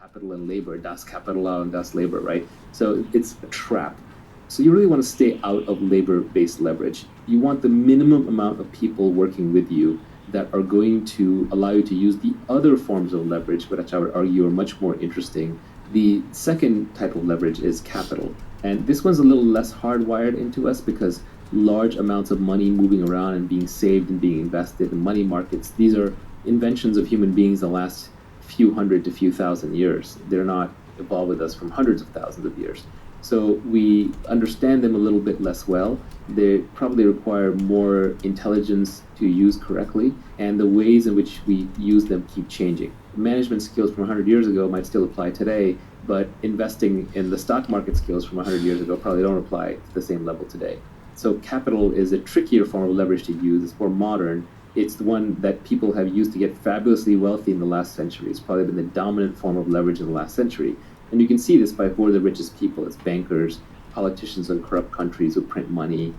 capital and labor, das Kapital and das Labor, right? So it's a trap. So you really want to stay out of labor-based leverage. You want the minimum amount of people working with you that are going to allow you to use the other forms of leverage, which I would argue are much more interesting. The second type of leverage is capital. And this one's a little less hardwired into us because large amounts of money moving around and being saved and being invested in money markets, these are inventions of human beings the last few hundred to few thousand years. They're not evolved with us from hundreds of thousands of years. So we understand them a little bit less well. They probably require more intelligence to use correctly, and the ways in which we use them keep changing. Management skills from 100 years ago might still apply today, but investing in the stock market skills from 100 years ago probably don't apply to the same level today. So capital is a trickier form of leverage to use. It's more modern. It's the one that people have used to get fabulously wealthy in the last century. It's probably been the dominant form of leverage in the last century. And you can see this by who are the richest people. It's bankers, politicians in corrupt countries who print money,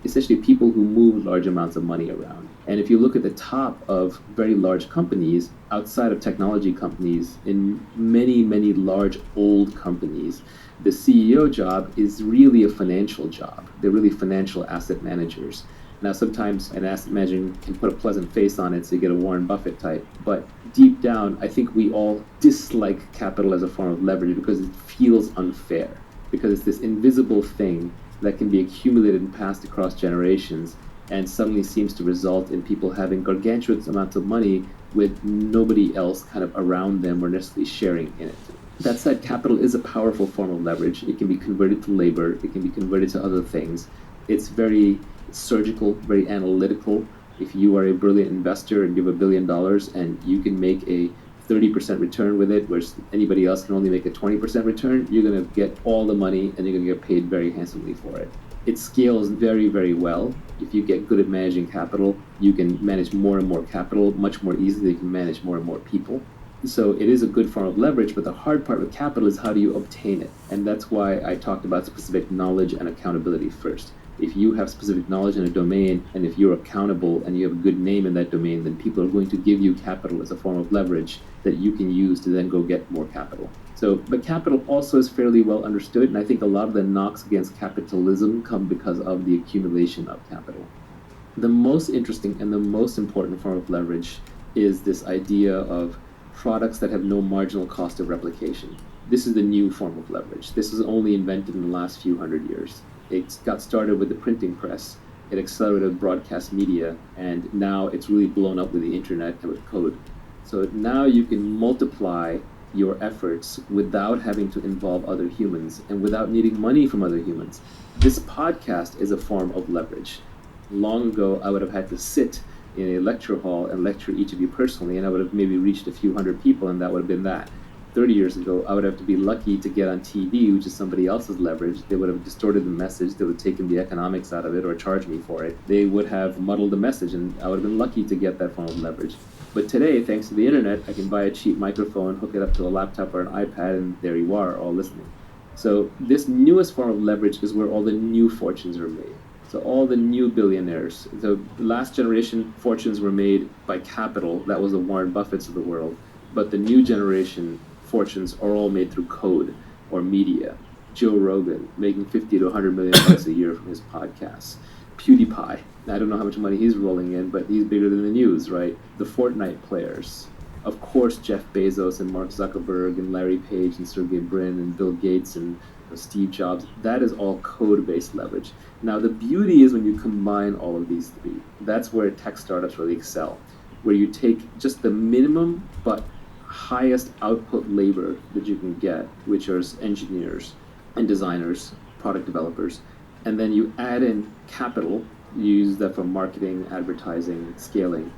essentially people who move large amounts of money around. And if you look at the top of very large companies, outside of technology companies, in many, many large old companies, the CEO job is really a financial job. They're really financial asset managers. Now, sometimes an asset manager can put a pleasant face on it, so you get a Warren Buffett type. But deep down, I think we all dislike capital as a form of leverage because it feels unfair, because it's this invisible thing that can be accumulated and passed across generations and suddenly seems to result in people having gargantuan amounts of money with nobody else kind of around them or necessarily sharing in it. That said, capital is a powerful form of leverage. It can be converted to labor. It can be converted to other things. It's very surgical, very analytical. If you are a brilliant investor and you have $1 billion and you can make a 30% return with it, whereas anybody else can only make a 20% return, you're going to get all the money and you're going to get paid very handsomely for it. It scales very, very well. If you get good at managing capital, you can manage more and more capital much more easily. You can manage more and more people. So it is a good form of leverage, but the hard part with capital is how do you obtain it? And that's why I talked about specific knowledge and accountability first. If you have specific knowledge in a domain, and if you're accountable and you have a good name in that domain, then people are going to give you capital as a form of leverage that you can use to then go get more capital. So, but capital also is fairly well understood, and I think a lot of the knocks against capitalism come because of the accumulation of capital. The most interesting and the most important form of leverage is this idea of products that have no marginal cost of replication. This is the new form of leverage. This is only invented in the last few hundred years. It got started with the printing press. It accelerated broadcast media, and now it's really blown up with the internet and with code. So now you can multiply your efforts without having to involve other humans and without needing money from other humans. This podcast is a form of leverage. Long ago, I would have had to sit in a lecture hall and lecture each of you personally, and I would have maybe reached a few hundred people, and that would have been that. 30 years ago, I would have to be lucky to get on TV, which is somebody else's leverage. They would have distorted the message. They would have taken the economics out of it or charged me for it. They would have muddled the message, and I would have been lucky to get that form of leverage. But today, thanks to the internet, I can buy a cheap microphone, hook it up to a laptop or an iPad, and there you are, all listening. So this newest form of leverage is where all the new fortunes are made. So all the new billionaires, the last generation fortunes were made by capital. That was the Warren Buffetts of the world. But the new generation fortunes are all made through code or media. Joe Rogan making $50 to $100 million a year from his podcasts. PewDiePie, I don't know how much money he's rolling in, but he's bigger than the news, right? The Fortnite players. Of course, Jeff Bezos and Mark Zuckerberg and Larry Page and Sergey Brin and Bill Gates and Steve Jobs. That is all code-based leverage. Now, the beauty is when you combine all of these three. That's where tech startups really excel, where you take just the minimum but highest output labor that you can get, which are engineers and designers, product developers, and then you add in capital. You use that for marketing, advertising, scaling,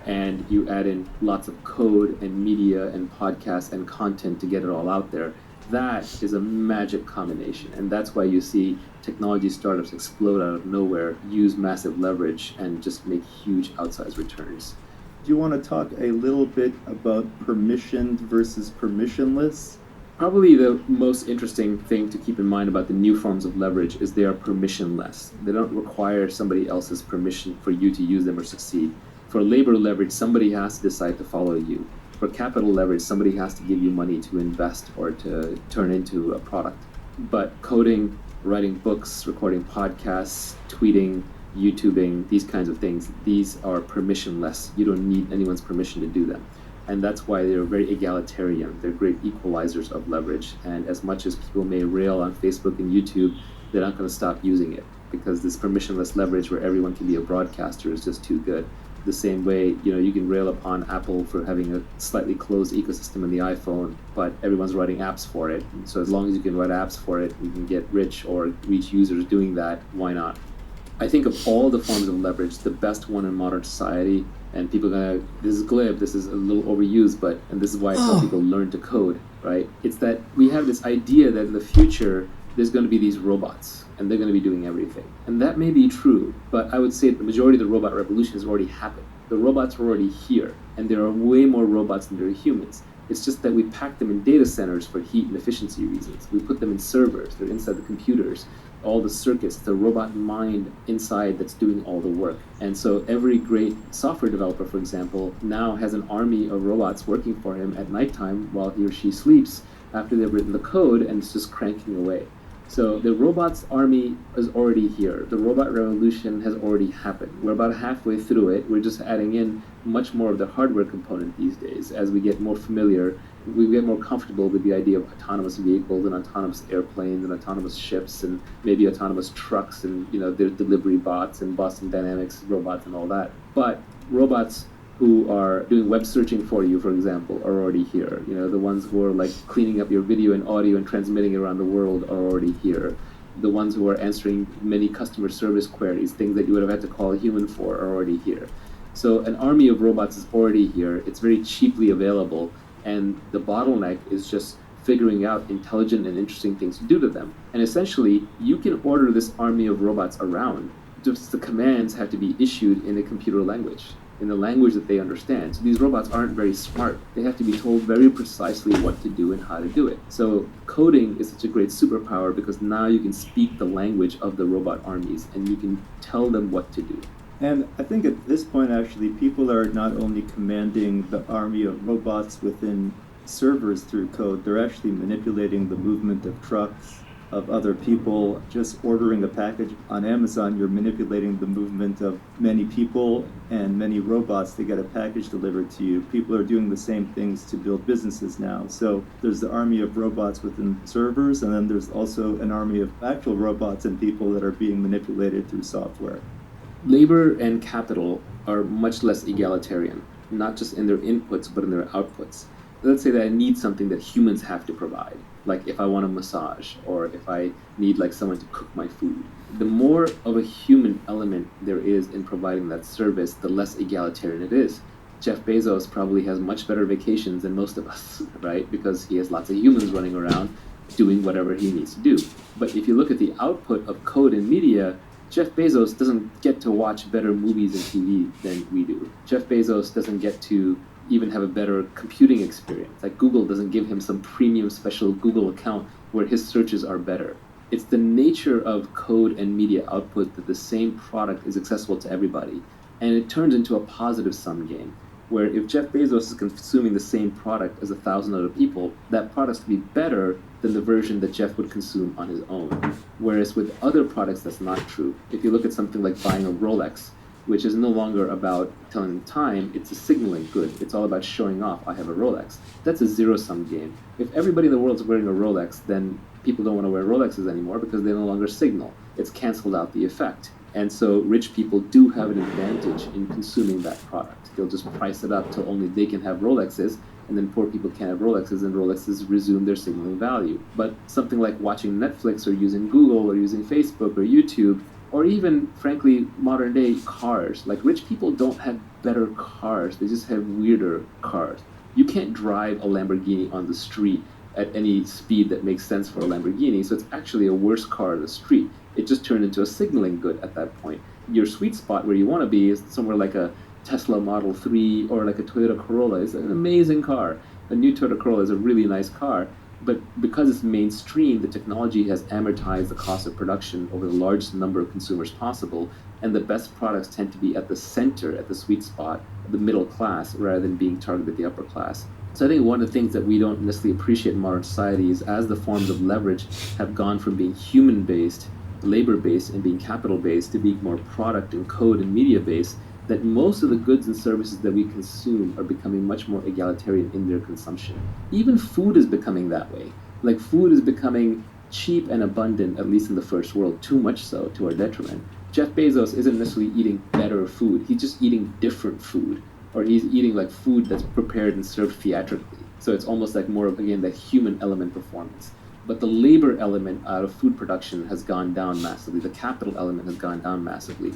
and you add in lots of code and media and podcasts and content to get it all out there. That is a magic combination, and that's why you see technology startups explode out of nowhere, use massive leverage, and just make huge outsized returns. Do you want to talk a little bit about permissioned versus permissionless? Probably the most interesting thing to keep in mind about the new forms of leverage is they are permissionless. They don't require somebody else's permission for you to use them or succeed. For labor leverage, somebody has to decide to follow you. For capital leverage, somebody has to give you money to invest or to turn into a product. But coding, writing books, recording podcasts, tweeting, YouTubing, these kinds of things, these are permissionless. You don't need anyone's permission to do them. And that's why they're very egalitarian. They're great equalizers of leverage. And as much as people may rail on Facebook and YouTube, they're not going to stop using it, because this permissionless leverage where everyone can be a broadcaster is just too good. The same way, you can rail upon Apple for having a slightly closed ecosystem in the iPhone, but everyone's writing apps for it. And so as long as you can write apps for it, you can get rich or reach users doing that, why not? I think of all the forms of leverage, the best one in modern society, and people this is glib, this is a little overused, and this is why I tell people learn to code, right? It's that we have this idea that in the future, there's going to be these robots, and they're going to be doing everything. And that may be true, but I would say the majority of the robot revolution has already happened. The robots are already here, and there are way more robots than there are humans. It's just that we pack them in data centers for heat and efficiency reasons. We put them in servers, they're inside the computers, all the circuits, the robot mind inside that's doing all the work. And so every great software developer, for example, now has an army of robots working for him at nighttime while he or she sleeps after they've written the code, and it's just cranking away. So the robots army is already here. The robot revolution has already happened. We're about halfway through it. We're just adding in much more of the hardware component these days. As we get more familiar, we get more comfortable with the idea of autonomous vehicles and autonomous airplanes and autonomous ships and maybe autonomous trucks and their delivery bots and Boston Dynamics robots and all that. But robots who are doing web searching for you, for example, are already here. The ones who are like cleaning up your video and audio and transmitting it around the world are already here. The ones who are answering many customer service queries, things that you would have had to call a human for, are already here. So an army of robots is already here. It's very cheaply available, and the bottleneck is just figuring out intelligent and interesting things to do to them. And essentially, you can order this army of robots around. Just the commands have to be issued in a computer language, in the language that they understand. So these robots aren't very smart. They have to be told very precisely what to do and how to do it. So coding is such a great superpower because now you can speak the language of the robot armies and you can tell them what to do. And I think at this point, actually, people are not only commanding the army of robots within servers through code, they're actually manipulating the movement of trucks, of other people. Just ordering a package on Amazon, you're manipulating the movement of many people and many robots to get a package delivered to you. People are doing the same things to build businesses now. So there's the army of robots within servers, and then there's also an army of actual robots and people that are being manipulated through software. Labor and capital are much less egalitarian, not just in their inputs, but in their outputs. Let's say that I need something that humans have to provide, like if I want a massage, or if I need someone to cook my food. The more of a human element there is in providing that service, the less egalitarian it is. Jeff Bezos probably has much better vacations than most of us, right? Because he has lots of humans running around doing whatever he needs to do. But if you look at the output of code and media, Jeff Bezos doesn't get to watch better movies and TV than we do. Jeff Bezos doesn't get to even have a better computing experience. Like Google doesn't give him some premium special Google account where his searches are better. It's the nature of code and media output that the same product is accessible to everybody. And it turns into a positive sum game, where if Jeff Bezos is consuming the same product as 1,000 other people, that product's going to be better than the version that Jeff would consume on his own. Whereas with other products, that's not true. If you look at something like buying a Rolex, which is no longer about telling the time, it's a signaling good. It's all about showing off, I have a Rolex. That's a zero-sum game. If everybody in the world is wearing a Rolex, then people don't want to wear Rolexes anymore because they no longer signal. It's canceled out the effect. And so rich people do have an advantage in consuming that product. They'll just price it up till only they can have Rolexes, and then poor people can't have Rolexes, and Rolexes resume their signaling value. But something like watching Netflix or using Google or using Facebook or YouTube, or even, frankly, modern day cars. Like rich people don't have better cars, they just have weirder cars. You can't drive a Lamborghini on the street at any speed that makes sense for a Lamborghini, so it's actually a worse car on the street. It just turned into a signaling good at that point. Your sweet spot where you want to be is somewhere like a Tesla Model 3 or like a Toyota Corolla. It's an amazing car. A new Toyota Corolla is a really nice car, but because it's mainstream, the technology has amortized the cost of production over the largest number of consumers possible, and the best products tend to be at the center, at the sweet spot, the middle class rather than being targeted at the upper class. So I think one of the things that we don't necessarily appreciate in modern society is as the forms of leverage have gone from being human-based, labor-based, and being capital-based to being more product and code and media-based, that most of the goods and services that we consume are becoming much more egalitarian in their consumption. Even food is becoming that way. Like food is becoming cheap and abundant, at least in the first world, too much so to our detriment. Jeff Bezos isn't necessarily eating better food, he's just eating different food, or he's eating like food that's prepared and served theatrically. So it's almost like more of, again, that human element performance. But the labor element out of food production has gone down massively. The capital element has gone down massively.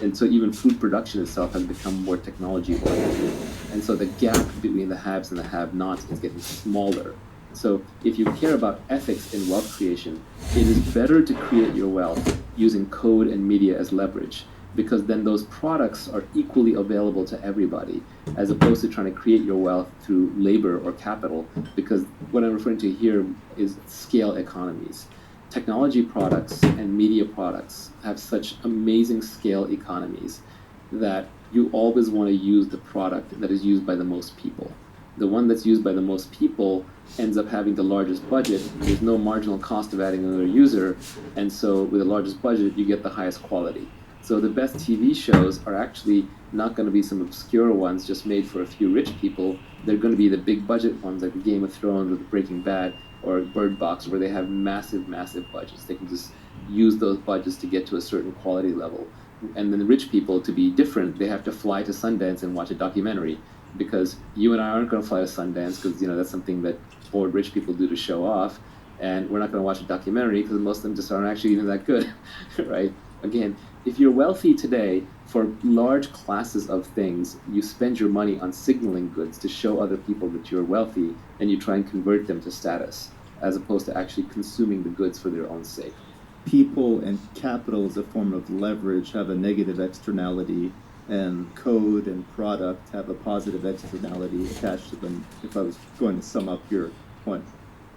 And so even food production itself has become more technology oriented. And so the gap between the haves and the have-nots is getting smaller. So if you care about ethics in wealth creation, it is better to create your wealth using code and media as leverage, because then those products are equally available to everybody, as opposed to trying to create your wealth through labor or capital, because what I'm referring to here is scale economies. Technology products and media products have such amazing scale economies that you always want to use the product that is used by the most people. The one that's used by the most people ends up having the largest budget. There's no marginal cost of adding another user, and so with the largest budget, you get the highest quality. So the best TV shows are actually not going to be some obscure ones just made for a few rich people. They're going to be the big budget ones like the Game of Thrones or the Breaking Bad or Bird Box, where they have massive, massive budgets. They can just use those budgets to get to a certain quality level. And then the rich people, to be different, they have to fly to Sundance and watch a documentary, because you and I aren't going to fly to Sundance because, that's something that bored rich people do to show off. And we're not going to watch a documentary because most of them just aren't actually even that good, right? Again, if you're wealthy today, for large classes of things, you spend your money on signaling goods to show other people that you're wealthy, and you try and convert them to status, as opposed to actually consuming the goods for their own sake. People and capital as a form of leverage have a negative externality, and code and product have a positive externality attached to them, if I was going to sum up your point.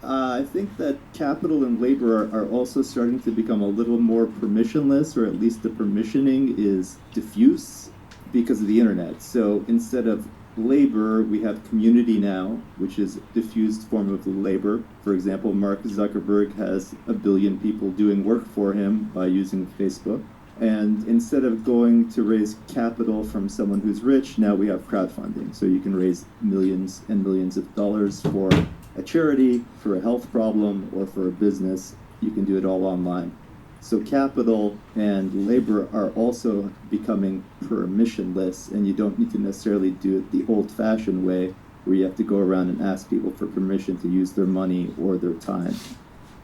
I think that capital and labor are also starting to become a little more permissionless, or at least the permissioning is diffuse because of the internet. So instead of labor, we have community now, which is a diffused form of labor. For example, Mark Zuckerberg has 1 billion people doing work for him by using Facebook. And instead of going to raise capital from someone who's rich, now we have crowdfunding. So you can raise millions and millions of dollars for a charity, for a health problem, or for a business. You can do it all online. So capital and labor are also becoming permissionless, and you don't need to necessarily do it the old-fashioned way, where you have to go around and ask people for permission to use their money or their time.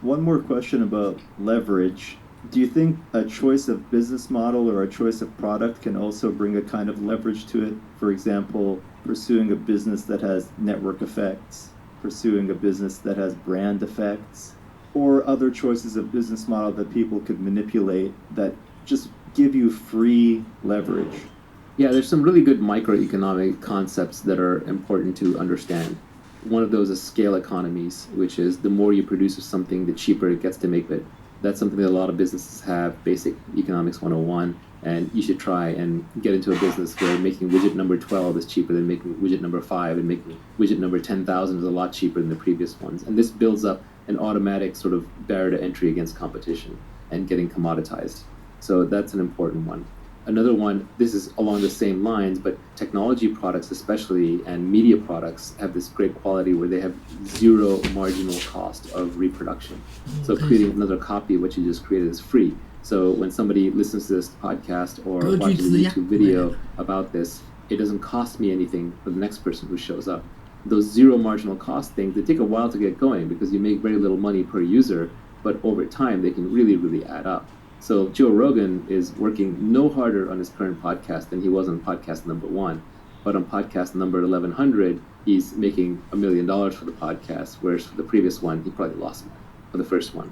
One more question about leverage. Do you think a choice of business model or a choice of product can also bring a kind of leverage to it? For example, pursuing a business that has network effects, pursuing a business that has brand effects, or other choices of business model that people could manipulate that just give you free leverage? Yeah, there's some really good microeconomic concepts that are important to understand. One of those is scale economies, which is the more you produce of something, the cheaper it gets to make it. That's something that a lot of businesses have, basic economics 101, and you should try and get into a business where making widget number 12 is cheaper than making widget number 5, and making widget number 10,000 is a lot cheaper than the previous ones. And this builds up an automatic sort of barrier to entry against competition and getting commoditized. So that's an important one. Another one, this is along the same lines, but technology products especially and media products have this great quality where they have zero marginal cost of reproduction. So creating another copy of what you just created is free. So when somebody listens to this podcast or watches a YouTube video about this, it doesn't cost me anything for the next person who shows up. Those zero marginal cost things, they take a while to get going because you make very little money per user, but over time they can really, really add up. So Joe Rogan is working no harder on his current podcast than he was on podcast number 1. But on podcast number 1100, he's making $1 million for the podcast, whereas for the previous one, he probably lost money for the first one.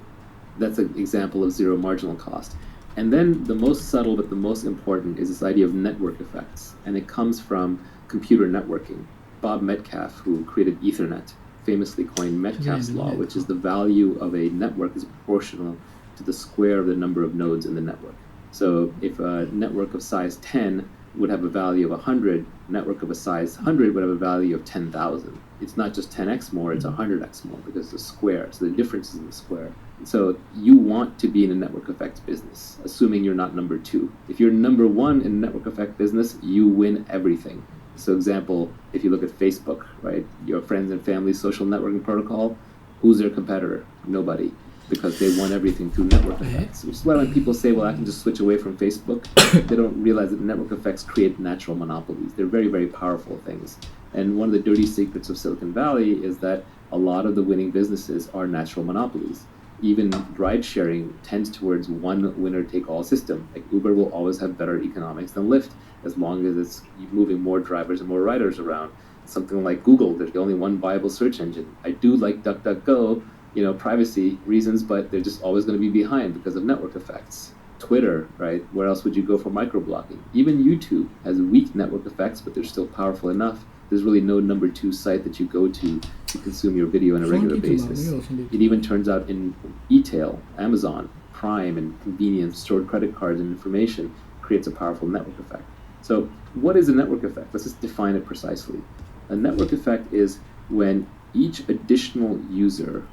That's an example of zero marginal cost. And then the most subtle but the most important is this idea of network effects. And it comes from computer networking. Bob Metcalfe, who created Ethernet, famously coined Metcalfe's law, which is the value of a network is proportional to the square of the number of nodes in the network. So if a network of size 10 would have a value of 100, a network of a size 100 would have a value of 10,000. It's not just 10x more, it's 100x more because it's a square. So the difference is in the square. So you want to be in a network effects business, assuming you're not number 2. If you're number 1 in a network effect business, you win everything. So example, if you look at Facebook, right, your friends and family social networking protocol, who's their competitor? Nobody, because they won everything through network effects. Which is why when people say, well, I can just switch away from Facebook, they don't realize that network effects create natural monopolies. They're very, very powerful things. And one of the dirty secrets of Silicon Valley is that a lot of the winning businesses are natural monopolies. Even ride sharing tends towards one winner-take-all system. Like Uber will always have better economics than Lyft, as long as it's moving more drivers and more riders around. Something like Google, there's only one viable search engine. I do like DuckDuckGo, privacy reasons, but they're just always going to be behind because of network effects. Twitter, right? Where else would you go for microblocking? Even YouTube has weak network effects, but they're still powerful enough. There's really no number 2 site that you go to consume your video on a regular basis. It even turns out in e-tail, Amazon, Prime, and convenience, stored credit cards and information creates a powerful network effect. So what is a network effect? Let's just define it precisely. A network effect is when each additional user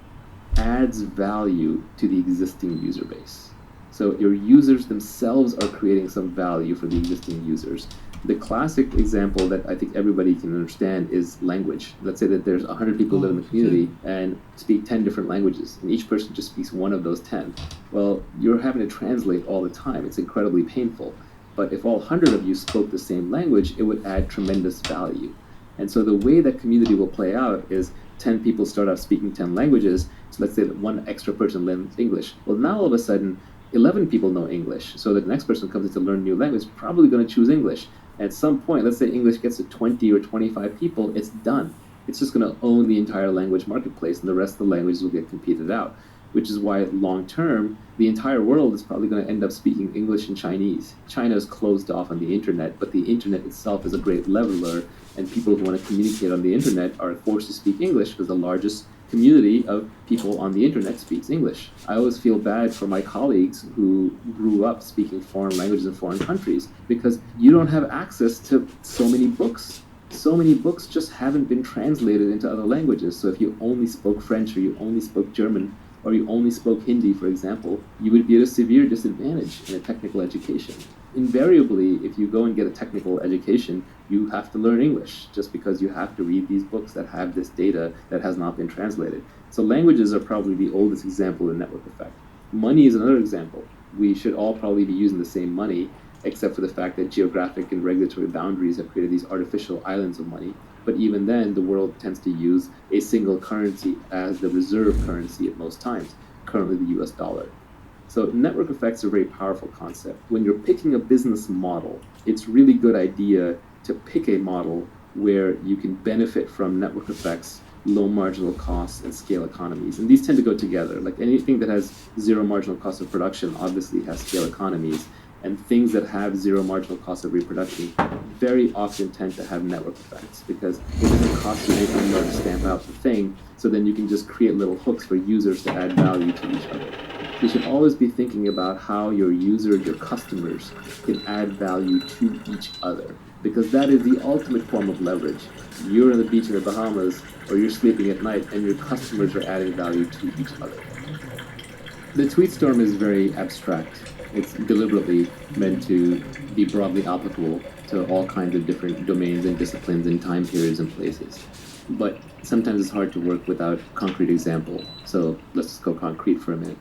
adds value to the existing user base. So your users themselves are creating some value for the existing users. The classic example that I think everybody can understand is language. Let's say that there's 100 people that live in the community and speak 10 different languages, and each person just speaks one of those 10. Well, you're having to translate all the time. It's incredibly painful. But if all 100 of you spoke the same language, it would add tremendous value. And so the way that community will play out is 10 people start out speaking 10 languages. So let's say that one extra person learns English. Well, now all of a sudden, 11 people know English. So the next person comes in to learn a new language, probably going to choose English. At some point, let's say English gets to 20 or 25 people, it's done. It's just going to own the entire language marketplace, and the rest of the languages will get competed out, which is why long term, the entire world is probably going to end up speaking English and Chinese. China is closed off on the internet, but the internet itself is a great leveler, and people who want to communicate on the internet are forced to speak English because the largest community of people on the internet speaks English. I always feel bad for my colleagues who grew up speaking foreign languages in foreign countries because you don't have access to so many books. So many books just haven't been translated into other languages. So if you only spoke French or you only spoke German or you only spoke Hindi, for example, you would be at a severe disadvantage in a technical education. Invariably, if you go and get a technical education, you have to learn English just because you have to read these books that have this data that has not been translated. So languages are probably the oldest example of network effect. Money is another example. We should all probably be using the same money, except for the fact that geographic and regulatory boundaries have created these artificial islands of money. But even then, the world tends to use a single currency as the reserve currency at most times, currently the US dollar. So network effects are a very powerful concept. When you're picking a business model, it's really good idea to pick a model where you can benefit from network effects, low marginal costs, and scale economies. And these tend to go together. Like anything that has zero marginal cost of production obviously has scale economies. And things that have zero marginal cost of reproduction very often tend to have network effects because it doesn't cost you anything more to stamp out the thing, so then you can just create little hooks for users to add value to each other. You should always be thinking about how your users, your customers, can add value to each other because that is the ultimate form of leverage. You're on the beach in the Bahamas or you're sleeping at night and your customers are adding value to each other. The tweet storm is very abstract. It's deliberately meant to be broadly applicable to all kinds of different domains and disciplines and time periods and places. But sometimes it's hard to work without concrete example. So let's just go concrete for a minute.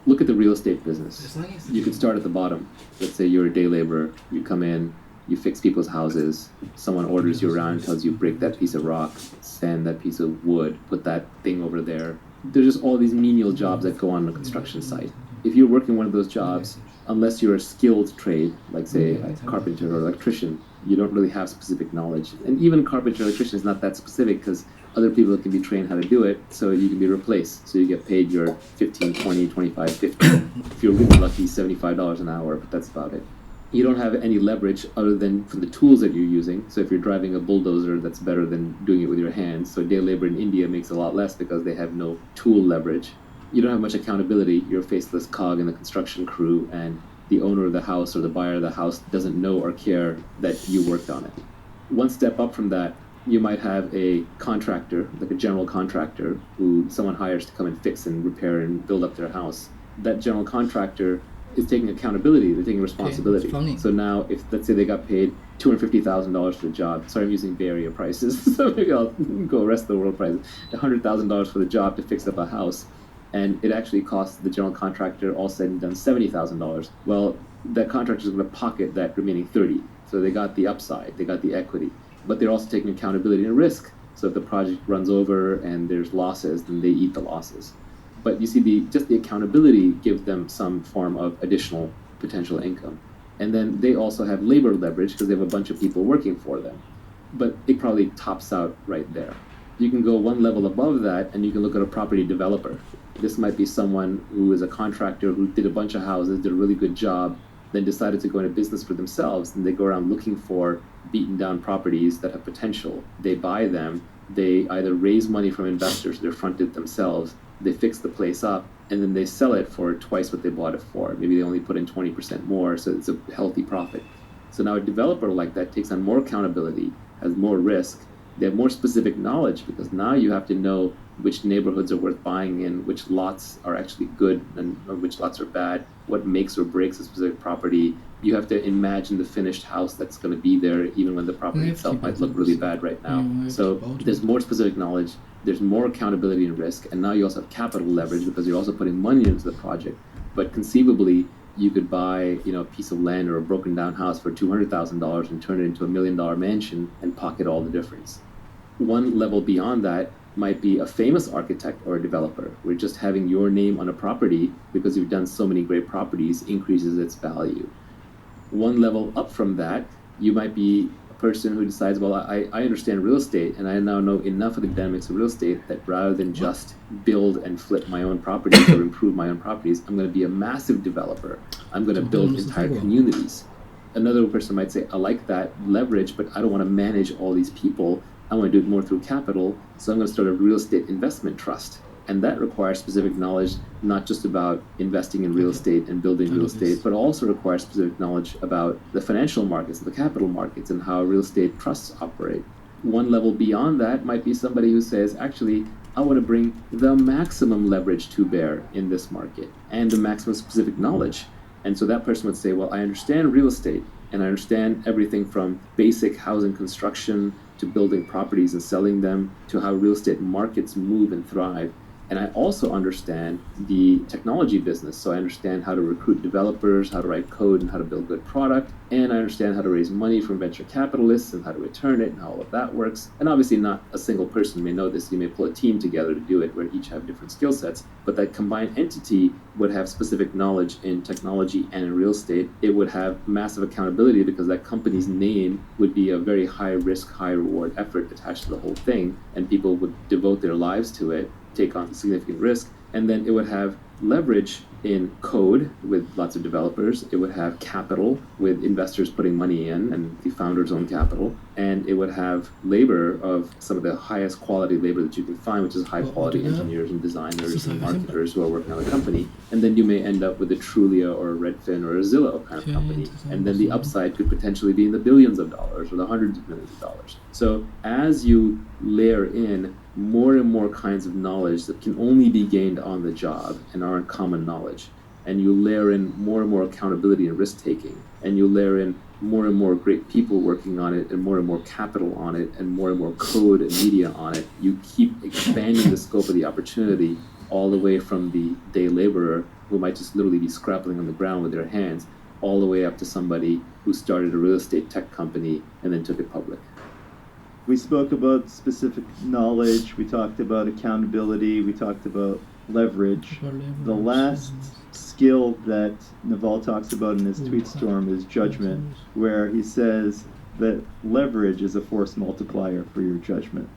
Look at the real estate business. You could start at the bottom. Let's say you're a day laborer. You come in, you fix people's houses. Someone orders you around and tells you break that piece of rock, sand that piece of wood, put that thing over there. There's just all these menial jobs that go on a construction site. If you're working one of those jobs, unless you're a skilled trade, like say a carpenter or electrician, you don't really have specific knowledge. And even carpenter or electrician is not that specific because other people can be trained how to do it, so you can be replaced. So you get paid your 15, 20, 25, 50. If you're really lucky, $75 an hour, but that's about it. You don't have any leverage other than from the tools that you're using. So if you're driving a bulldozer, that's better than doing it with your hands. So day labor in India makes a lot less because they have no tool leverage. You don't have much accountability. You're a faceless cog in the construction crew, and the owner of the house or the buyer of the house doesn't know or care that you worked on it. One step up from that, you might have a contractor, like a general contractor, who someone hires to come and fix and repair and build up their house. That general contractor is taking accountability, they're taking responsibility. Okay, so now, if let's say they got paid $250,000 for the job, sorry, I'm using Bay Area prices, so maybe I'll go rest of the world prices, $100,000 for the job to fix up a house, and it actually costs the general contractor, all said and done, $70,000. Well, that contractor is going to pocket that remaining 30. So they got the upside, they got the equity, but they're also taking accountability and risk. So if the project runs over and there's losses, then they eat the losses. But you see, just the accountability gives them some form of additional potential income. And then they also have labor leverage because they have a bunch of people working for them. But it probably tops out right there. You can go one level above that and you can look at a property developer. This might be someone who is a contractor who did a bunch of houses, did a really good job, then decided to go into business for themselves, and they go around looking for beaten down properties that have potential. They buy them, they either raise money from investors, they're fronted themselves, they fix the place up, and then they sell it for twice what they bought it for. Maybe they only put in 20% more, so it's a healthy profit. So now a developer like that takes on more accountability, has more risk, they have more specific knowledge, because now you have to know which neighborhoods are worth buying in, which lots are actually good and or which lots are bad, what makes or breaks a specific property. You have to imagine the finished house that's going to be there, even when the property itself might look really bad right now. So there's more specific knowledge, there's more accountability and risk, and now you also have capital leverage because you're also putting money into the project. But conceivably, you could buy, a piece of land or a broken down house for $200,000 and turn it into $1 million mansion and pocket all the difference. One level beyond that might be a famous architect or a developer, where just having your name on a property because you've done so many great properties increases its value. One level up from that, you might be a person who decides, well, I understand real estate and I now know enough of the dynamics of real estate that rather than just build and flip my own properties or improve my own properties, I'm going to be a massive developer. I'm going to build entire communities. Another person might say, I like that leverage, but I don't want to manage all these people. I want to do it more through capital, so I'm going to start a real estate investment trust. And that requires specific knowledge, not just about investing in real estate and building real estate, but also requires specific knowledge about the financial markets, the capital markets, and how real estate trusts operate. One level beyond that might be somebody who says, actually, I want to bring the maximum leverage to bear in this market and the maximum specific knowledge. And so that person would say, well, I understand real estate, and I understand everything from basic housing construction to building properties and selling them, to how real estate markets move and thrive. And I also understand the technology business. So I understand how to recruit developers, how to write code, and how to build good product. And I understand how to raise money from venture capitalists and how to return it and how all of that works. And obviously not a single person may know this. You may pull a team together to do it where each have different skill sets. But that combined entity would have specific knowledge in technology and in real estate. It would have massive accountability because that company's name would be a very high risk, high reward effort attached to the whole thing. And people would devote their lives to it, take on significant risk, and then it would have leverage in code with lots of developers. It would have capital with investors putting money in and the founder's own capital, and it would have labor of some of the highest quality labor that you can find, which is high quality engineers and designers and marketers who are working on the company. And then you may end up with a Trulia or a Redfin or a Zillow kind of company, and then the upside could potentially be in the billions of dollars or the hundreds of millions of dollars. So as you layer in more and more kinds of knowledge that can only be gained on the job and aren't common knowledge, and you layer in more and more accountability and risk-taking, and you layer in more and more great people working on it, and more capital on it, and more code and media on it, you keep expanding the scope of the opportunity all the way from the day laborer who might just literally be scrapping on the ground with their hands, all the way up to somebody who started a real estate tech company and then took it public. We spoke about specific knowledge, we talked about accountability, we talked about leverage. The last skill that Naval talks about in his tweet storm is judgment, where he says that leverage is a force multiplier for your judgment.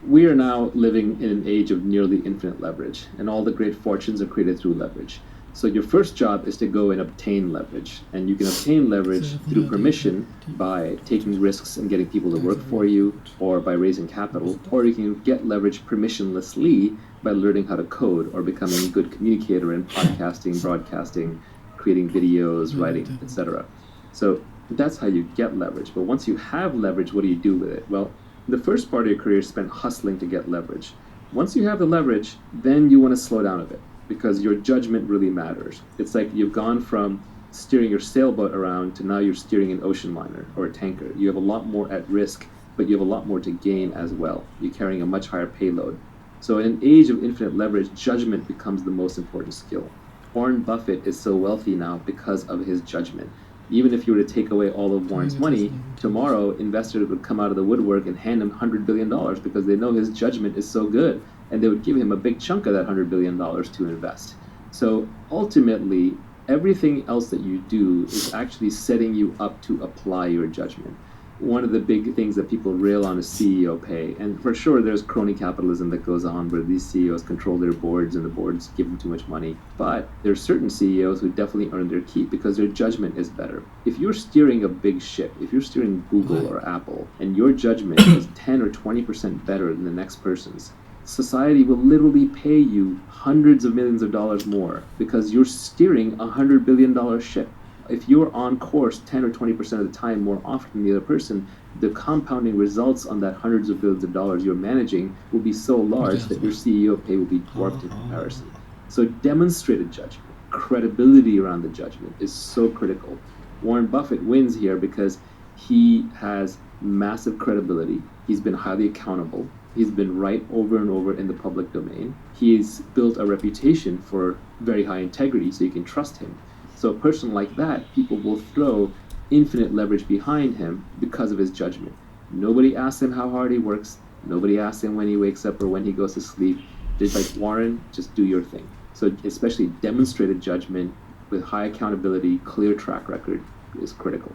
We are now living in an age of nearly infinite leverage, and all the great fortunes are created through leverage. So your first job is to go and obtain leverage, and you can obtain leverage through permission by taking risks and getting people to work for you, or by raising capital, or you can get leverage permissionlessly by learning how to code or becoming a good communicator in podcasting, broadcasting, creating videos, writing, etc. So that's how you get leverage. But once you have leverage, what do you do with it? Well, the first part of your career is spent hustling to get leverage. Once you have the leverage, then you want to slow down a bit because your judgment really matters. It's like you've gone from steering your sailboat around to now you're steering an ocean liner or a tanker. You have a lot more at risk, but you have a lot more to gain as well. You're carrying a much higher payload. So in an age of infinite leverage, judgment becomes the most important skill. Warren Buffett is so wealthy now because of his judgment. Even if you were to take away all of Warren's money, tomorrow investors would come out of the woodwork and hand him $100 billion because they know his judgment is so good, and they would give him a big chunk of that $100 billion to invest. So ultimately, everything else that you do is actually setting you up to apply your judgment. One of the big things that people rail on is CEO pay. And for sure, there's crony capitalism that goes on where these CEOs control their boards and the boards give them too much money. But there's certain CEOs who definitely earn their keep because their judgment is better. If you're steering a big ship, if you're steering Google or Apple, and your judgment is 10 or 20% better than the next person's, society will literally pay you hundreds of millions of dollars more because you're steering $100 billion ship. If you're on course 10 or 20% of the time more often than the other person, the compounding results on that hundreds of billions of dollars you're managing will be so large that your CEO pay will be dwarfed in comparison. So demonstrated judgment, credibility around the judgment is so critical. Warren Buffett wins here because he has massive credibility. He's been highly accountable. He's been right over and over in the public domain. He's built a reputation for very high integrity, so you can trust him. So a person like that, people will throw infinite leverage behind him because of his judgment. Nobody asks him how hard he works. Nobody asks him when he wakes up or when he goes to sleep. Just like Warren, just do your thing. So especially demonstrated judgment with high accountability, clear track record is critical.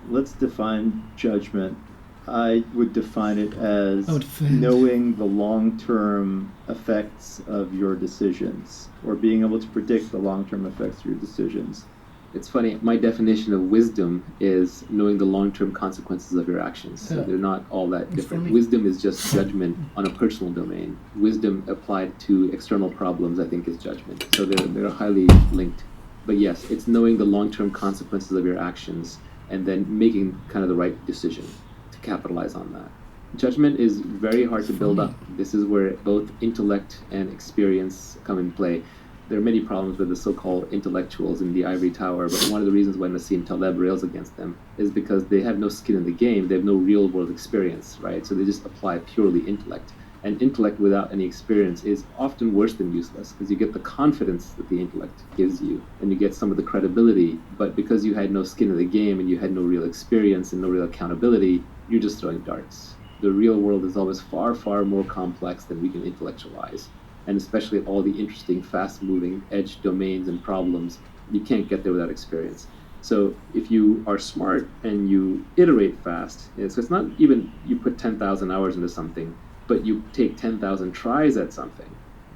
Let's define judgment. I would define it as knowing the long-term effects of your decisions, or being able to predict the long-term effects of your decisions. It's funny, my definition of wisdom is knowing the long-term consequences of your actions. So they're not all that different. Wisdom is just judgment on a personal domain. Wisdom applied to external problems, I think, is judgment. So they're highly linked. But yes, it's knowing the long-term consequences of your actions and then making kind of the right decision to capitalize on that. Judgment is very hard to build up. This is where both intellect and experience come in play. There are many problems with the so-called intellectuals in the ivory tower, but one of the reasons why Nassim Taleb rails against them is because they have no skin in the game. They have no real-world experience, right? So they just apply purely intellect. And intellect without any experience is often worse than useless because you get the confidence that the intellect gives you and you get some of the credibility, but because you had no skin in the game and you had no real experience and no real accountability, you're just throwing darts. The real world is always far, far more complex than we can intellectualize. And especially all the interesting, fast-moving edge domains and problems, you can't get there without experience. So if you are smart and you iterate fast, so it's not even you put 10,000 hours into something, but you take 10,000 tries at something.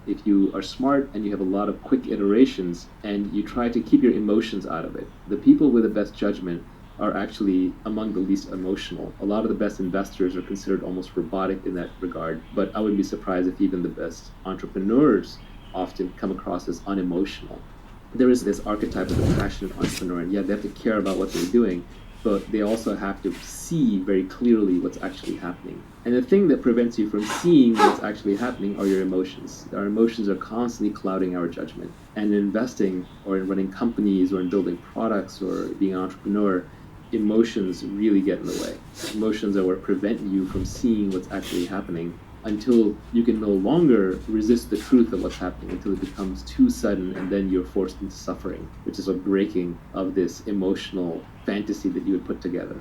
If you are smart and you have a lot of quick iterations and you try to keep your emotions out of it, the people with the best judgment are actually among the least emotional. A lot of the best investors are considered almost robotic in that regard, but I wouldn't be surprised if even the best entrepreneurs often come across as unemotional. There is this archetype of the passionate entrepreneur, and yeah, they have to care about what they're doing, but they also have to see very clearly what's actually happening. And the thing that prevents you from seeing what's actually happening are your emotions. Our emotions are constantly clouding our judgment. And in investing or in running companies or in building products or being an entrepreneur, emotions really get in the way. Emotions are what prevent you from seeing what's actually happening until you can no longer resist the truth of what's happening, until it becomes too sudden and then you're forced into suffering, which is a breaking of this emotional fantasy that you would put together.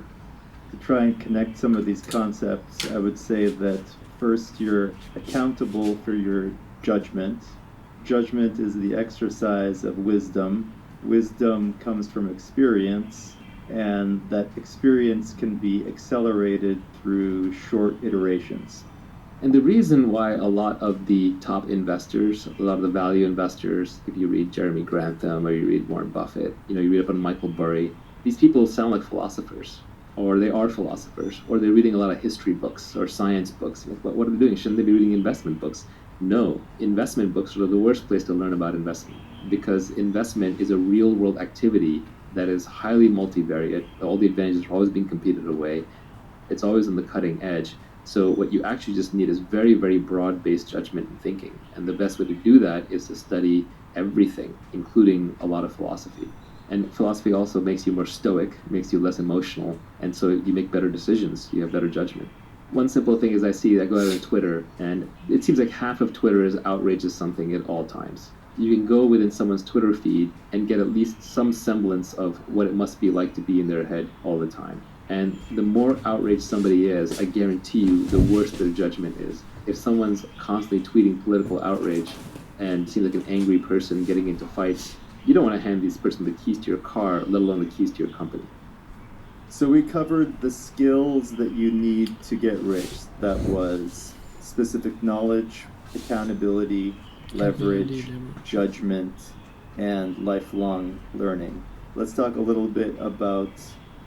To try and connect some of these concepts, I would say that first, you're accountable for your judgment. Judgment is the exercise of wisdom. Wisdom comes from experience, and that experience can be accelerated through short iterations. And the reason why a lot of the top investors, a lot of the value investors, if you read Jeremy Grantham or you read Warren Buffett, you read up on Michael Burry, these people sound like philosophers, or they are philosophers, or they're reading a lot of history books or science books. Like, what are they doing? Shouldn't they be reading investment books? No, investment books are the worst place to learn about investment. because investment is a real world activity that is highly multivariate. All the advantages are always being competed away. It's always on the cutting edge. So what you actually just need is very, very broad-based judgment and thinking. And the best way to do that is to study everything, including a lot of philosophy. And philosophy also makes you more stoic, makes you less emotional, and so you make better decisions, you have better judgment. One simple thing is I go out on Twitter, and it seems like half of Twitter is outrageous something at all times. You can go within someone's Twitter feed and get at least some semblance of what it must be like to be in their head all the time. And the more outraged somebody is, I guarantee you, the worse their judgment is. If someone's constantly tweeting political outrage and seems like an angry person getting into fights, you don't want to hand this person the keys to your car, let alone the keys to your company. So we covered the skills that you need to get rich. That was specific knowledge, accountability, leverage, judgment, and lifelong learning. Let's talk a little bit about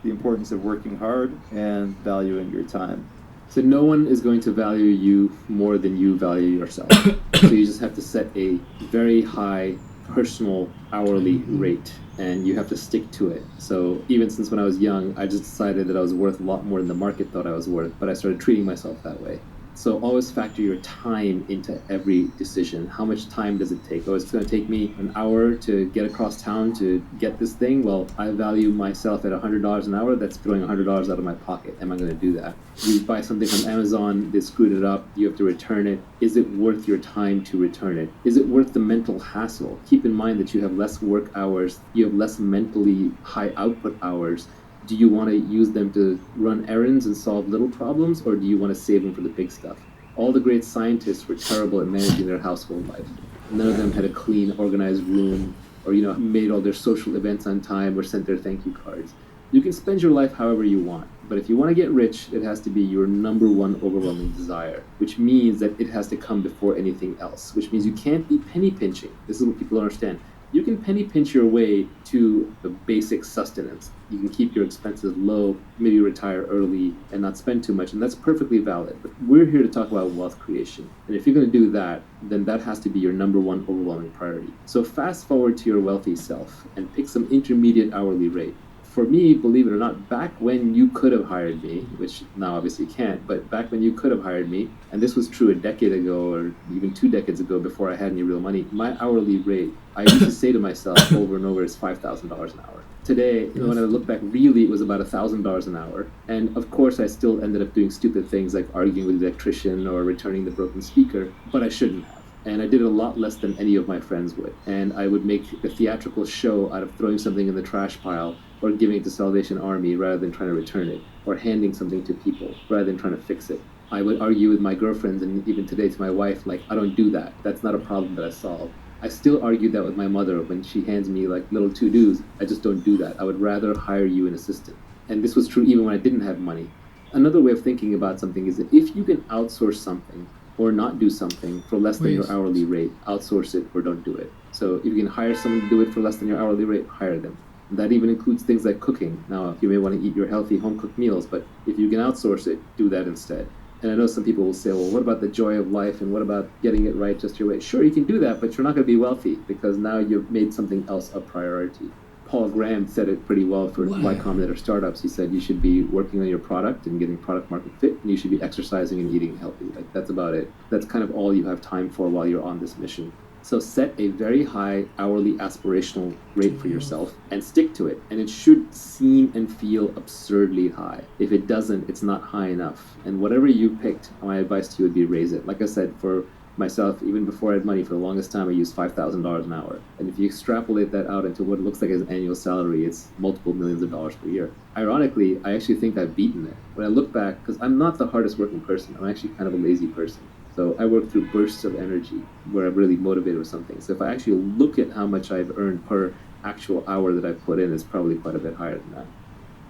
the importance of working hard and valuing your time. So no one is going to value you more than you value yourself. So you just have to set a very high personal hourly rate, and you have to stick to it. So even since when I was young, I just decided that I was worth a lot more than the market thought I was worth, but I started treating myself that way. So always factor your time into every decision. How much time does it take? Oh, it's going to take me an hour to get across town to get this thing. Well, I value myself at $100 an hour. That's throwing $100 out of my pocket. Am I going to do that? You buy something from Amazon, they screwed it up, you have to return it. Is it worth your time to return it? Is it worth the mental hassle? Keep in mind that you have less work hours, you have less mentally high output hours. Do you want to use them to run errands and solve little problems, or do you want to save them for the big stuff? All the great scientists were terrible at managing their household life. None of them had a clean, organized room, or made all their social events on time or sent their thank you cards. You can spend your life however you want, but if you want to get rich, it has to be your number one overwhelming desire, which means that it has to come before anything else, which means you can't be penny pinching. This is what people don't understand. You can penny pinch your way to the basic sustenance. You can keep your expenses low, maybe retire early and not spend too much, and that's perfectly valid. But we're here to talk about wealth creation. And if you're going to do that, then that has to be your number one overwhelming priority. So fast forward to your wealthy self and pick some intermediate hourly rate. For me, believe it or not, back when you could have hired me, which now obviously you can't, but back when you could have hired me, and this was true a decade ago or even 2 decades ago before I had any real money, my hourly rate, I used to say to myself over and over, is $5,000 an hour. Today, when I look back, really it was about $1,000 an hour. And of course, I still ended up doing stupid things like arguing with the electrician or returning the broken speaker, but I shouldn't have. And I did it a lot less than any of my friends would. And I would make a theatrical show out of throwing something in the trash pile or giving it to Salvation Army rather than trying to return it, or handing something to people rather than trying to fix it. I would argue with my girlfriends, and even today to my wife, like, I don't do that. That's not a problem that I solve. I still argue that with my mother when she hands me like little to-dos. I just don't do that. I would rather hire you an assistant. And this was true even when I didn't have money. Another way of thinking about something is that if you can outsource something or not do something for less than your hourly rate, outsource it or don't do it. So if you can hire someone to do it for less than your hourly rate, hire them. That even includes things like cooking. Now, you may want to eat your healthy home-cooked meals, but if you can outsource it, do that instead. And I know some people will say, well, what about the joy of life and what about getting it right just your way? Sure, you can do that, but you're not going to be wealthy because now you've made something else a priority. Paul Graham said it pretty well for Y Combinator startups. He said you should be working on your product and getting product market fit, and you should be exercising and eating healthy. Like, that's about it. That's kind of all you have time for while you're on this mission. So set a very high hourly aspirational rate for yourself and stick to it. And it should seem and feel absurdly high. If it doesn't, it's not high enough. And whatever you picked, my advice to you would be raise it. Like I said, for myself, even before I had money, for the longest time, I used $5,000 an hour. And if you extrapolate that out into what it looks like as an annual salary, it's multiple millions of dollars per year. Ironically, I actually think I've beaten it. When I look back, because I'm not the hardest working person, I'm actually kind of a lazy person. So I work through bursts of energy where I'm really motivated with something. So if I actually look at how much I've earned per actual hour that I've put in, it's probably quite a bit higher than that.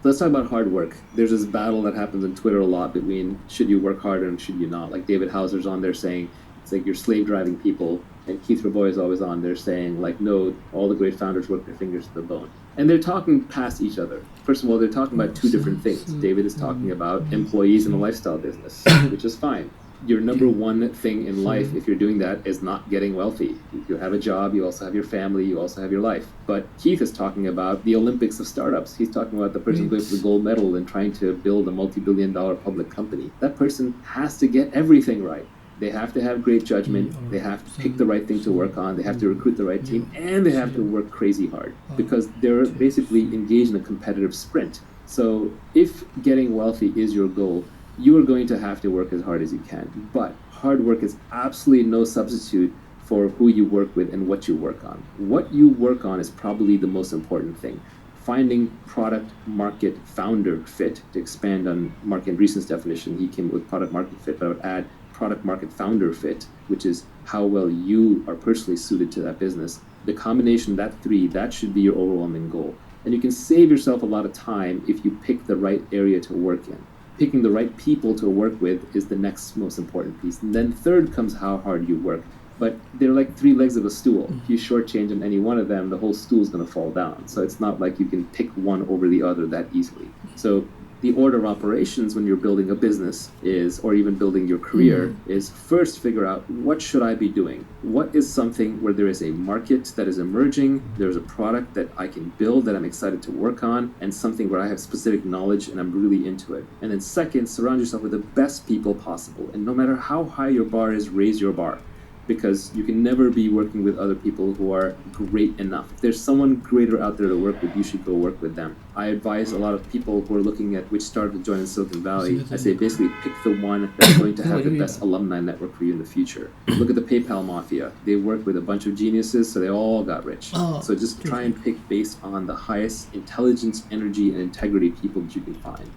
So let's talk about hard work. There's this battle that happens on Twitter a lot between should you work harder and should you not. Like David Hauser's on there saying, it's like you're slave driving people. And Keith Rabois is always on there saying, like, no, all the great founders work their fingers to the bone. And they're talking past each other. First of all, they're talking about two different things. David is talking about employees in a lifestyle business, which is fine. Your number one thing in life, if you're doing that, is not getting wealthy. You have a job, you also have your family, you also have your life. But Keith is talking about the Olympics of startups. He's talking about the person going for the gold medal and trying to build a multi-billion-dollar public company. That person has to get everything right. They have to have great judgment, they have to pick the right thing to work on, they have to recruit the right team, and they have to work crazy hard because they're basically engaged in a competitive sprint. So if getting wealthy is your goal, you are going to have to work as hard as you can. But hard work is absolutely no substitute for who you work with and what you work on. What you work on is probably the most important thing. Finding product market founder fit, to expand on Mark Andreessen's definition, he came up with product market fit, but I would add product market founder fit, which is how well you are personally suited to that business. The combination of that three, that should be your overwhelming goal. And you can save yourself a lot of time if you pick the right area to work in. Picking the right people to work with is the next most important piece. And then third comes how hard you work. But they're like three legs of a stool. If you shortchange on any one of them, the whole stool is going to fall down. So it's not like you can pick one over the other that easily. So the order of operations when you're building a business is, or even building your career, is first figure out, what should I be doing? What is something where there is a market that is emerging, there's a product that I can build that I'm excited to work on, and something where I have specific knowledge and I'm really into it. And then second, surround yourself with the best people possible. And no matter how high your bar is, raise your bar. Because you can never be working with other people who are great enough. If there's someone greater out there to work with, you should go work with them. I advise a lot of people who are looking at which startup to join in Silicon Valley. I say basically pick the one that's going to have the best alumni network for you in the future. Look at the PayPal mafia. They worked with a bunch of geniuses, so they all got rich. So just try and pick based on the highest intelligence, energy, and integrity people that you can find.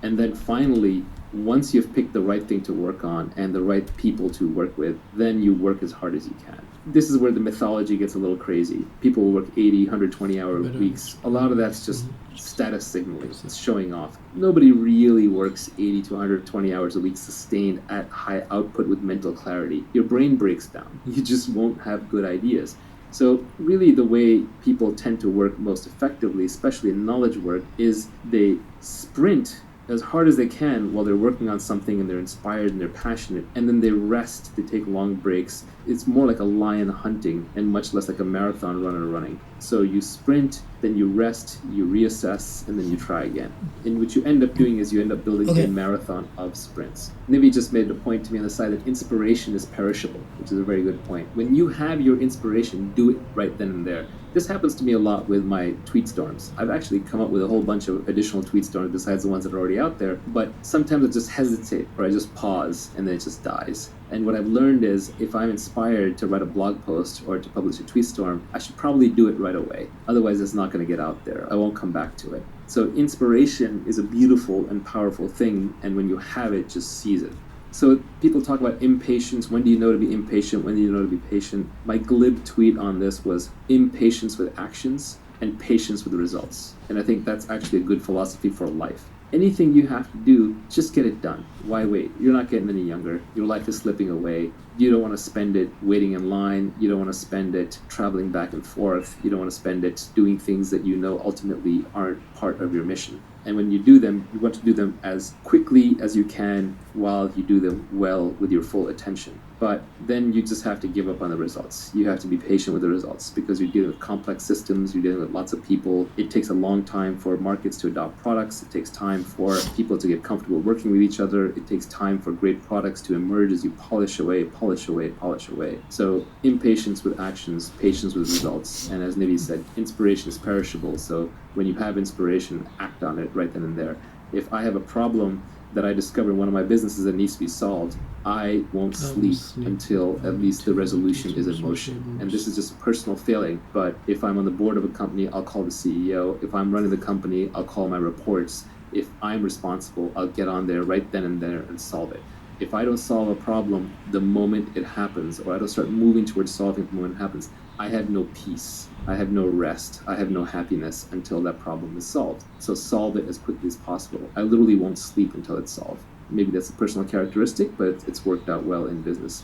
And then finally, once you've picked the right thing to work on and the right people to work with, then you work as hard as you can. This is where the mythology gets a little crazy. People will work 80, 120-hour weeks. A lot of that's just status signaling. It's showing off. Nobody really works 80 to 120 hours a week sustained at high output with mental clarity. Your brain breaks down. You just won't have good ideas. So really the way people tend to work most effectively, especially in knowledge work, is they sprint as hard as they can while they're working on something and they're inspired and they're passionate, and then they rest, they take long breaks. It's more like a lion hunting and much less like a marathon runner running. So you sprint, then you rest, you reassess, and then you try again. And what you end up doing is you end up building a marathon of sprints. Nivi just made the point to me on the side that inspiration is perishable, which is a very good point. When you have your inspiration, do it right then and there. This happens to me a lot with my tweet storms. I've actually come up with a whole bunch of additional tweet storms besides the ones that are already out there, but sometimes I just hesitate or I just pause and then it just dies. And what I've learned is if I'm inspired to write a blog post or to publish a tweet storm, I should probably do it right away. Otherwise, it's not going to get out there. I won't come back to it. So inspiration is a beautiful and powerful thing, and when you have it, just seize it. So people talk about impatience. When do you know to be impatient? When do you know to be patient? My glib tweet on this was impatience with actions and patience with the results. And I think that's actually a good philosophy for life. Anything you have to do, just get it done. Why wait? You're not getting any younger. Your life is slipping away. You don't want to spend it waiting in line. You don't want to spend it traveling back and forth. You don't want to spend it doing things that you know ultimately aren't part of your mission. And when you do them, you want to do them as quickly as you can while you do them well with your full attention. But then you just have to give up on the results. You have to be patient with the results because you're dealing with complex systems, you're dealing with lots of people. It takes a long time for markets to adopt products. It takes time for people to get comfortable working with each other. It takes time for great products to emerge as you polish away. So impatience with actions, patience with results. And as Nivi said, inspiration is perishable. So when you have inspiration, act on it right then and there. If I have a problem that I discover in one of my businesses that needs to be solved, I won't sleep until at least the resolution is in motion. And this is just a personal feeling, but if I'm on the board of a company, I'll call the CEO. If I'm running the company, I'll call my reports. If I'm responsible, I'll get on there right then and there and solve it. If I don't solve a problem the moment it happens, or I don't start moving towards solving it the moment it happens, I have no peace, I have no rest, I have no happiness until that problem is solved. So solve it as quickly as possible. I literally won't sleep until it's solved. Maybe that's a personal characteristic, but it's worked out well in business.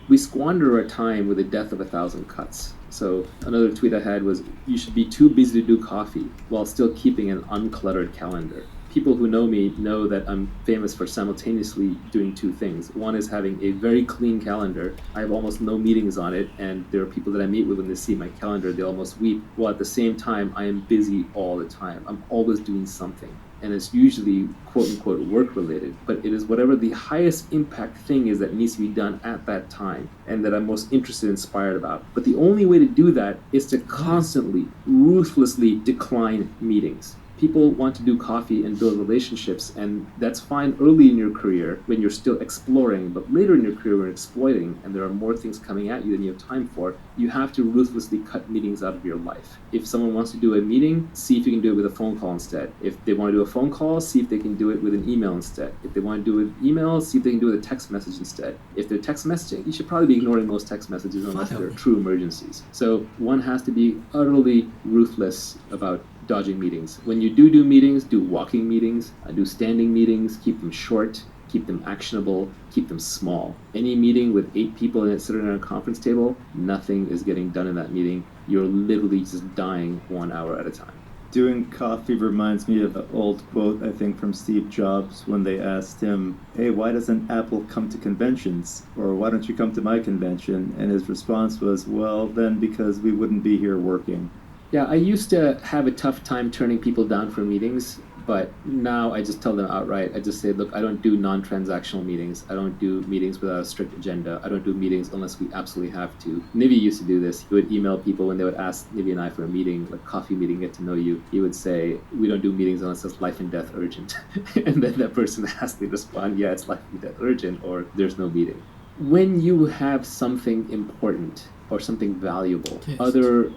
We squander our time with the death of 1,000 cuts. So another tweet I had was, you should be too busy to do coffee while still keeping an uncluttered calendar. People who know me know that I'm famous for simultaneously doing two things. One is having a very clean calendar. I have almost no meetings on it, and there are people that I meet with when they see my calendar, they almost weep. While at the same time, I am busy all the time. I'm always doing something. And it's usually quote-unquote work-related, but it is whatever the highest impact thing is that needs to be done at that time and that I'm most interested and inspired about. But the only way to do that is to constantly, ruthlessly decline meetings. People want to do coffee and build relationships, and that's fine early in your career when you're still exploring, but later in your career when you're exploiting and there are more things coming at you than you have time for, you have to ruthlessly cut meetings out of your life. If someone wants to do a meeting, see if you can do it with a phone call instead. If they want to do a phone call, see if they can do it with an email instead. If they want to do it with email, see if they can do it with a text message instead. If they're text messaging, you should probably be ignoring most text messages unless they're true emergencies. So one has to be utterly ruthless about dodging meetings. When you do meetings, do walking meetings, do standing meetings, keep them short, keep them actionable, keep them small. Any meeting with 8 people in it sitting around a conference table, nothing is getting done in that meeting. You're literally just dying 1 hour at a time. Doing coffee reminds me of an old quote, I think, from Steve Jobs when they asked him, hey, why doesn't Apple come to conventions? Or why don't you come to my convention? And his response was, well, then because we wouldn't be here working. Yeah, I used to have a tough time turning people down for meetings, but now I just tell them outright. I just say, look, I don't do non-transactional meetings. I don't do meetings without a strict agenda. I don't do meetings unless we absolutely have to. Nivi used to do this. He would email people when they would ask Nivi and I for a meeting, like coffee meeting, get to know you. He would say, we don't do meetings unless it's life and death urgent. And then that person has to respond, yeah, it's life and death urgent, or there's no meeting. When you have something important or something valuable, other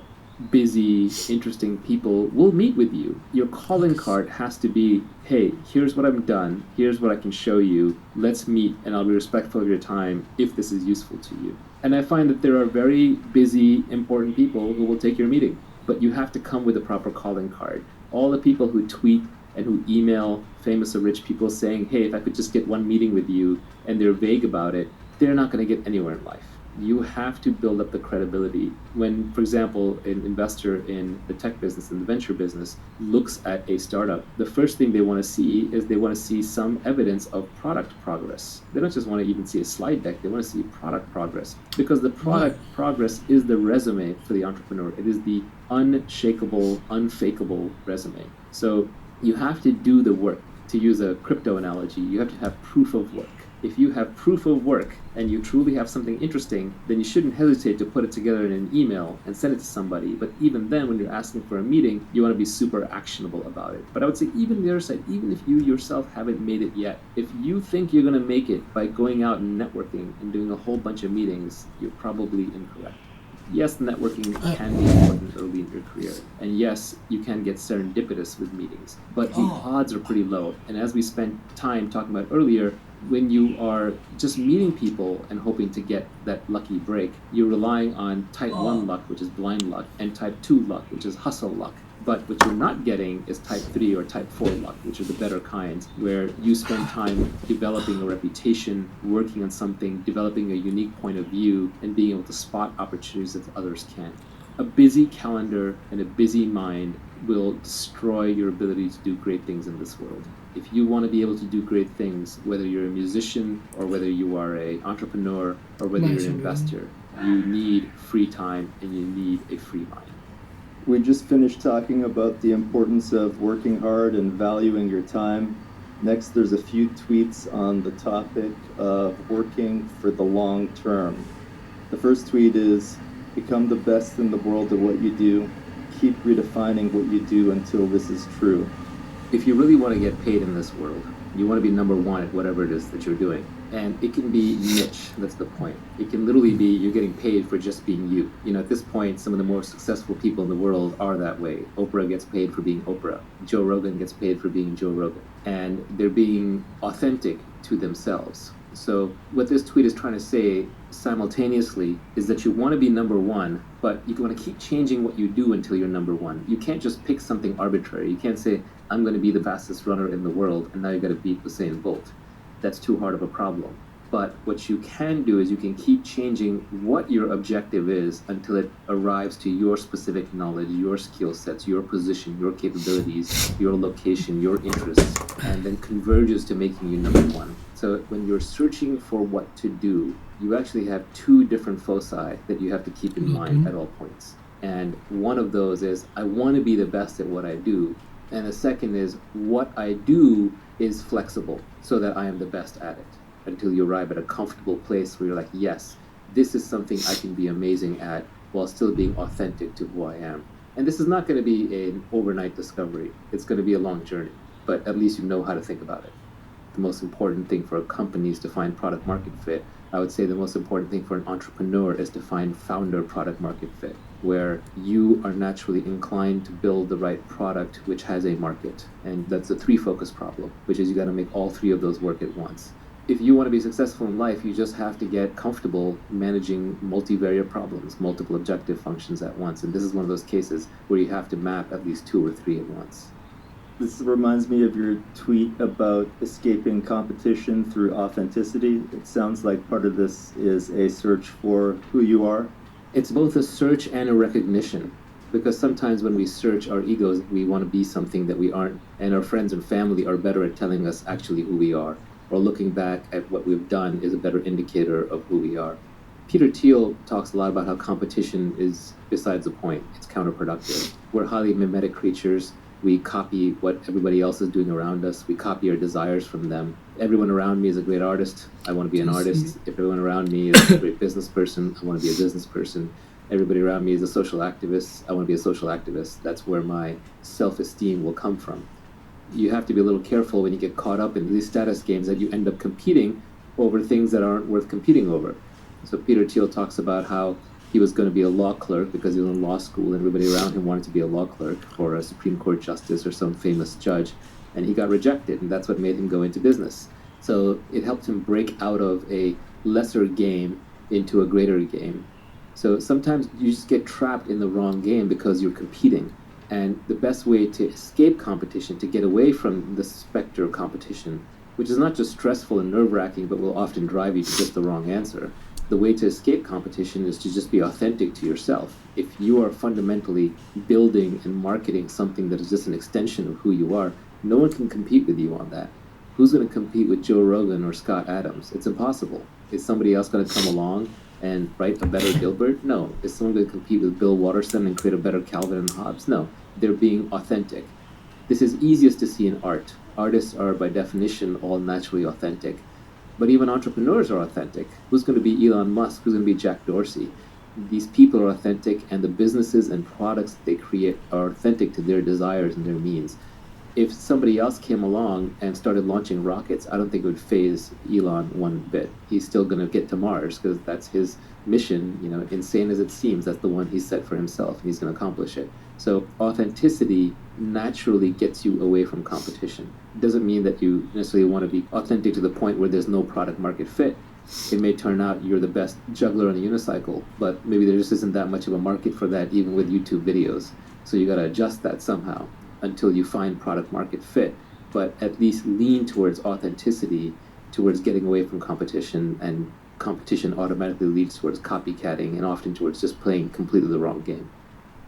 busy, interesting people will meet with you. Your calling card has to be, hey, here's what I've done, here's what I can show you, let's meet and I'll be respectful of your time if this is useful to you. And I find that there are very busy, important people who will take your meeting, but you have to come with a proper calling card. All the people who tweet and who email famous or rich people saying, hey, if I could just get one meeting with you, and they're vague about it, they're not going to get anywhere in life. You have to build up the credibility. When, for example, an investor in the tech business, in the venture business, looks at a startup, the first thing they want to see is they want to see some evidence of product progress. They don't just want to even see a slide deck, they want to see product progress. Because the product progress is the resume for the entrepreneur. It is the unshakable, unfakeable resume. So you have to do the work. To use a crypto analogy, you have to have proof of work. If you have proof of work and you truly have something interesting, then you shouldn't hesitate to put it together in an email and send it to somebody. But even then, when you're asking for a meeting, you want to be super actionable about it. But I would say even the other side, even if you yourself haven't made it yet, if you think you're going to make it by going out and networking and doing a whole bunch of meetings, you're probably incorrect. Yes, networking can be important early in your career. And yes, you can get serendipitous with meetings. But the odds are pretty low. And as we spent time talking about earlier, when you are just meeting people and hoping to get that lucky break, you're relying on type 1 luck, which is blind luck, and type 2 luck, which is hustle luck. But what you're not getting is type 3 or type 4 luck, which are the better kinds, where you spend time developing a reputation, working on something, developing a unique point of view, and being able to spot opportunities that others can't. A busy calendar and a busy mind will destroy your ability to do great things in this world. If you want to be able to do great things, whether you're a musician or whether you are an entrepreneur or whether you're an investor, you need free time and you need a free mind. We just finished talking about the importance of working hard and valuing your time. Next, there's a few tweets on the topic of working for the long term. The first tweet is, become the best in the world at what you do. Keep redefining what you do until this is true. If you really want to get paid in this world, you want to be number one at whatever it is that you're doing. And it can be niche, that's the point. It can literally be you're getting paid for just being you. You know, at this point, some of the more successful people in the world are that way. Oprah gets paid for being Oprah. Joe Rogan gets paid for being Joe Rogan. And they're being authentic to themselves. So what this tweet is trying to say simultaneously is that you want to be number one, but you want to keep changing what you do until you're number one. You can't just pick something arbitrary. You can't say, I'm going to be the fastest runner in the world, and now you got to beat Usain Bolt. That's too hard of a problem. But what you can do is you can keep changing what your objective is until it arrives to your specific knowledge, your skill sets, your position, your capabilities, your location, your interests, and then converges to making you number one. So when you're searching for what to do, you actually have two different foci that you have to keep in mind at all points. And one of those is, I want to be the best at what I do. And the second is, what I do is flexible so that I am the best at it, until you arrive at a comfortable place where you're like, yes, this is something I can be amazing at while still being authentic to who I am. And this is not going to be an overnight discovery. It's going to be a long journey, but at least you know how to think about it. The most important thing for companies to find product market fit, I would say the most important thing for an entrepreneur is to find founder product market fit, where you are naturally inclined to build the right product which has a market. And that's a three-focus problem, which is you got to make all three of those work at once. If you want to be successful in life, you just have to get comfortable managing multivariate problems, multiple objective functions at once. And this is one of those cases where you have to map at least two or three at once. This reminds me of your tweet about escaping competition through authenticity. It sounds like part of this is a search for who you are. It's both a search and a recognition, because sometimes when we search our egos, we want to be something that we aren't, and our friends and family are better at telling us actually who we are, or looking back at what we've done is a better indicator of who we are. Peter Thiel talks a lot about how competition is besides the point. It's counterproductive. We're highly mimetic creatures. We copy what everybody else is doing around us. We copy our desires from them. Everyone around me is a great artist. I want to be an artist. If everyone around me is a great business person, I want to be a business person. Everybody around me is a social activist. I want to be a social activist. That's where my self-esteem will come from. You have to be a little careful when you get caught up in these status games that you end up competing over things that aren't worth competing over. So Peter Thiel talks about how he was going to be a law clerk because he was in law school and everybody around him wanted to be a law clerk or a Supreme Court justice or some famous judge, and he got rejected, and that's what made him go into business. So it helped him break out of a lesser game into a greater game. So sometimes you just get trapped in the wrong game because you're competing. And the best way to escape competition, to get away from the specter of competition, which is not just stressful and nerve-wracking, but will often drive you to just the wrong answer, the way to escape competition is to just be authentic to yourself. If you are fundamentally building and marketing something that is just an extension of who you are, no one can compete with you on that. Who's going to compete with Joe Rogan or Scott Adams? It's impossible. Is somebody else going to come along and write a better Gilbert? No. Is someone going to compete with Bill Watterson and create a better Calvin and Hobbes? No. They're being authentic. This is easiest to see in art. Artists are, by definition, all naturally authentic. But even entrepreneurs are authentic. Who's going to be Elon Musk? Who's going to be Jack Dorsey? These people are authentic, and the businesses and products that they create are authentic to their desires and their means. If somebody else came along and started launching rockets, I don't think it would faze Elon one bit. He's still going to get to Mars because that's his mission. You know, insane as it seems, that's the one he set for himself, and he's going to accomplish it. So authenticity naturally gets you away from competition. It doesn't mean that you necessarily want to be authentic to the point where there's no product market fit. It may turn out you're the best juggler on a unicycle, but maybe there just isn't that much of a market for that even with YouTube videos. So you got to adjust that somehow until you find product market fit, but at least lean towards authenticity, towards getting away from competition, and competition automatically leads towards copycatting and often towards just playing completely the wrong game.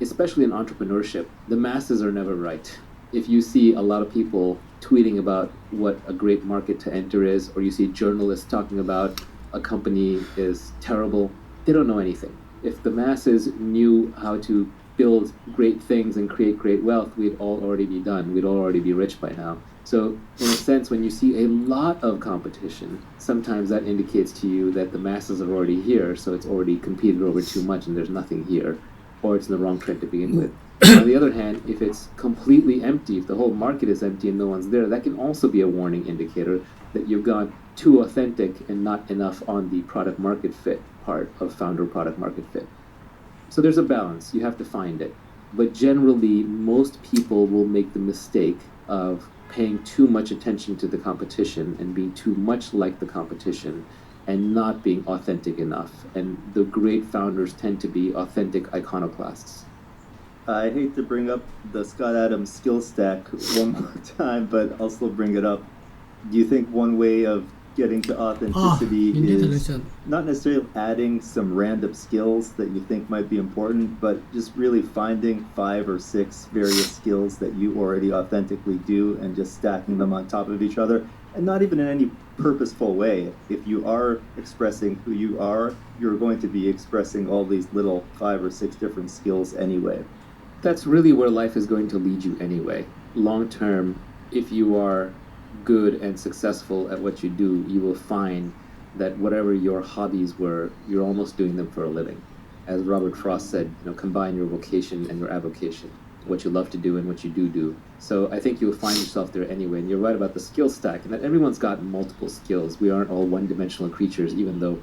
Especially in entrepreneurship, the masses are never right. If you see a lot of people tweeting about what a great market to enter is, or you see journalists talking about a company is terrible, they don't know anything. If the masses knew how to build great things and create great wealth, we'd all already be done. We'd all already be rich by now. So in a sense, when you see a lot of competition, sometimes that indicates to you that the masses are already here, so it's already competed over too much and there's nothing here, or it's in the wrong trend to begin with. On the other hand, if it's completely empty, if the whole market is empty and no one's there, that can also be a warning indicator that you've gone too authentic and not enough on the product market fit part of founder product market fit. So there's a balance. You have to find it. But generally, most people will make the mistake of paying too much attention to the competition and being too much like the competition and not being authentic enough. And the great founders tend to be authentic iconoclasts. I hate to bring up the Scott Adams skill stack one more time, but I'll still bring it up. Do you think one way of getting to authenticityยินดีเสนอ is เชิญ not necessarily adding some random skills that you think might be important, but just really finding 5 or 6 various skills that you already authentically do and just stacking them on top of each other, and not even in any purposeful way. If you are expressing who you are, you're going to be expressing all these little 5 or 6 different skills anyway. That's really where life is going to lead you anyway. Long term, if you are good and successful at what you do, you will find that whatever your hobbies were, you're almost doing them for a living. As Robert Frost said, combine your vocation and your avocation, what you love to do and what you do. So I think you'll find yourself there anyway. And you're right about the skill stack, and that everyone's got multiple skills. We aren't all one-dimensional creatures, even though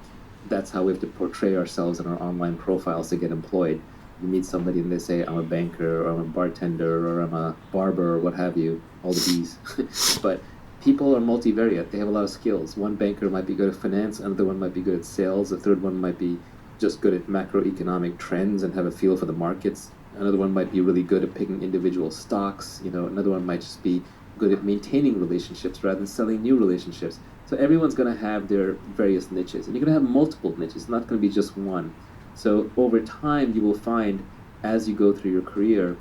that's how we have to portray ourselves in our online profiles to get employed. You meet somebody and they say, I'm a banker, or I'm a bartender, or I'm a barber, or what have you, all the B's. But people are multivariate. They have a lot of skills. One banker might be good at finance, another one might be good at sales, a third one might be just good at macroeconomic trends and have a feel for the markets. Another one might be really good at picking individual stocks. Another one might just be good at maintaining relationships rather than selling new relationships. So everyone's going to have their various niches, and you're going to have multiple niches. It's not going to be just one. So over time, you will find, as you go through your career,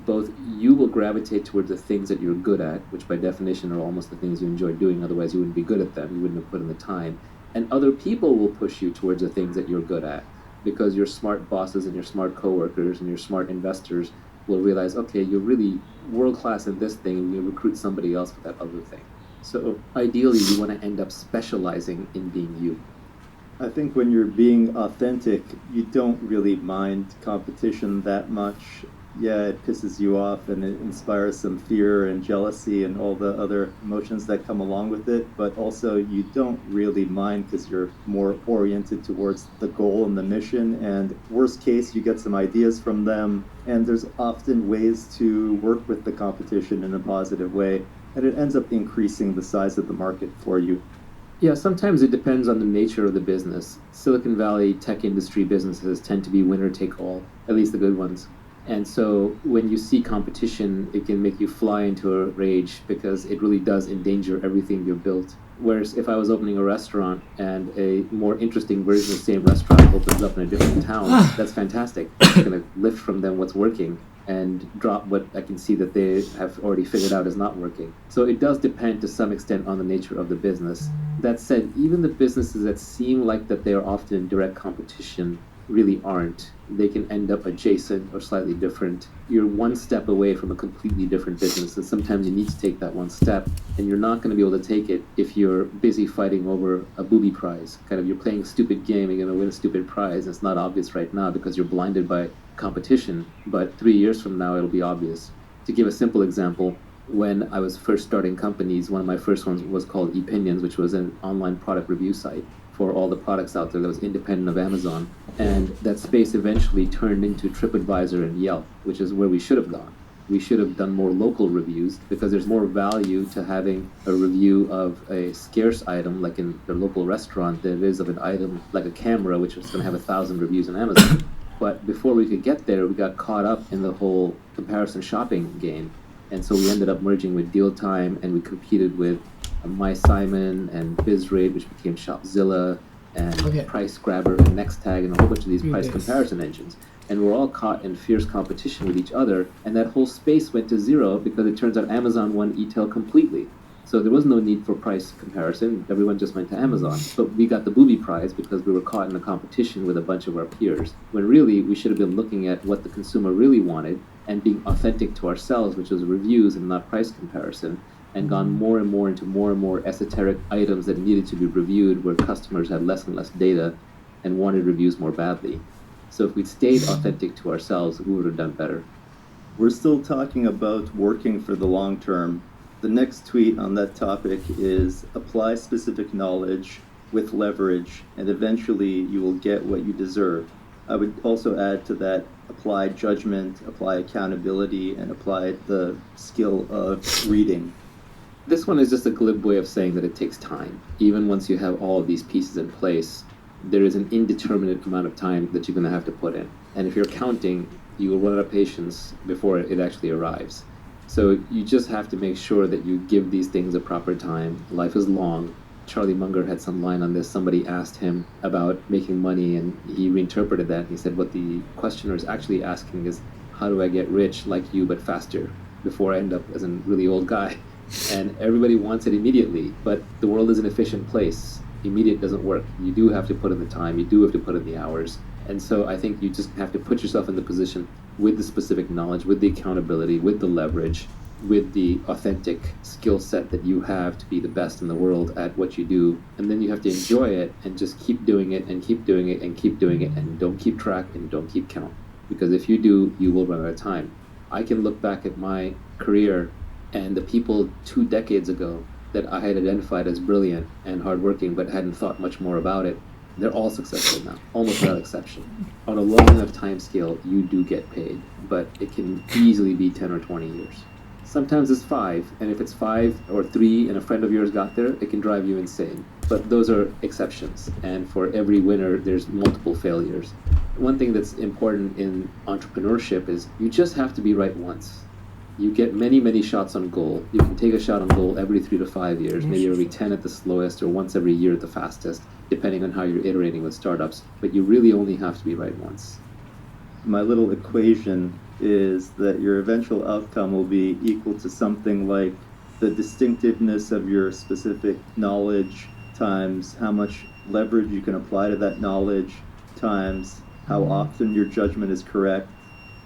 both you will gravitate towards the things that you're good at, which by definition are almost the things you enjoy doing, otherwise you wouldn't be good at them, you wouldn't have put in the time. And other people will push you towards the things that you're good at, because your smart bosses and your smart coworkers and your smart investors will realize, okay, you're really world-class in this thing, and you recruit somebody else for that other thing. So ideally, you want to end up specializing in being you. I think when you're being authentic, you don't really mind competition that much. Yeah, it pisses you off and it inspires some fear and jealousy and all the other emotions that come along with it, but also you don't really mind because you're more oriented towards the goal and the mission, and worst case, you get some ideas from them, and there's often ways to work with the competition in a positive way, and it ends up increasing the size of the market for you. Yeah, sometimes it depends on the nature of the business. Silicon Valley tech industry businesses tend to be winner take all, at least the good ones. And so when you see competition, it can make you fly into a rage because it really does endanger everything you've built. Whereas if I was opening a restaurant and a more interesting version of the same restaurant opens up in a different town, that's fantastic. I'm going to lift from them what's working and drop what I can see that they have already figured out is not working. So it does depend to some extent on the nature of the business. That said, even the businesses that seem like that they are often in direct competition really aren't. They can end up adjacent or slightly different. You're one step away from a completely different business, and sometimes you need to take that one step, and you're not going to be able to take it if you're busy fighting over a booby prize. Kind of, you're playing a stupid game, you're going to win a stupid prize, and it's not obvious right now because you're blinded by competition, but 3 years from now it'll be obvious. To give a simple example, when I was first starting companies, one of my first ones was called Opinions, which was an online product review site for all the products out there that was independent of Amazon. And that space eventually turned into TripAdvisor and Yelp, which is where we should have gone. We should have done more local reviews because there's more value to having a review of a scarce item like in the local restaurant than it is of an item like a camera, which is going to have 1,000 reviews on Amazon. But before we could get there, we got caught up in the whole comparison shopping game. And so we ended up merging with Deal Time, and we competed with MySimon and BizRate, which became Shopzilla, and Price Grabber and NextTag, and a whole bunch of these price comparison engines. And we're all caught in fierce competition with each other, and that whole space went to zero because it turns out Amazon won e-tail completely. So there was no need for price comparison. Everyone just went to Amazon. But we got the booby prize because we were caught in a competition with a bunch of our peers, when really we should have been looking at what the consumer really wanted and being authentic to ourselves, which was reviews and not price comparison, and gone more and more into more and more esoteric items that needed to be reviewed where customers had less and less data and wanted reviews more badly. So if we'd stayed authentic to ourselves, we would have done better. We're still talking about working for the long term. The next tweet on that topic is apply specific knowledge with leverage, and eventually you will get what you deserve. I would also add to that, apply judgment, apply accountability, and apply the skill of reading. This one is just a glib way of saying that it takes time. Even once you have all of these pieces in place, there is an indeterminate amount of time that you're going to have to put in. And if you're counting, you will run out of patience before it actually arrives. So you just have to make sure that you give these things a proper time. Life is long. Charlie Munger had some line on this. Somebody asked him about making money, and he reinterpreted that. He said, what the questioner is actually asking is, how do I get rich like you but faster before I end up as a really old guy? And everybody wants it immediately, but the world is an efficient place. Immediate doesn't work. You do have to put in the time. You do have to put in the hours. And so I think you just have to put yourself in the position with the specific knowledge, with the accountability, with the leverage, with the authentic skill set that you have to be the best in the world at what you do. And then you have to enjoy it and just keep doing it and keep doing it and keep doing it, and don't keep track and don't keep count. Because if you do, you will run out of time. I can look back at my career and the people 2 decades ago that I had identified as brilliant and hardworking but hadn't thought much more about it, they're all successful now, almost without exception. On a long enough time scale, you do get paid, but it can easily be 10 or 20 years. Sometimes it's 5, and if it's 5 or 3 and a friend of yours got there, it can drive you insane. But those are exceptions, and for every winner, there's multiple failures. One thing that's important in entrepreneurship is you just have to be right once. You get many, many shots on goal. You can take a shot on goal every 3 to 5 years, maybe every 10 at the slowest, or once every year at the fastest, depending on how you're iterating with startups. But you really only have to be right once. My little equation is that your eventual outcome will be equal to something like the distinctiveness of your specific knowledge times how much leverage you can apply to that knowledge times how often your judgment is correct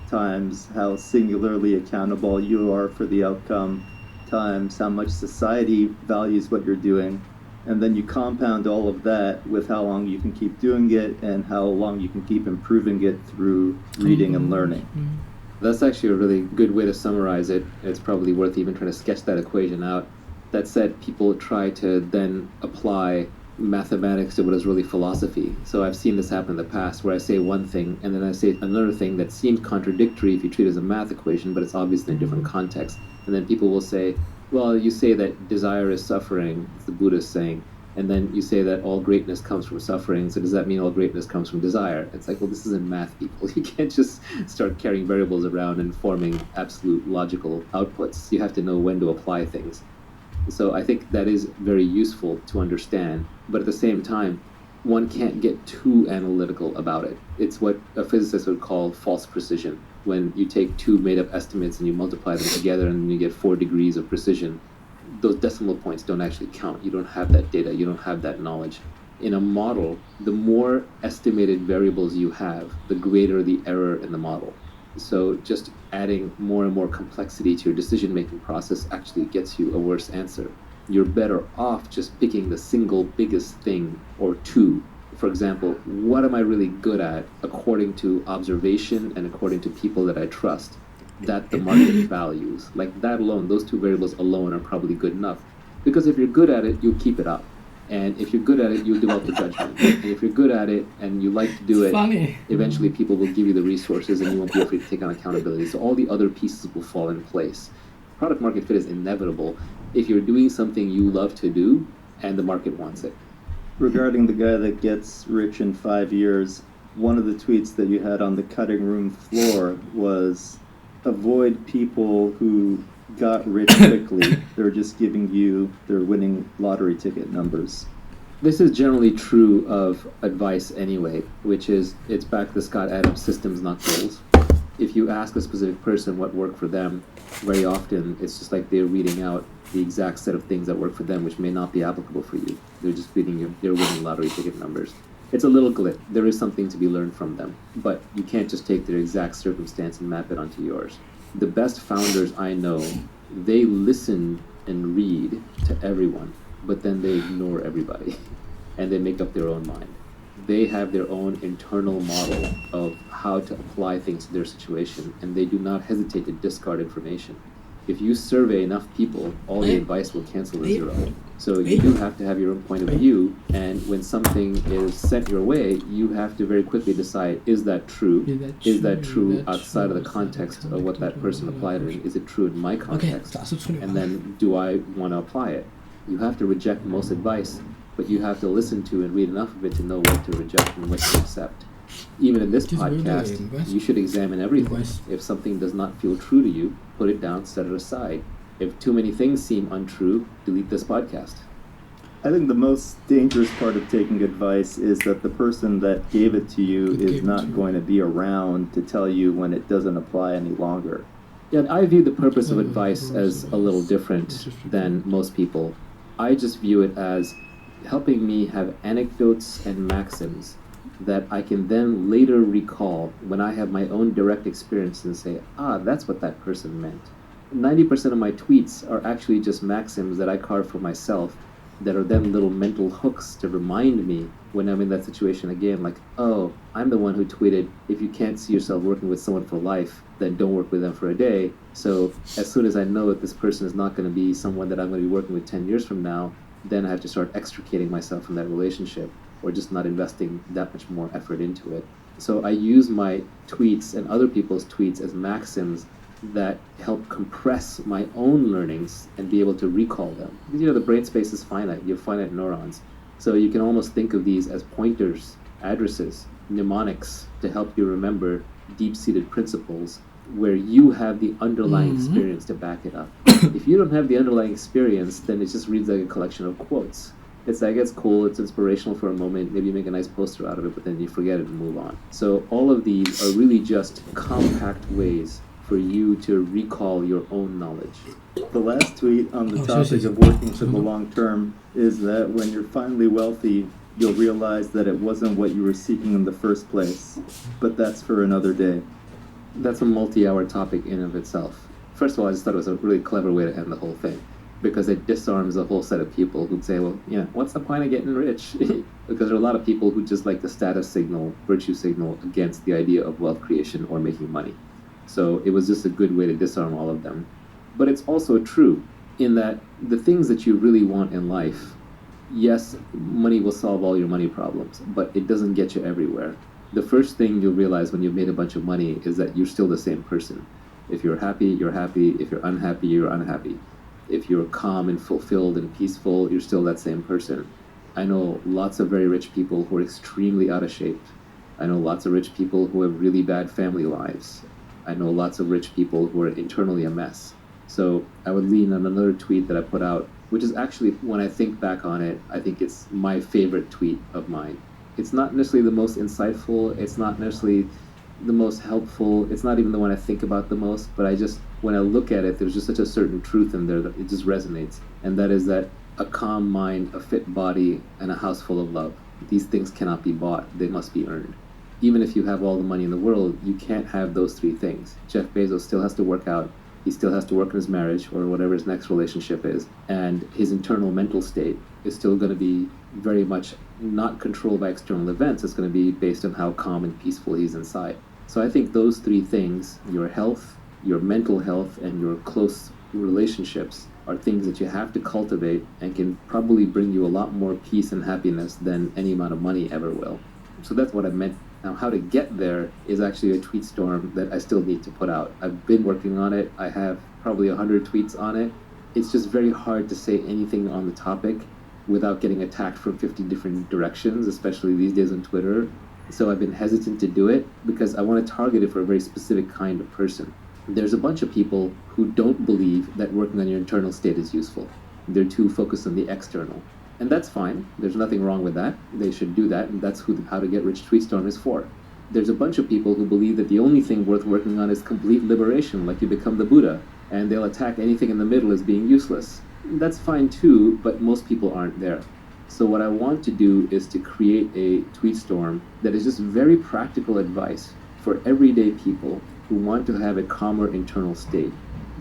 times how singularly accountable you are for the outcome times how much society values what you're doing. And then you compound all of that with how long you can keep doing it and how long you can keep improving it through reading and learning. That's actually a really good way to summarize it. It's probably worth even trying to sketch that equation out. That said, people try to then apply mathematics to what is really philosophy. So I've seen this happen in the past where I say one thing and then I say another thing that seems contradictory if you treat it as a math equation, but it's obviously in a different context. And then people will say, well, you say that desire is suffering, it's the Buddhist saying, and then you say that all greatness comes from suffering, so does that mean all greatness comes from desire? It's like, well, this isn't math, people. You can't just start carrying variables around and forming absolute logical outputs. You have to know when to apply things. So I think that is very useful to understand, but at the same time, one can't get too analytical about it. It's what a physicist would call false precision. When you take 2 made-up estimates and you multiply them together and you get 4 degrees of precision, those decimal points don't actually count. You don't have that data. You don't have that knowledge. In a model, the more estimated variables you have, the greater the error in the model. So just adding more and more complexity to your decision-making process actually gets you a worse answer. You're better off just picking the single biggest thing or 2. For example, what am I really good at according to observation and according to people that I trust, that the market values? Like that alone, those 2 variables alone are probably good enough. Because if you're good at it, you'll keep it up. And if you're good at it, you'll develop the judgment. And if you're good at it and you like to do it, eventually people will give you the resources and you won't be afraid to take on accountability. So all the other pieces will fall in place. Product market fit is inevitable if you're doing something you love to do and the market wants it. Regarding the guy that gets rich in 5 years, one of the tweets that you had on the cutting room floor was, avoid people who got rich quickly. They're just giving you their winning lottery ticket numbers. This is generally true of advice anyway, which is, it's back to Scott Adams, systems, not goals. If you ask a specific person what worked for them, very often it's just like they're reading out the exact set of things that work for them, which may not be applicable for you. They're just reading your winning lottery ticket numbers. It's a little glib. There is something to be learned from them, but you can't just take their exact circumstance and map it onto yours. The best founders I know, they listen and read to everyone, but then they ignore everybody, and they make up their own mind. They have their own internal model of how to apply things to their situation, and they do not hesitate to discard information. If you survey enough people, all the advice will cancel to zero. So you do have to have your own point of view, and when something is sent your way, you have to very quickly decide, is that true? Is that true outside of the context of what that person applied in? Is it true in my context? And then do I want to apply it? You have to reject most advice, but you have to listen to and read enough of it to know what to reject and what to accept. Even in this podcast, you should examine everything. If something does not feel true to you, put it down, set it aside. If too many things seem untrue, delete this podcast. I think the most dangerous part of taking advice is that the person that gave it to you is not going to be around to tell you when it doesn't apply any longer. Yeah, I view the purpose of advice as a little different than most people. I just view it as helping me have anecdotes and maxims that I can then later recall when I have my own direct experience and say, that's what that person meant. 90% of my tweets are actually just maxims that I carve for myself that are then little mental hooks to remind me when I'm in that situation again, like, I'm the one who tweeted, if you can't see yourself working with someone for life, then don't work with them for a day. So as soon as I know that this person is not going to be someone that I'm going to be working with 10 years from now, then I have to start extricating myself from that relationship or just not investing that much more effort into it. So I use my tweets and other people's tweets as maxims that help compress my own learnings and be able to recall them. Because, the brain space is finite. You have finite neurons. So you can almost think of these as pointers, addresses, mnemonics to help you remember deep-seated principles where you have the underlying experience to back it up. If you don't have the underlying experience, then it just reads like a collection of quotes. It's like, it's cool, it's inspirational for a moment, maybe you make a nice poster out of it, but then you forget it and move on. So all of these are really just compact ways for you to recall your own knowledge. The last tweet on the topic of working for the long term is that when you're finally wealthy, you'll realize that it wasn't what you were seeking in the first place. But that's for another day. That's a multi-hour topic in of itself. First of all, I just thought it was a really clever way to end the whole thing, because it disarms a whole set of people who'd say, well, what's the point of getting rich? Because there are a lot of people who just like the status signal, virtue signal against the idea of wealth creation or making money. So it was just a good way to disarm all of them. But it's also true in that the things that you really want in life, yes, money will solve all your money problems, but it doesn't get you everywhere. The first thing you'll realize when you've made a bunch of money is that you're still the same person. If you're happy, you're happy. If you're unhappy, you're unhappy. If you're calm and fulfilled and peaceful, you're still that same person. I know lots of very rich people who are extremely out of shape. I know lots of rich people who have really bad family lives. I know lots of rich people who are internally a mess. So I would lean on another tweet that I put out, which is actually, when I think back on it, I think it's my favorite tweet of mine. It's not necessarily the most insightful, it's not necessarily the most helpful, it's not even the one I think about the most, but when I look at it, there's just such a certain truth in there that it just resonates. And that is that a calm mind, a fit body, and a house full of love. These things cannot be bought, they must be earned. Even if you have all the money in the world, you can't have those three things. Jeff Bezos still has to work out, he still has to work in his marriage or whatever his next relationship is, and his internal mental state is still going to be very much not controlled by external events. It's going to be based on how calm and peaceful he's inside. So I think those three things, your health, your mental health, and your close relationships, are things that you have to cultivate and can probably bring you a lot more peace and happiness than any amount of money ever will. So that's what I meant. Now, how to get there is actually a tweet storm that I still need to put out. I've been working on it. I have probably 100 tweets on it. It's just very hard to say anything on the topic without getting attacked from 50 different directions, especially these days on Twitter. So I've been hesitant to do it because I want to target it for a very specific kind of person. There's a bunch of people who don't believe that working on your internal state is useful. They're too focused on the external. And that's fine. There's nothing wrong with that. They should do that, and that's who How to Get Rich Tweetstorm is for. There's a bunch of people who believe that the only thing worth working on is complete liberation, like you become the Buddha, and they'll attack anything in the middle as being useless. That's fine too, but most people aren't there. So what I want to do is to create a tweet storm that is just very practical advice for everyday people who want to have a calmer internal state.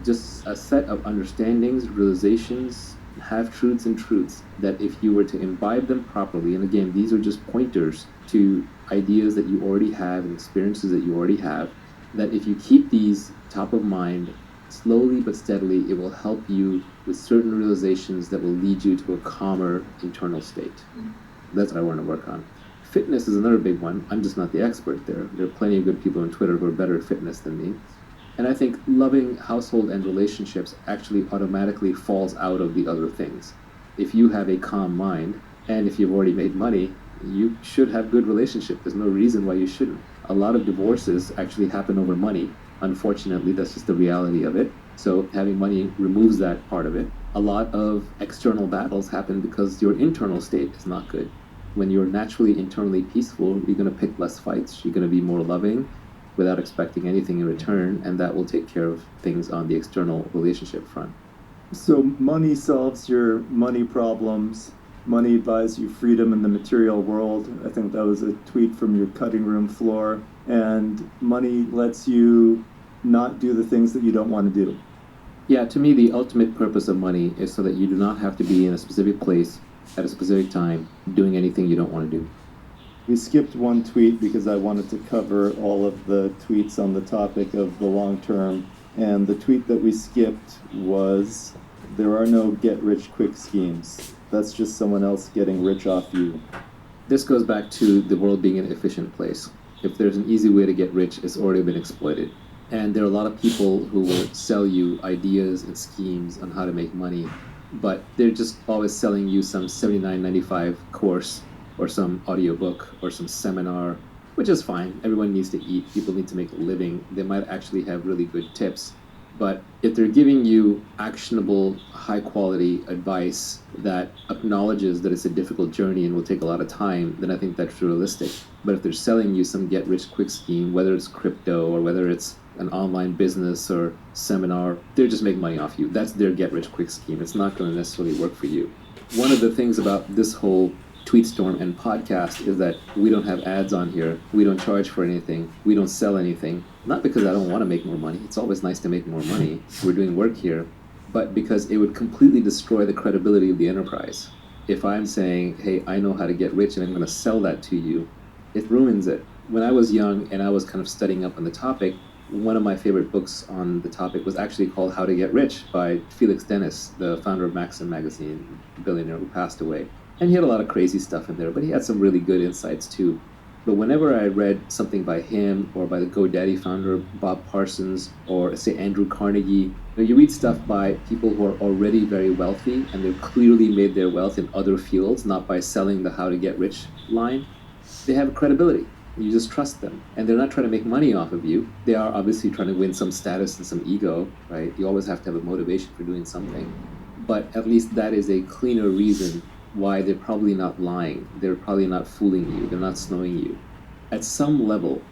Just a set of understandings, realizations, half-truths and truths that if you were to imbibe them properly, and again, these are just pointers to ideas that you already have and experiences that you already have, that if you keep these top of mind, slowly but steadily, it will help you with certain realizations that will lead you to a calmer internal state. That's what I want to work on. Fitness is another big one. I'm just not the expert there. There are plenty of good people on Twitter who are better at fitness than me. And I think loving household and relationships actually automatically falls out of the other things. If you have a calm mind, and if you've already made money, you should have good relationship. There's no reason why you shouldn't. A lot of divorces actually happen over money, Unfortunately, that's just the reality of it. So having money removes that part of it. A lot of external battles happen because your internal state is not good. When you're naturally internally peaceful, you're going to pick less fights. You're going to be more loving without expecting anything in return, and that will take care of things on the external relationship front. So money solves your money problems. Money buys you freedom in the material world. I think that was a tweet from your cutting room floor. And money lets you not do the things that you don't want to do. Yeah, to me, the ultimate purpose of money is so that you do not have to be in a specific place at a specific time doing anything you don't want to do. We skipped one tweet because I wanted to cover all of the tweets on the topic of the long term. And the tweet that we skipped was, "There are no get-rich-quick schemes. That's just someone else getting rich off you." This goes back to the world being an efficient place. If there's an easy way to get rich, it's already been exploited. And there are a lot of people who will sell you ideas and schemes on how to make money, but they're just always selling you some $79.95 course or some audiobook or some seminar, which is fine. Everyone needs to eat. People need to make a living. They might actually have really good tips. But if they're giving you actionable, high-quality advice that acknowledges that it's a difficult journey and will take a lot of time, then I think that's realistic. But if they're selling you some get-rich-quick scheme, whether it's crypto or whether it's an online business or seminar, they're just making money off you. That's their get-rich-quick scheme. It's not going to necessarily work for you. One of the things about this whole Tweetstorm and podcast is that we don't have ads on here. We don't charge for anything. We don't sell anything. Not because I don't want to make more money. It's always nice to make more money. We're doing work here. But because it would completely destroy the credibility of the enterprise. If I'm saying, hey, I know how to get rich and I'm going to sell that to you, it ruins it. When I was young and I was kind of studying up on the topic, one of my favorite books on the topic was actually called How to Get Rich by Felix Dennis, the founder of Maxim magazine, billionaire who passed away. And he had a lot of crazy stuff in there, but he had some really good insights too. But whenever I read something by him or by the GoDaddy founder, Bob Parsons, or say Andrew Carnegie, you read stuff by people who are already very wealthy and they've clearly made their wealth in other fields, not by selling the how to get rich line. They have credibility. You just trust them. And they're not trying to make money off of you. They are obviously trying to win some status and some ego, right? You always have to have a motivation for doing something. But at least that is a cleaner reason why they're probably not lying. They're probably not fooling you. They're not snowing you. At some level,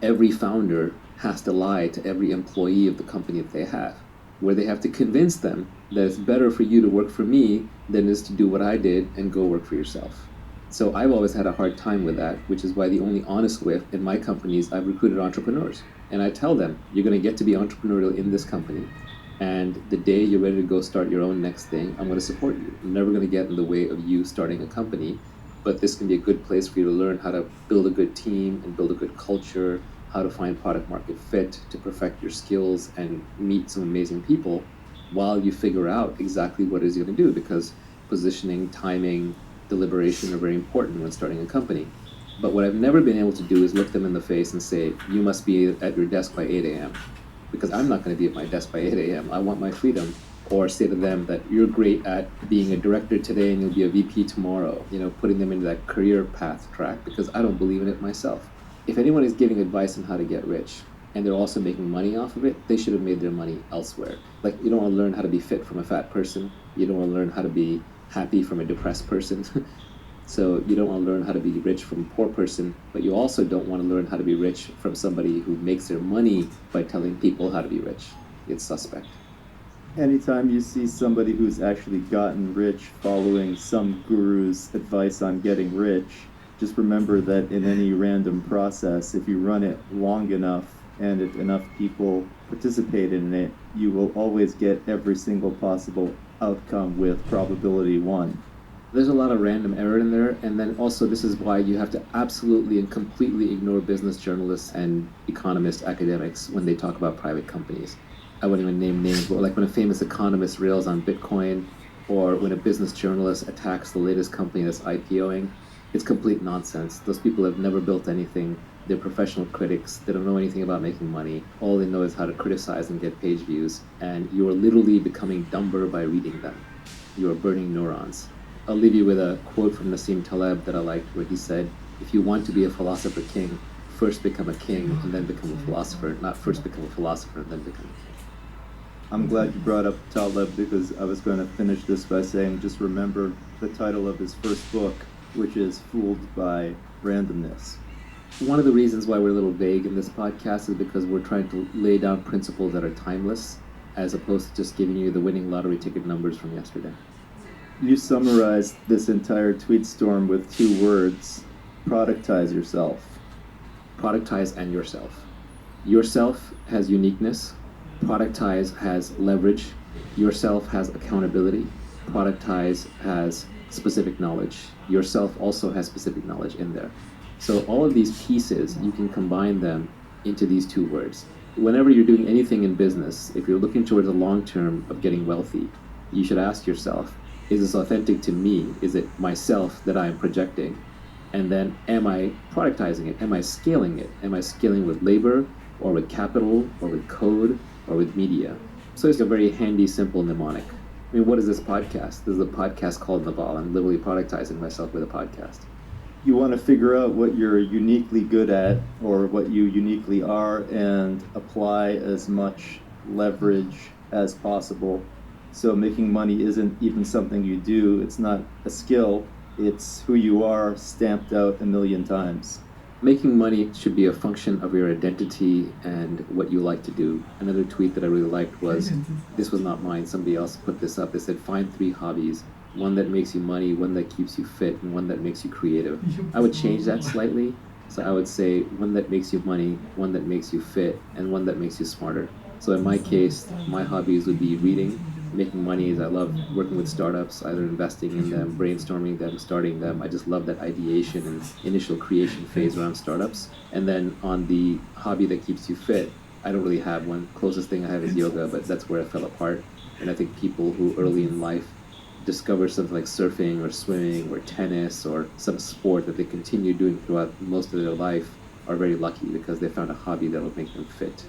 every founder has to lie to every employee of the company that they have, where they have to convince them that it's better for you to work for me than it is to do what I did and go work for yourself. So I've always had a hard time with that, which is why the only honest way in my companies, I've recruited entrepreneurs. And I tell them, you're going to get to be entrepreneurial in this company. And the day you're ready to go start your own next thing, I'm going to support you. I'm never going to get in the way of you starting a company, but this can be a good place for you to learn how to build a good team and build a good culture, how to find product market fit, to perfect your skills and meet some amazing people while you figure out exactly what it is you're going to do, because positioning, timing, deliberation are very important when starting a company. But what I've never been able to do is look them in the face and say, you must be at your desk by 8 a.m. because I'm not going to be at my desk by 8 a.m. I want my freedom. Or say to them that you're great at being a director today and you'll be a VP tomorrow, putting them into that career path track, because I don't believe in it myself. If anyone is giving advice on how to get rich and they're also making money off of it, they should have made their money elsewhere. Like, you don't want to learn how to be fit from a fat person. You don't want to learn how to be happy from a depressed person. So you don't want to learn how to be rich from a poor person, but you also don't want to learn how to be rich from somebody who makes their money by telling people how to be rich. It's suspect. Anytime you see somebody who's actually gotten rich following some guru's advice on getting rich, just remember that in any random process, if you run it long enough and if enough people participate in it, you will always get every single possible outcome with probability 1. There's a lot of random error in there, and then also this is why you have to absolutely and completely ignore business journalists and economists, academics, when they talk about private companies. I wouldn't even name names, but like when a famous economist rails on Bitcoin, or when a business journalist attacks the latest company that's IPOing, it's complete nonsense. Those people have never built anything. They're professional critics. They don't know anything about making money. All they know is how to criticize and get page views, and you are literally becoming dumber by reading them. You are burning neurons. I'll leave you with a quote from Nassim Taleb that I liked, where he said, if you want to be a philosopher king, first become a king and then become a philosopher, not first become a philosopher and then become a king. I'm glad you brought up Taleb, because I was going to finish this by saying just remember the title of his first book, which is Fooled by Randomness. One of the reasons why we're a little vague in this podcast is because we're trying to lay down principles that are timeless, as opposed to just giving you the winning lottery ticket numbers from yesterday. You summarized this entire tweet storm with 2 words: productize yourself. Productize and yourself. Yourself has uniqueness. Productize has leverage. Yourself has accountability. Productize has specific knowledge. Yourself also has specific knowledge in there. So all of these pieces, you can combine them into these 2 words. Whenever you're doing anything in business, if you're looking towards a long term of getting wealthy, you should ask yourself, is this authentic to me? Is it myself that I am projecting? And then, am I productizing it? Am I scaling it? Am I scaling with labor, or with capital, or with code, or with media? So it's a very handy, simple mnemonic. I mean, what is this podcast? This is a podcast called Naval. I'm literally productizing myself with a podcast. You want to figure out what you're uniquely good at, or what you uniquely are, and apply as much leverage as possible. So making money isn't even something you do. It's not a skill. It's who you are stamped out a million times. Making money should be a function of your identity and what you like to do. Another tweet that I really liked was, this was not mine, somebody else put this up. They said, find 3 hobbies. One that makes you money, one that keeps you fit, and one that makes you creative. I would change that slightly. So I would say one that makes you money, one that makes you fit, and one that makes you smarter. So in my case, my hobbies would be reading. Making money is I love working with startups, either investing in them, brainstorming them, starting them. I just love that ideation and initial creation phase around startups. And then on the hobby that keeps you fit, I don't really have one. Closest thing I have is yoga, but that's where I fell apart. And I think people who early in life discover something like surfing or swimming or tennis or some sport that they continue doing throughout most of their life are very lucky, because they found a hobby that will make them fit.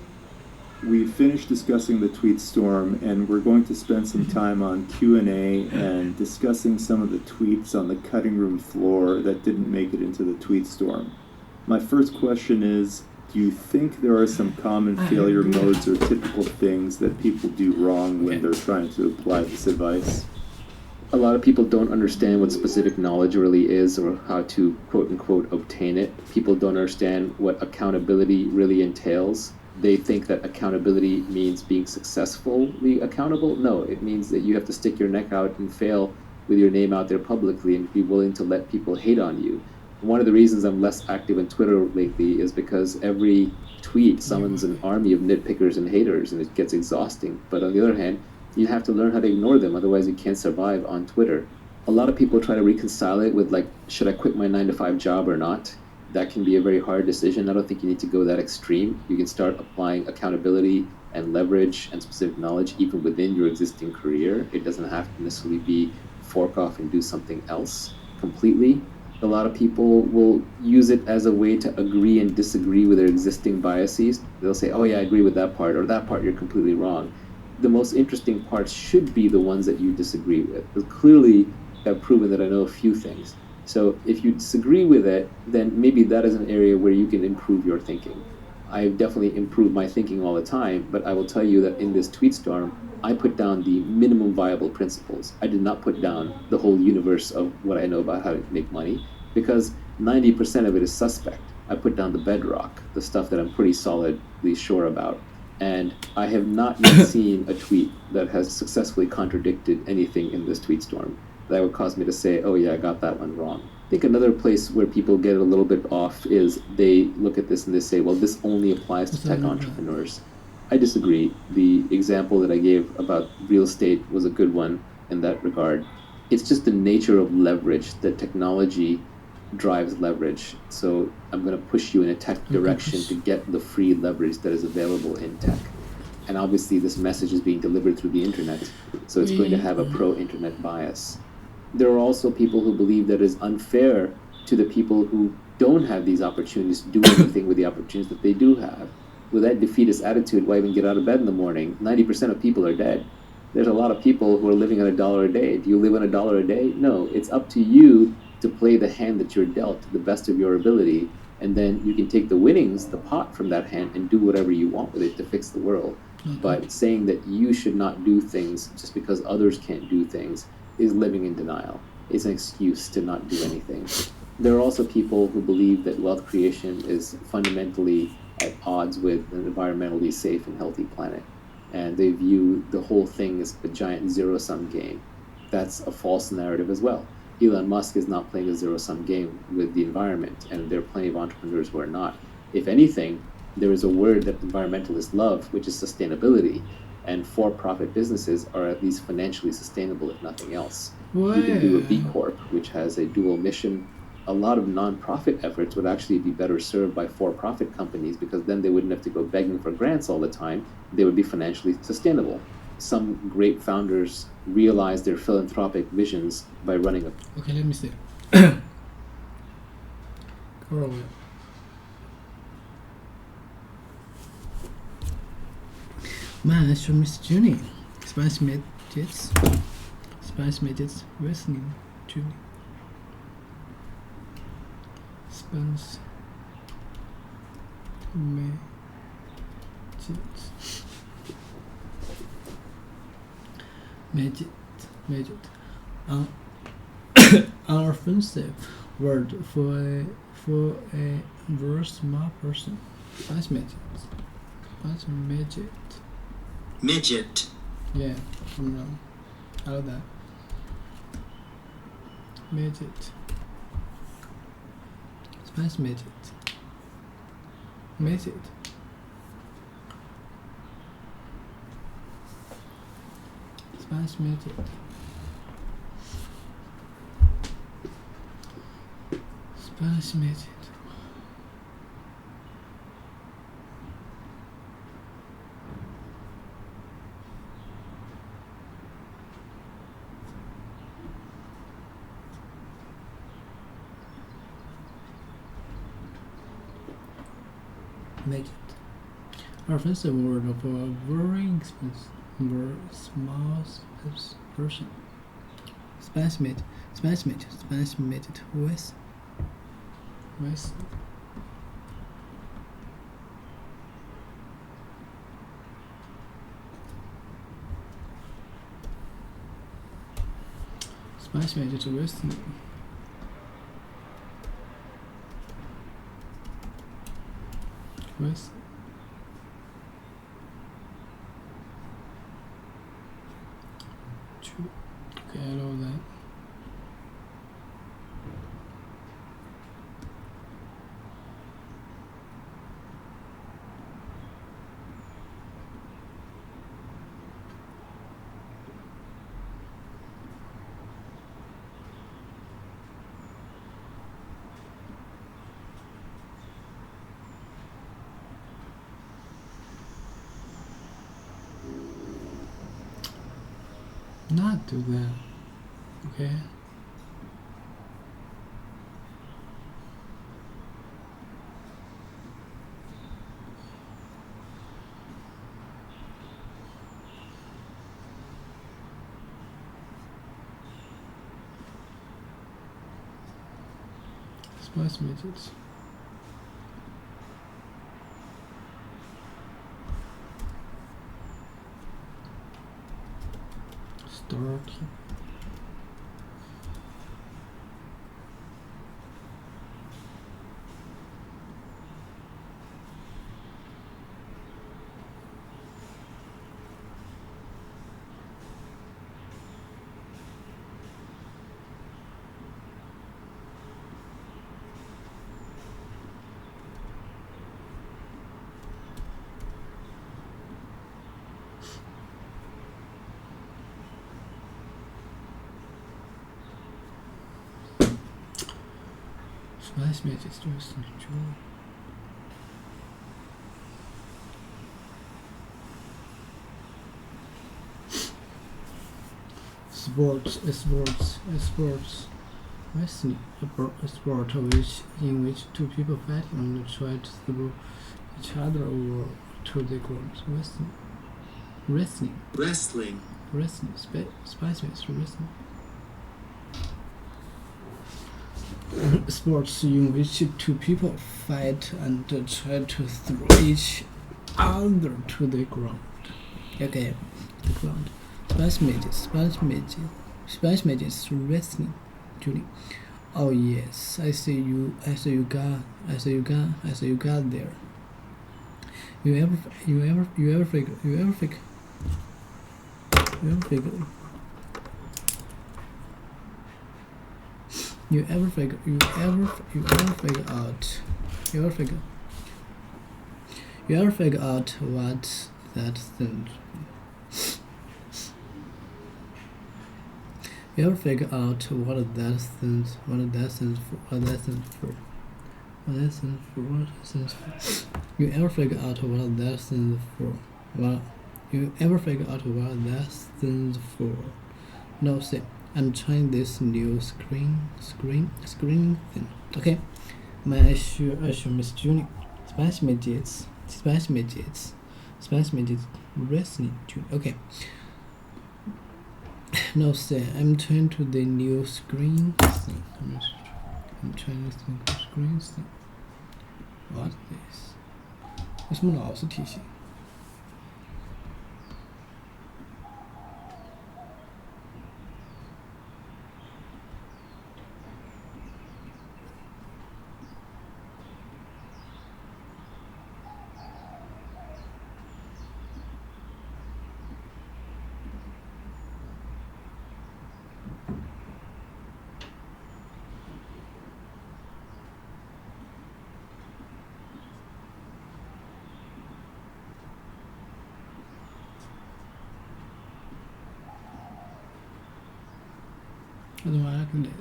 We finished discussing the tweet storm, and we're going to spend some time on Q&A and discussing some of the tweets on the cutting room floor that didn't make it into the tweet storm. My first question is, do you think there are some common failure modes or typical things that people do wrong when they're trying to apply this advice? A lot of people don't understand what specific knowledge really is, or how to quote-unquote obtain it. People don't understand what accountability really entails. They think that accountability means being successfully accountable. No, it means that you have to stick your neck out and fail with your name out there publicly and be willing to let people hate on you. One of the reasons I'm less active on Twitter lately is because every tweet summons an army of nitpickers and haters, and it gets exhausting. But on the other hand, you have to learn how to ignore them, otherwise you can't survive on Twitter. A lot of people try to reconcile it with, like, should I quit my 9-to-5 job or not? That can be a very hard decision. I don't think you need to go that extreme. You can start applying accountability and leverage and specific knowledge even within your existing career. It doesn't have to necessarily be fork off and do something else completely. A lot of people will use it as a way to agree and disagree with their existing biases. They'll say, oh yeah, I agree with that part, or that part you're completely wrong. The most interesting parts should be the ones that you disagree with. Because clearly I've proven that I know a few things. So if you disagree with it, then maybe that is an area where you can improve your thinking. I've definitely improved my thinking all the time, but I will tell you that in this tweet storm, I put down the minimum viable principles. I did not put down the whole universe of what I know about how to make money, because 90% of it is suspect. I put down the bedrock, the stuff that I'm pretty solidly sure about. And I have not yet seen a tweet that has successfully contradicted anything in this tweet storm that would cause me to say, oh yeah, I got that one wrong. I think another place where people get a little bit off is they look at this and they say, well, this only applies to tech entrepreneurs. I disagree. The example that I gave about real estate was a good one in that regard. It's just the nature of leverage that technology drives leverage. So I'm going to push you in a tech direction to get the free leverage that is available in tech. And obviously this message is being delivered through the internet, so it's going to have a pro-internet bias. There are also people who believe that it is unfair to the people who don't have these opportunities to do anything with the opportunities that they do have. With that defeatist attitude, why even get out of bed in the morning? 90% of people are dead. There's a lot of people who are living on $1 a day. Do you live on $1 a day? No, it's up to you to play the hand that you're dealt to the best of your ability and then you can take the winnings, the pot from that hand, and do whatever you want with it to fix the world. But saying that you should not do things just because others can't do things is living in denial. It's an excuse to not do anything. There are also people who believe that wealth creation is fundamentally at odds with an environmentally safe and healthy planet. And they view the whole thing as a giant zero-sum game. That's a false narrative as well. Elon Musk is not playing a zero-sum game with the environment, and there are plenty of entrepreneurs who are not. If anything, there is a word that environmentalists love, which is sustainability, and for-profit businesses are at least financially sustainable, if nothing else. You can do a B Corp, which has a dual mission. A lot of non-profit efforts would actually be better served by for-profit companies, because then they wouldn't have to go begging for grants all the time. They would be financially sustainable. Some great founders realize their philanthropic visions by running a... Okay, let me see. Go away. Man, it's from Miss Junie. Spanish mates listening. Junie. Spanish Midget. Unoffensive word for a very small person. That's midget. Yeah, I'm wrong. I love that. Midget. Spanish midget. Spanish midget. Spanish midget. Midget. Our offensive word of a very expensive, very small person. Spanish midget with Spanish midget with okay, I know that. Not do that, okay? Spice midgets. Storekeeper. Spice midgets dressed in jewelry. Sports. Wrestling, a sport in which two people fight and try to throw each other over to the ground. Wrestling. Spice midgets wrestling. sports in which two people fight and try to throw each other to the ground. Okay, the ground. Spanish majors, wrestling, Julie. Oh yes, I see you got there. You ever figure out what that thing? You ever figure out what that stands for? You ever figure out what that stands for? You ever figure out what that stands for? No, see, I'm trying this new screen thing. Okay, may I assure Miss Junie, Spanish midgets, wrestling, Junie. Okay. No, say, I'm trying to the new screen thing. I'm trying to think of screen thing. What is this? 为什么老是提醒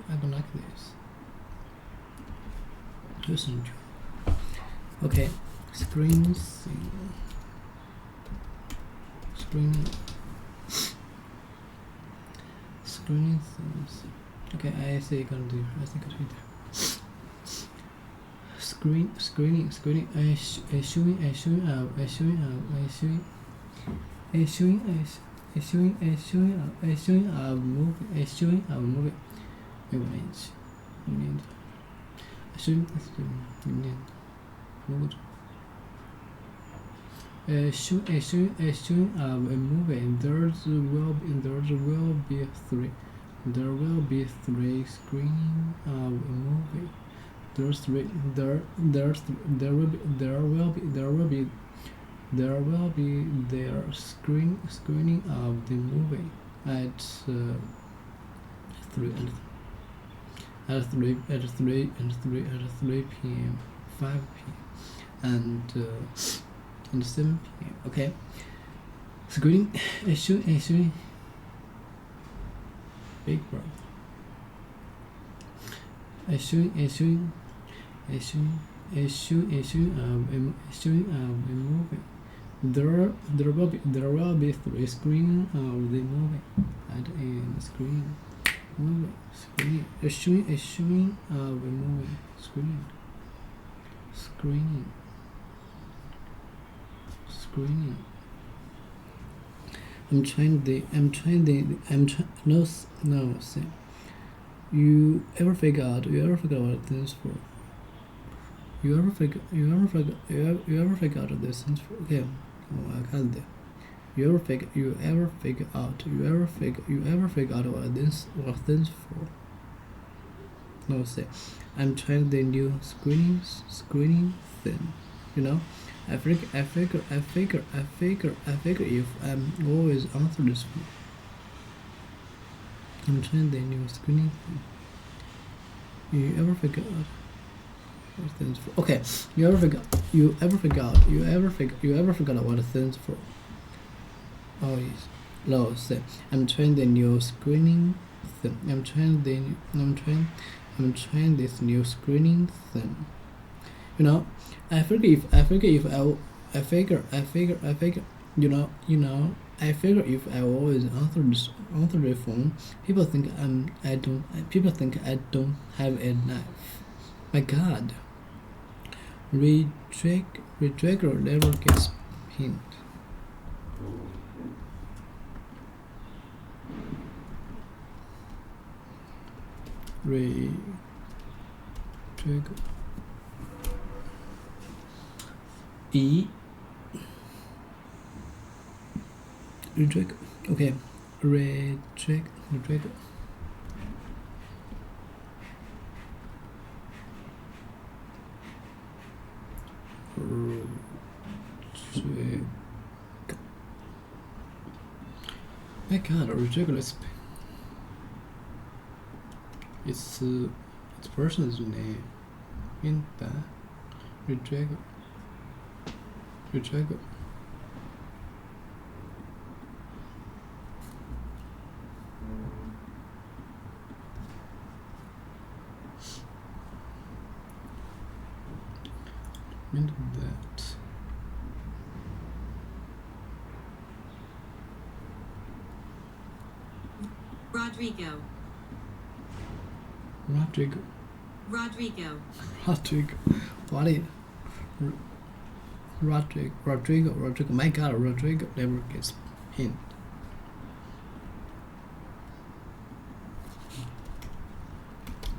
？I don't like this. Listen to. Okay, screen thing. Screening things. Okay, I see you can do. I think I do that. Screening. Showing a movie. Wait, you need. Showing a movie. There will be three screening of a movie. There will be their screening of the movie at 3 p.m., 5 p.m. and 7 p.m. Okay, screening showing Big Brother. Showing a movie. There will be three screening of the movie at a screen. A showing of a movie. Screening. No, see. You ever figure out what this for? You ever figure out this things for? Okay. Oh, I got that. You ever figure out what things for? No, say, I'm trying the new screening thing. You know, I figure if I'm always answer this one. I'm trying the new screening thing. You ever figure out what things for? Okay, you ever figure out what things for? Oh yes. No, say, I'm trying the new screening thing. I'm trying this new screening thing. You know, I figure if I always answer the phone, people think I don't have a knife. My God. Retrigger never gets pinned. Rodrigo. E. Rodrigo. Okay. Rodrigo. Rodrigo. My God, ridiculous. It's person's name in the Rodrigo. Rodrigo. Into that. Rodrigo. Rodrigo. Rodrigo. Rodrigo. What is Rodrigo? Rodrigo. My God, Rodrigo never gets pinned.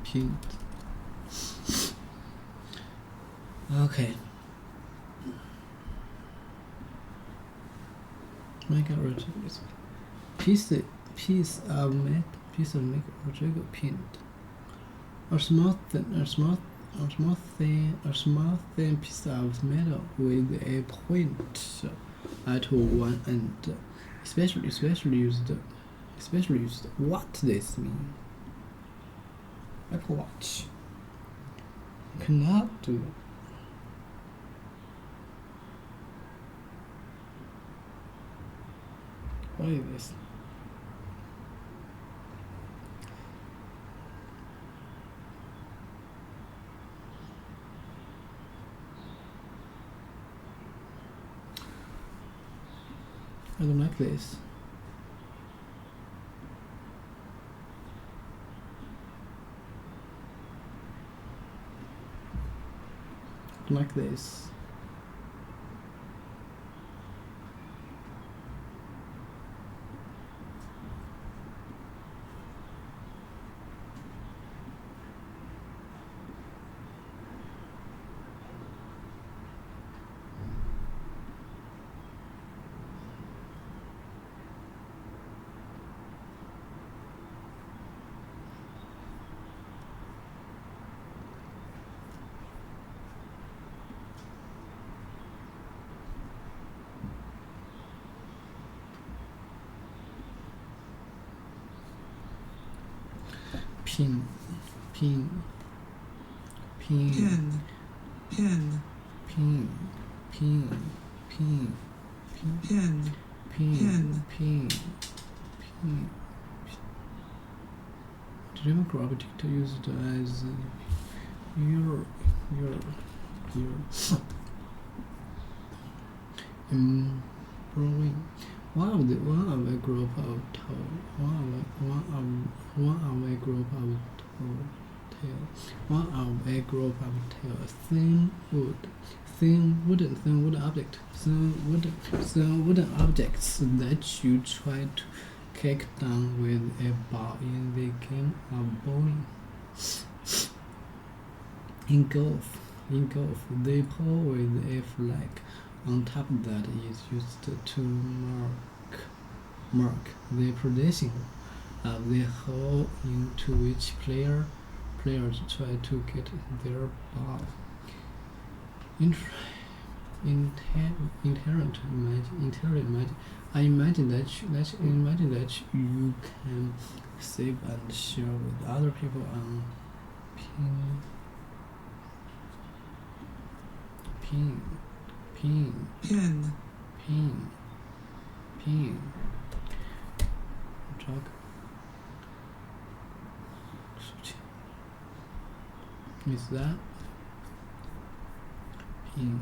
Pinned. Okay. My God, Rodrigo is piece of meat. Rodrigo pinned. A small thin piece of metal with a point at one end. Especially used. What this mean? Apple Watch. Cannot do. What is this? I don't like this. Like this. Pin. Pin. The demographic used as your improving. One of a group of thin wooden objects that you try to kick down with a ball in the game of bowling. In golf, they pull with a flag on top that is used to mark the position of the hole into which players try to get their ball. Inherent imagine. I imagine that you can save and share with other people on pin. Jog. Is that pin?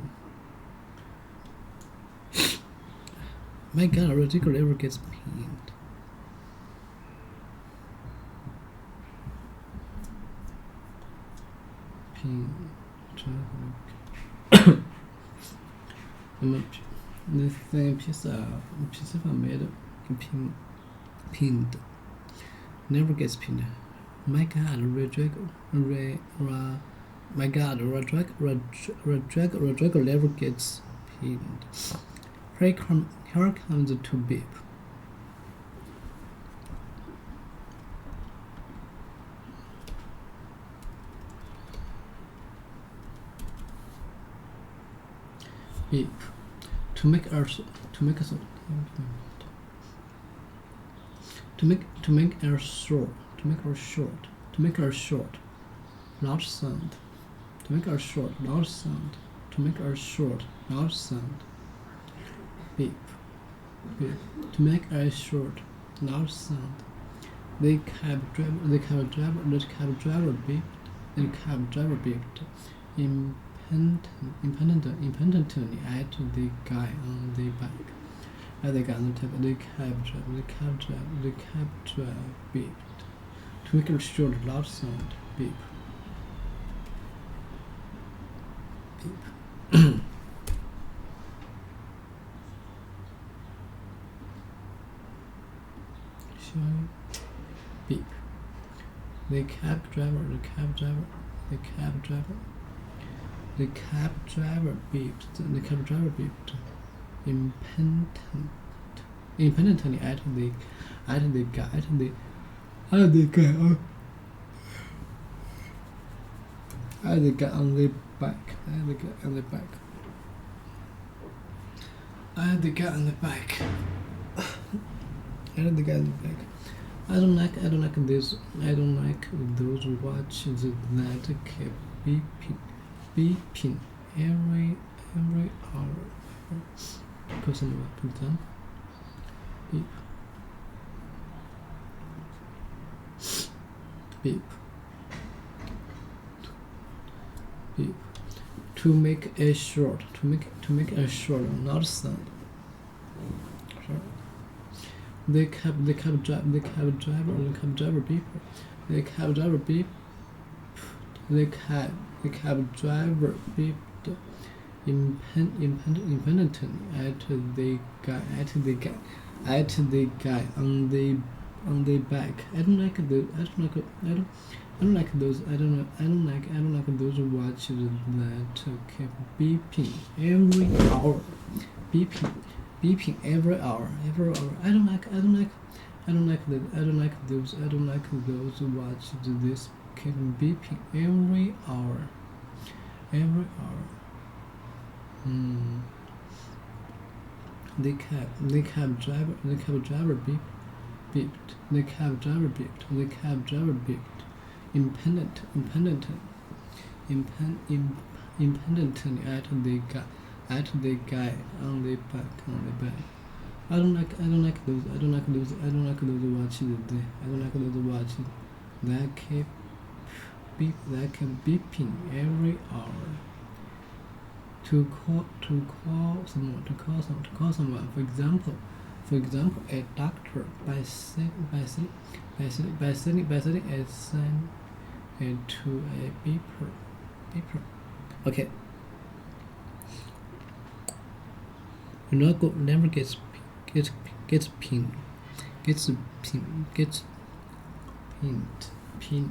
My God, Rodrigo never gets pinned. Pin. The same piece of metal pinned. Never gets pinned. My God, Rodrigo My God, Rodrigo never gets pinned. Here comes to beep. Beep. To make her short, loud sound. To make her short, loud sound. To make her short, loud sound. Beep. Beep. To make a short, loud sound. The cab driver beeped. The cab driver beeped. Impendently at the guy on the back. At the guy on the table, the cab driver beeped. To make a short, loud sound. Beep. Beep. Beep. The cab driver beeped. The cab driver beeped. Impendently at the guy on the back. At the guy on the back. At the guy on the back. At the guy on the back. I don't like this. I don't like those watches that keep beeping every hour. Question to them. Beep. Beep. Beep. To make a short, loud sound. Sure. The cab driver beep. The cab driver beep. The cab driver beeped impendently at the guy on the back. I don't like those watches that keep beeping every hour. Beeping every hour. I don't like those watches this keep beeping every hour. The cab driver beeped. The cab driver beeped. Impendently at the guy on the back. I don't like those watches. I don't like those watches that keep beeping every hour. To call someone. For example, a doctor by setting a sign to a beeper. Okay. Logo never gets pinned. Gets pinned.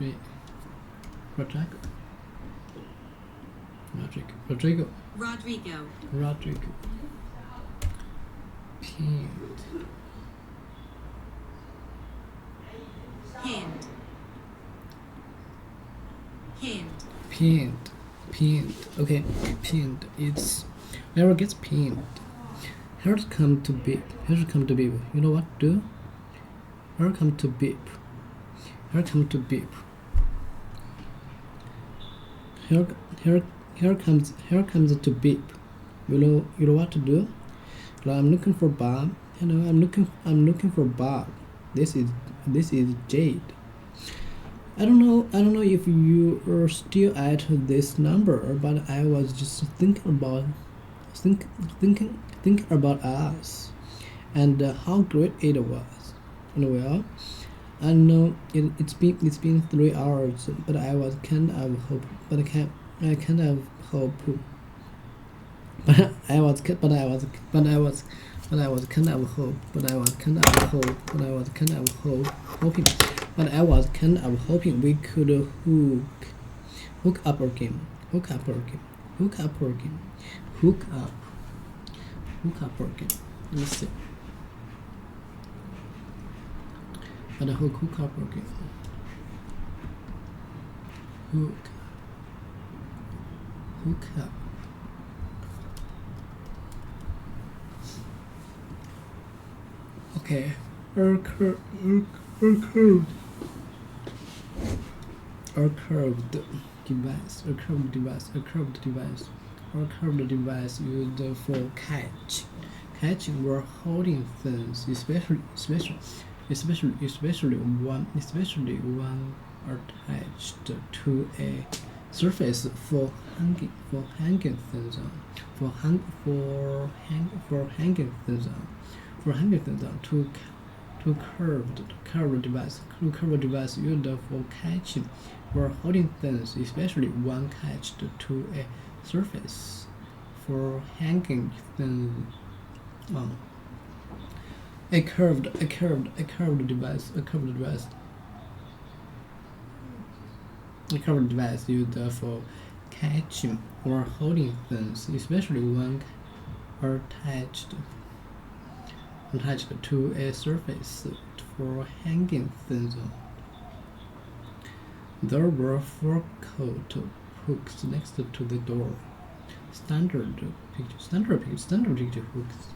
Wait. Rodrigo. Pinned. Okay, pinned. It's never gets pinned. Here's come to beep. You know what to do? Here come to beep. Here comes to beep. You know what to do? Well, I'm looking for Bob. I'm looking for Bob. This is Jade. I don't know if you are still at this number, but I was just thinking about us and how great it was. Well, I know it's been 3 hours, but I was kind of hope. But I was kind of hoping we could hook up again. Let's see. But hook up again. Hook up. Okay. A curved device used for catching or holding things, especially one attached to a surface for hanging things on. To curved device used for catching or holding things, especially one attached to a surface for hanging things on. A curved device used for catching or holding things, especially one attached to a surface for hanging things on. There were 4 coat hooks next to the door. Standard picture hooks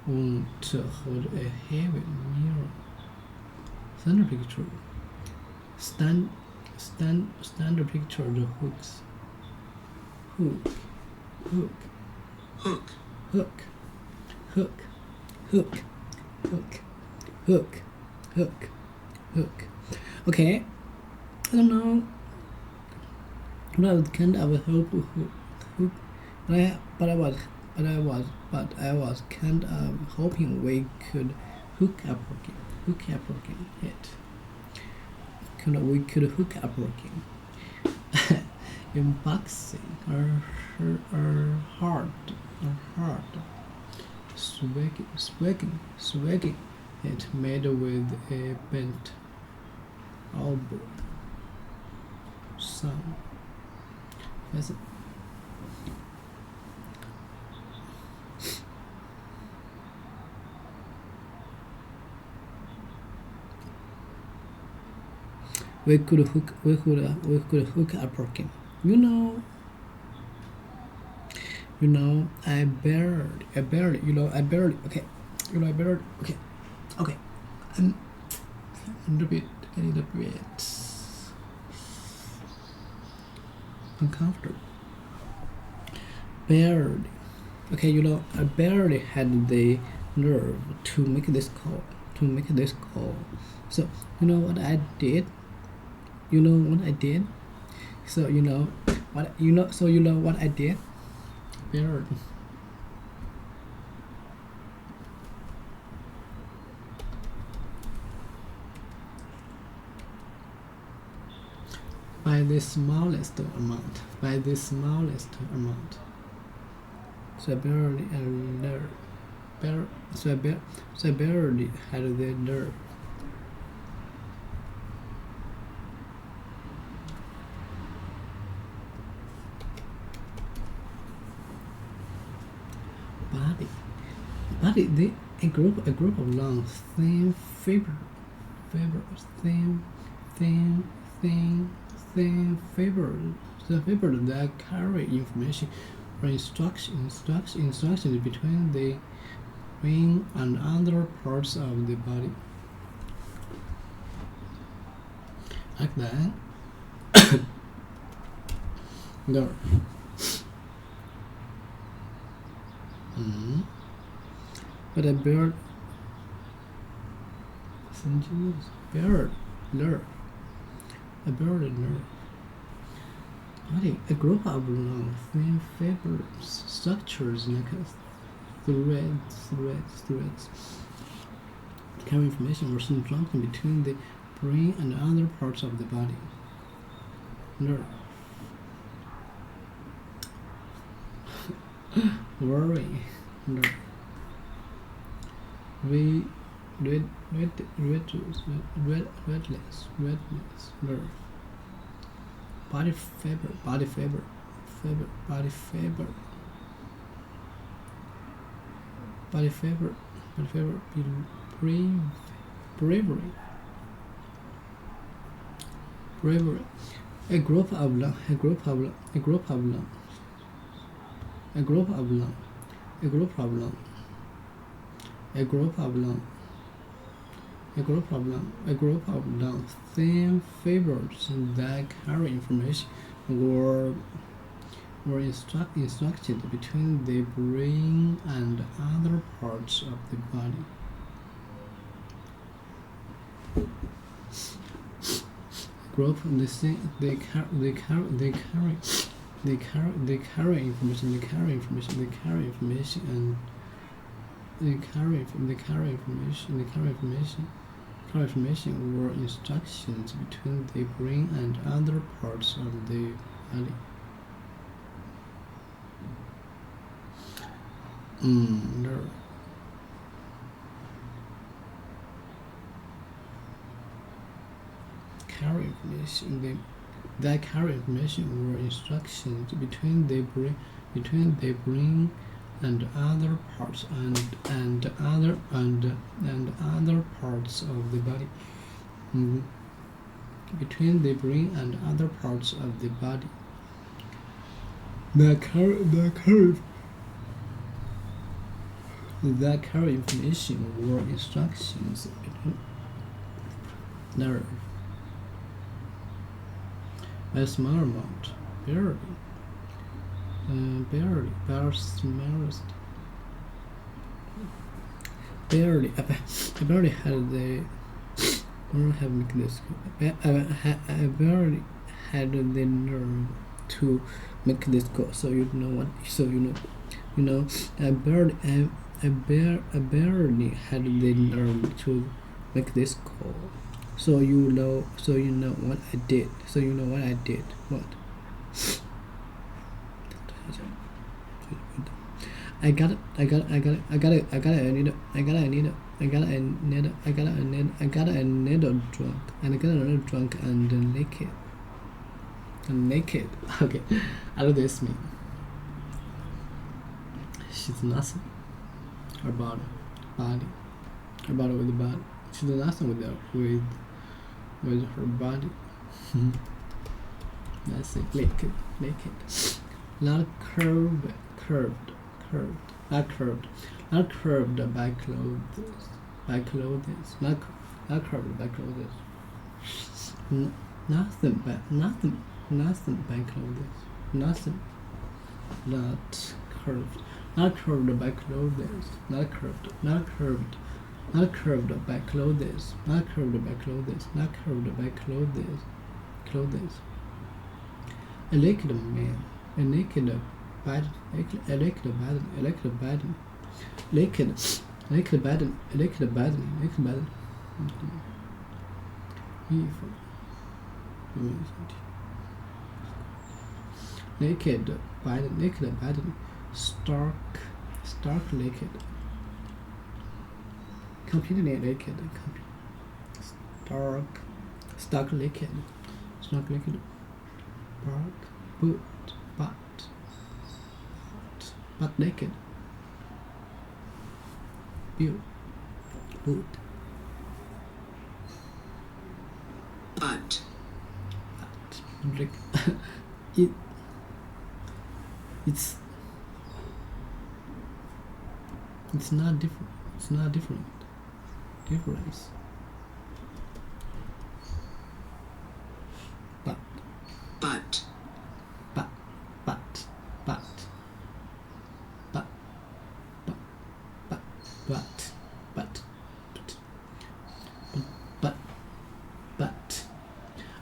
won't hold a heavy mirror. Standard picture hooks. Hook. Okay. I don't know. But I was kind of hoping, we could hook up again. We could hook up again. Unboxing are hard. Swagging. It made with a bent elbow. Sound. Yes. We could hook up again. You know, I barely. Okay. I'm a little bit uncomfortable. Barely. Okay, I barely had the nerve to make this call. So, you know what I did? So, you know what I did? Barely. By the smallest amount. So I barely had the nerve. Body. A group of long, thin fibers that carry information or instructions between the brain and other parts of the body. Like that. There. But a bird. Nerve. A group of long, thin fibers, structures like threads, carry information or something between the brain and other parts of the body. Nerve. worry, nerve. Redness, nerve. Body fever, body fever, body fever, bravery, bravery. A group of lungs, a group of lungs, a group of lungs, a group of lungs, a group of lungs, a group of lungs, a group of lungs, a group of lungs, thin fibers that carry information were instructed between the brain and other parts of the body. Group they carry information were instructions between the brain and other parts of the body. Nerve. That carry information were instructions between the brain and other parts and other parts of the body. Between the brain and other parts of the body. That carry information were instructions between nerve. A small amount, barely, I barely had the. I don't have make this. I barely had the nerve to make this call. So you know what? So you know. I barely had the nerve to make this call. So you know what I did. What? I got a needle drunk and naked. Okay, how does this mean? She's nothing. Her body with the body. She's nothing with her body. That's it. Naked. Not curved by clothes. Not curved by clothes. Nothing by clothes. Nothing. Not curved. Not curved by clothes. Not curved by clothes. A naked man. A naked body. Naked body. Stark naked. Completely naked. Stark naked. But naked. Butt. It's not different. Difference. But.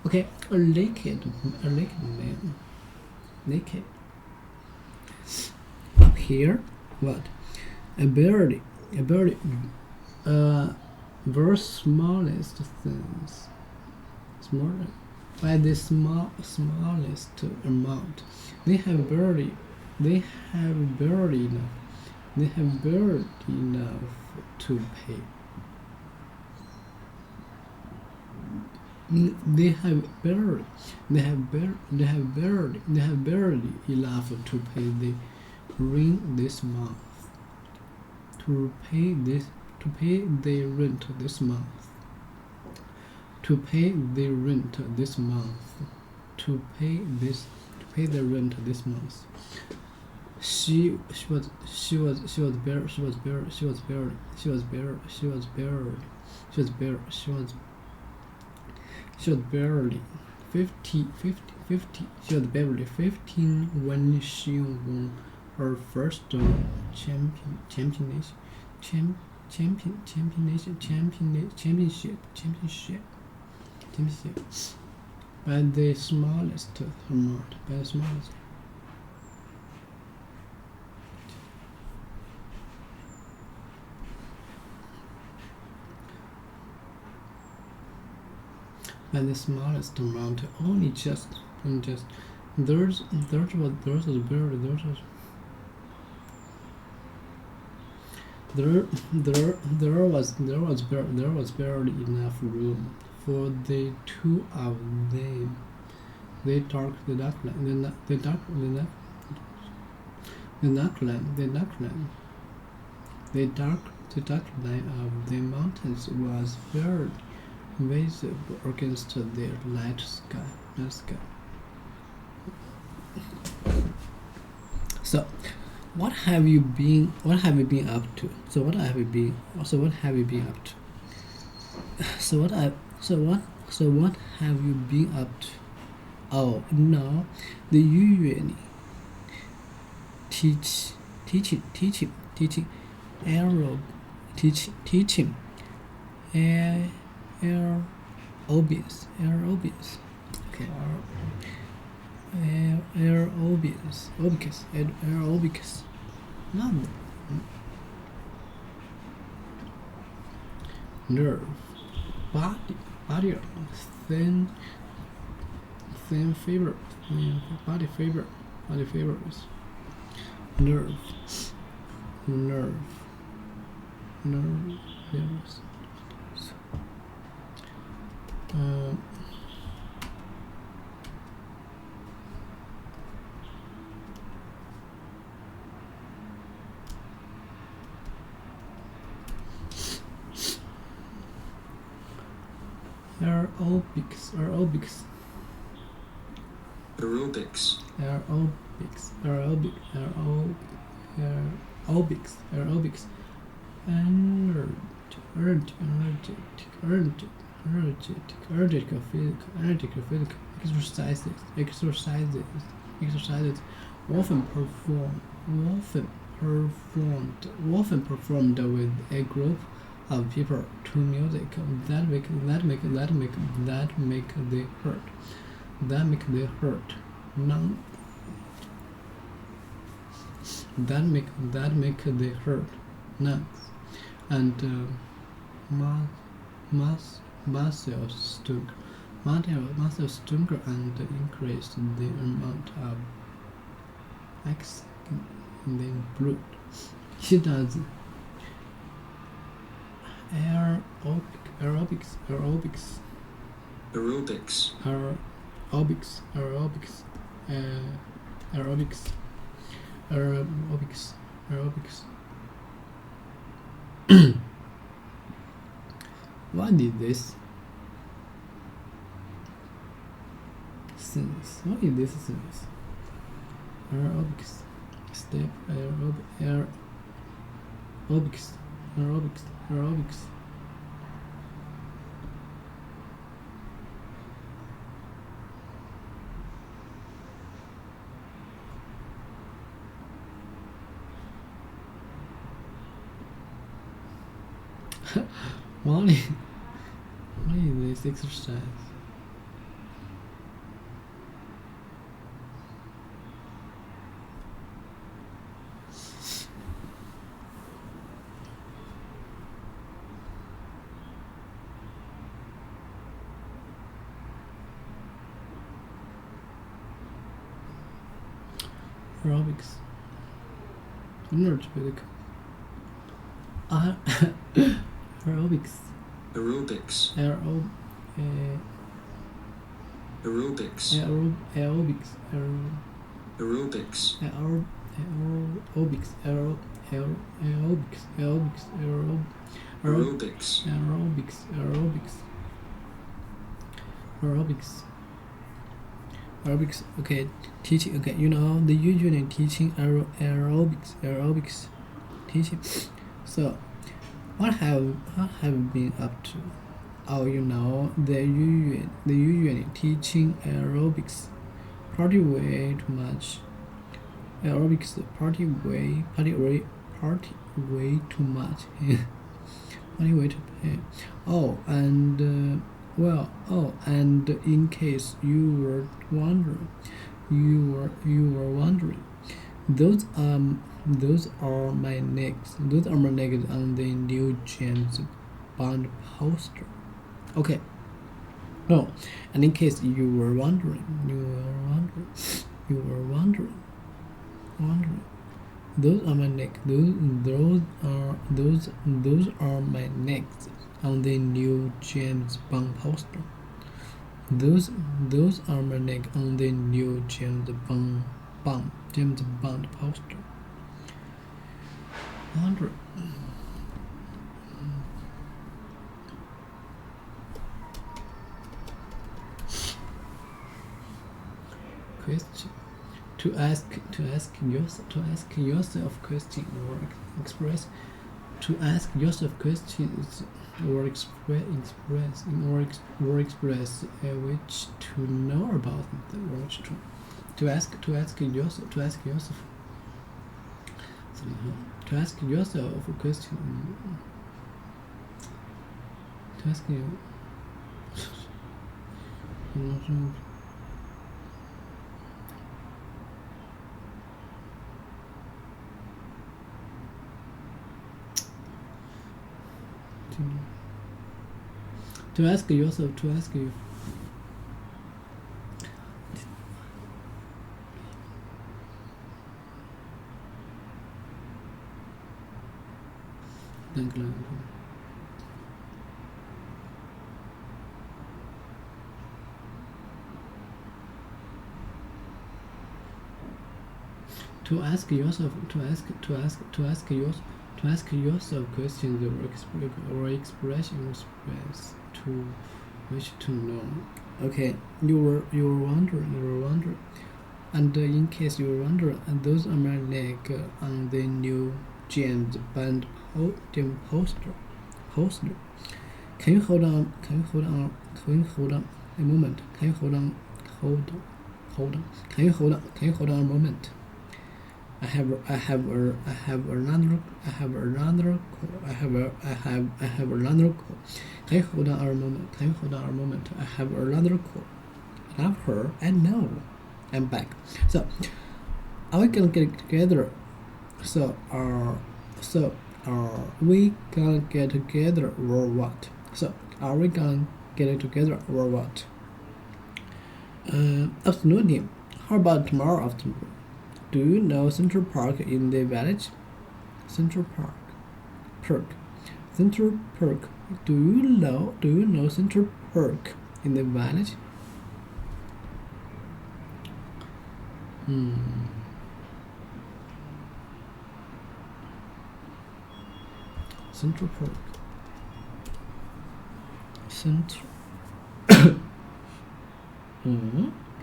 Okay, a naked man. Naked. Up here, what? A very smallest things. Smaller. By the smallest amount. They have very They have barely enough. They have barely enough to pay. They have barely enough to pay the rent this month. To pay the rent this month. To pay the rent this month. To pay the rent this month. She was barely 15 when she won her first championship by the smallest amount. By the smallest amount, only just theirs was barely there was barely enough room for the two of them. The neckline of the mountains was barely visible against the light sky. So, what have you been up to? What have you been up to? Oh no, they usually teaching aerobics. Okay. Aerobics. Not nerve, body, thin fiber, body fibers, nerves. Aerobics. Energetic physical exercises often performed with a group of people to music that make the heart nuts and muscles stronger and increase the amount of oxygen in the blood. She does aerobics. What is this? Since what is this since? Aerobics. Step aerobics. What is this exercise? Aerobics. energetic. Aerobics. Aerobics. Aerobics. Aerobics. Aerobics. Aerobics. Aerobics. Aerobics. Okay, teaching. Okay, you know the usually teaching aerobics teaching. So, what have you been up to? Oh, you know the usually teaching aerobics party way too much. Aerobics party way too much. Party way too. Oh, and and in case you were wondering, those are my necks. Those are my necks on the new James Bond poster. Okay. No, and in case you were wondering, those are my neck. Those are my necks on the new James Bond poster. Those are my neck on the new James Bond poster. Wonder. Question. To ask yourself question or express. To ask yourself questions or express which to know about the which to ask yourself to ask yourself a question to ask you to ask yourself to ask you to ask yourself questions or expressions to wish to know. Okay, you were wondering, and in case you were wondering, and those are my neck on the new James Bond poster. Can you hold on a moment? Can you hold on a moment? I have another call. Can you hold on a moment? I have another call. I love her. I know. I'm back. So, are we gonna get together? Are we gonna get together or what? So, are we gonna get together or what? Afternoon. How about tomorrow afternoon? Do you know Central Park in the village? Central Park. Do you know Central Park in the village? Central Park.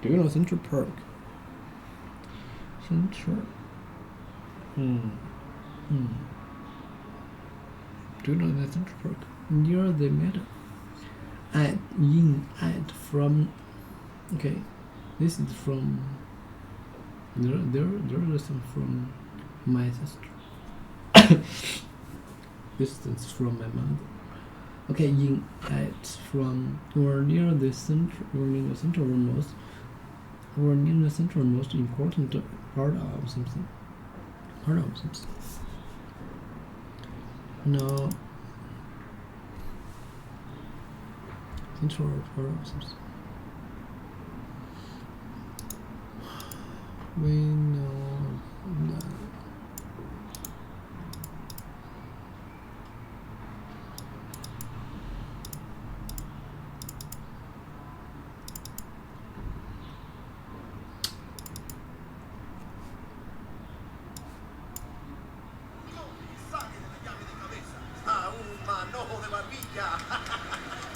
Do you know Central Park? Central. Do you know the Central Park? Near the meadow. From. Okay, this is from. There is some from my sister. This is from my mother. Okay, from or near the centralmost important part of something. No. Central part of something. We know that.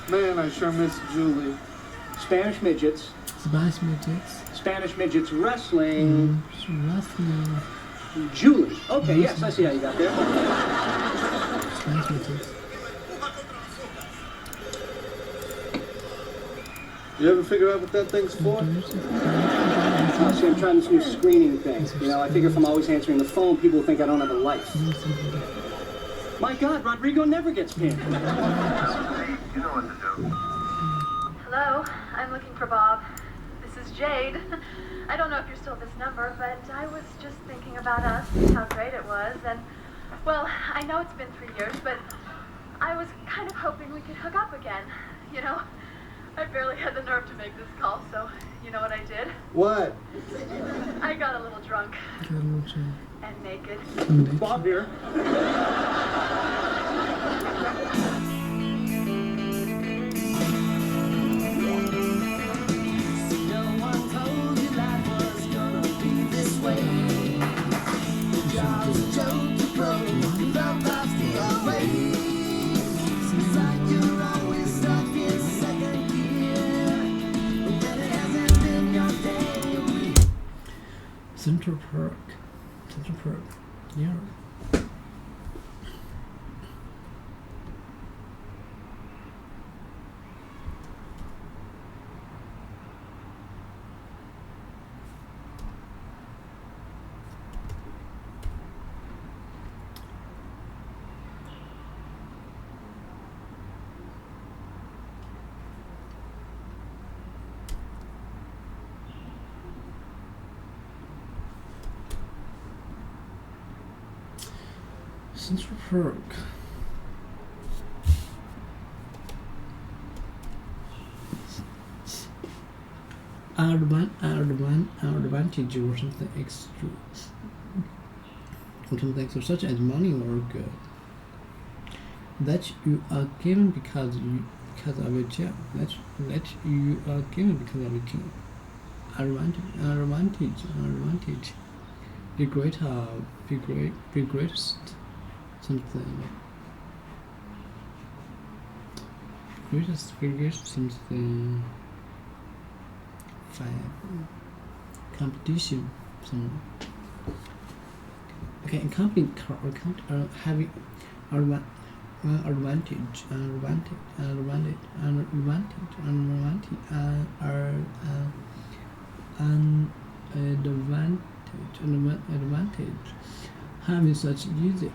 Man, I sure miss Julie. Spanish midgets. Spanish midgets. Spanish midgets wrestling. Wrestling. Julie. Okay, yes, I see how you got there. Spanish midgets. You ever figure out what that thing's for? See, I'm trying this new screening thing. You know, I figure if I'm always answering the phone, people think I don't have a life. My God, Rodrigo never gets pinned. You know what to do. Hello, I'm looking for Bob. This is Jade. I don't know if you're still at this number, but I was just thinking about us and how great it was. And, well, I know it's been 3 years, but I was kind of hoping we could hook up again. You know, I barely had the nerve to make this call, so you know what I did? What? I got a little drunk. And naked. Bob here. Central Park. Central Park. Yeah. Central Park. Advantage or something extra. Or something extra, such as money or good. That you are given because of a job. That you are given because of a job. Advantage. Be greatest. Something. Greatest something. Competition. Some. Okay, company having advantage having such easy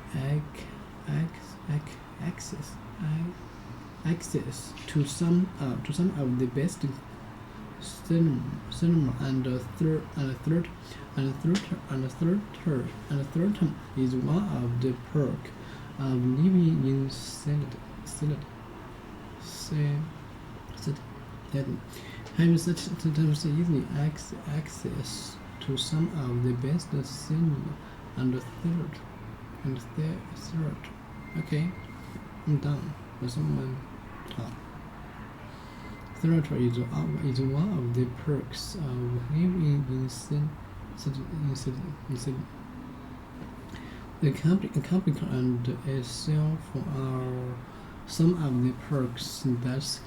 access to some of the best cinema and third is one of the perk of living in city. Having such easy access to some of the best cinema and third. Okay, I'm done. There's someone talk. Theater is one of the perks of living in city. The company and itself are some of the perks that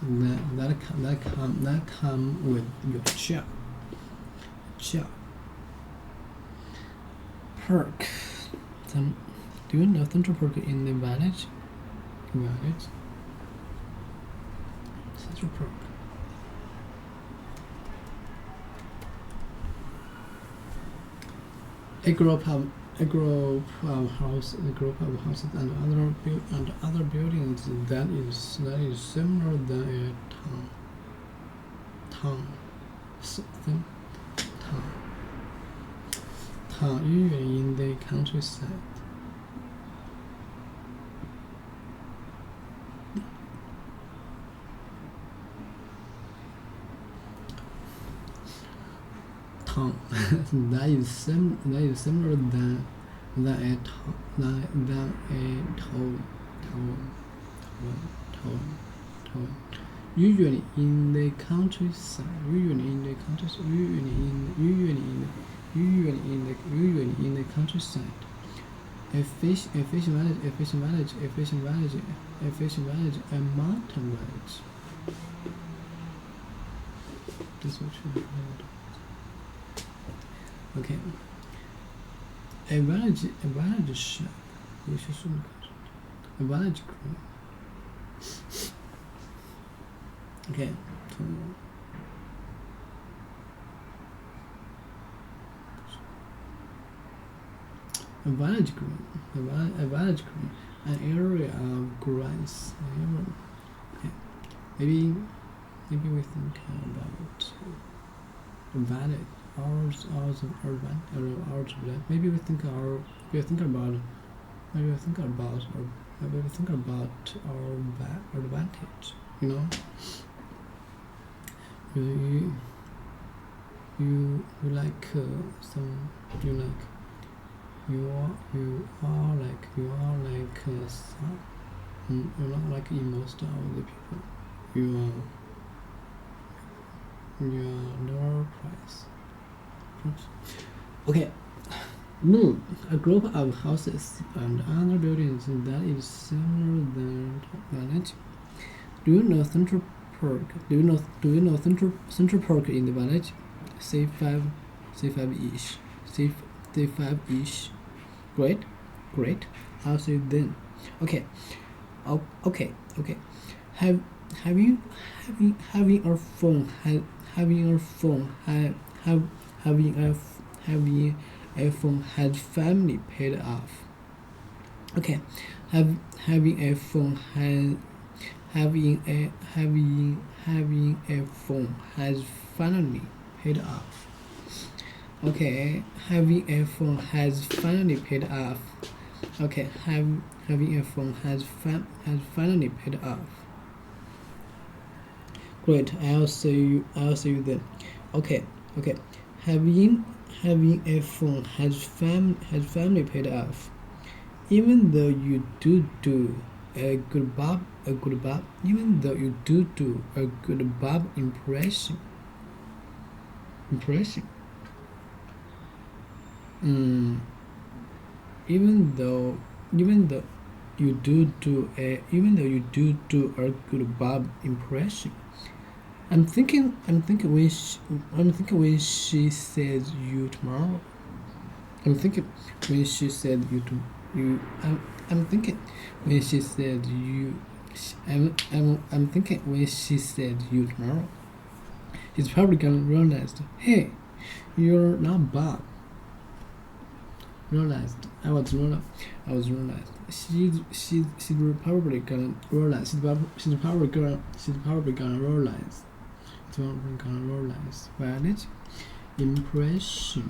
come with your job. Perk. Do you know Central Park in the village? Central Park. A group of houses and other buildings that is similar than a town, usually in the countryside. That is similar than a town. Usually in the countryside. A fish village, a mountain village. This one should be called. Okay. A village shop. You should soon a village group. Okay. So, a village group. A village group. An area of grass. Okay. Maybe we think about a valley. Ours urban ours black. Maybe we think about our advantage. You know, you like some you are like some you're not like most of the people. You are lower price. Okay. No, a group of houses and other buildings that is similar than village. Do you know Central Park? Do you know Central Park in the village? C5-ish. C5-ish. Great. I'll see you then. Okay. Oh, okay. Having a phone has family paid off. Okay, having a phone has finally paid off. Okay, having a phone has finally paid off. Okay, having a phone has finally paid off. Great, I'll see you then. Okay. Having a phone has family paid off. Even though you do a good Bob, even though you do a good Bob impression. Even though you do a good Bob impression. I'm thinking when she says you tomorrow. I'm thinking when she said you. I'm thinking when she said you. I'm thinking when she said you tomorrow. He's probably gonna realize, hey, you're not Bob. I was realized. She's probably gonna realize. She's probably gonna realize. Valid impression.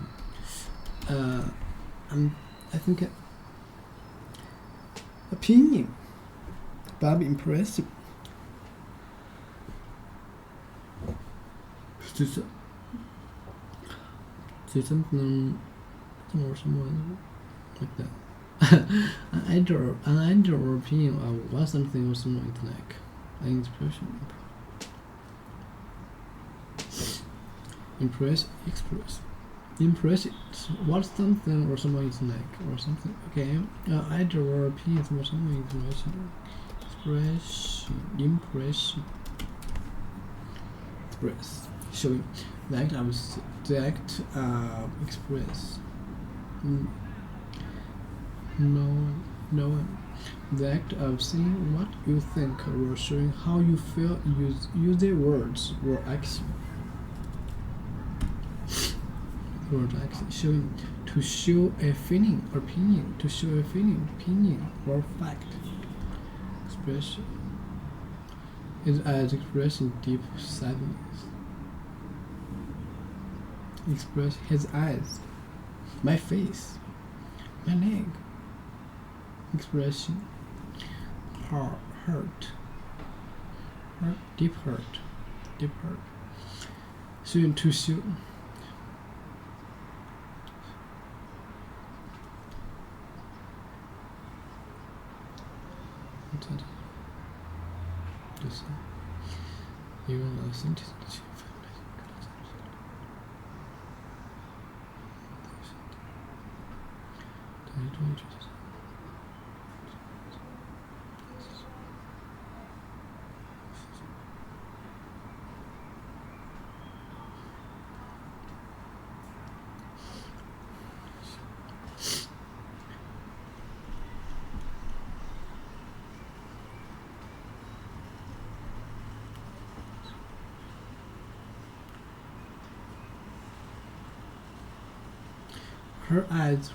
I think opinion. Bob impressive. 是 something or someone like that. an idea or opinion of what something or someone is like. An expression. Impress it. What something or someone is like, or something. Okay. Idea or opinion or someone is like. Impression. Express. Showing. The act of express. No. The act of saying what you think or showing how you feel. Use the words or action. Showing. To show a feeling, opinion. To show a feeling, opinion, or fact. Expression. Is as expressing deep sadness. Express his eyes, my face, my leg. Expression. Hurt. Deep hurt. Soon to soon. Even though sentence her eyes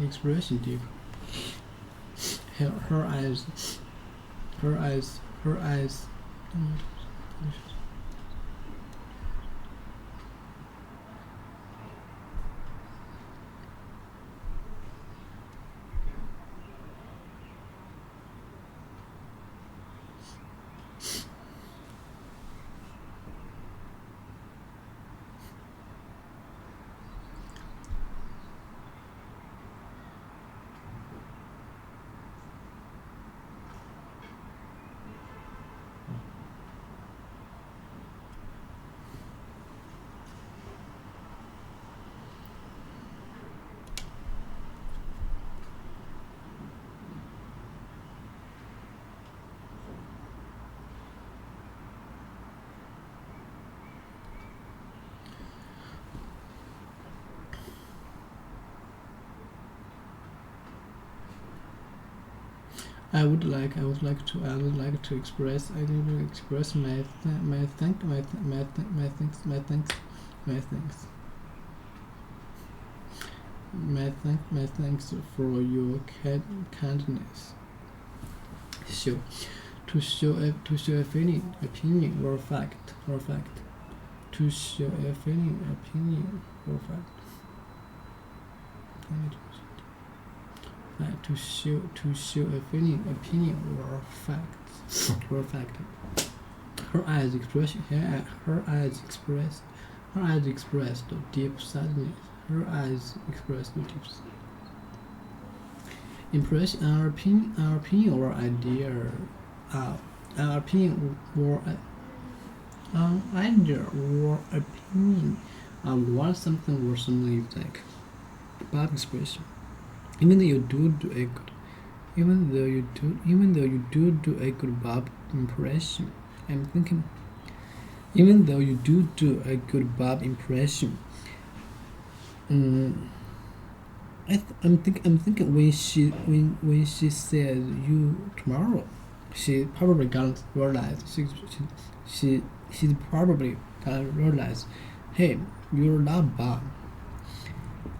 expression deep. Her eyes. I would like to express my thanks for your kindness. To show a feeling, opinion, or fact. To show a feeling, opinion, or fact. To show a feeling, opinion, or fact. Her eyes expressed deep sadness. Her eyes expressed deep impression. Our opinion or idea. Our opinion or idea or opinion on what something or something is like. Bad expression. Even though you do a good Bob impression, I'm thinking. Even though you do a good Bob impression, I'm thinking when she says you tomorrow, she probably gonna realize she's probably gonna realize, hey, you're not Bob.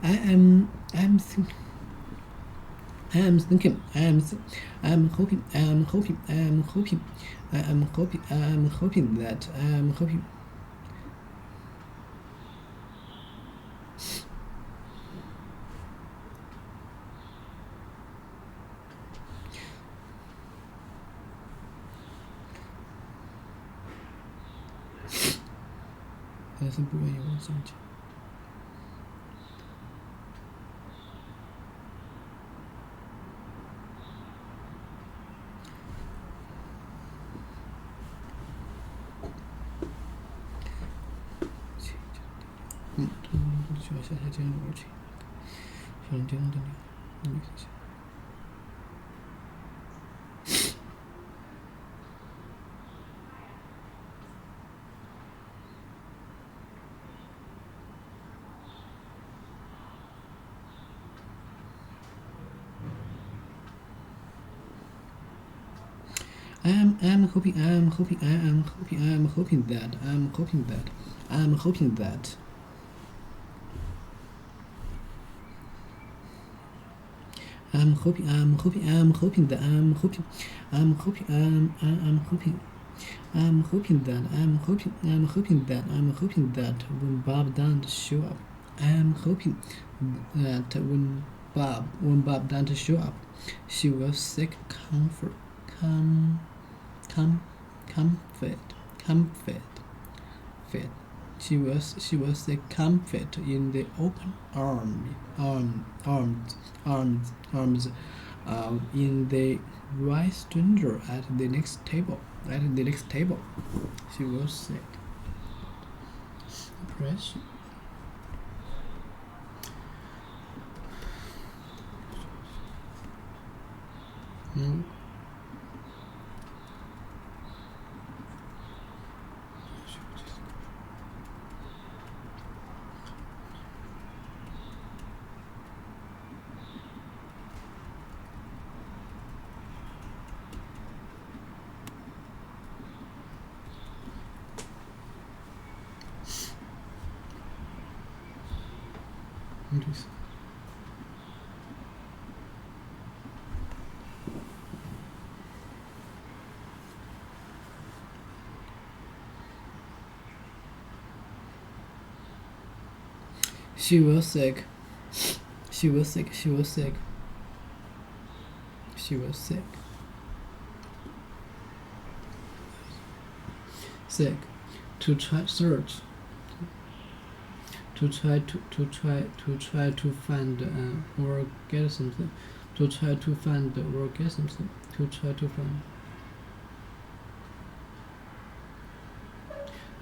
I'm hoping that是不愿意往上讲。需要下下进入而且小人电动电流，你看下。I'm hoping that I'm hoping that when Bob doesn't show up, I'm hoping that when Bob doesn't show up, she will seek comfort. She will seek comfort in the open arms in the right stranger at the next table. She will seek impression. countries. She was sick. She was sick. She was sick. She was sick. Sick. To try search. To try to find or get something. To try to find or get something. To try to find.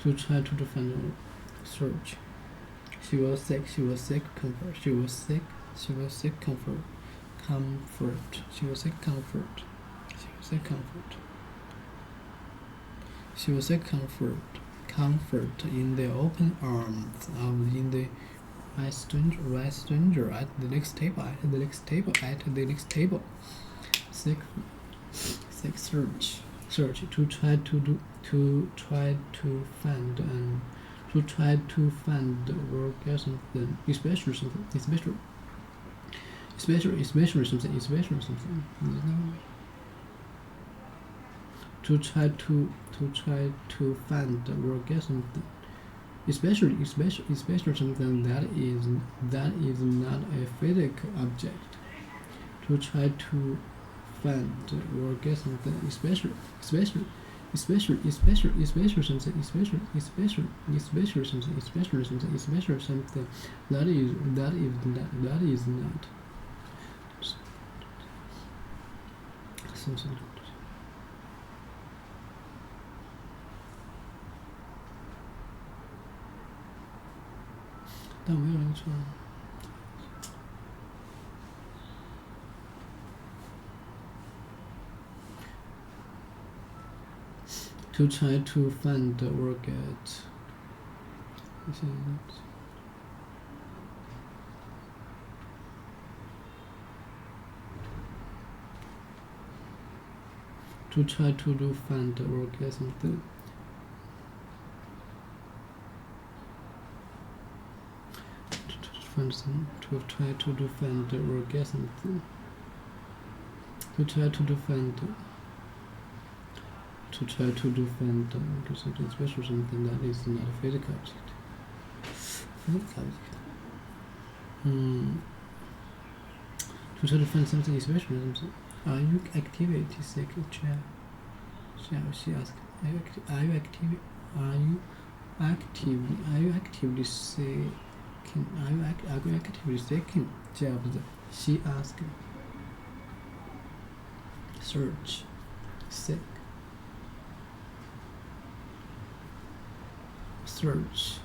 To try to find or search. She was sick. She was sick. Comfort. She was sick. She was sick. Comfort. Comfort. She was sick. Comfort. She was sick. Comfort. She was sick. Comfort. Comfort in the open arms of in the right stranger at the next table. At the next table. At the next table. Sick. Sick. Search. Search. To try to do. To try to find and. To try to find or get something, especially something, especially something, especially something. To try to find or get something, especially something that is not a physical object. To try to find or get something, especially something, especially something that is not something.但没有人说。To try to find or get. To try to find or get something. To try to defend or get something. To try to defend. To try to defend something special, something that is not a physical object. Physical object. To try to find something special, something. Are you activity sick, child? She asked. Are you actively sick? Are you actively seeking jobs? She asked. Search. Sick. Search.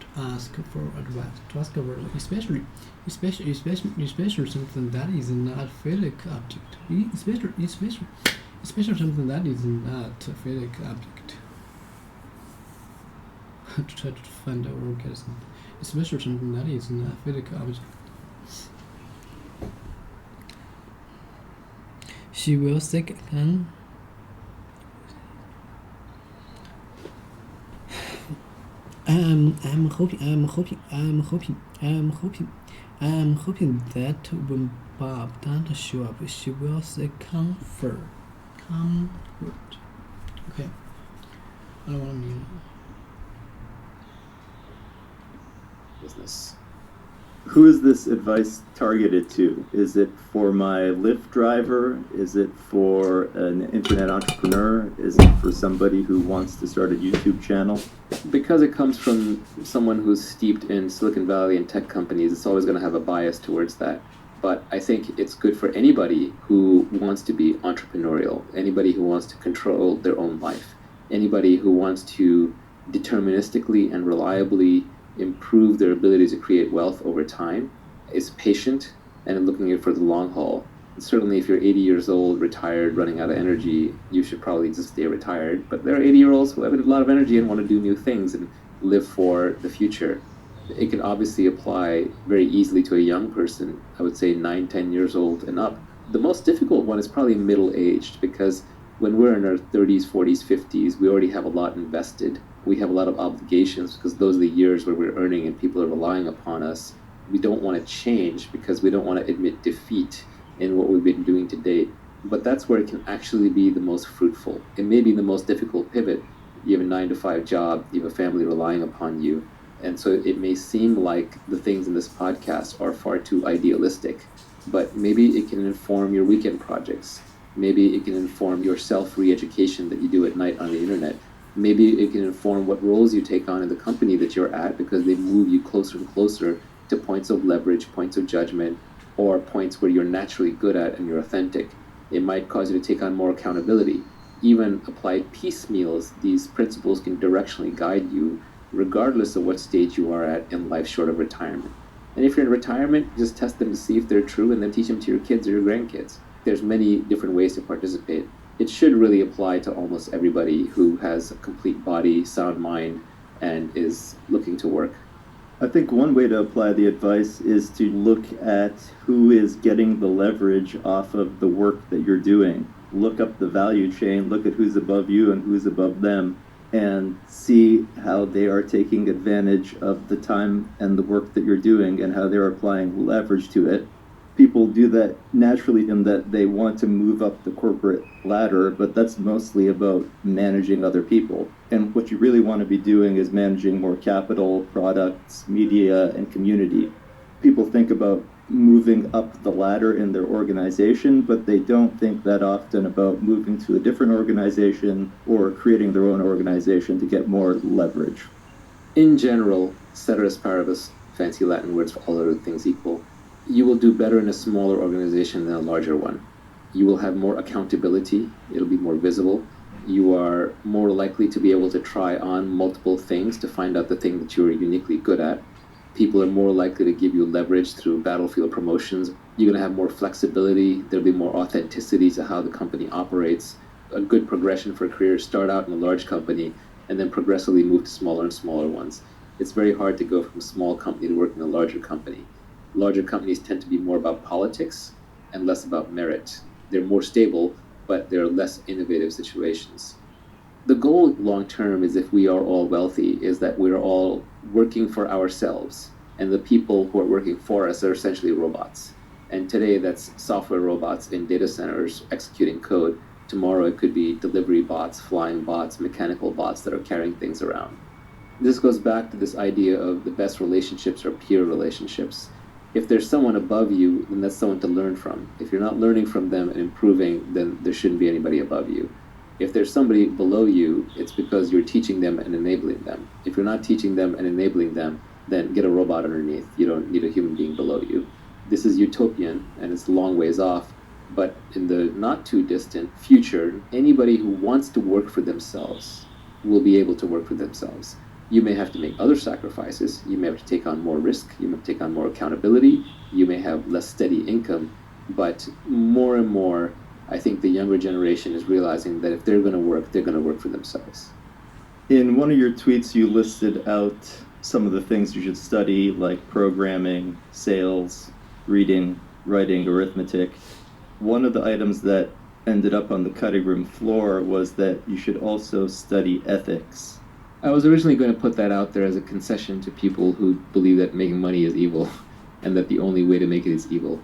To ask for advice. To ask for especially something that is not physical object. Especially something that is not a physical object. To try to find out or get something. Especially something that is not a physical object. She will sick again. I'm hoping that when Bob doesn't show up, she will say comfort. Okay. I don't want to mean business. Who is this advice targeted to? Is it for my Lyft driver? Is it for an internet entrepreneur? Is it for somebody who wants to start a YouTube channel? Because it comes from someone who's steeped in Silicon Valley and tech companies, it's always going to have a bias towards that. But I think it's good for anybody who wants to be entrepreneurial, anybody who wants to control their own life, anybody who wants to deterministically and reliably improve their ability to create wealth over time, is patient and looking at it for the long haul. And certainly if you're 80 years old, retired, running out of energy, you should probably just stay retired. But there are 80-year-olds who have a lot of energy and want to do new things and live for the future. It can obviously apply very easily to a young person, I would say 9-10 years old and up. The most difficult one is probably middle-aged, because when we're in our 30s, 40s, 50s, we already have a lot invested. We have a lot of obligations because those are the years where we're earning and people are relying upon us. We don't want to change because we don't want to admit defeat in what we've been doing to date. But that's where it can actually be the most fruitful. It may be the most difficult pivot. You have a 9-to-5 job, you have a family relying upon you. And so it may seem like the things in this podcast are far too idealistic, but maybe it can inform your weekend projects. Maybe it can inform your self-re-education that you do at night on the internet. Maybe it can inform what roles you take on in the company that you're at, because they move you closer and closer to points of leverage, points of judgment, or points where you're naturally good at and you're authentic. It might cause you to take on more accountability. Even applied piecemeals, these principles can directionally guide you regardless of what stage you are at in life short of retirement. And if you're in retirement, just test them to see if they're true and then teach them to your kids or your grandkids. There's many different ways to participate. It should really apply to almost everybody who has a complete body, sound mind, and is looking to work. I think one way to apply the advice is to look at who is getting the leverage off of the work that you're doing. Look up the value chain, look at who's above you and who's above them, and see how they are taking advantage of the time and the work that you're doing and how they're applying leverage to it. People do that naturally in that they want to move up the corporate ladder, but that's mostly about managing other people. And what you really want to be doing is managing more capital, products, media, and community. People think about moving up the ladder in their organization, but they don't think that often about moving to a different organization or creating their own organization to get more leverage. In general, ceteris paribus, fancy Latin words for all other things equal, you will do better in a smaller organization than a larger one. You will have more accountability, it'll be more visible. You are more likely to be able to try on multiple things to find out the thing that you're uniquely good at. People are more likely to give you leverage through battlefield promotions. You're going to have more flexibility, there'll be more authenticity to how the company operates. A good progression for a career, start out in a large company and then progressively move to smaller and smaller ones. It's very hard to go from a small company to work in a larger company. Larger companies tend to be more about politics and less about merit. They're more stable, but they're less innovative situations. The goal long term is, if we are all wealthy, is that we're all working for ourselves, and the people who are working for us are essentially robots. And today that's software robots in data centers executing code. Tomorrow it could be delivery bots, flying bots, mechanical bots that are carrying things around. This goes back to this idea of the best relationships are peer relationships. If there's someone above you, then that's someone to learn from. If you're not learning from them and improving, then there shouldn't be anybody above you. If there's somebody below you, it's because you're teaching them and enabling them. If you're not teaching them and enabling them, then get a robot underneath. You don't need a human being below you. This is utopian, and it's a long ways off, but in the not too distant future, anybody who wants to work for themselves will be able to work for themselves. You may have to make other sacrifices. You may have to take on more risk. You may have to take on more accountability. You may have less steady income. But more and more, I think the younger generation is realizing that if they're going to work for themselves. In one of your tweets, you listed out some of the things you should study, like programming, sales, reading, writing, arithmetic. One of the items that ended up on the cutting room floor was that you should also study ethics. I was originally going to put that out there as a concession to people who believe that making money is evil and that the only way to make it is evil.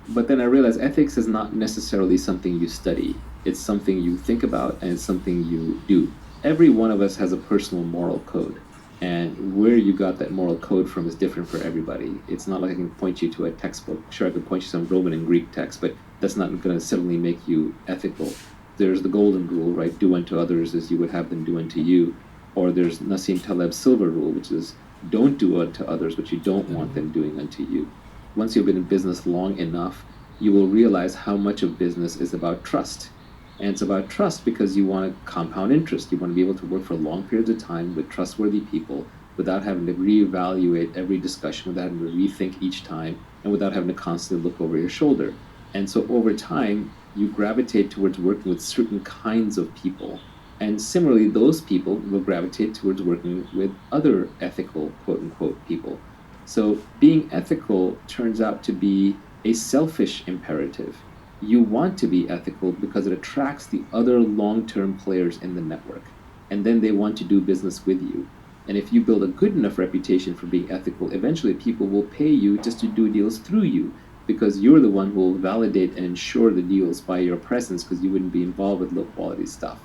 But then I realized ethics is not necessarily something you study. It's something you think about, and it's something you do. Every one of us has a personal moral code, and where you got that moral code from is different for everybody. It's not like I can point you to a textbook. Sure, I could point you to some Roman and Greek text, but that's not going to suddenly make you ethical. There's the golden rule, right? Do unto others as you would have them do unto you. Or there's Nassim Taleb's silver rule, which is don't do unto others what you don't want them doing unto you. Once you've been in business long enough, you will realize how much of business is about trust. And it's about trust because you want to compound interest. You want to be able to work for long periods of time with trustworthy people without having to reevaluate every discussion, without having to rethink each time, and without having to constantly look over your shoulder. And so over time, you gravitate towards working with certain kinds of people. And similarly, those people will gravitate towards working with other ethical, quote-unquote, people. So being ethical turns out to be a selfish imperative. You want to be ethical because it attracts the other long-term players in the network. and then they want to do business with you. And if you build a good enough reputation for being ethical, eventually people will pay you just to do deals through you, because you're the one who will validate and ensure the deals by your presence, because you wouldn't be involved with low quality stuff.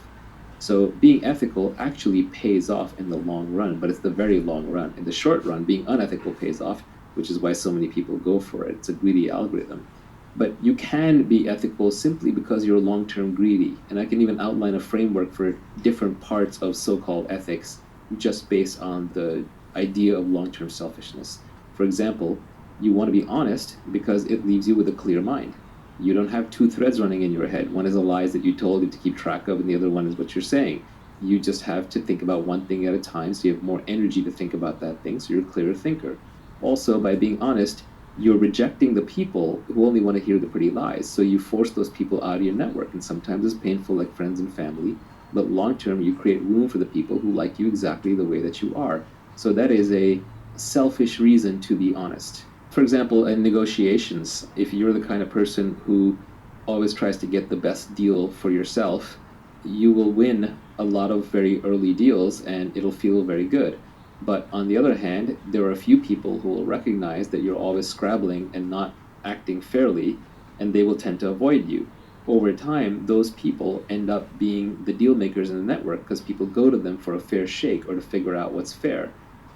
So being ethical actually pays off in the long run, but it's the very long run. In the short run, being unethical pays off, which is why so many people go for it. It's a greedy algorithm. But you can be ethical simply because you're long-term greedy. And I can even outline a framework for different parts of so-called ethics just based on the idea of long-term selfishness. For example, you want to be honest because it leaves you with a clear mind. You don't have two threads running in your head. One is the lies that you told you to keep track of, and the other one is what you're saying. You just have to think about one thing at a time, so you have more energy to think about that thing, so you're a clearer thinker. Also, by being honest, you're rejecting the people who only want to hear the pretty lies. So you force those people out of your network, and sometimes it's painful, like friends and family, but long term you create room for the people who like you exactly the way that you are. So that is a selfish reason to be honest. For example, in negotiations, if you're the kind of person who always tries to get the best deal for yourself, you will win a lot of very early deals and it'll feel very good. But on the other hand, there are a few people who will recognize that you're always scrabbling and not acting fairly, and they will tend to avoid you. Over time, those people end up being the deal makers in the network because people go to them for a fair shake or to figure out what's fair.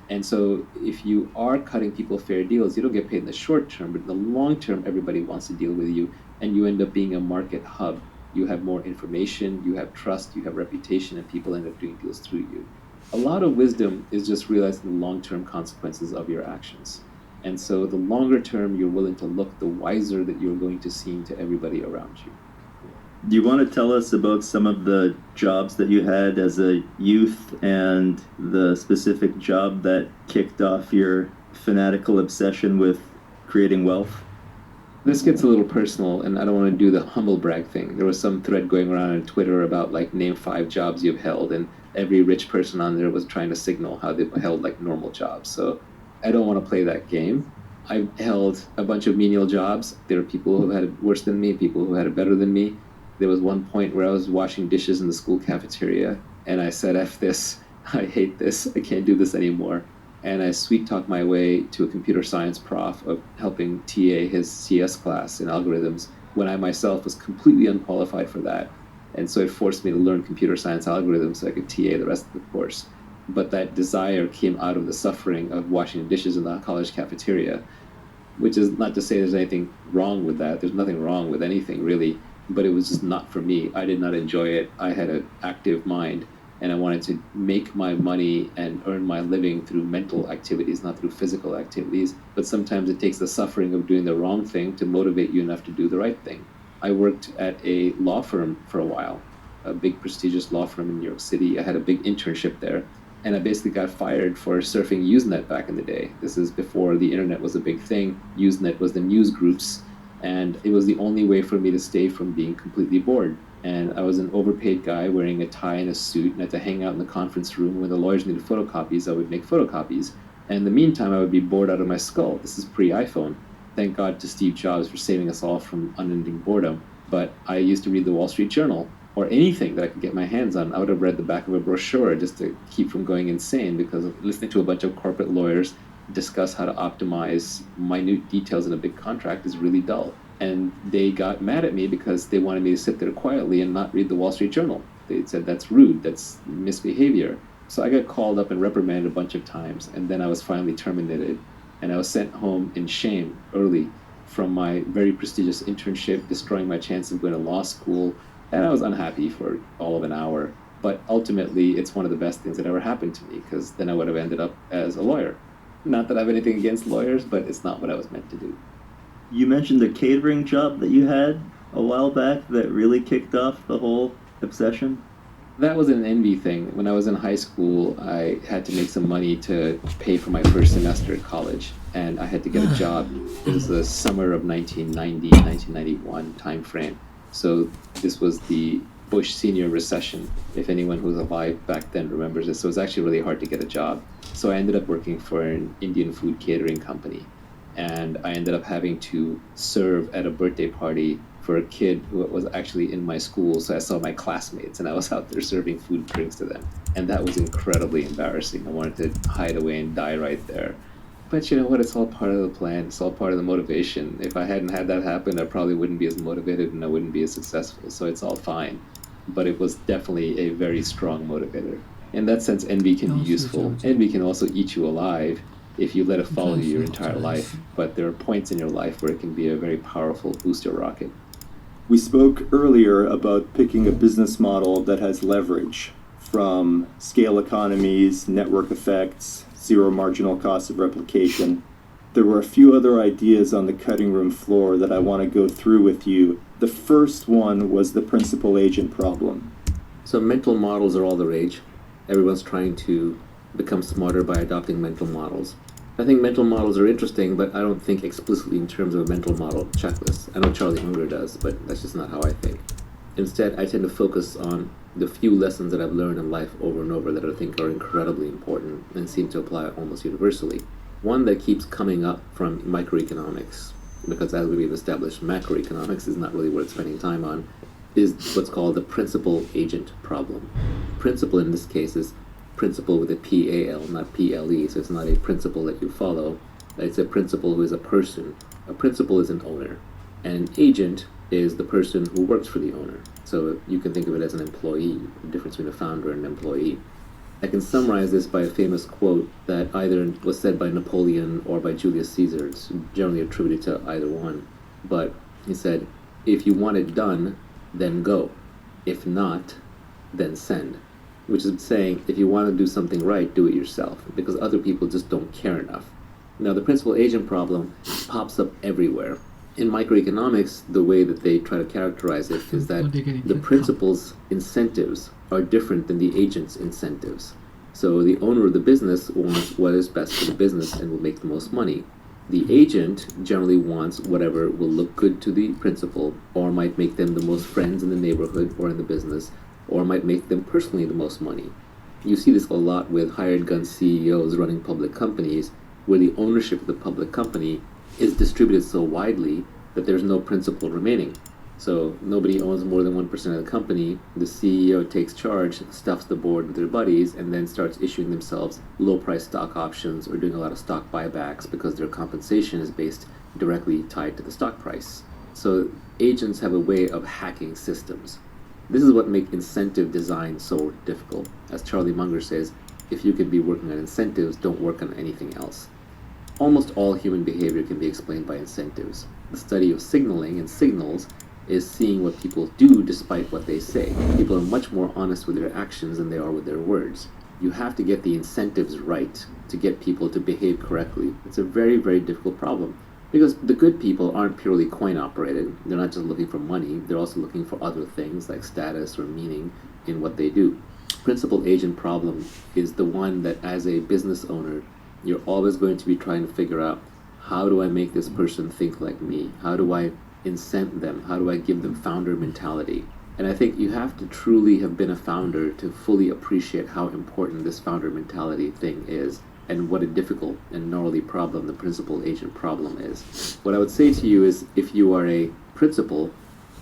And so if you are cutting people fair deals, you don't get paid in the short term, but in the long term, everybody wants to deal with you, and you end up being a market hub. You have more information, you have trust, you have reputation, and people end up doing deals through you. A lot of wisdom is just realizing the long-term consequences of your actions. And so the longer term you're willing to look, the wiser that you're going to seem to everybody around you. Do you want to tell us about some of the jobs that you had as a youth and the specific job that kicked off your fanatical obsession with creating wealth? This gets a little personal, and I don't want to do the humble brag thing. There was some thread going around on Twitter about, like, name 5 jobs you've held, and every rich person on there was trying to signal how they've held, like, normal jobs. So I don't want to play that game. I've held a bunch of menial jobs. There are people who had it worse than me, people who had it better than me. There was one point where I was washing dishes in the school cafeteria, and I said, F this, I hate this, I can't do this anymore. And I sweet-talked my way to a computer science prof of helping TA his CS class in algorithms when I myself was completely unqualified for that. And so it forced me to learn computer science algorithms so I could TA the rest of the course. But that desire came out of the suffering of washing dishes in the college cafeteria, which is not to say there's anything wrong with that. There's nothing wrong with anything, really. But it was just not for me. I did not enjoy it. I had an active mind, and I wanted to make my money and earn my living through mental activities, not through physical activities. But sometimes it takes the suffering of doing the wrong thing to motivate you enough to do the right thing. I worked at a law firm for a while, a big prestigious law firm in New York City. I had a big internship there, and I basically got fired for surfing Usenet back in the day. This is before the internet was a big thing. Usenet was the news groups, and it was the only way for me to stay from being completely bored. And I was an overpaid guy wearing a tie and a suit, and I had to hang out in the conference room. When the lawyers needed photocopies, I would make photocopies. And in the meantime, I would be bored out of my skull. This is pre-iPhone. Thank God to Steve Jobs for saving us all from unending boredom. But I used to read the Wall Street Journal, or anything that I could get my hands on. I would have read the back of a brochure just to keep from going insane, because listening to a bunch of corporate lawyers discuss how to optimize minute details in a big contract is really dull. And they got mad at me because they wanted me to sit there quietly and not read the Wall Street Journal. They said, that's rude, that's misbehavior. So I got called up and reprimanded a bunch of times, and then I was finally terminated. And I was sent home in shame early from my very prestigious internship, destroying my chance of going to law school. And I was unhappy for all of an hour. But ultimately, it's one of the best things that ever happened to me, because then I would have ended up as a lawyer. Not that I have anything against lawyers, but it's not what I was meant to do. You mentioned a catering job that you had a while back that really kicked off the whole obsession. That was an envy thing. When I was in high school, I had to make some money to pay for my first semester at college, and I had to get a job. It was the summer of 1990, 1991 time frame. So this was the Bush senior recession, if anyone who was alive back then remembers this. So it was actually really hard to get a job. So I ended up working for an Indian food catering company, and I ended up having to serve at a birthday party for a kid who was actually in my school, so I saw my classmates and I was out there serving food and drinks to them. And that was incredibly embarrassing. I wanted to hide away and die right there. But you know what? It's all part of the plan. It's all part of the motivation. If I hadn't had that happen, I probably wouldn't be as motivated and I wouldn't be as successful. So it's all fine. But it was definitely a very strong motivator. In that sense, envy can be useful. Envy can also eat you alive if you let it follow you your entire life. But there are points in your life where it can be a very powerful booster rocket. We spoke earlier about picking a business model that has leverage, from scale economies, network effects, zero marginal cost of replication. There were a few other ideas on the cutting room floor that I want to go through with you. The first one was the principal-agent problem. So mental models are all the rage. Everyone's trying to become smarter by adopting mental models. I think mental models are interesting, but I don't think explicitly in terms of a mental model checklist. I know Charlie Munger does, but that's just not how I think. Instead, I tend to focus on the few lessons that I've learned in life over and over that I think are incredibly important and seem to apply almost universally. One that keeps coming up from microeconomics, because as we've established, macroeconomics is not really worth spending time on, is what's called the principal-agent problem. Principal in this case is principal with a P-A-L, not P-L-E, so it's not a principal that you follow. It's a principal who is a person. A principal is an owner, and an agent is the person who works for the owner. So you can think of it as an employee, the difference between a founder and an employee. I can summarize this by a famous quote that either was said by Napoleon or by Julius Caesar. It's generally attributed to either one. But he said, if you want it done, then go. If not, then send. Which is saying, if you want to do something right, do it yourself, because other people just don't care enough. Now, the principal-agent problem pops up everywhere. In microeconomics, the way that they try to characterize it is that the principal's incentives are different than the agent's incentives. So the owner of the business wants what is best for the business and will make the most money. The agent generally wants whatever will look good to the principal, or might make them the most friends in the neighborhood or in the business, or might make them personally the most money. You see this a lot with hired gun CEOs running public companies, where the ownership of the public company is distributed so widely that there's no principal remaining. So nobody owns more than 1% of the company. The CEO takes charge, stuffs the board with their buddies, and then starts issuing themselves low-price stock options or doing a lot of stock buybacks because their compensation is based directly tied to the stock price. So agents have a way of hacking systems. This is what makes incentive design so difficult. As Charlie Munger says, if you could be working on incentives, don't work on anything else. Almost all human behavior can be explained by incentives. The study of signaling and signals is seeing what people do despite what they say. People are much more honest with their actions than they are with their words. You have to get the incentives right to get people to behave correctly. It's a very, very difficult problem, because the good people aren't purely coin operated. They're not just looking for money, they're also looking for other things like status or meaning in what they do. Principal agent problem is the one that as a business owner, you're always going to be trying to figure out, how do I make this person think like me? How do I incent them? How do I give them founder mentality? And I think you have to truly have been a founder to fully appreciate how important this founder mentality thing is, and what a difficult and gnarly problem the principal agent problem is. What I would say to you is, if you are a principal,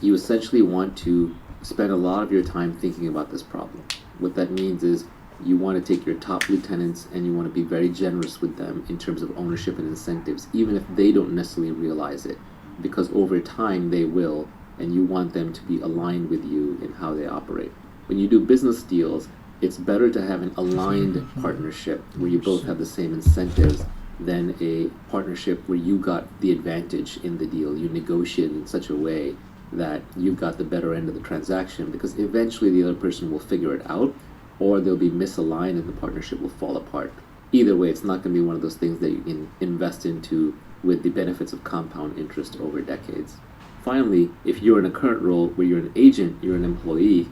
you essentially want to spend a lot of your time thinking about this problem. What that means is, you want to take your top lieutenants and you want to be very generous with them in terms of ownership and incentives, even if they don't necessarily realize it, because over time they will, and you want them to be aligned with you in how they operate. When you do business deals, it's better to have an aligned partnership where you both have the same incentives than a partnership where you got the advantage in the deal. You negotiate in such a way that you've got the better end of the transaction, because eventually the other person will figure it out, or they'll be misaligned and the partnership will fall apart. Either way, it's not going to be one of those things that you can invest into with the benefits of compound interest over decades. Finally, if you're in a current role where you're an agent, you're an employee,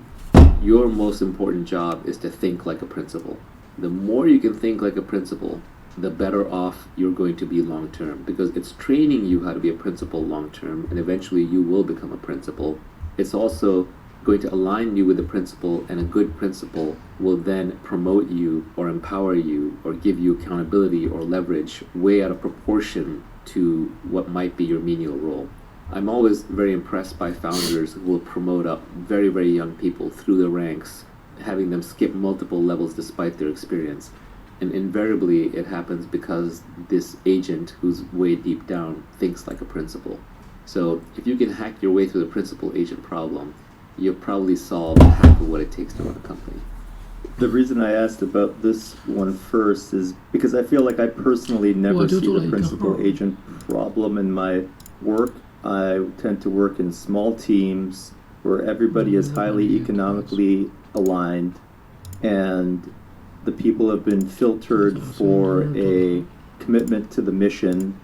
your most important job is to think like a principal. The more you can think like a principal, the better off you're going to be long term, because it's training you how to be a principal long term, and eventually you will become a principal. It's also going to align you with the principal, and a good principal will then promote you or empower you or give you accountability or leverage way out of proportion to what might be your menial role. I'm always very impressed by founders who will promote up very, very young people through the ranks, having them skip multiple levels despite their experience. And invariably, it happens because this agent who's way deep down thinks like a principal. So if you can hack your way through the principal-agent problem, you'll probably solve half of what it takes to run a company. The reason I asked about this one first is because I feel like I personally never see the principal-agent problem in my work. I tend to work in small teams where everybody is highly economically aligned, and the people have been filtered for a commitment to the mission,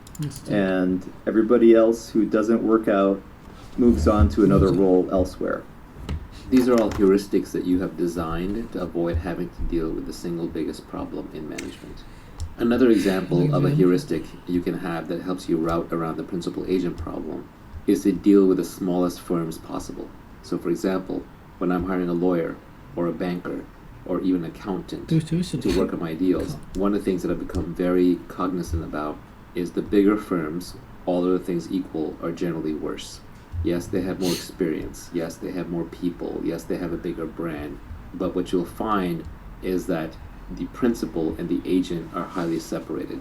and everybody else who doesn't work out moves on to another role elsewhere. These are all heuristics that you have designed to avoid having to deal with the single biggest problem in management. Another example of a heuristic you can have that helps you route around the principal-agent problem is to deal with the smallest firms possible. So for example, when I'm hiring a lawyer or a banker or even an accountant to work on my deals, one of the things that I've become very cognizant about is the bigger firms, all other things equal, are generally worse. Yes, they have more experience. Yes, they have more people. Yes, they have a bigger brand. But what you'll find is that the principal and the agent are highly separated.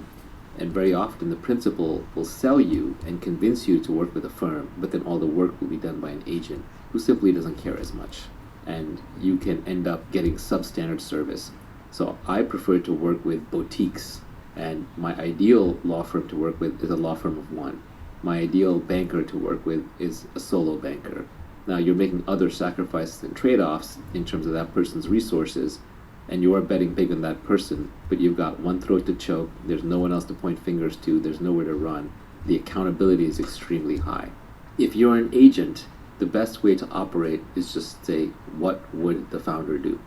And very often the principal will sell you and convince you to work with a firm, but then all the work will be done by an agent who simply doesn't care as much. And you can end up getting substandard service. So I prefer to work with boutiques, and my ideal law firm to work with is a law firm of one. My ideal banker to work with is a solo banker. Now you're making other sacrifices and trade-offs in terms of that person's resources, and you are betting big on that person, but you've got one throat to choke, there's no one else to point fingers to, there's nowhere to run. The accountability is extremely high. If you're an agent, the best way to operate is just say, what would the founder do?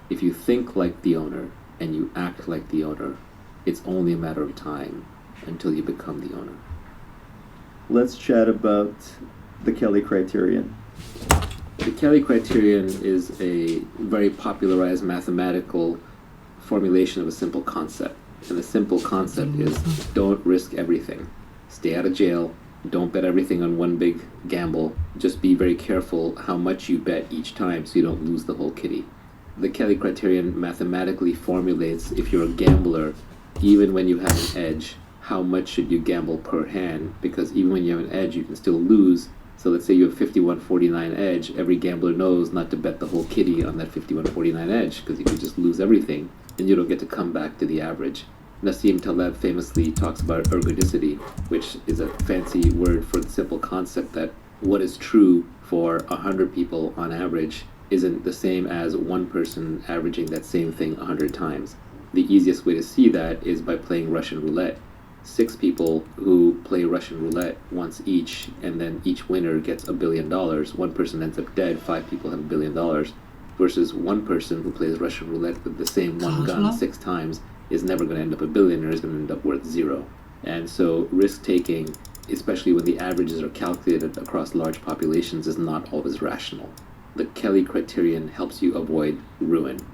If you think like the owner and you act like the owner, it's only a matter of time until you become the owner. Let's chat about the Kelly criterion. The Kelly criterion is a very popularized mathematical formulation of a simple concept. And the simple concept is don't risk everything. Stay out of jail. Don't bet everything on one big gamble. Just be very careful how much you bet each time so you don't lose the whole kitty. The Kelly criterion mathematically formulates, if you're a gambler, even when you have an edge, how much should you gamble per hand? Because even when you have an edge, you can still lose. So let's say you have 51-49 edge, every gambler knows not to bet the whole kitty on that 51-49 edge, because you can just lose everything, and you don't get to come back to the average. Nassim Taleb famously talks about ergodicity, which is a fancy word for the simple concept that what is true for 100 people on average isn't the same as one person averaging that same thing 100 times. The easiest way to see that is by playing Russian roulette. 6 people who play Russian roulette once each, and then each winner gets $1 billion. One person ends up dead, 5 people have $1 billion, versus one person who plays Russian roulette with the same one gun 6 times is never going to end up a billionaire, is going to end up worth 0. And so risk-taking, especially when the averages are calculated across large populations, is not always rational. The Kelly criterion helps you avoid ruin.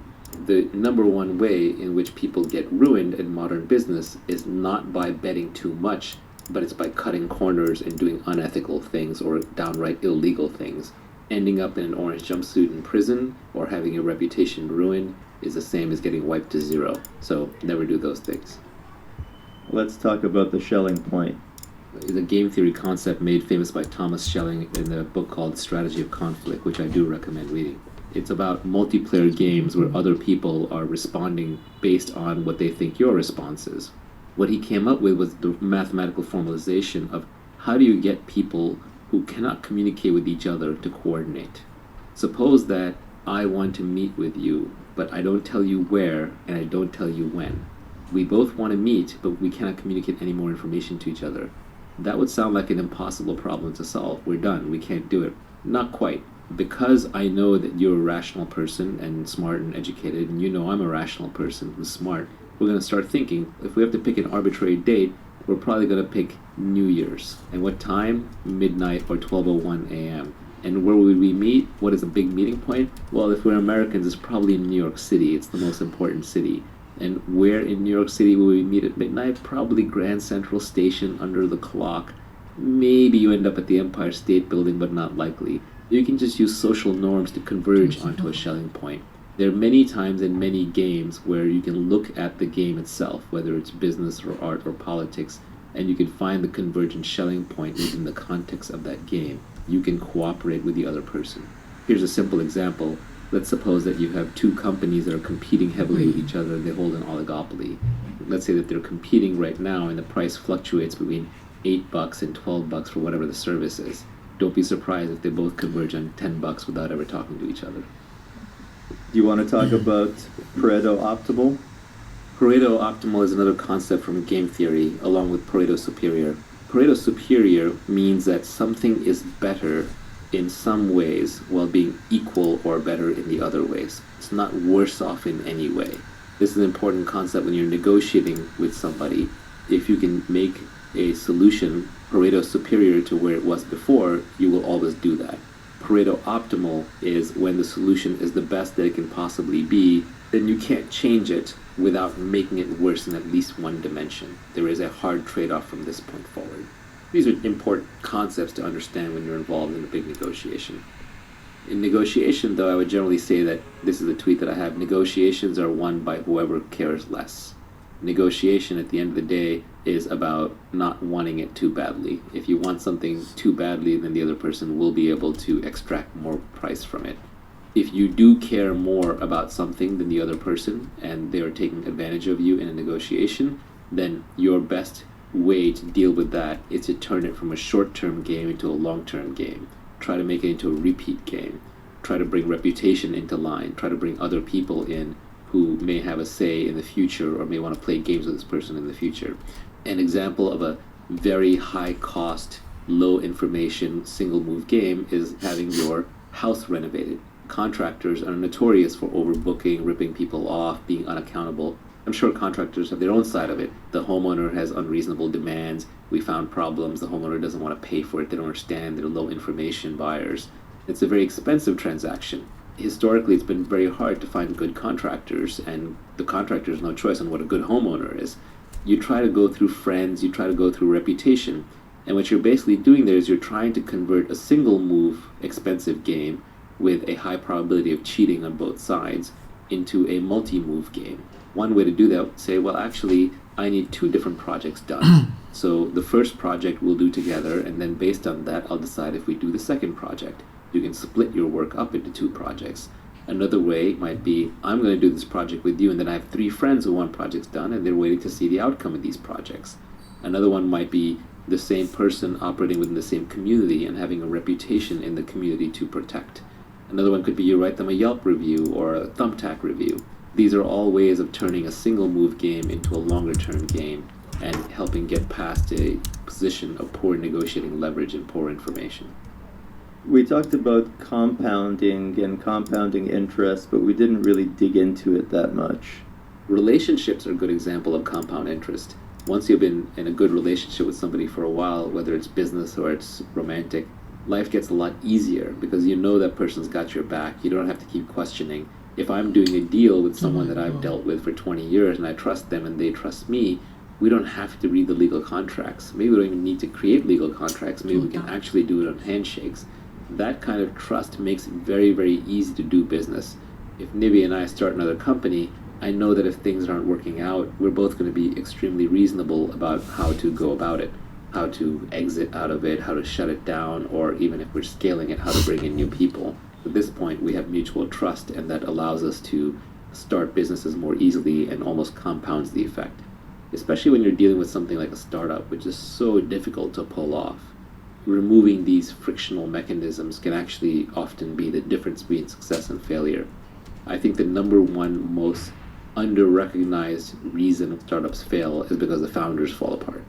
The number one way in which people get ruined in modern business is not by betting too much, but it's by cutting corners and doing unethical things or downright illegal things. Ending up in an orange jumpsuit in prison or having your reputation ruined is the same as getting wiped to 0. So never do those things. Let's talk about the Schelling point. It's a game theory concept made famous by Thomas Schelling in a book called Strategy of Conflict, which I do recommend reading. It's about multiplayer games where other people are responding based on what they think your response is. What he came up with was the mathematical formalization of how do you get people who cannot communicate with each other to coordinate. Suppose that I want to meet with you, but I don't tell you where and I don't tell you when. We both want to meet, but we cannot communicate any more information to each other. That would sound like an impossible problem to solve. We're done. We can't do it. Not quite. Because I know that you're a rational person and smart and educated, and you know I'm a rational person who's smart, we're going to start thinking, if we have to pick an arbitrary date, we're probably going to pick New Year's. And what time? Midnight or 12:01 a.m. And where would we meet? What is a big meeting point? Well, if we're Americans, it's probably in New York City. It's the most important city. And where in New York City will we meet at midnight? Probably Grand Central Station under the clock. maybe you end up at the Empire State Building, but not likely. You can just use social norms to converge onto a Schelling point. There are many times in many games where you can look at the game itself, whether it's business or art or politics, and you can find the convergent Schelling point within the context of that game. You can cooperate with the other person. Here's a simple example. Let's suppose that you have two companies that are competing heavily with each other and they hold an oligopoly. Let's say that they're competing right now and the price fluctuates between $8 and $12 for whatever the service is. Don't be surprised if they both converge on $10 without ever talking to each other. Do you want to talk about Pareto optimal? Pareto optimal is another concept from game theory, along with Pareto superior. Pareto superior means that something is better in some ways while being equal or better in the other ways. It's not worse off in any way. This is an important concept when you're negotiating with somebody. If you can make a solution Pareto superior to where it was before, you will always do that. Pareto optimal is when the solution is the best that it can possibly be, then you can't change it without making it worse in at least one dimension. There is a hard trade-off from this point forward. These are important concepts to understand when you're involved in a big negotiation. In negotiation, though, I would generally say that, this is a tweet that I have, negotiations are won by whoever cares less. Negotiation, at the end of the day, is about not wanting it too badly. If you want something too badly, then the other person will be able to extract more price from it. If you do care more about something than the other person, and they are taking advantage of you in a negotiation, then your best way to deal with that is to turn it from a short-term game into a long-term game. Try to make it into a repeat game. Try to bring reputation into line. Try to bring other people in who may have a say in the future or may want to play games with this person in the future. An example of a very high cost, low information, single move game is having your house renovated. Contractors are notorious for overbooking, ripping people off, being unaccountable. I'm sure contractors have their own side of it. The homeowner has unreasonable demands. We found problems. The homeowner doesn't want to pay for it. They don't understand. They're low information buyers. It's a very expensive transaction. Historically, it's been very hard to find good contractors, and the contractor has no choice on what a good homeowner is. You try to go through friends, you try to go through reputation, and what you're basically doing there is you're trying to convert a single move, expensive game with a high probability of cheating on both sides into a multi-move game. One way to do that would say, well, actually, I need two different projects done. So the first project we'll do together, and then based on that, I'll decide if we do the second project. You can split your work up into two projects. Another way might be, I'm going to do this project with you, and then I have three friends who want projects done, and they're waiting to see the outcome of these projects. Another one might be the same person operating within the same community and having a reputation in the community to protect. Another one could be you write them a Yelp review or a Thumbtack review. These are all ways of turning a single move game into a longer term game and helping get past a position of poor negotiating leverage and poor information. We talked about compounding and compounding interest, but we didn't really dig into it that much. Relationships are a good example of compound interest. Once you've been in a good relationship with somebody for a while, whether it's business or it's romantic, life gets a lot easier because you know that person's got your back. You don't have to keep questioning. If I'm doing a deal with someone that I've dealt with for 20 years and I trust them and they trust me, we don't have to read the legal contracts. Maybe we don't even need to create legal contracts. Maybe we can actually do it on handshakes. That kind of trust makes it very, very easy to do business. If Nivi and I start another company, I know that if things aren't working out, we're both going to be extremely reasonable about how to go about it, how to exit out of it, how to shut it down, or even if we're scaling it, how to bring in new people. At this point, we have mutual trust, and that allows us to start businesses more easily and almost compounds the effect. Especially when you're dealing with something like a startup, which is so difficult to pull off. Removing these frictional mechanisms can actually often be the difference between success and failure. I think the number one most under-recognized reason startups fail is because the founders fall apart.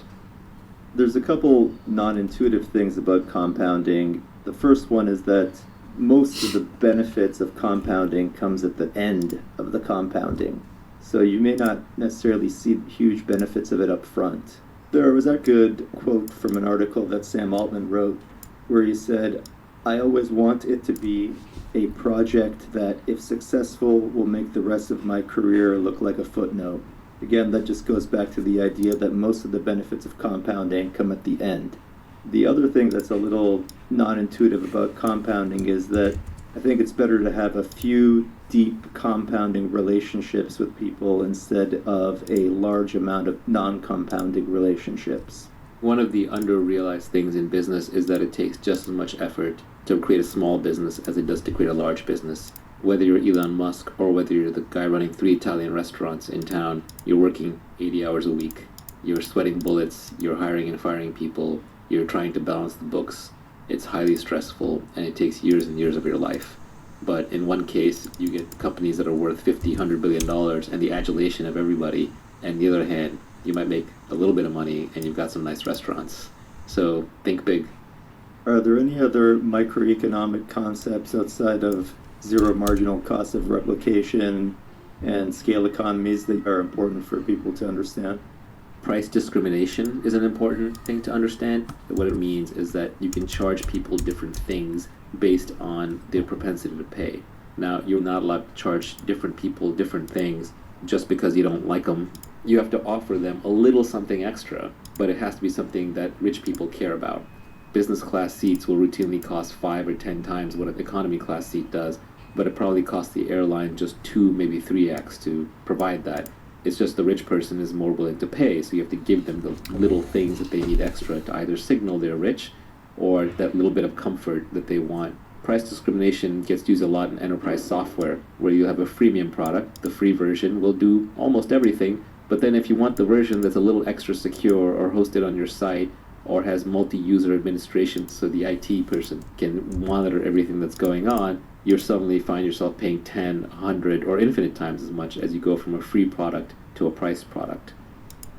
There's a couple non-intuitive things about compounding. The first one is that most of the benefits of compounding comes at the end of the compounding. So you may not necessarily see huge benefits of it up front. There was a good quote from an article that Sam Altman wrote where he said, I always want it to be a project that, if successful, will make the rest of my career look like a footnote. Again, that just goes back to the idea that most of the benefits of compounding come at the end. The other thing that's a little non-intuitive about compounding is that I think it's better to have a few deep compounding relationships with people instead of a large amount of non-compounding relationships. One of the under-realized things in business is that it takes just as much effort to create a small business as it does to create a large business. Whether you're Elon Musk or whether you're the guy running 3 Italian restaurants in town, you're working 80 hours a week. You're sweating bullets, you're hiring and firing people, you're trying to balance the books. It's highly stressful and it takes years and years of your life. But in one case, you get companies that are worth $50, $100 billion and the adulation of everybody. And the other hand, you might make a little bit of money and you've got some nice restaurants. So think big. Are there any other microeconomic concepts outside of zero marginal cost of replication and scale economies that are important for people to understand? Price discrimination is an important thing to understand. What it means is that you can charge people different things based on their propensity to pay. Now, you're not allowed to charge different people different things just because you don't like them. You have to offer them a little something extra, but it has to be something that rich people care about. Business class seats will routinely cost 5 or 10 times what an economy class seat does, but it probably costs the airline just 2, maybe 3x to provide that. It's just the rich person is more willing to pay, so you have to give them the little things that they need extra to either signal they're rich or that little bit of comfort that they want. Price discrimination gets used a lot in enterprise software, where you have a freemium product. The free version will do almost everything, but then if you want the version that's a little extra secure or hosted on your site or has multi-user administration so the IT person can monitor everything that's going on, you suddenly find yourself paying 10, 100, or infinite times as much as you go from a free product to a priced product.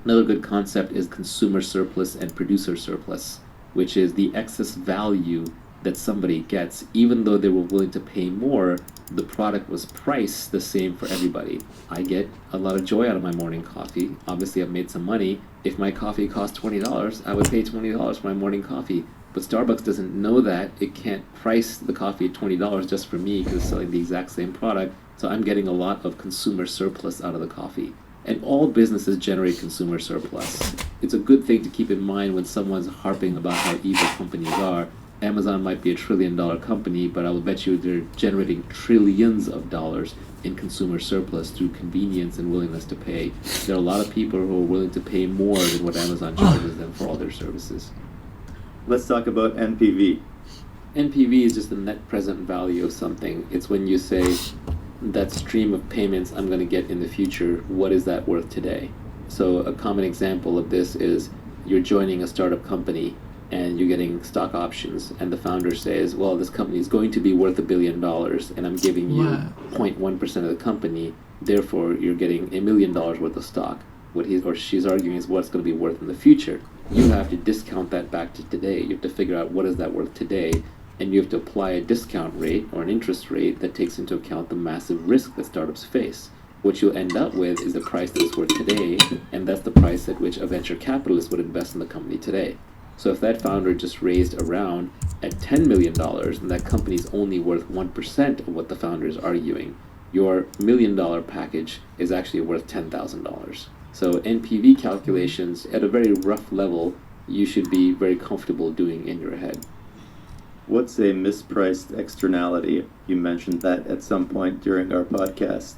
Another good concept is consumer surplus and producer surplus, which is the excess value that somebody gets. Even though they were willing to pay more, the product was priced the same for everybody. I get a lot of joy out of my morning coffee. Obviously, I've made some money. If my coffee cost $20, I would pay $20 for my morning coffee. But Starbucks doesn't know that. It can't price the coffee at $20 just for me because it's selling the exact same product. So I'm getting a lot of consumer surplus out of the coffee. And all businesses generate consumer surplus. It's a good thing to keep in mind when someone's harping about how evil companies are. Amazon might be $1 trillion company, but I will bet you they're generating trillions of dollars in consumer surplus through convenience and willingness to pay. There are a lot of people who are willing to pay more than what Amazon charges them for all their services. Let's talk about NPV. NPV is just the net present value of something. It's when you say, that stream of payments I'm going to get in the future, what is that worth today? So a common example of this is you're joining a startup company and you're getting stock options, and the founder says, well, this company is going to be worth $1 billion and I'm giving you 0.1% of the company, therefore you're getting $1 million worth of stock. What he or she's arguing is what's going to be worth in the future. You have to discount that back to today. You have to figure out what is that worth today, and you have to apply a discount rate or an interest rate that takes into account the massive risk that startups face. What you'll end up with is the price that it's worth today, and that's the price at which a venture capitalist would invest in the company today. So if that founder just raised around at $10 million, and that company's only worth 1% of what the founder is arguing, your $1 million package is actually worth $10,000. So NPV calculations at a very rough level, you should be very comfortable doing in your head. What's a mispriced externality? You mentioned that at some point during our podcast.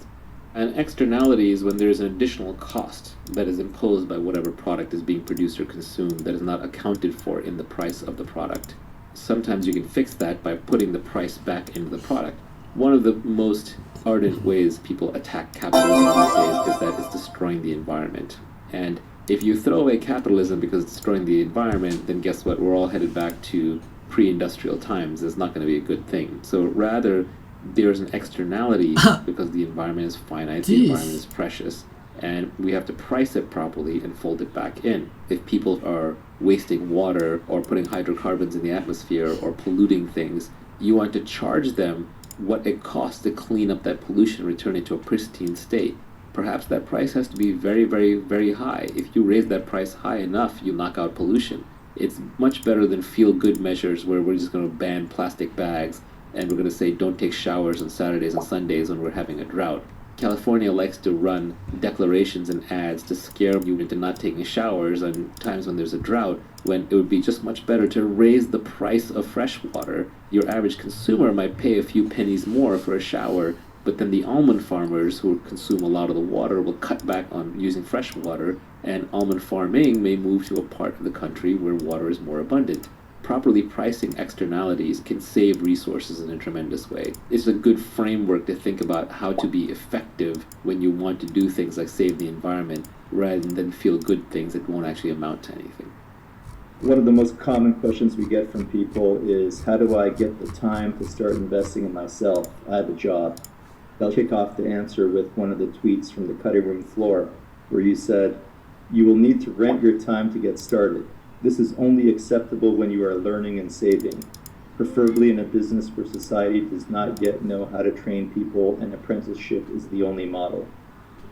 An externality is when there is an additional cost that is imposed by whatever product is being produced or consumed that is not accounted for in the price of the product. Sometimes you can fix that by putting the price back into the product. One of the most ardent ways people attack capitalism these days is that it's destroying the environment. And if you throw away capitalism because it's destroying the environment, then guess what? We're all headed back to pre-industrial times. It's not going to be a good thing. So rather, there's an externality because the environment is finite, the environment is precious, and we have to price it properly and fold it back in. If people are wasting water or putting hydrocarbons in the atmosphere or polluting things, you want to charge them what it costs to clean up that pollution and return it to a pristine state. Perhaps that price has to be very, very, very high. If you raise that price high enough, you knock out pollution. It's much better than feel-good measures where we're just going to ban plastic bags and we're going to say don't take showers on Saturdays and Sundays when we're having a drought. California likes to run declarations and ads to scare you into not taking showers on times when there's a drought, when it would be just much better to raise the price of fresh water. Your average consumer might pay a few pennies more for a shower, but then the almond farmers who consume a lot of the water will cut back on using fresh water, and almond farming may move to a part of the country where water is more abundant. Properly pricing externalities can save resources in a tremendous way. It's a good framework to think about how to be effective when you want to do things like save the environment, rather than feel good things that won't actually amount to anything. One of the most common questions we get from people is, how do I get the time to start investing in myself? I have a job. I'll kick off the answer with one of the tweets from the cutting room floor, where you said, "You will need to rent your time to get started. This is only acceptable when you are learning and saving, preferably in a business where society does not yet know how to train people and apprenticeship is the only model."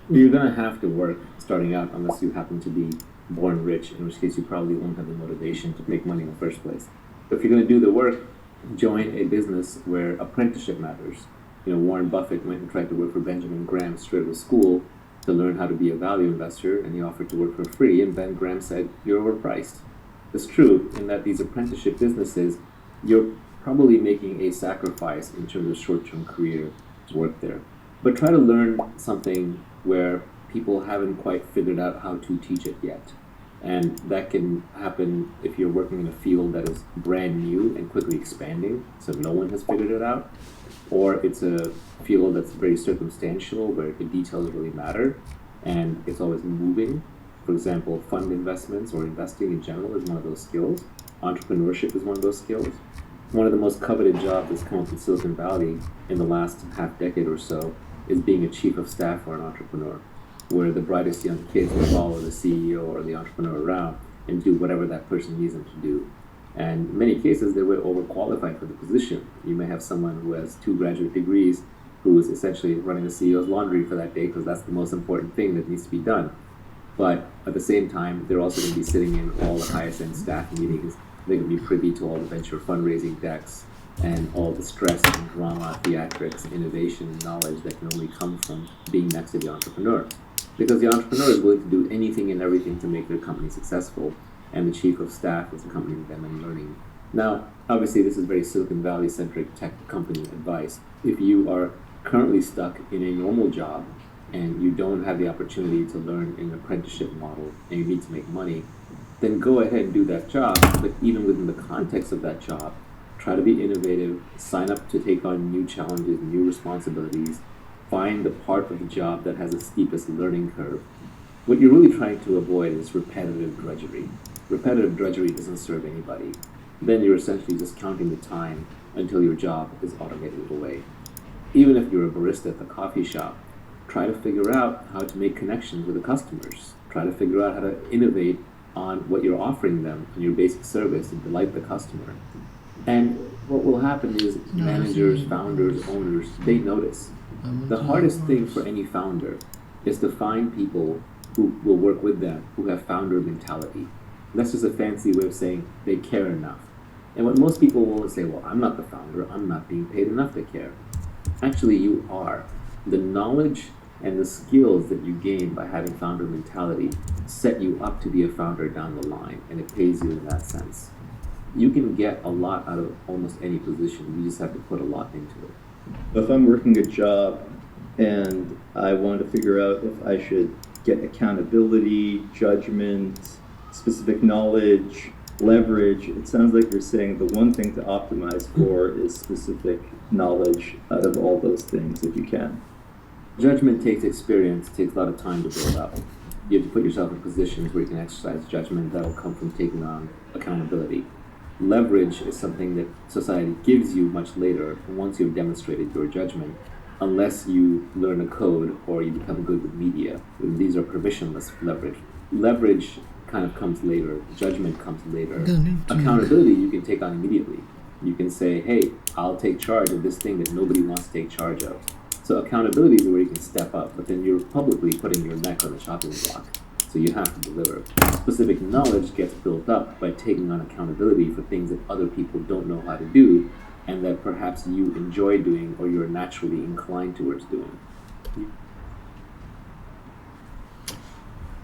You're going to have to work starting out unless you happen to be born rich, in which case you probably won't have the motivation to make money in the first place. If you're going to do the work, join a business where apprenticeship matters. Warren Buffett went and tried to work for Benjamin Graham straight out of school to learn how to be a value investor, and he offered to work for free, and Ben Graham said, "You're overpriced." It's true in that these apprenticeship businesses, you're probably making a sacrifice in terms of short-term career to work there. But try to learn something where people haven't quite figured out how to teach it yet. And that can happen if you're working in a field that is brand new and quickly expanding, so no one has figured it out. Or it's a field that's very circumstantial, where the details really matter, and it's always moving. For example, fund investments or investing in general is one of those skills. Entrepreneurship is one of those skills. One of the most coveted jobs that's come up in Silicon Valley in the last half decade or so is being a chief of staff for an entrepreneur, where the brightest young kids will follow the CEO or the entrepreneur around and do whatever that person needs them to do. And in many cases, they're way overqualified for the position. You may have someone who has 2 graduate degrees who is essentially running the CEO's laundry for that day because that's the most important thing that needs to be done. But at the same time, they're also going to be sitting in all the highest end staff meetings. They're going to be privy to all the venture fundraising decks and all the stress and drama, theatrics, innovation, and knowledge that can only come from being next to the entrepreneur. Because the entrepreneur is willing to do anything and everything to make their company successful, and the chief of staff is accompanying them and learning. Now, obviously, this is very Silicon Valley-centric tech company advice. If you are currently stuck in a normal job and you don't have the opportunity to learn an apprenticeship model and you need to make money, then go ahead and do that job. But even within the context of that job, try to be innovative, sign up to take on new challenges, new responsibilities, find the part of the job that has the steepest learning curve. What you're really trying to avoid is repetitive drudgery. Repetitive drudgery doesn't serve anybody. Then you're essentially just counting the time until your job is automated away. Even if you're a barista at the coffee shop, try to figure out how to make connections with the customers. Try to figure out how to innovate on what you're offering them in your basic service and delight the customer. And what will happen is managers, founders, owners, they notice. The hardest thing for any founder is to find people who will work with them, who have founder mentality. That's just a fancy way of saying they care enough. And what most people will say, well, I'm not the founder, I'm not being paid enough to care. Actually, you are. The knowledge and the skills that you gain by having founder mentality set you up to be a founder down the line, and it pays you in that sense. You can get a lot out of almost any position, you just have to put a lot into it. If I'm working a job and I want to figure out if I should get accountability, judgment, specific knowledge, leverage, it sounds like you're saying the one thing to optimize for is specific knowledge out of all those things if you can. Judgment takes experience, takes a lot of time to build up. You have to put yourself in positions where you can exercise judgment that'll come from taking on accountability. Leverage is something that society gives you much later once you've demonstrated your judgment, unless you learn a code or you become good with media. These are permissionless leverage. Leverage kind of comes later, judgment comes later. Accountability you can take on immediately. You can say, hey, I'll take charge of this thing that nobody wants to take charge of. So accountability is where you can step up, but then you're publicly putting your neck on the chopping block. So you have to deliver. Specific knowledge gets built up by taking on accountability for things that other people don't know how to do, and that perhaps you enjoy doing or you're naturally inclined towards doing.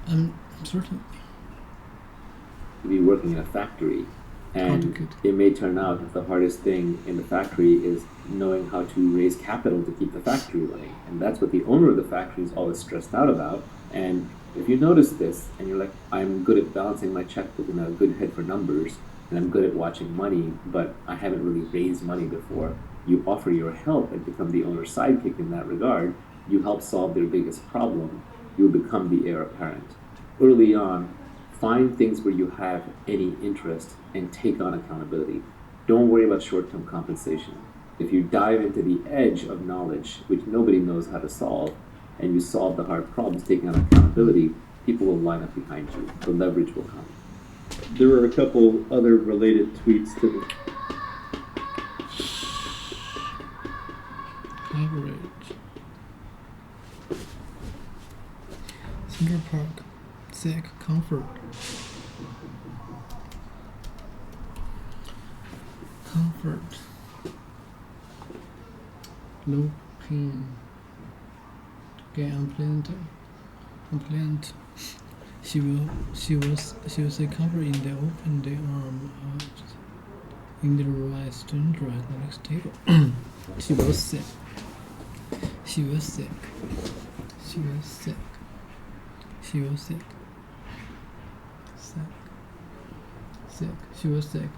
I'm certain. Be working in a factory, and Complicated. it may turn out that the hardest thing in the factory is knowing how to raise capital to keep the factory running, and that's what the owner of the factory is always stressed out about. And if you notice this and you're like, I'm good at balancing my checkbook and I'm a good head for numbers and I'm good at watching money, but I haven't really raised money before, you offer your help and become the owner's sidekick in that regard. You help solve their biggest problem. You'll become the heir apparent. Early on, find things where you have any interest and take on accountability. Don't worry about short-term compensation. If you dive into the edge of knowledge, which nobody knows how to solve, and you solve the hard problems, taking on accountability, people will line up behind you. The leverage will come. There were a couple other related tweets to the Coverage. Central Park. Sick. Comfort. Comfort. Low pain. Okay, unpleasant. She will say comfort in the open the arm in the right stranger at the next table. She was sick. She was sick. She was sick. She was sick. Sick. She was sick.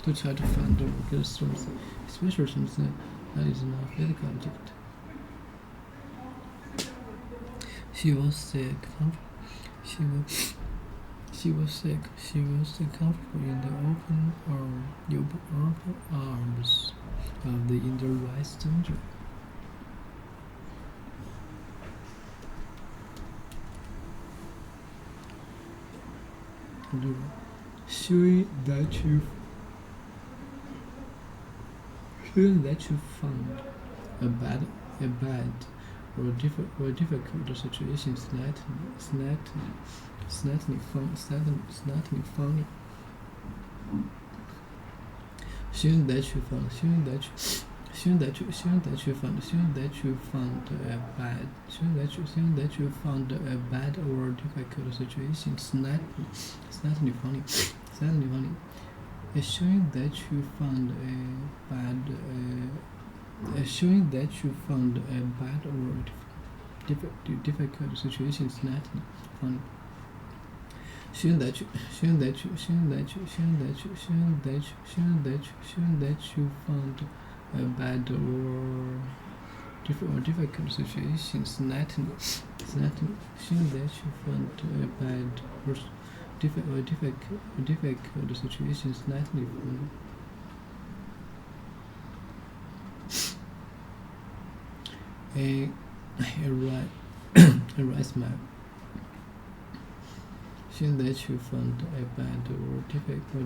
To try to find the good something, especially something that is not physical object. She was sick. She was sick. She was comfortable in the open arms of the right stranger. Showing that you found a bad or difficult situation slightly funny. Showing that you found a bad or difficult situation slightly funny. Showing that you found a bad or difficult situation slightly funny. Showing that you found a bad or difficult situation slightly. Showing that you found a bad or difficult situation slightly funny. A right smile. Showing that you found a bad or difficult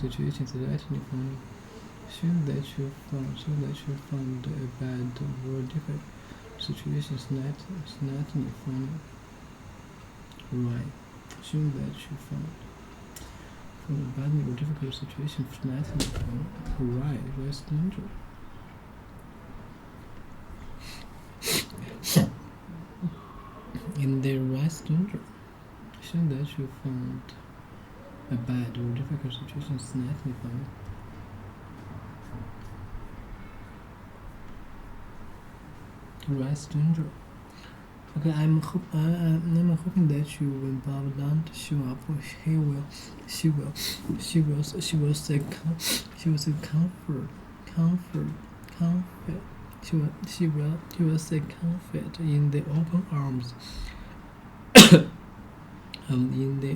situation slightly funny. Showing that you found a bad or difficult situation slightly funny. Right. Showing that you found a bad or difficult situation slightly funny. Right. Right danger. In the right danger. Showing that you found a bad or difficult situation slightly funny. Right danger. Okay, I'm hoping that you, when Bob doesn't show up, she will say comfort. She will say comfort in the open arms. In the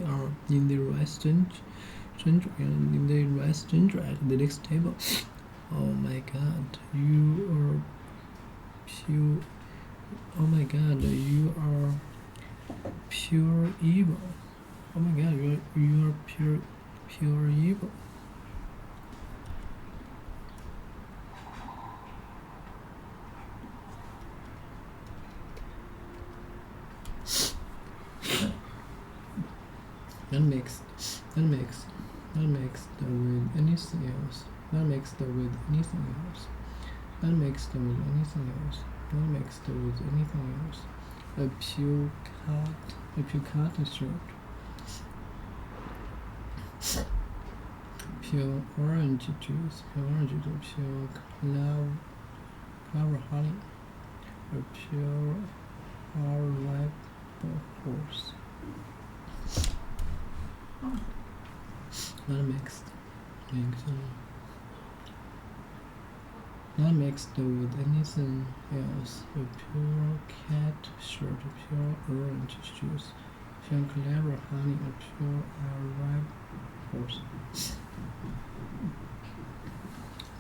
right stranger at the next table. Oh my God, you are pure. Oh my God, you are pure evil. Oh my God, you are pure evil. That makes the with anything else. not mixed with anything else. Not mixed with anything else. A pure cotton shirt. Pure orange juice. Pure clover honey. A pure ripe horse. Not mixed. Not mixed with anything else. A pure cat shirt, a pure orange juice, pure clever honey, a pure ripe horse.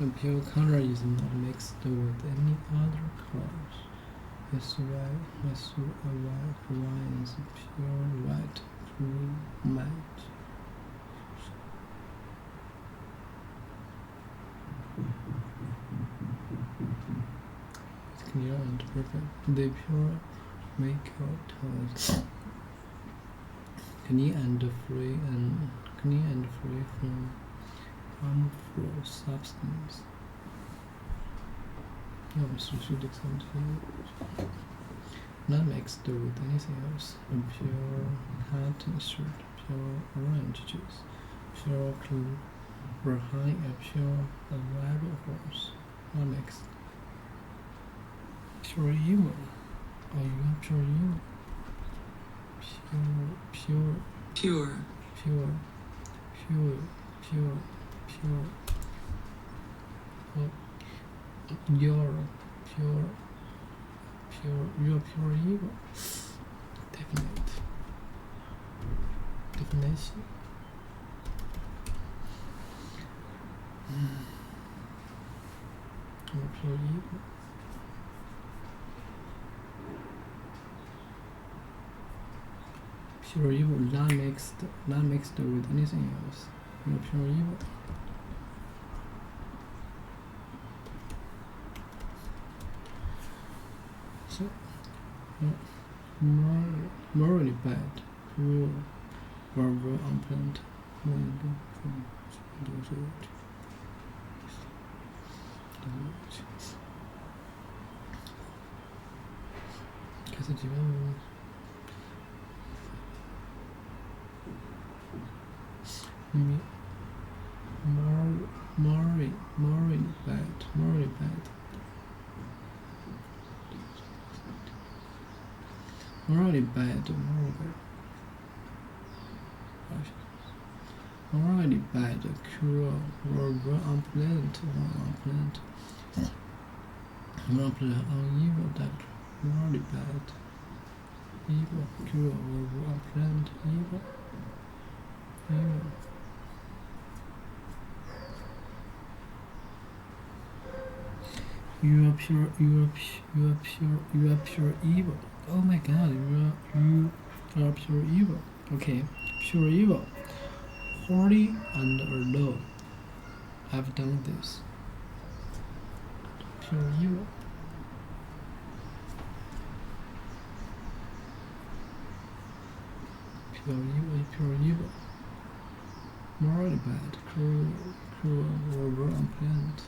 A pure color is not mixed with any other colors. It's white. Wine is pure white, true matte. It's clear and perfect. The pure makeup tones. Clean and free from harmful substance. Not mixed with anything else. A pure cotton shirt, pure orange juice, pure clover honey, a pure ripe horse. Not mixed. Pure evil. Oh, you got pure evil. Pure. You're pure evil. Definition. You're pure evil. Pure evil, not mixed with anything else. You're pure evil. So, morally bad, cruel, verbal, unpleasant, morally bad. Morally bad, cruel, verbal, unpleasant, evil, doctor. Morally bad, evil, cruel, verbal, unpleasant, evil. You are pure evil. Oh my God, you are pure evil. Okay, pure evil. Holy and low. I've done this. Pure evil. Pure evil. Morally bad, cruel, verbal, unpleasant.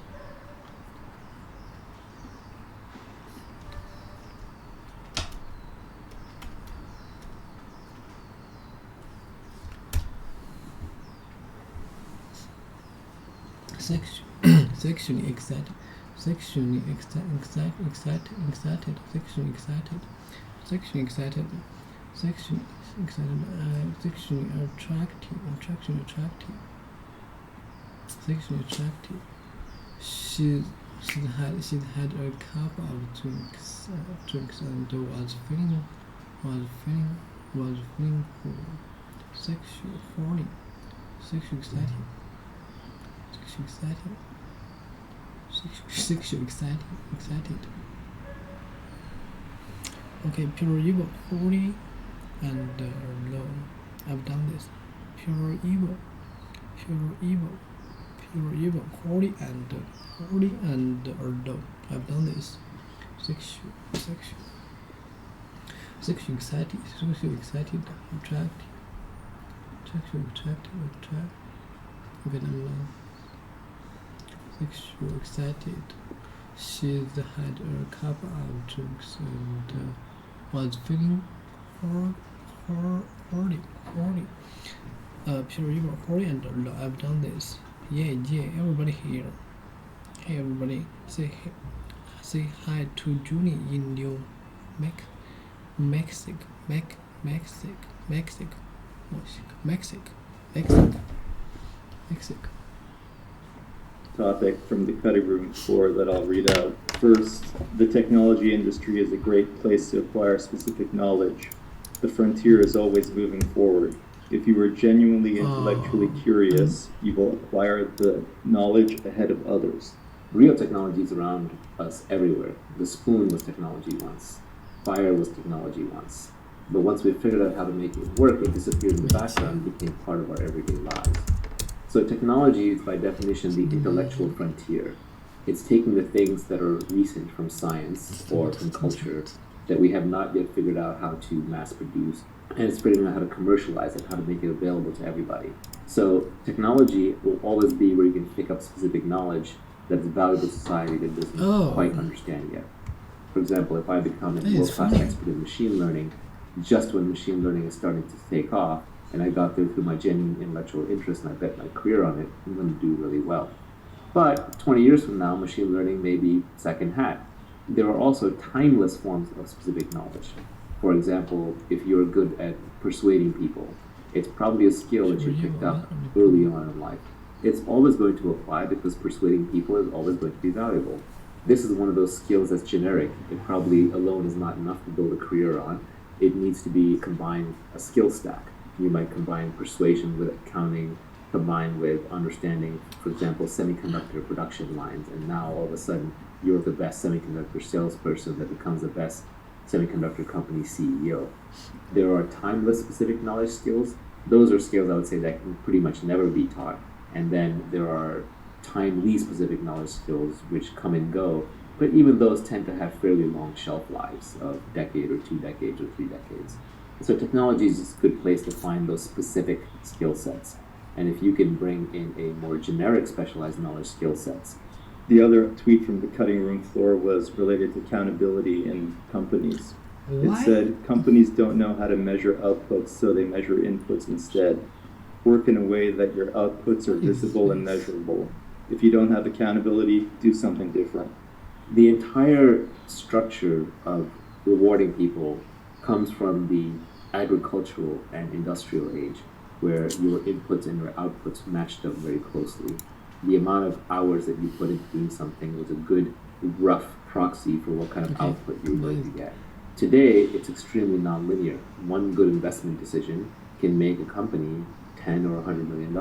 Sexually excited, sexually attractive. She'd had a cup of drinks and was feeling sexual horny, sexual excited. Okay, pure evil, holy and low. I've done this. Pure evil, holy and low. I've done this. Sexual excited, attractive. Okay, number 1. Sexual excited, She had a cup of drinks and was feeling horny. Pure evil, horny, and look, I've done this. Yeah, everybody here. Hey, everybody, say hi to Julie in New Mexico. Topic from the cutting room floor that I'll read out. First, the technology industry is a great place to acquire specific knowledge. The frontier is always moving forward. If you are genuinely intellectually curious, you will acquire the knowledge ahead of others. Real technology is around us everywhere. The spoon was technology once. Fire was technology once. But once we figured out how to make it work, it disappeared in the background and became part of our everyday lives. So technology is by definition the intellectual frontier. It's taking the things that are recent from science or from culture that we have not yet figured out how to mass produce, and it's figuring out how to commercialize it, how to make it available to everybody. So technology will always be where you can pick up specific knowledge that's valuable to society that doesn't quite understand yet. For example, if I become a world-class expert in machine learning, just when machine learning is starting to take off, and I got there through my genuine intellectual interest and I bet my career on it, I'm going to do really well. But 20 years from now, machine learning may be second hat. There are also timeless forms of specific knowledge. For example, if you're good at persuading people, it's probably a skill that you picked up early on in life. It's always going to apply because persuading people is always going to be valuable. This is one of those skills that's generic. It probably alone is not enough to build a career on. It needs to be combined, a skill stack. You might combine persuasion with accounting, combined with understanding, for example, semiconductor production lines, and now all of a sudden you're the best semiconductor salesperson that becomes the best semiconductor company CEO. There are timeless specific knowledge skills. Those are skills I would say that can pretty much never be taught. And then there are timely specific knowledge skills which come and go, but even those tend to have fairly long shelf lives of a decade or 2 decades or 3 decades. So technology is just a good place to find those specific skill sets. And if you can bring in a more generic specialized knowledge skill sets. The other tweet from the cutting room floor was related to accountability in companies. It said, companies don't know how to measure outputs, so they measure inputs instead. Work in a way that your outputs are visible and measurable. If you don't have accountability, do something different. The entire structure of rewarding people comes from the agricultural and industrial age, where your inputs and your outputs matched up very closely. The amount of hours that you put into doing something was a good, rough proxy for what kind of output you were going to get. Today, it's extremely nonlinear. One good investment decision can make a company $10 or $100 million.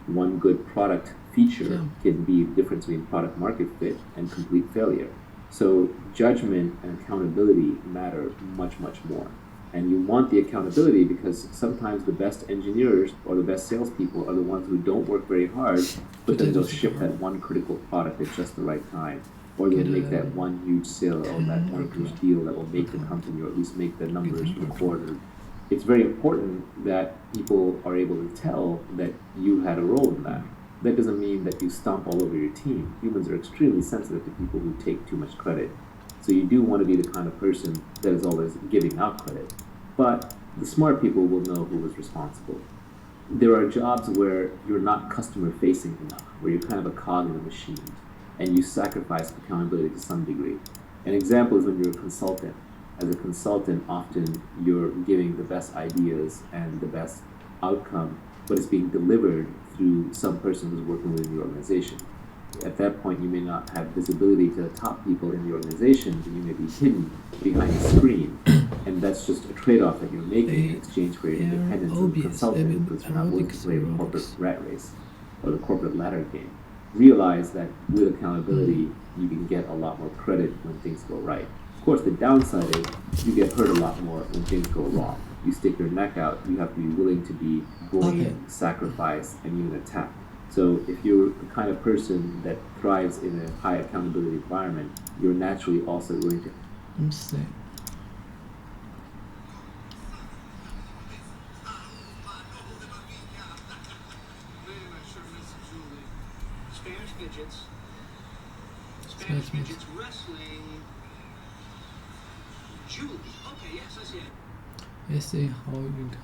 One good product feature can be the difference between product market fit and complete failure. So judgment and accountability matter much, much more. And you want the accountability because sometimes the best engineers or the best salespeople are the ones who don't work very hard, but then they'll ship that one critical product at just the right time. Or they'll make that one huge sale or that one huge deal that will make the company or at least make the numbers for the quarter. It's very important that people are able to tell that you had a role in that. That doesn't mean that you stomp all over your team. Humans are extremely sensitive to people who take too much credit. So you do want to be the kind of person that is always giving out credit. But the smart people will know who was responsible. There are jobs where you're not customer facing enough, where you're kind of a cog in a machine, and you sacrifice accountability to some degree. An example is when you're a consultant. As a consultant, often you're giving the best ideas and the best outcome, but it's being delivered through some person who's working within the organization. At that point, you may not have visibility to the top people in the organization, but you may be hidden behind a screen. And that's just a trade-off that you're making in exchange for your independence as a consultant, because you're not willing to play the corporate rat race or the corporate ladder game. Realize that with accountability, you can get a lot more credit when things go right. Of course, the downside is you get hurt a lot more when things go wrong. You stick your neck out, you have to be willing to be bullied, sacrifice, and even attack. So if you're the kind of person that thrives in a high accountability environment, you're naturally also going to... Man, I sure miss Julie. Spanish fidgets. That's me. Midgets wrestling. Julie. Okay, yes, I see it. Let's see how you got this.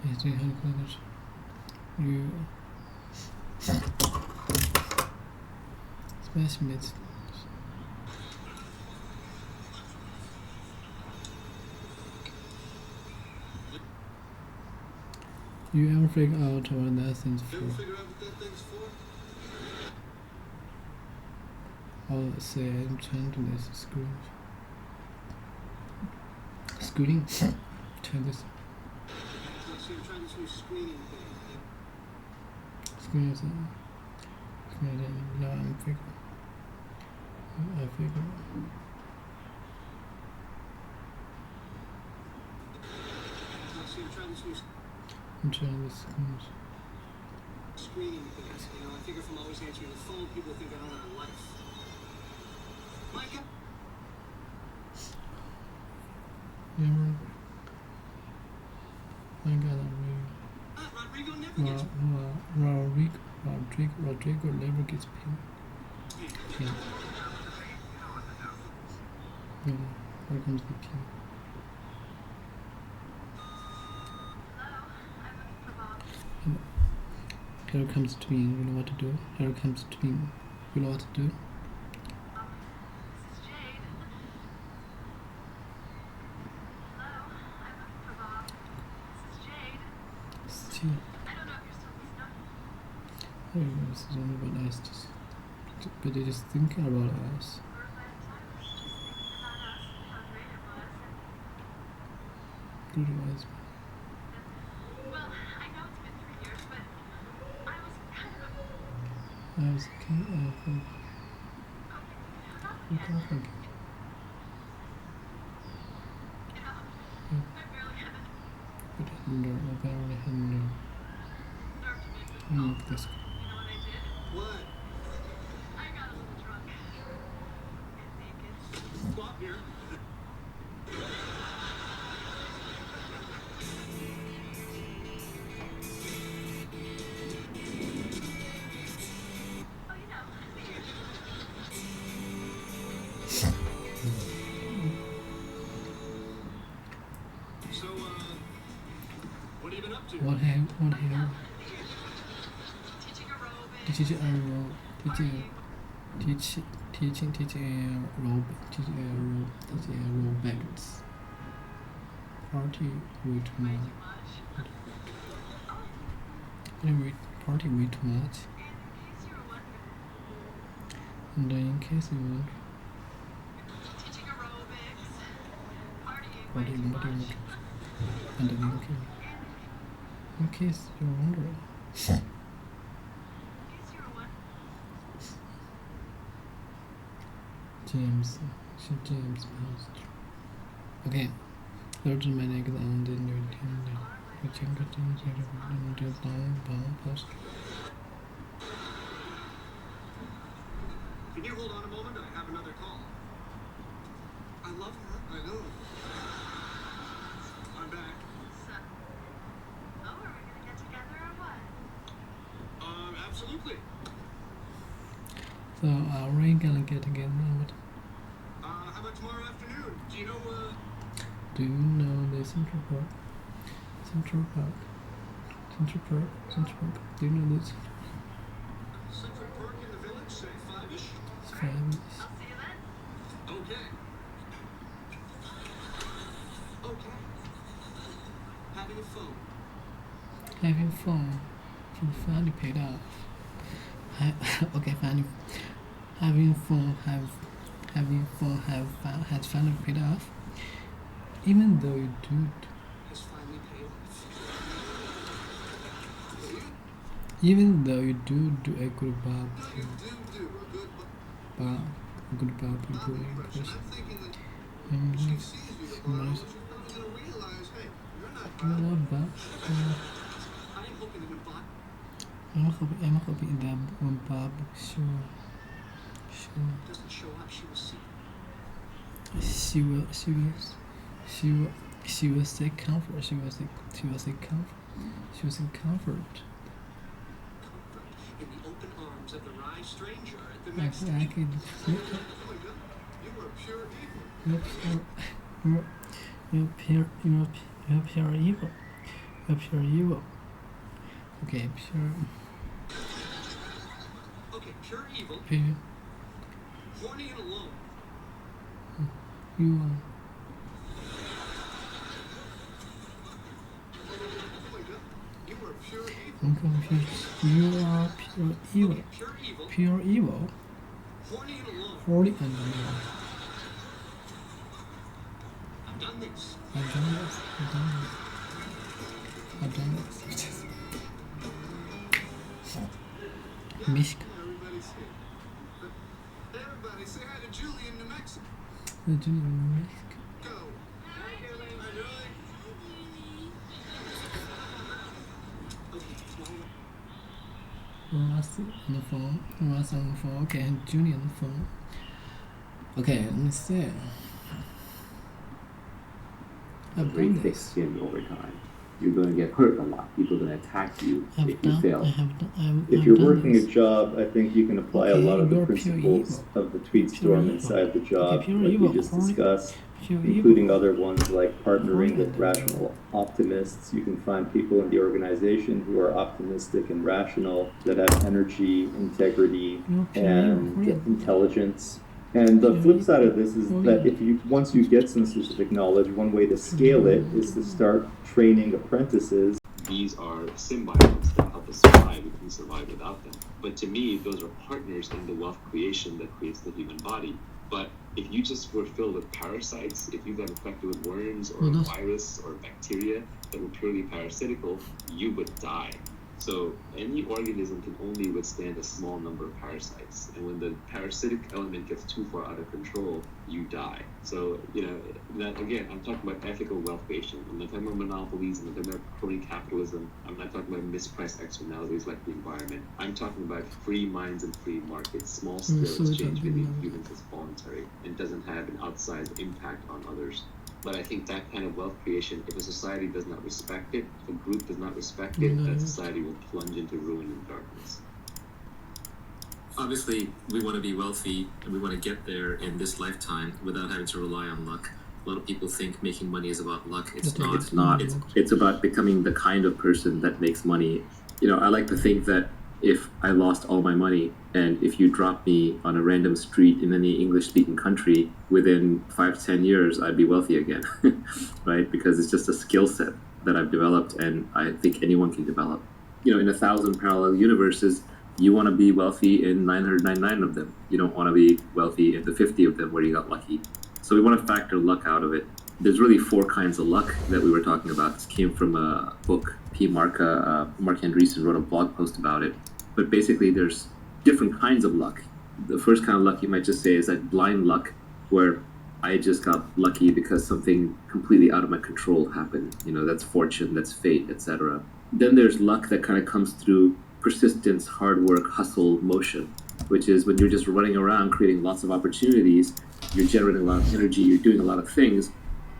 Let's see how you got this. You smash midgets. You ever figure out what that thing's for? Ever figure out what that thing's for? Oh, say I'm trying to this screen. Screening? Try this. So you're trying this new screening thing. Screen is now I'm figuring. I figure. So you're trying this new I'm trying this screen. screening thing. You know, I figure if I'm always answering the phone, people think I don't have a life. Micah? Yeah, I got a ring. Rodrigo never gets Rodrigo never gets pin. Yeah, here comes the pin. Hello, I'm looking for Bob. Here comes the twin, you know what to do. Here comes the twin, you know what to do. This is Jade. Hello, I'm looking for Bob. This is Jade. See, I don't know if you're still this number. this is only about us, but they're just thinking about us. Or by the time I was just thinking about us and how great it was. Good advice. Well, I know it's been 3 years, but I was kind of I was okay. hoping we could hang out again. You know, I barely had the But apparently hadn't nerve to make this call. look this. You know what I did? What? I got a little drunk. And naked. Bob here. Oh, you know, So, what have you been up to? What have teaching aerobics. teaching aerobics. Party way too Way much. too much. Anyway, party way too much. And in case you were wondering, And in case you want teaching aerobics, partying way party too much. and then in case you're wondering. In case you were wondering. James Master. Okay. There's my neck down the new team. We can continue to down post. Can you hold on a moment? I have another call. I love her. I know. I'm back. So, oh, are we gonna get together or what? Absolutely. So are we gonna get together? What? How about tomorrow afternoon? Do you know, Do you know the Central Park? Central Park. Do you know this? Central Park in the village, say 5-ish? It's fabulous. I'll see you then. Okay. Okay. Having a phone. Having fun. Finally paid off. Okay, finally. Having fun has finally paid off. Even though you do. Has finally paid off. Even though you do a good Bob. You do a good Bob. A good Bob impression. I'm thinking that And she it's sees you tomorrow, nice. she's probably going to realize, hey, you're not You know Bob. what, Bob? I am hoping that when Bob I'm hoping that when Bob sure doesn't show up, she will see. she will say comfort. She will say comfort. Comfort in the open arms at the Rye stranger at the I next can Oh my God, you were pure evil. You're pure evil. You're pure evil. Okay, pure. Okay, pure evil, Pure. horny and alone. You are. Oh my God, you were pure evil. I'm confused. You are pure evil. Okay, pure evil, Pure evil. horny and alone. Holy and alone. I've done this. I've done this. I've done this. I've done this. Michigan. Everybody say, everybody say hi to Julie in New Mexico. Michigan. Go. Hi, Julie. Okay, small. Ross on the phone. Ross on the phone. Okay, Julie on the phone. Okay, let me see. I've Very done thick this. skin over time. You're going to get hurt a lot. People are going to attack you if you fail. If you're working a job, I think you can apply a lot of the you're pure principles evil. of the tweet Pure storm evil. inside the job, pure like evil, we just horny- discussed, Pure including evil. other ones like partnering with Horny. rational optimists. You can find people in the organization who are optimistic and rational, that have energy, integrity, You're pure and evil. intelligence. And the flip side of this is that if you once you get some specific knowledge, one way to scale it is to start training apprentices. These are symbiotes that help us survive. We can survive without them. But to me, those are partners in the wealth creation that creates the human body. But if you just were filled with parasites, if you got infected with worms or a virus or bacteria that were purely parasitical, you would die. So any organism can only withstand a small number of parasites. And when the parasitic element gets too far out of control, you die. So, again, I'm talking about ethical wealth creation. I'm not talking about monopolies. I'm not talking about crony capitalism. I'm not talking about mispriced externalities like the environment. I'm talking about free minds and free markets. Small-scale exchange between humans is voluntary and doesn't have an outsized impact on others. But I think that kind of wealth creation, if a society does not respect it, if a group does not respect it, that society will plunge into ruin and darkness. Obviously, we want to be wealthy and we want to get there in this lifetime without having to rely on luck. A lot of people think making money is about luck. It's not. It's not. It's about becoming the kind of person that makes money. I like to think that if I lost all my money and if you dropped me on a random street in any English-speaking country, within 5 to 10 years, I'd be wealthy again, right? Because it's just a skill set that I've developed and I think anyone can develop. In 1,000 parallel universes, you want to be wealthy in 999 of them. You don't want to be wealthy in the 50 of them where you got lucky. So we want to factor luck out of it. There's really 4 kinds of luck that we were talking about. This came from a book. Mark Andreessen wrote a blog post about it. But basically, there's different kinds of luck. The first kind of luck you might just say is that blind luck, where I just got lucky because something completely out of my control happened. That's fortune, that's fate, etc. Then there's luck that kind of comes through persistence, hard work, hustle, motion, which is when you're just running around creating lots of opportunities, you're generating a lot of energy, you're doing a lot of things.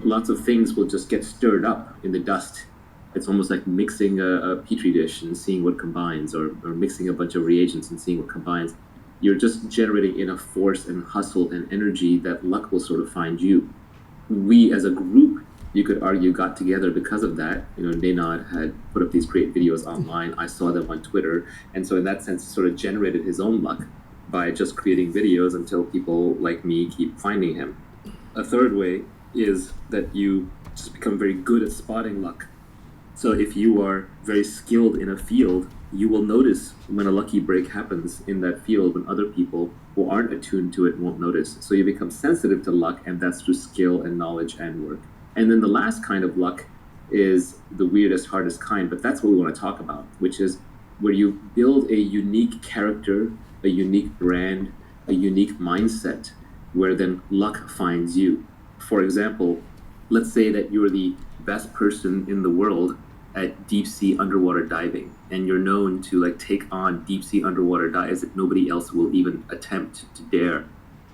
Lots of things will just get stirred up in the dust. It's almost like mixing a petri dish and seeing what combines, or mixing a bunch of reagents and seeing what combines. You're just generating enough force and hustle and energy that luck will sort of find you. We as a group, you could argue, got together because of that. Nenad had put up these great videos online. I saw them on Twitter. And so in that sense, sort of generated his own luck by just creating videos until people like me keep finding him. A third way is that you just become very good at spotting luck. So if you are very skilled in a field, you will notice when a lucky break happens in that field when other people who aren't attuned to it won't notice. So you become sensitive to luck, and that's through skill and knowledge and work. And then the last kind of luck is the weirdest, hardest kind, but that's what we want to talk about, which is where you build a unique character, a unique brand, a unique mindset, where then luck finds you. For example, let's say that you're the best person in the world at deep sea underwater diving, and you're known to take on deep sea underwater dives that nobody else will even attempt to dare.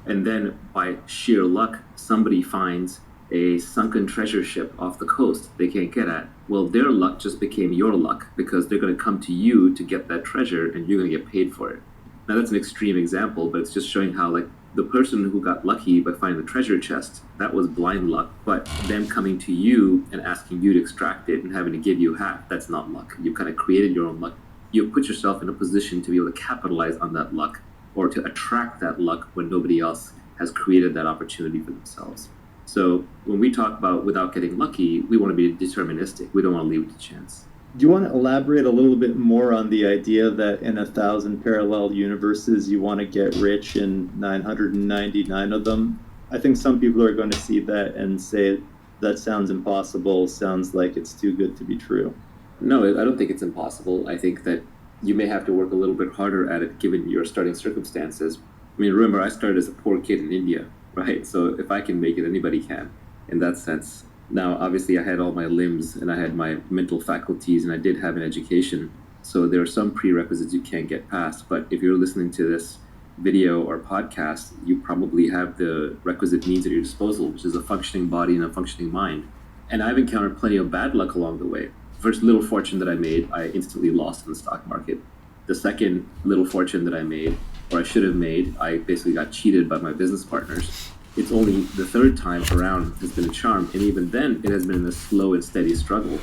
And then by sheer luck, somebody finds a sunken treasure ship off the coast they can't get at. Well, their luck just became your luck because they're going to come to you to get that treasure and you're going to get paid for it. Now that's an extreme example, but it's just showing how like the person who got lucky by finding the treasure chest, that was blind luck, but them coming to you and asking you to extract it and having to give you half, that's not luck. You kind of created your own luck. You put yourself in a position to be able to capitalize on that luck or to attract that luck when nobody else has created that opportunity for themselves. So when we talk about without getting lucky, we want to be deterministic. We don't want to leave it to chance. Do you want to elaborate a little bit more on the idea that in 1,000 parallel universes, you want to get rich in 999 of them? I think some people are going to see that and say, that sounds impossible, sounds like it's too good to be true. No, I don't think it's impossible. I think that you may have to work a little bit harder at it given your starting circumstances. I mean, remember, I started as a poor kid in India, right? So if I can make it, anybody can, in that sense. Now, obviously, I had all my limbs and I had my mental faculties and I did have an education. So there are some prerequisites you can't get past. But if you're listening to this video or podcast, you probably have the requisite means at your disposal, which is a functioning body and a functioning mind. And I've encountered plenty of bad luck along the way. First little fortune that I made, I instantly lost in the stock market. The second little fortune that I made, or I should have made, I basically got cheated by my business partners. It's only the third time around has been a charm, and even then it has been a slow and steady struggle.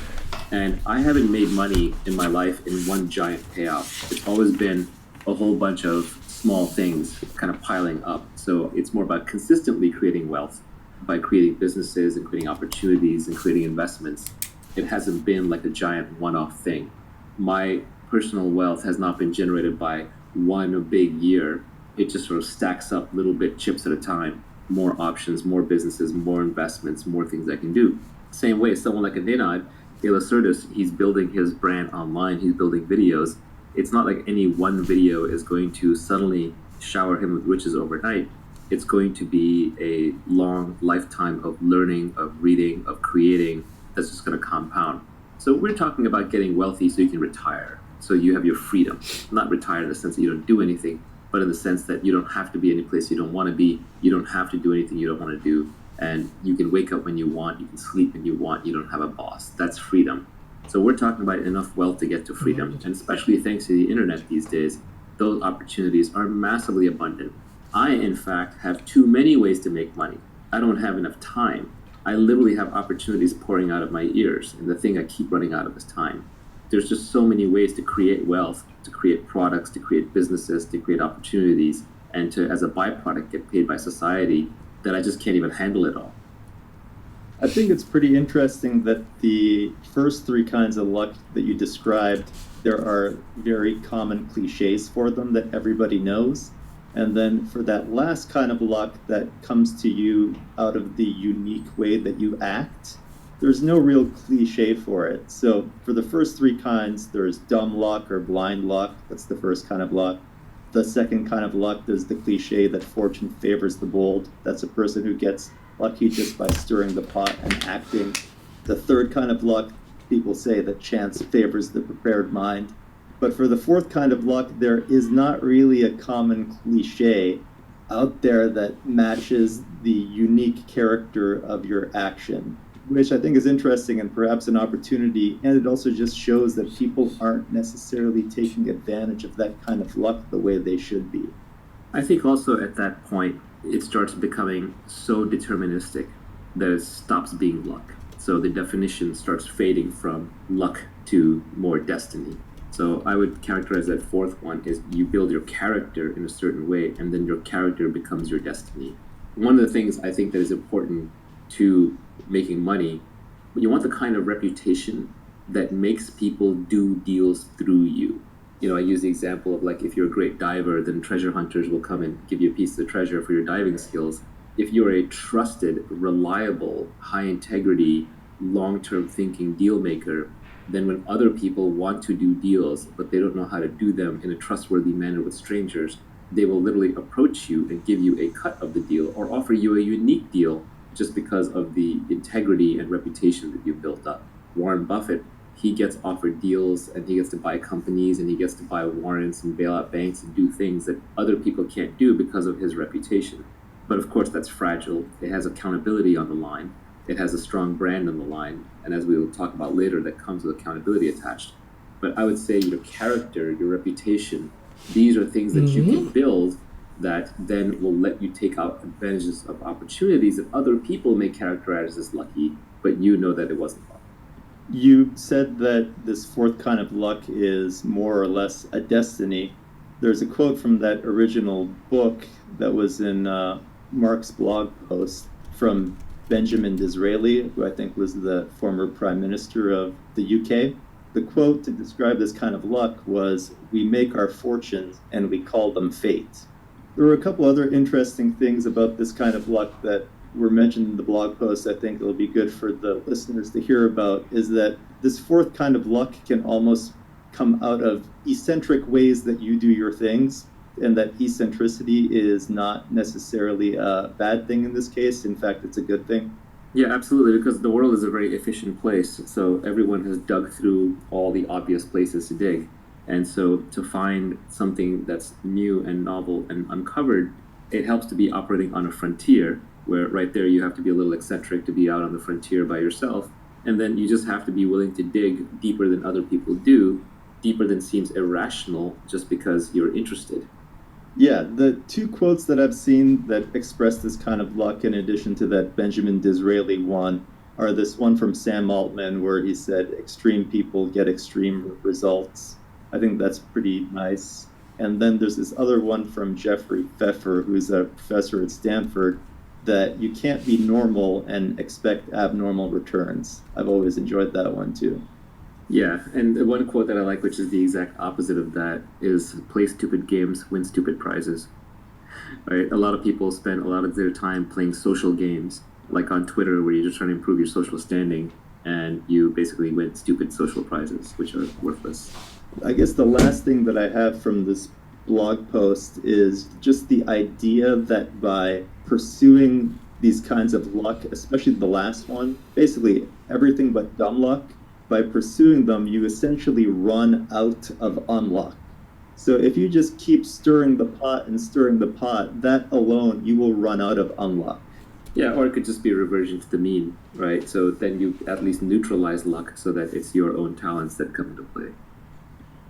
And I haven't made money in my life in one giant payout. It's always been a whole bunch of small things kind of piling up. So it's more about consistently creating wealth by creating businesses and creating opportunities and creating investments. It hasn't been like a giant one-off thing. My personal wealth has not been generated by one big year. It just sort of stacks up little bit chips at a time. More options, more businesses, more investments, more things I can do. Same way, someone like Adinad, Ilacertus, he's building his brand online, he's building videos. It's not like any one video is going to suddenly shower him with riches overnight. It's going to be a long lifetime of learning, of reading, of creating, that's just going to compound. So we're talking about getting wealthy so you can retire, so you have your freedom. Not retire in the sense that you don't do anything, but in the sense that you don't have to be any place you don't want to be, you don't have to do anything you don't want to do, and you can wake up when you want, you can sleep when you want, you don't have a boss. That's freedom. So we're talking about enough wealth to get to freedom, and especially thanks to the internet these days, those opportunities are massively abundant. I, in fact, have too many ways to make money. I don't have enough time. I literally have opportunities pouring out of my ears, and the thing I keep running out of is time. There's just so many ways to create wealth, to create products, to create businesses, to create opportunities, and to, as a byproduct, get paid by society, that I just can't even handle it all. I think it's pretty interesting that the first three kinds of luck that you described, there are very common cliches for them that everybody knows. And then for that last kind of luck that comes to you out of the unique way that you act, there's no real cliche for it. So for the first three kinds, there's dumb luck or blind luck. That's the first kind of luck. The second kind of luck, there's the cliche that fortune favors the bold. That's a person who gets lucky just by stirring the pot and acting. The third kind of luck, people say that chance favors the prepared mind. But for the fourth kind of luck, there is not really a common cliche out there that matches the unique character of your action, which I think is interesting and perhaps an opportunity. And it also just shows that people aren't necessarily taking advantage of that kind of luck the way they should be. I think also at that point, it starts becoming so deterministic that it stops being luck. So the definition starts fading from luck to more destiny. So I would characterize that fourth one is you build your character in a certain way, and then your character becomes your destiny. One of the things I think that is important to making money, you want the kind of reputation that makes people do deals through you. You know, I use the example of like if you're a great diver, then treasure hunters will come and give you a piece of the treasure for your diving skills. If you're a trusted, reliable, high integrity, long-term thinking deal maker, then when other people want to do deals, but they don't know how to do them in a trustworthy manner with strangers, they will literally approach you and give you a cut of the deal or offer you a unique deal just because of the integrity and reputation that you've built up. Warren Buffett, he gets offered deals and he gets to buy companies and he gets to buy warrants and bail out banks and do things that other people can't do because of his reputation. But of course, that's fragile. It has accountability on the line. It has a strong brand on the line. And as we will talk about later, that comes with accountability attached. But I would say your character, your reputation These are things that you can build that then will let you take out advantages of opportunities that other people may characterize as lucky, but you know that it wasn't luck. You said that this fourth kind of luck is more or less a destiny. There's a quote from that original book that was in Mark's blog post from Benjamin Disraeli, who I think was the former Prime Minister of the UK. The quote to describe this kind of luck was, "We make our fortunes and we call them fate." There were a couple other interesting things about this kind of luck that were mentioned in the blog post. I think it'll be good for the listeners to hear about, is that this fourth kind of luck can almost come out of eccentric ways that you do your things, and that eccentricity is not necessarily a bad thing in this case. In fact, it's a good thing. Yeah, absolutely, because the world is a very efficient place, so everyone has dug through all the obvious places to dig. And so to find something that's new and novel and uncovered, it helps to be operating on a frontier, where right there you have to be a little eccentric to be out on the frontier by yourself. And then you just have to be willing to dig deeper than other people do, deeper than seems irrational just because you're interested. Yeah, the two quotes that I've seen that express this kind of luck, in addition to that Benjamin Disraeli one, are this one from Sam Altman where he said, "Extreme people get extreme results." I think that's pretty nice. And then there's this other one from Jeffrey Pfeffer, who's a professor at Stanford, that you can't be normal and expect abnormal returns. I've always enjoyed that one too. Yeah, and the one quote that I like, which is the exact opposite of that, is "Play stupid games, win stupid prizes." Right? A lot of people spend a lot of their time playing social games, like on Twitter, where you're just trying to improve your social standing, and you basically win stupid social prizes, which are worthless. I guess the last thing that I have from this blog post is just the idea that by pursuing these kinds of luck, especially the last one, basically everything but dumb luck, by pursuing them, you essentially run out of unluck. So if you just keep stirring the pot and stirring the pot, that alone, you will run out of unluck. Yeah, or it could just be a reversion to the mean, right? So then you at least neutralize luck so that it's your own talents that come into play.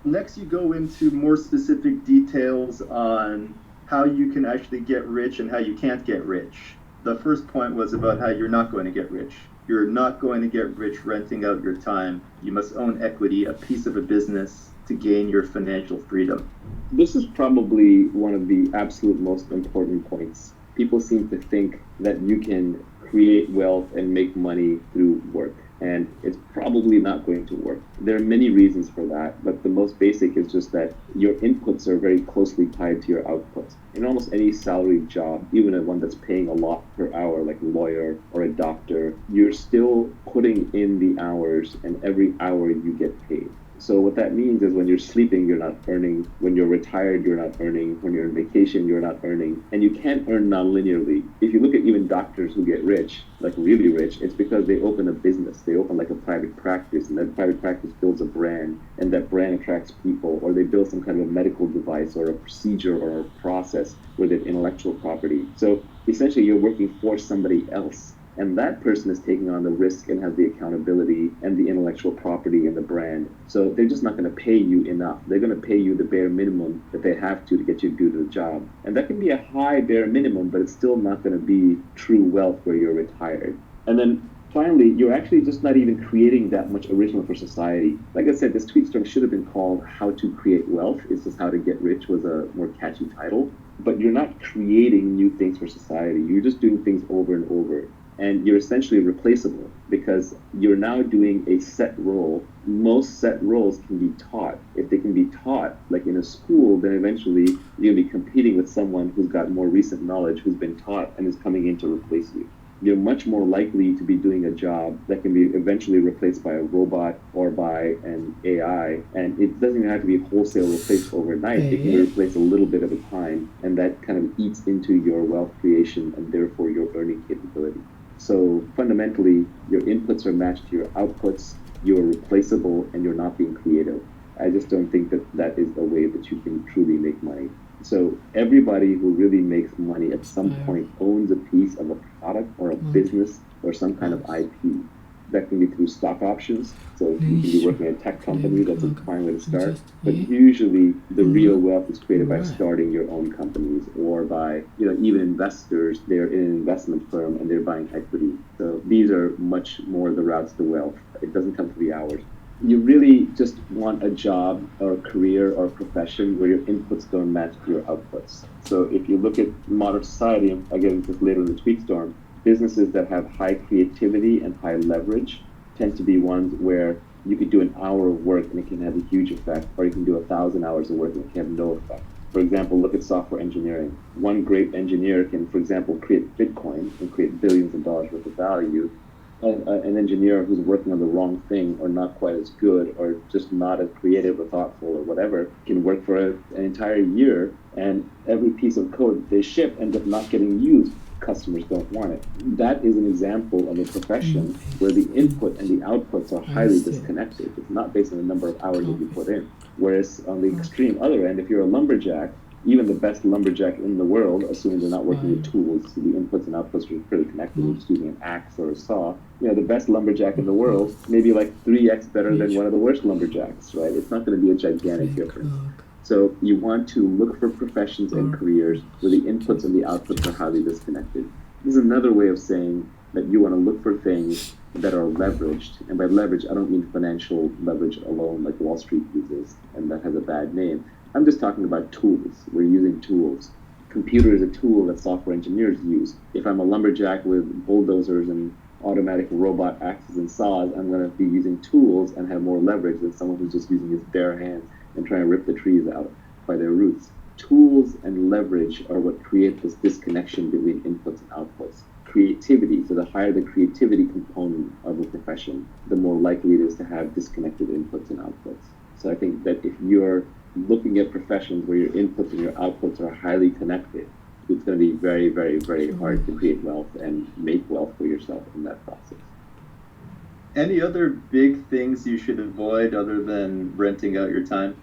Next, you go into more specific details on how you can actually get rich and how you can't get rich. The first point was about how you're not going to get rich. You're not going to get rich renting out your time. You must own equity, a piece of a business, to gain your financial freedom. This is probably one of the absolute most important points. People seem to think that you can create wealth and make money through work, and it's probably not going to work. There are many reasons for that, but the most basic is just that your inputs are very closely tied to your outputs. In almost any salaried job, even at one that's paying a lot per hour, like a lawyer or a doctor, you're still putting in the hours, and every hour you get paid. So what that means is when you're sleeping, you're not earning. When you're retired, you're not earning. When you're on vacation, you're not earning. And you can't earn non-linearly. If you look at even doctors who get rich, like really rich, it's because they open a business. They open like a private practice, and that private practice builds a brand, and that brand attracts people, or they build some kind of a medical device or a procedure or a process where they have intellectual property. So essentially you're working for somebody else. And that person is taking on the risk and has the accountability and the intellectual property and the brand. So they're just not going to pay you enough. They're going to pay you the bare minimum that they have to get you to do the job. And that can be a high bare minimum, but it's still not going to be true wealth where you're retired. And then finally, you're actually just not even creating that much original for society. Like I said, this tweet storm should have been called "How to Create Wealth." It's just "How to Get Rich" was a more catchy title. But you're not creating new things for society. You're just doing things over and over. And you're essentially replaceable because you're now doing a set role. Most set roles can be taught. If they can be taught, like in a school, then eventually you're going to be competing with someone who's got more recent knowledge, who's been taught and is coming in to replace you. You're much more likely to be doing a job that can be eventually replaced by a robot or by an AI. And it doesn't even have to be wholesale replaced overnight. It can be replaced a little bit at a time. And that kind of eats into your wealth creation and therefore your earning capability. So fundamentally, your inputs are matched to your outputs, you're replaceable, and you're not being creative. I just don't think that that is a way that you can truly make money. So everybody who really makes money at some point owns a piece of a product or a business or some kind of IP. That can be through stock options. So you can be working in a tech company, that's a fine way to start. But usually the real wealth is created by starting your own companies, or by, even investors, they're in an investment firm and they're buying equity. So these are much more the routes to wealth. It doesn't come through the hours. You really just want a job or a career or a profession where your inputs don't match your outputs. So if you look at modern society, again, just later in the tweet storm, businesses that have high creativity and high leverage tend to be ones where you could do an hour of work and it can have a huge effect, or you can do 1,000 hours of work and it can have no effect. For example, look at software engineering. One great engineer can, for example, create Bitcoin and create billions of dollars worth of value. An engineer who's working on the wrong thing, or not quite as good, or just not as creative or thoughtful or whatever, can work for an entire year, and every piece of code they ship ends up not getting used. Customers don't want it. That is an example of a profession where the input and the outputs are highly disconnected. It's not based on the number of hours that you put in. Whereas on the extreme other end, if you're a lumberjack, even the best lumberjack in the world, assuming they're not working with tools, so the inputs and outputs are pretty connected, you're just using an axe or a saw, the best lumberjack in the world may be like 3x better than one of the worst lumberjacks, right? It's not going to be a gigantic difference. So you want to look for professions and careers where the inputs and the outputs are highly disconnected. This is another way of saying that you want to look for things that are leveraged. And by leverage, I don't mean financial leverage alone, like Wall Street uses, and that has a bad name. I'm just talking about tools. We're using tools. Computer is a tool that software engineers use. If I'm a lumberjack with bulldozers and automatic robot axes and saws, I'm going to be using tools and have more leverage than someone who's just using his bare hands and trying to rip the trees out by their roots. Tools and leverage are what create this disconnection between inputs and outputs. Creativity, so the higher the creativity component of a profession, the more likely it is to have disconnected inputs and outputs. So I think that if you're looking at professions where your inputs and your outputs are highly connected, it's going to be very, very, very hard to create wealth and make wealth for yourself in that process. Any other big things you should avoid other than renting out your time?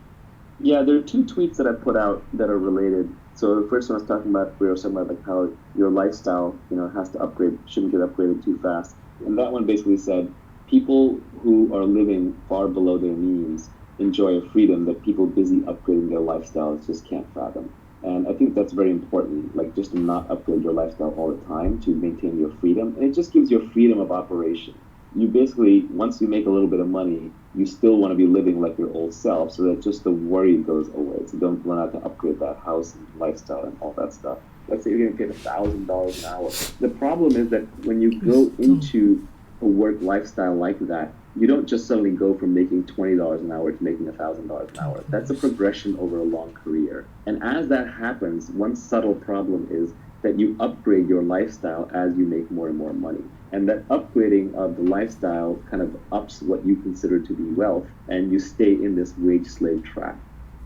Yeah, there are 2 tweets that I put out that are related. So the first one I was talking about, we were talking about like how your lifestyle, has to upgrade, shouldn't get upgraded too fast. And that one basically said, people who are living far below their means enjoy a freedom that people busy upgrading their lifestyles just can't fathom. And I think that's very important, like just to not upgrade your lifestyle all the time to maintain your freedom. And it just gives you freedom of operation. You basically, once you make a little bit of money, you still want to be living like your old self, so that just the worry goes away. So don't run out to upgrade that house and lifestyle and all that stuff. Let's say you're going to get $1,000 an hour. The problem is that when you go into a work lifestyle like that, you don't just suddenly go from making $20 an hour to making $1,000 an hour. That's a progression over a long career. And as that happens, one subtle problem is that you upgrade your lifestyle as you make more and more money. And that upgrading of the lifestyle kind of ups what you consider to be wealth, and you stay in this wage slave trap.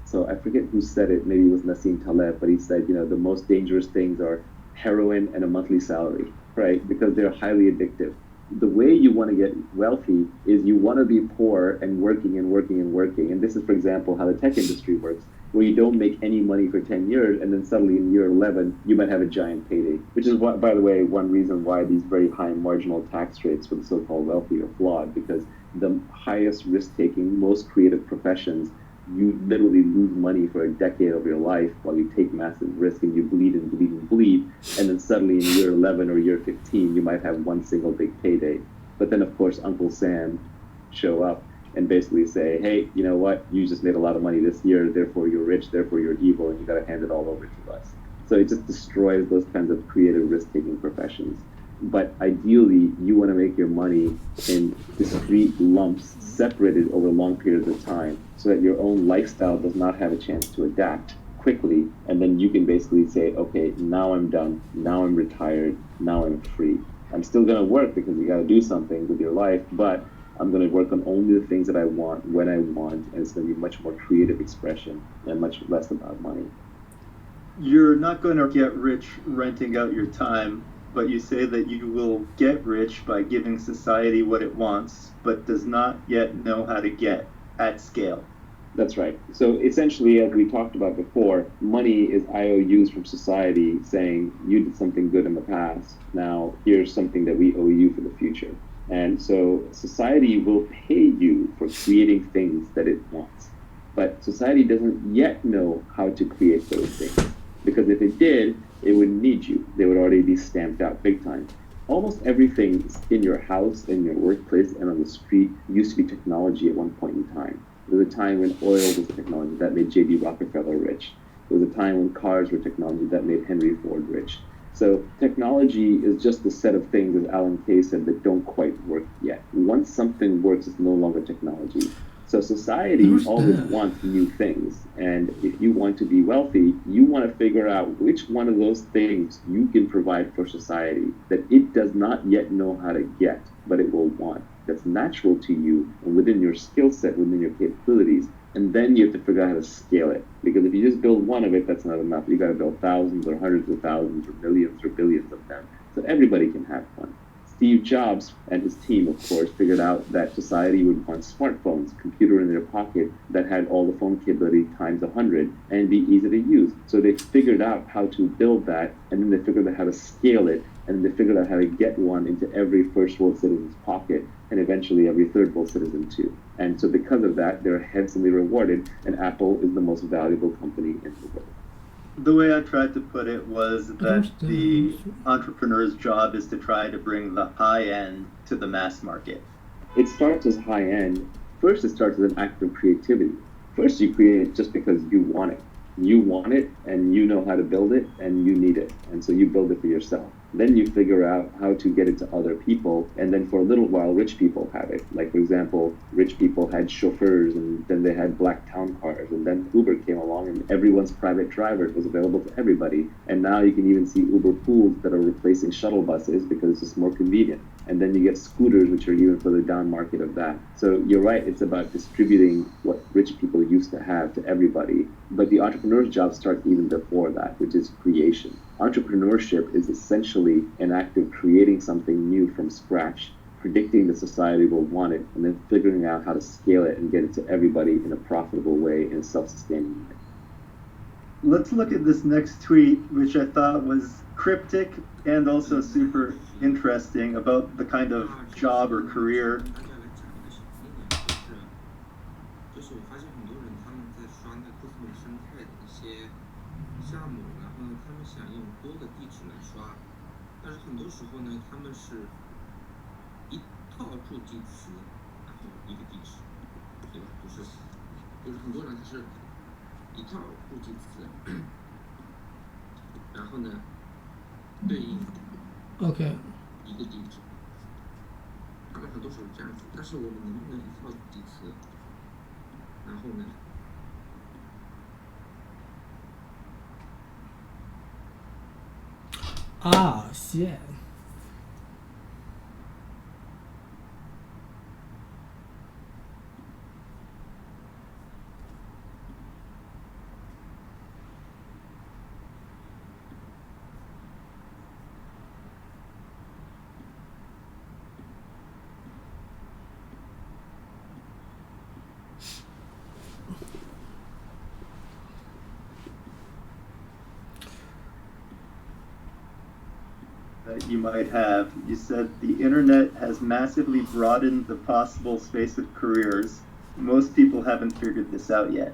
So I forget who said it, maybe it was Nassim Taleb, but he said, the most dangerous things are heroin and a monthly salary, right? Because they're highly addictive. The way you want to get wealthy is you want to be poor and working and working and working. And this is, for example, how the tech industry works, where you don't make any money for 10 years, and then suddenly in year 11, you might have a giant payday, which is, what, by the way, one reason why these very high marginal tax rates for the so-called wealthy are flawed, because the highest risk-taking, most creative professions, you literally lose money for a decade of your life while you take massive risk and you bleed and bleed and bleed, and then suddenly in year 11 or year 15, you might have one single big payday. But then, of course, Uncle Sam show up and basically say, hey, you know what, you just made a lot of money this year, therefore you're rich, therefore you're evil, and you got to hand it all over to us. So it just destroys those kinds of creative risk-taking professions. But ideally, you want to make your money in discrete lumps, separated over long periods of time, so that your own lifestyle does not have a chance to adapt quickly, and then you can basically say, okay, now I'm done, now I'm retired, now I'm free. I'm still going to work because you got to do something with your life, but I'm going to work on only the things that I want, when I want, and it's going to be much more creative expression and much less about money. You're not going to get rich renting out your time, but you say that you will get rich by giving society what it wants, but does not yet know how to get at scale. That's right. So essentially, as we talked about before, money is IOUs from society saying, you did something good in the past, now here's something that we owe you for the future. And so society will pay you for creating things that it wants. But society doesn't yet know how to create those things. Because if it did, it wouldn't need you. They would already be stamped out big time. Almost everything in your house, in your workplace, and on the street used to be technology at one point in time. There was a time when oil was technology that made J.D. Rockefeller rich. There was a time when cars were technology that made Henry Ford rich. So technology is just a set of things, as Alan Kay said, that don't quite work yet. Once something works, it's no longer technology. So society always wants new things. And if you want to be wealthy, you want to figure out which one of those things you can provide for society that it does not yet know how to get, but it will want. That's natural to you and within your skill set, within your capabilities. And then you have to figure out how to scale it. Because if you just build one of it, that's not enough. You got to build thousands or hundreds of thousands or millions or billions of them so everybody can have one. Steve Jobs and his team, of course, figured out that society would want smartphones, computer in their pocket that had all the phone capability times 100 and be easy to use. So they figured out how to build that, and then they figured out how to scale it, and they figured out how to get one into every first world citizen's pocket, and eventually every third world citizen too. And so because of that, they're handsomely rewarded, and Apple is the most valuable company in the world. The way I tried to put it was that the entrepreneur's job is to try to bring the high end to the mass market. It starts as high end. First, it starts as an act of creativity. First, you create it just because you want it. You want it, and you know how to build it, and you need it. And so you build it for yourself. Then you figure out how to get it to other people, and then for a little while, rich people have it. Like, for example, rich people had chauffeurs, and then they had black town cars, and then Uber came along, and everyone's private driver was available to everybody. And now you can even see Uber pools that are replacing shuttle buses because it's just more convenient. And then you get scooters, which are even further down market of that. So you're right, it's about distributing what rich people used to have to everybody. But the entrepreneur's job starts even before that, which is creation. Entrepreneurship is essentially an act of creating something new from scratch, predicting that society will want it, and then figuring out how to scale it and get it to everybody in a profitable way, in a self-sustaining way. Let's look at this next tweet, which I thought was cryptic and also super interesting about the kind of job or career. OK。一个地址，大概很多时候是这样子，但是我们能不能一套地址，然后呢？啊，shit。That you might have. You said the internet has massively broadened the possible space of careers. Most people haven't figured this out yet.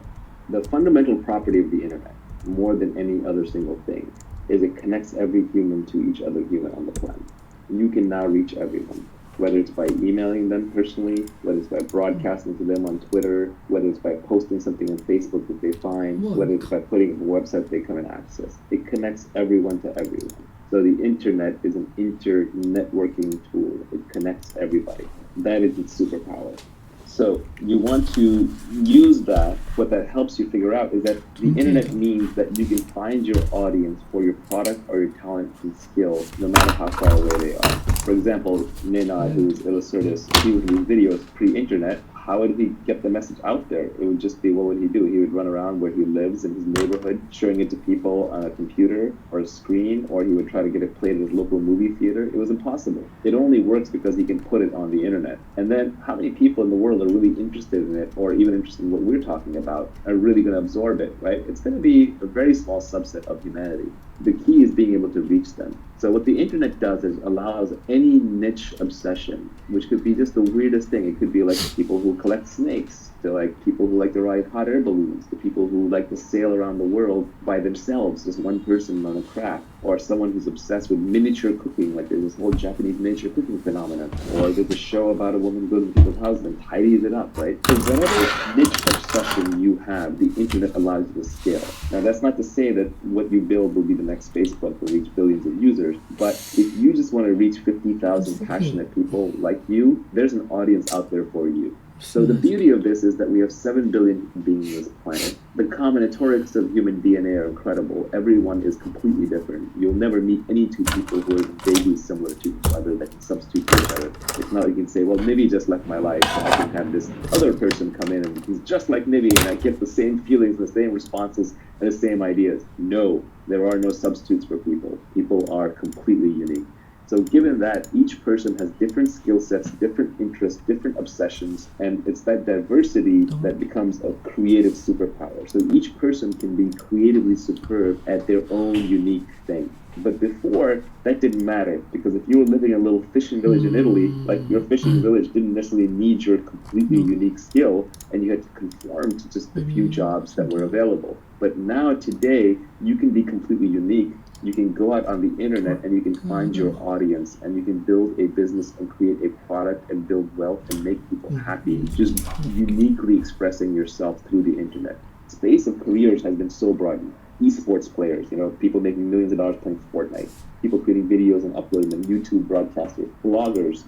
The fundamental property of the internet, more than any other single thing, is it connects every human to each other human on the planet. You can now reach everyone, whether it's by emailing them personally, whether it's by broadcasting to them on Twitter, whether it's by posting something on Facebook that they find, whether it's by putting up a website they come and access. It connects everyone to everyone. So the internet is an inter-networking tool. It connects everybody. That is its superpower. So you want to use that. What that helps you figure out is that the internet means that you can find your audience for your product or your talent and skill, no matter how far away they are. For example, Nina, who's Illustratus, she would do videos pre-internet. how would he get the message out there? It would just be, what would he do? He would run around where he lives in his neighborhood, showing it to people on a computer or a screen, or he would try to get it played at his local movie theater. It was impossible. It only works because he can put it on the internet. And then how many people in the world are really interested in it, or even interested in what we're talking about, are really going to absorb it, right? It's going to be a very small subset of humanity. The key is being able to reach them. So what the internet does is allows any niche obsession, which could be just the weirdest thing. It could be like people who collect snakes, to like people who like to ride hot air balloons, to people who like to sail around the world by themselves, just one person on a craft, or someone who's obsessed with miniature cooking, like there's this whole Japanese miniature cooking phenomenon, or there's a show about a woman who goes into people's houses and tidies it up, right? So whatever niche obsession you have, the internet allows you to scale. Now that's not to say that what you build will be the next Facebook will reach billions of users, but if you just want to reach 50,000 passionate people like you, there's an audience out there for you. So the beauty of this is that we have 7 billion beings on this planet. The combinatorics of human DNA are incredible. Everyone is completely different. You'll never meet any two people who are vaguely similar to each other that can substitute for each other. It's not like you can say, well, Nivi just left my life, so I can have this other person come in and he's just like Nivi, and I get the same feelings, the same responses, and the same ideas. No, there are no substitutes for people. People are completely unique. So given that each person has different skill sets, different interests, different obsessions, and it's that diversity that becomes a creative superpower. So each person can be creatively superb at their own unique thing. But before, that didn't matter, because if you were living in a little fishing village in Italy, like your fishing village didn't necessarily need your completely unique skill, and you had to conform to just the few jobs that were available. But now, today, you can be completely unique. You can go out on the internet and you can find your audience, and you can build a business and create a product and build wealth and make people happy, just uniquely expressing yourself through the internet. Space of careers has been so broadened. Esports players, people making millions of dollars playing Fortnite, people creating videos and uploading them, YouTube broadcasters, bloggers,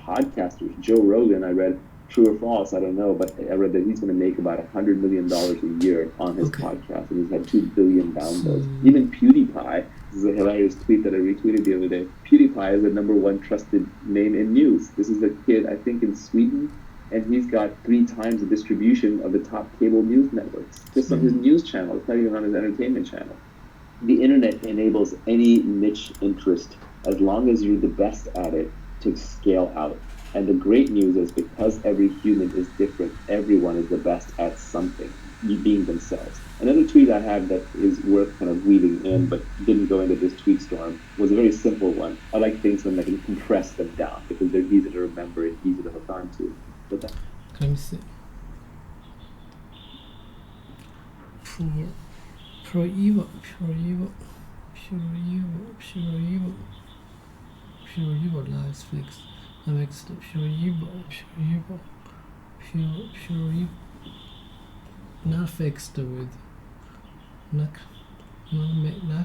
podcasters. Joe Rogan, I read, true or false, I don't know, but I read that he's going to make about $100 million a year on his podcast, and he's had 2 billion downloads. Even PewDiePie, this is a hilarious tweet that I retweeted the other day. PewDiePie is the #1 trusted name in news. This is a kid, I think, in Sweden, and he's got 3 times the distribution of the top cable news networks, just on his news channel. It's not even on his entertainment channel. The internet enables any niche interest, as long as you're the best at it, to scale out. And the great news is, because every human is different, everyone is the best at something, being themselves. Another tweet I had that is worth kind of weaving in, but didn't go into this tweet storm, was a very simple one. I like things when I can compress them down, because they're easy to remember and easy to hook on to. But that... Let me see. Pure evil lies fixed. Next, pure evil. Not fixed with, not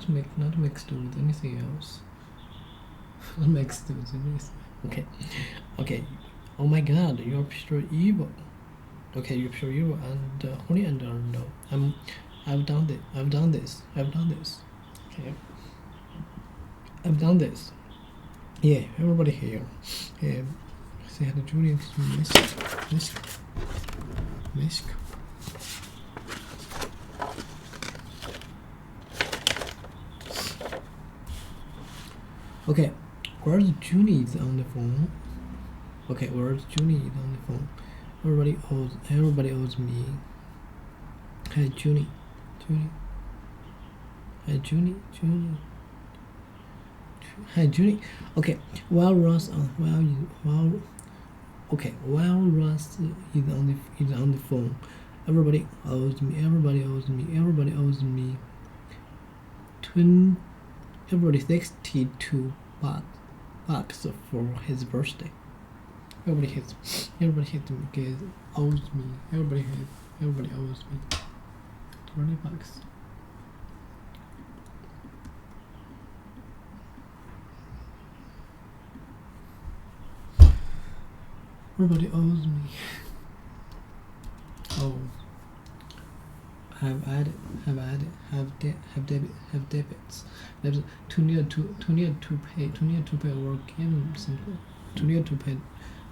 mixed with anything else. Not mixed with anything. Okay. Oh my God, you're pure evil. Okay, you're pure evil, and honey, and no, I've done this. Okay, I've done this. Yeah, everybody here. Say hi to Julian. Misk. Okay, where's Junie is on the phone? Okay, where's Junie is on the phone? Everybody owes me. Hi, Junie. Hi, Junie. Hi, Junie. Okay, while Ross is on the phone, everybody owes me. Everybody 62 bucks for his birthday. Everybody hits me because owes me. Everybody owes me 20 bucks. Everybody owes me. Oh, have debits. Too near to pay. Too near to pay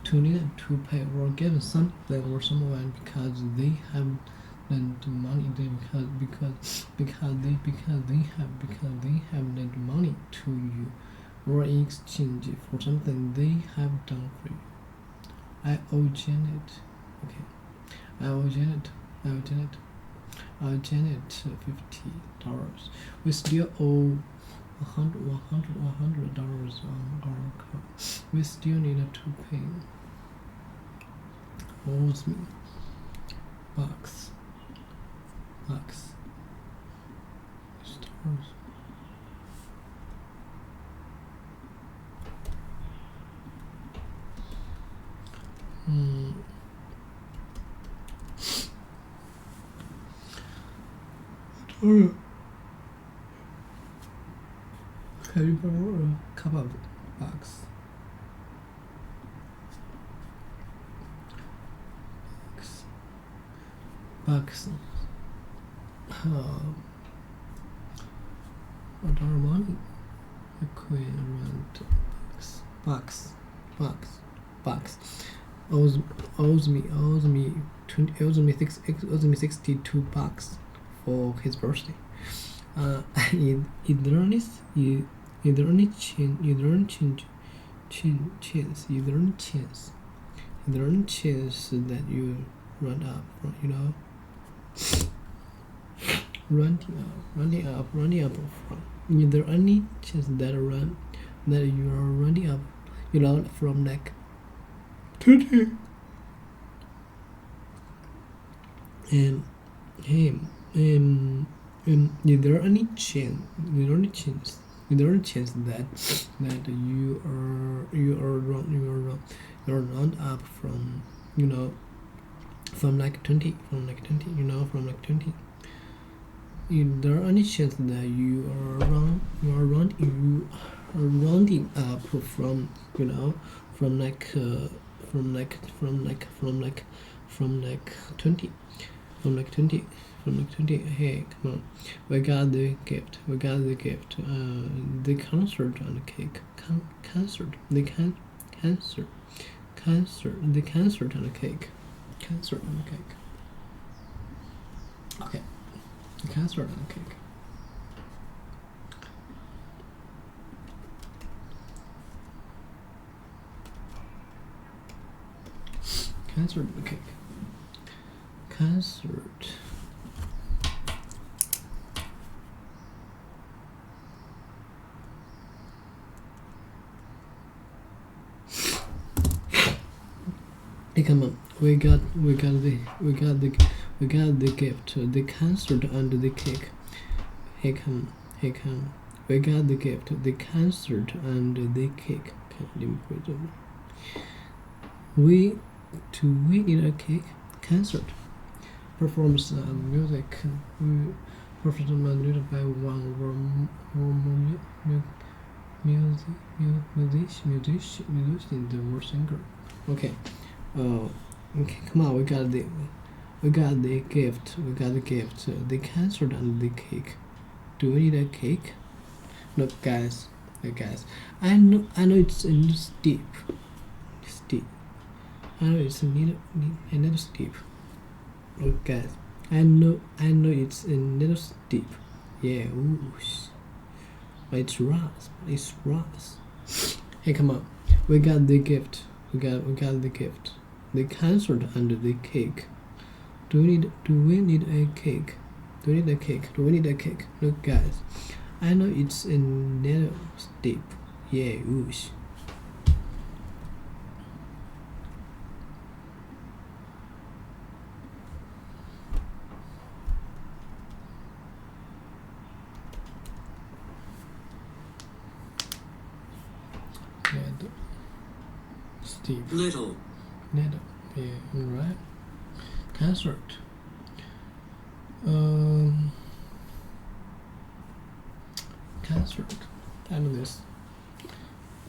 to need to pay or get something or someone because they have lent money because they have lent money to you or in exchange for something they have done for you. I owe Janet. Okay. I owe Janet $50. We still owe $100 on our car. We still need to pay. Owes me. Bucks. Stars. Can you borrow a couple of bucks? What are money? Equivalent bucks. Owes me $62 for his birthday. Is there any chance that you run up from, running up from? Is there any chance that you are running up, from like 20? Is there any chance that you are run up from, from like 20? Is there any chance that you are rounding up from, from like 20? From like 20. Hey, come on. We got the gift. The concert and the cake. The concert and the cake. Okay. The concert and the cake. Concert and the cake. Concert. Hey, come on. We got the gift, the concert and the cake. Hey, come. We got the gift, the concert and the cake. We need a cake? Concert. Performs music. Performed by one or more musician, the more singer. Okay. Okay, come on, we got the gift, the concert and the cake. Do we need a cake? Look, guys, I know it's a little steep. I know it's a little steep. Look, guys, I know it's a little steep. Yeah, whoosh. But it's Ross. Hey, come on, we got the gift. We got the gift, the concert and the cake. Do we need a cake? Do we need a cake? Look, guys, I know it's a little steep. Yeah, whoosh. Steep. Little. Yeah, alright. Concert. Concert. I know this.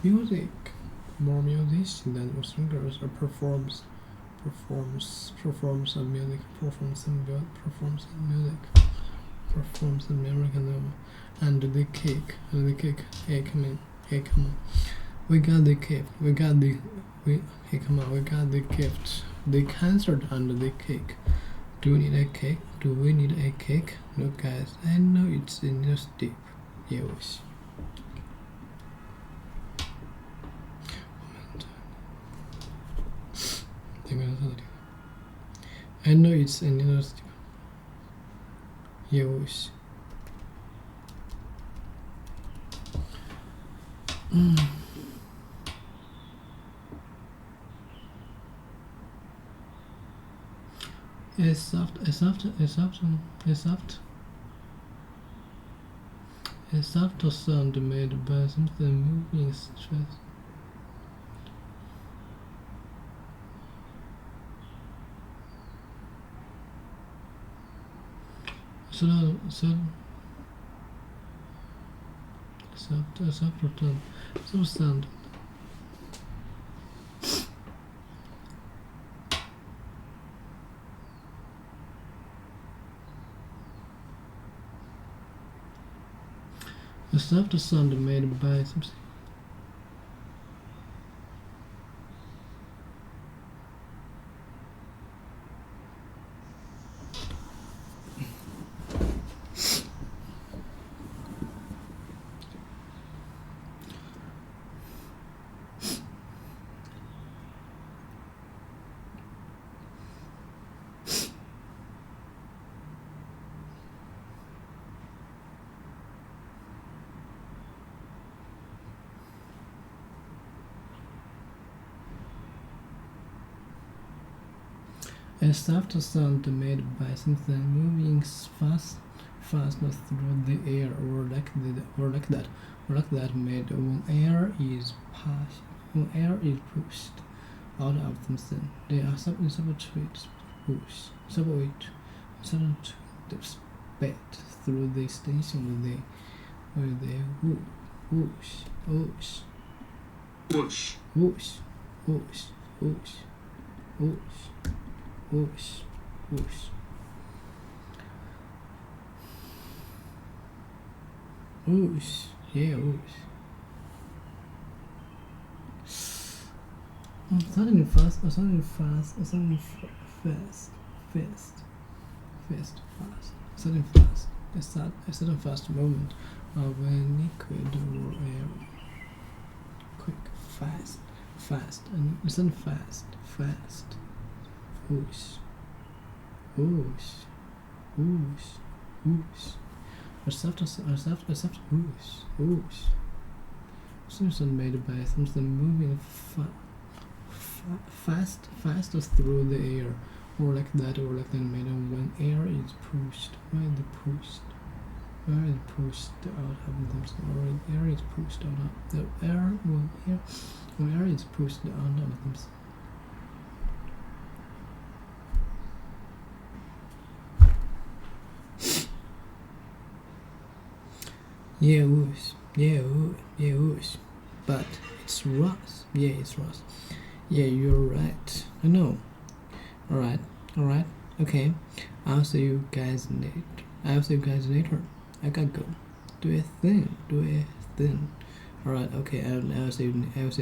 Music. More musicians than singers or performs music. And the cake. Hey, come on. We got the gift. Hey, come on, we got the gift. The concert and the cake. Do we need a cake? Do we need a cake? No, guys, I know it's in your steep. Yes. I know it's in your steep. Yes. A soft sound made by something moving stress. Soft sound. A soft sound made by something. A soft sound made by something moving fast through the air, or like that made when air is pushed out of something. They are subtract the speed through the station with the whoosh. Whoosh. Whoosh, whoosh, whoosh, whoosh. Whoosh, yeah, whoosh. Suddenly fast. Suddenly a sudden fast movement of a liquid or air. Quick, fast, and sudden fast. Whoosh. A soft whoosh. Something made by something moving fast through the air, or like that made when air is pushed. Where is pushed out of themselves, or air is pushed out of the air when air is pushed out of themselves. Yeah, whoosh. But it's Ross. Yeah, it's Ross. Yeah, you're right. I know. Alright. Okay. I'll see you guys later. I gotta go. Do a thing. Alright, okay. I'll see you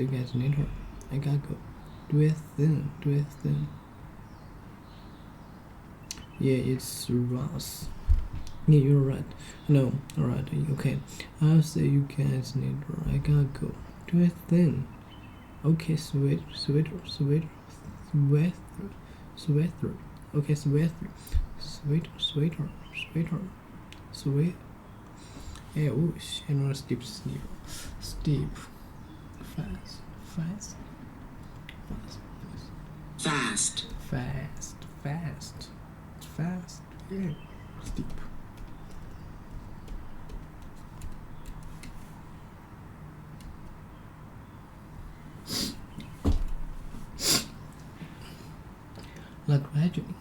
guys later. I gotta go. Do a thing. Yeah, it's Ross. Yeah, you're right. No, alright, okay. I'll see you guys later. I gotta go. Do a thing. Okay, sweater. Okay, sweater. Yeah, whoosh. And one steep. Fast. Yeah, steep. Not gradually,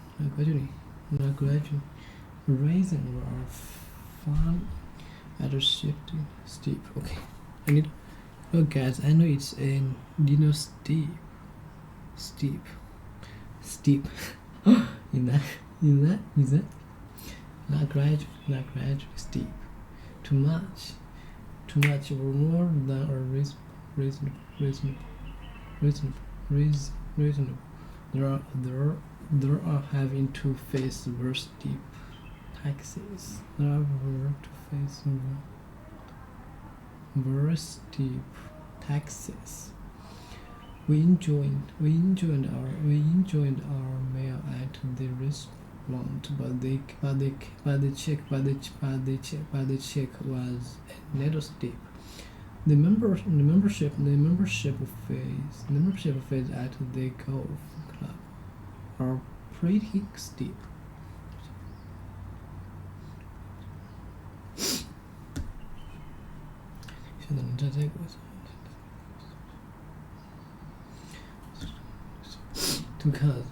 raising or fun at a shifting steep. Okay, I need. Oh, guys, I know it's in steep. in that. Not gradually steep. Too much or more than a reasonable. There are having to face very steep taxes. Very steep taxes. We enjoyed our meal at the restaurant, but the check was a little steep. The membership fees at the golf club are pretty steep. Because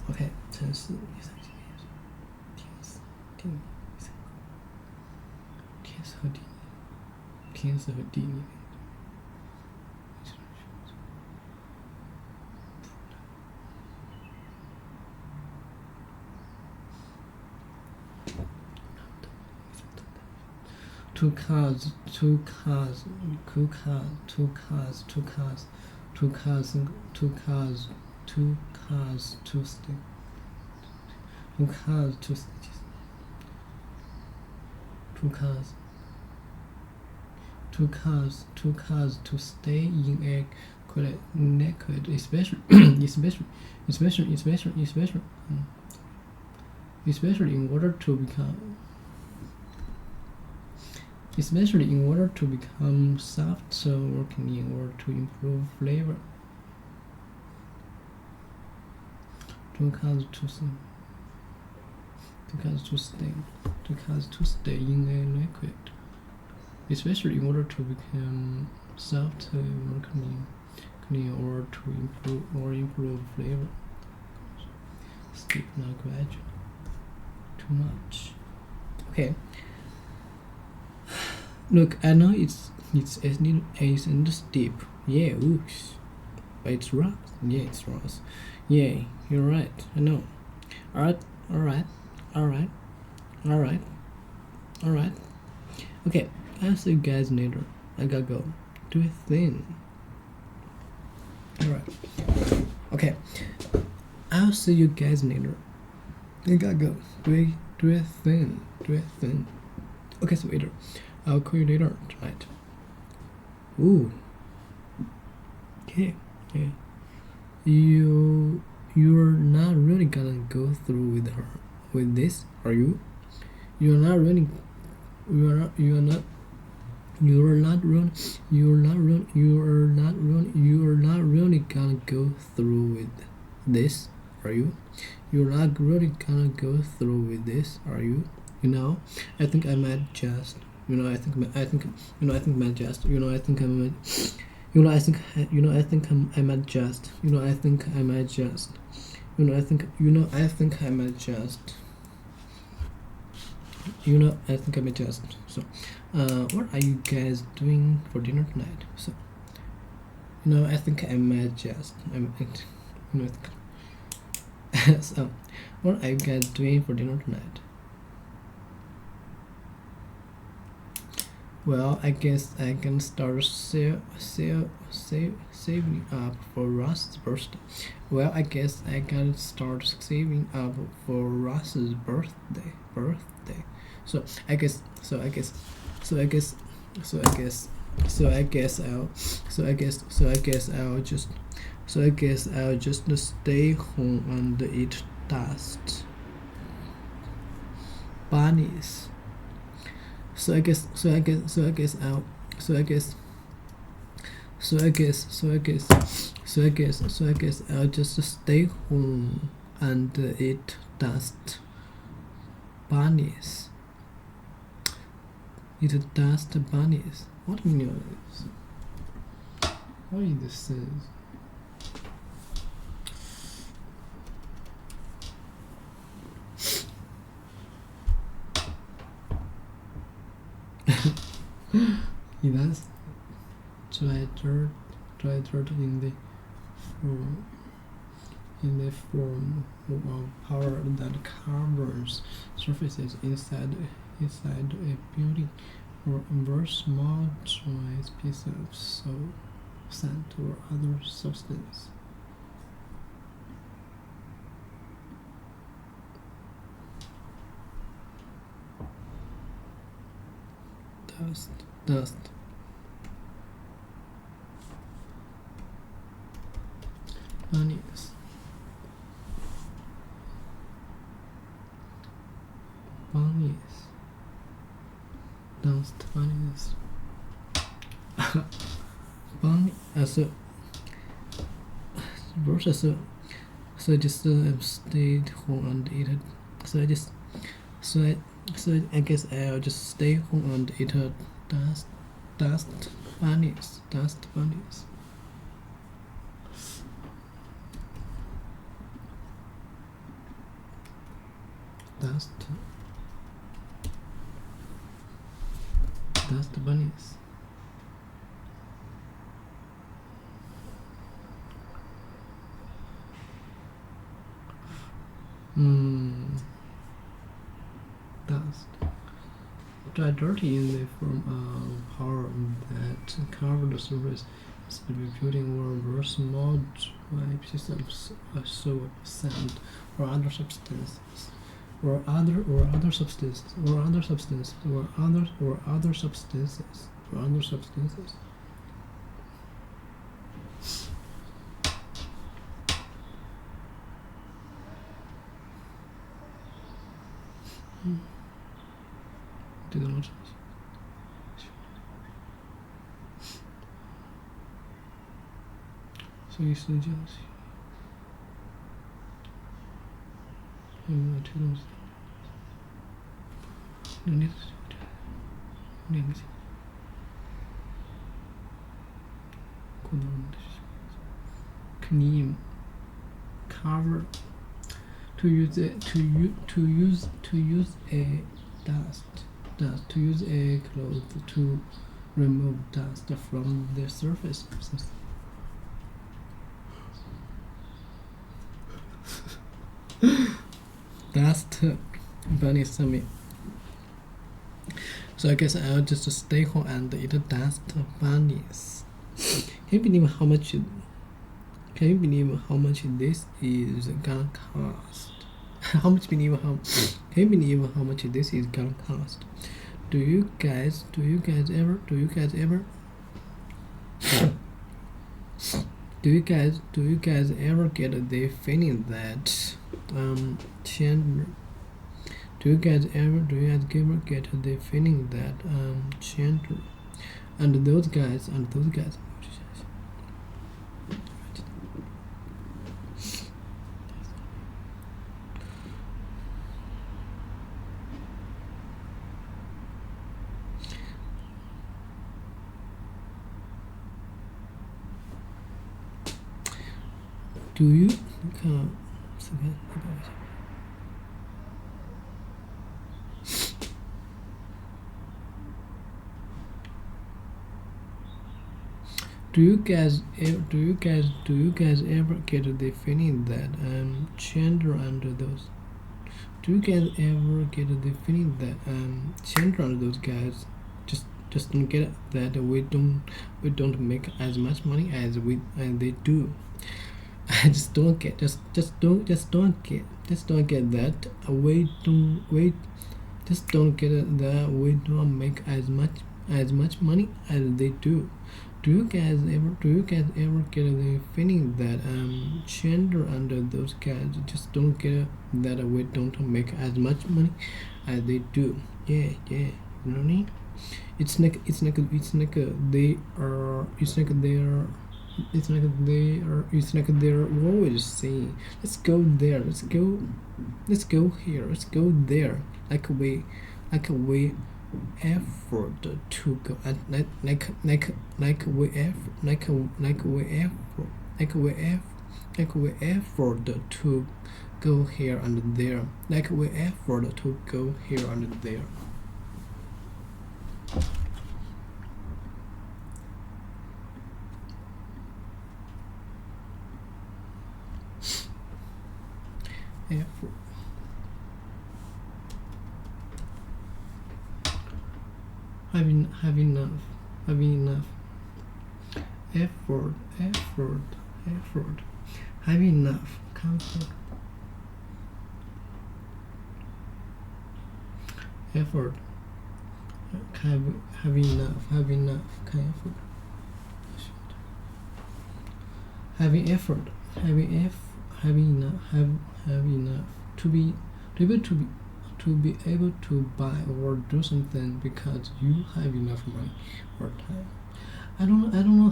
OK 城市天时和地利Two cars to stay in a liquid, especially in order to become soft, so working in order to improve flavor. Two cars to stay in a liquid, especially in order to become soft, working in order to improve flavor. Steep, not gradual. Too much. Okay. Look, I know it's steep. Yeah, oops. But it's rough. Yeah, it's rough. Yeah, you're right. I know. Alright. Okay, I'll see you guys later. I gotta go. Do a thing. Alright. Okay. I'll see you guys later. I gotta go. Do a thing. Okay, so later. I'll call you later tonight. Ooh. Okay. You're not really gonna go through with this, are you? You're not really gonna go through with this, are you? You're not really gonna go through with this, are you? I think I might just. I think I might just. I think I might just. I think I might just. So, what are you guys doing for dinner tonight? So, I think I might just. So, what are you guys doing for dinner tonight? Well, I guess I can start saving up for Russ's birthday. So I guess I'll just stay home and eat dust bunnies. So I guess I'll just stay home and eat dust bunnies. What do you mean this? What is this? That's traitor in the form of power that covers surfaces inside a building or a very small dry piece of soap, sand, or other substance. Dust. Bunnies. Dust bunnies. Bunny so I just stayed home and eat it. So I guess I'll just stay home and eat dust bunnies. Dust bunnies. Dust bunnies. Dust. Dry dirty in the form of power that cover the surface is refuting or very small dry pieces of soap, sand, or other substances. Or other substances.所以是这样子。这东西。Cream cover to use a cloth to remove dust from the surface. Dust bunny summit. So I guess I'll just stay home and eat dust bunnies. Can you believe how much this is gonna cost? Can you believe how much this is gonna cost? Do you guys ever get the feeling that Chandler? Do you guys ever get the feeling that Chandler and those guys do you guys ever get the feeling that Chandler and those? Do you guys ever get the feeling that Chandler and those guys just don't get that we don't make as much money as they do? I just don't get that we don't make as much money as they do. Do you guys ever get the feeling that Chandler and those guys just don't get that we don't make as much money as they do? Yeah, you know what I mean? It's like they're always saying, let's go there, let's go here, let's go there, like we effort to go, and like we effort to go here and there, like we effort to go here and there. Effort. have enough, have enough. Effort, have enough. Comfort. Effort. Have enough, comfort. Having effort, having enough to be able to buy or do something because you have enough money or time. I don't know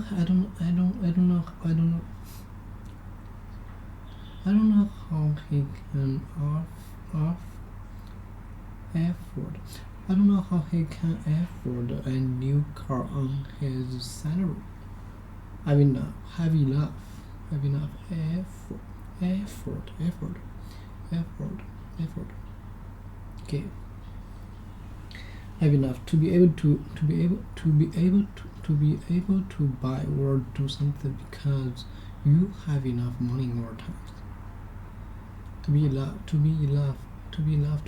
how he can afford. I don't know how he can afford a new car on his salary. Have enough. Effort. Okay. Have enough to be able to buy or do something because you have enough money or time. To be enough to buy. To be enough.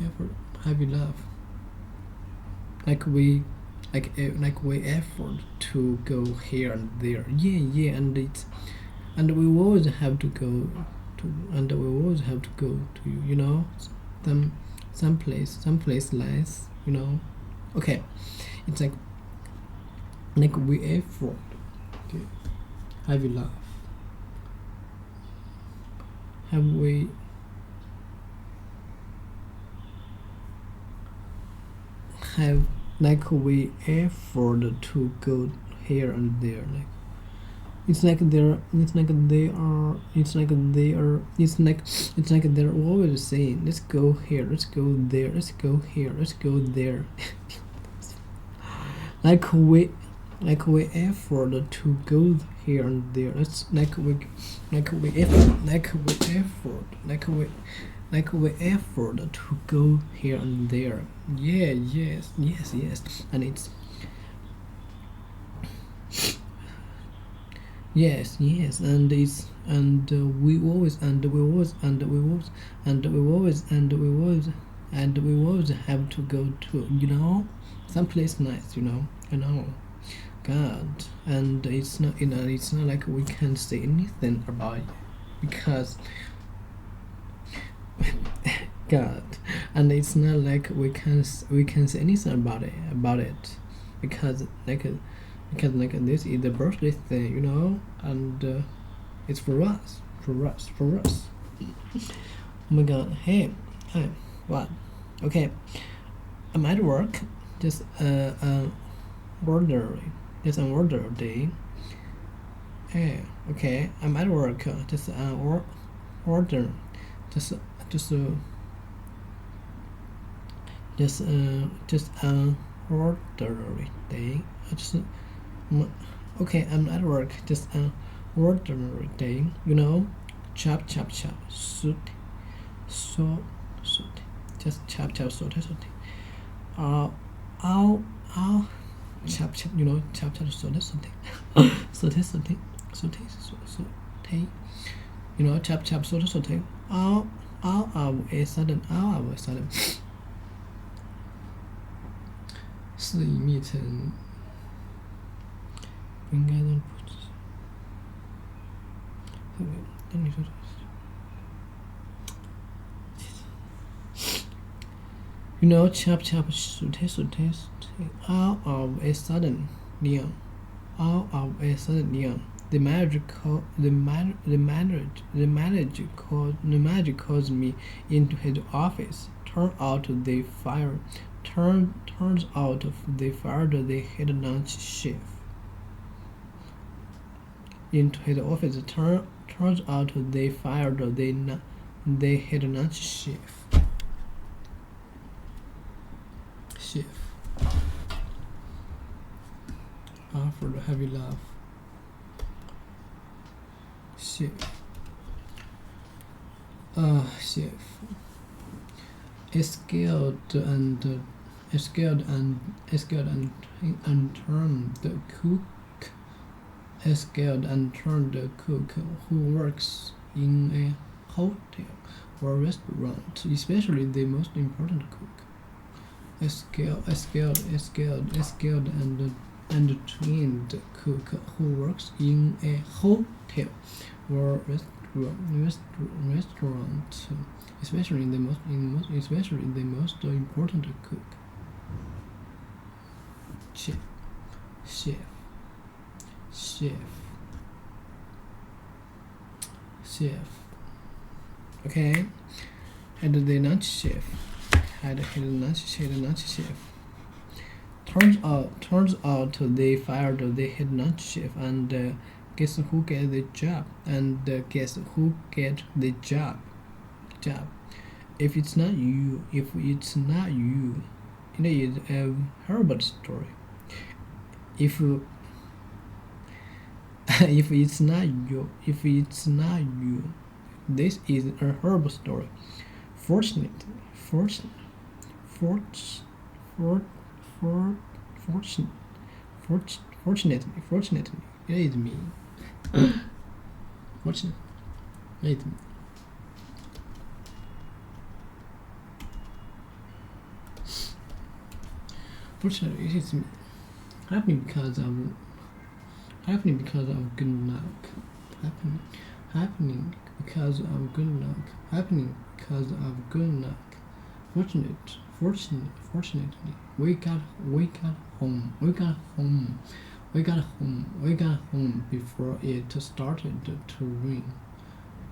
Effort. Have enough. Like we effort to go here and there. Yeah, and we always have to go to some place less, Okay. It's like we effort. Okay. Have enough. Have we we effort to go here and there, it's like they're always saying, let's go here, let's go there, let's go here, let's go there. we effort to go here and there. It's we effort to go here and there. Yeah, yes, and it's yes, and it's we always have to go to someplace nice, God, and it's not like we can't say anything about it because God, and it's not like we can say anything about it because this is the birthday thing, and it's for us. Oh my God, hey, what? Okay, I'm at work, just an ordinary day. Hey, okay, I'm at work, just an order, just an ordinary day. Okay, I'm at work, just an ordinary day, chop, suit, just chop, suit. I'll chop, suit, something. Chop, suit. All of a sudden. 是以密成不应该让不知。那你说chop, suit. All of a sudden, Leon. The manager calls me into his office. Turns out they fired the head lunch chef. Into his office. Turns out they fired the head lunch chef. Offered a heavy laugh. Chef. Scared and turned the cook. Scared and turned the cook who works in a hotel or restaurant, especially the most important cook. a skilled and trained cook who works in a hotel or restaurant, especially the most important cook. Chef. Okay, had the lunch chef. Turns out they fired the head lunch chef, and guess who get the job? If it's not you, it is a horrible story. If it's not you, this is a horrible story. Fortunately, it is me. Fortunately, it is me. Fortunately, it is me. Happening because of good luck. Happening because of good luck. Fortunately, we got home before it started to rain.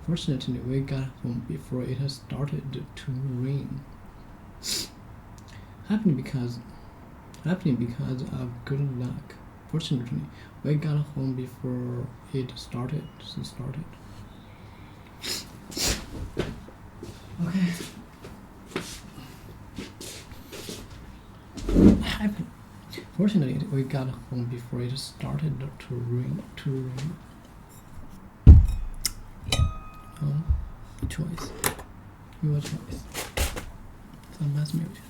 Fortunately, we got home before it started to rain. Happening because of good luck. Fortunately, we got home before it started. Okay. Fortunately, we got home before it started to rain. Choice. Your choice. Some mass music.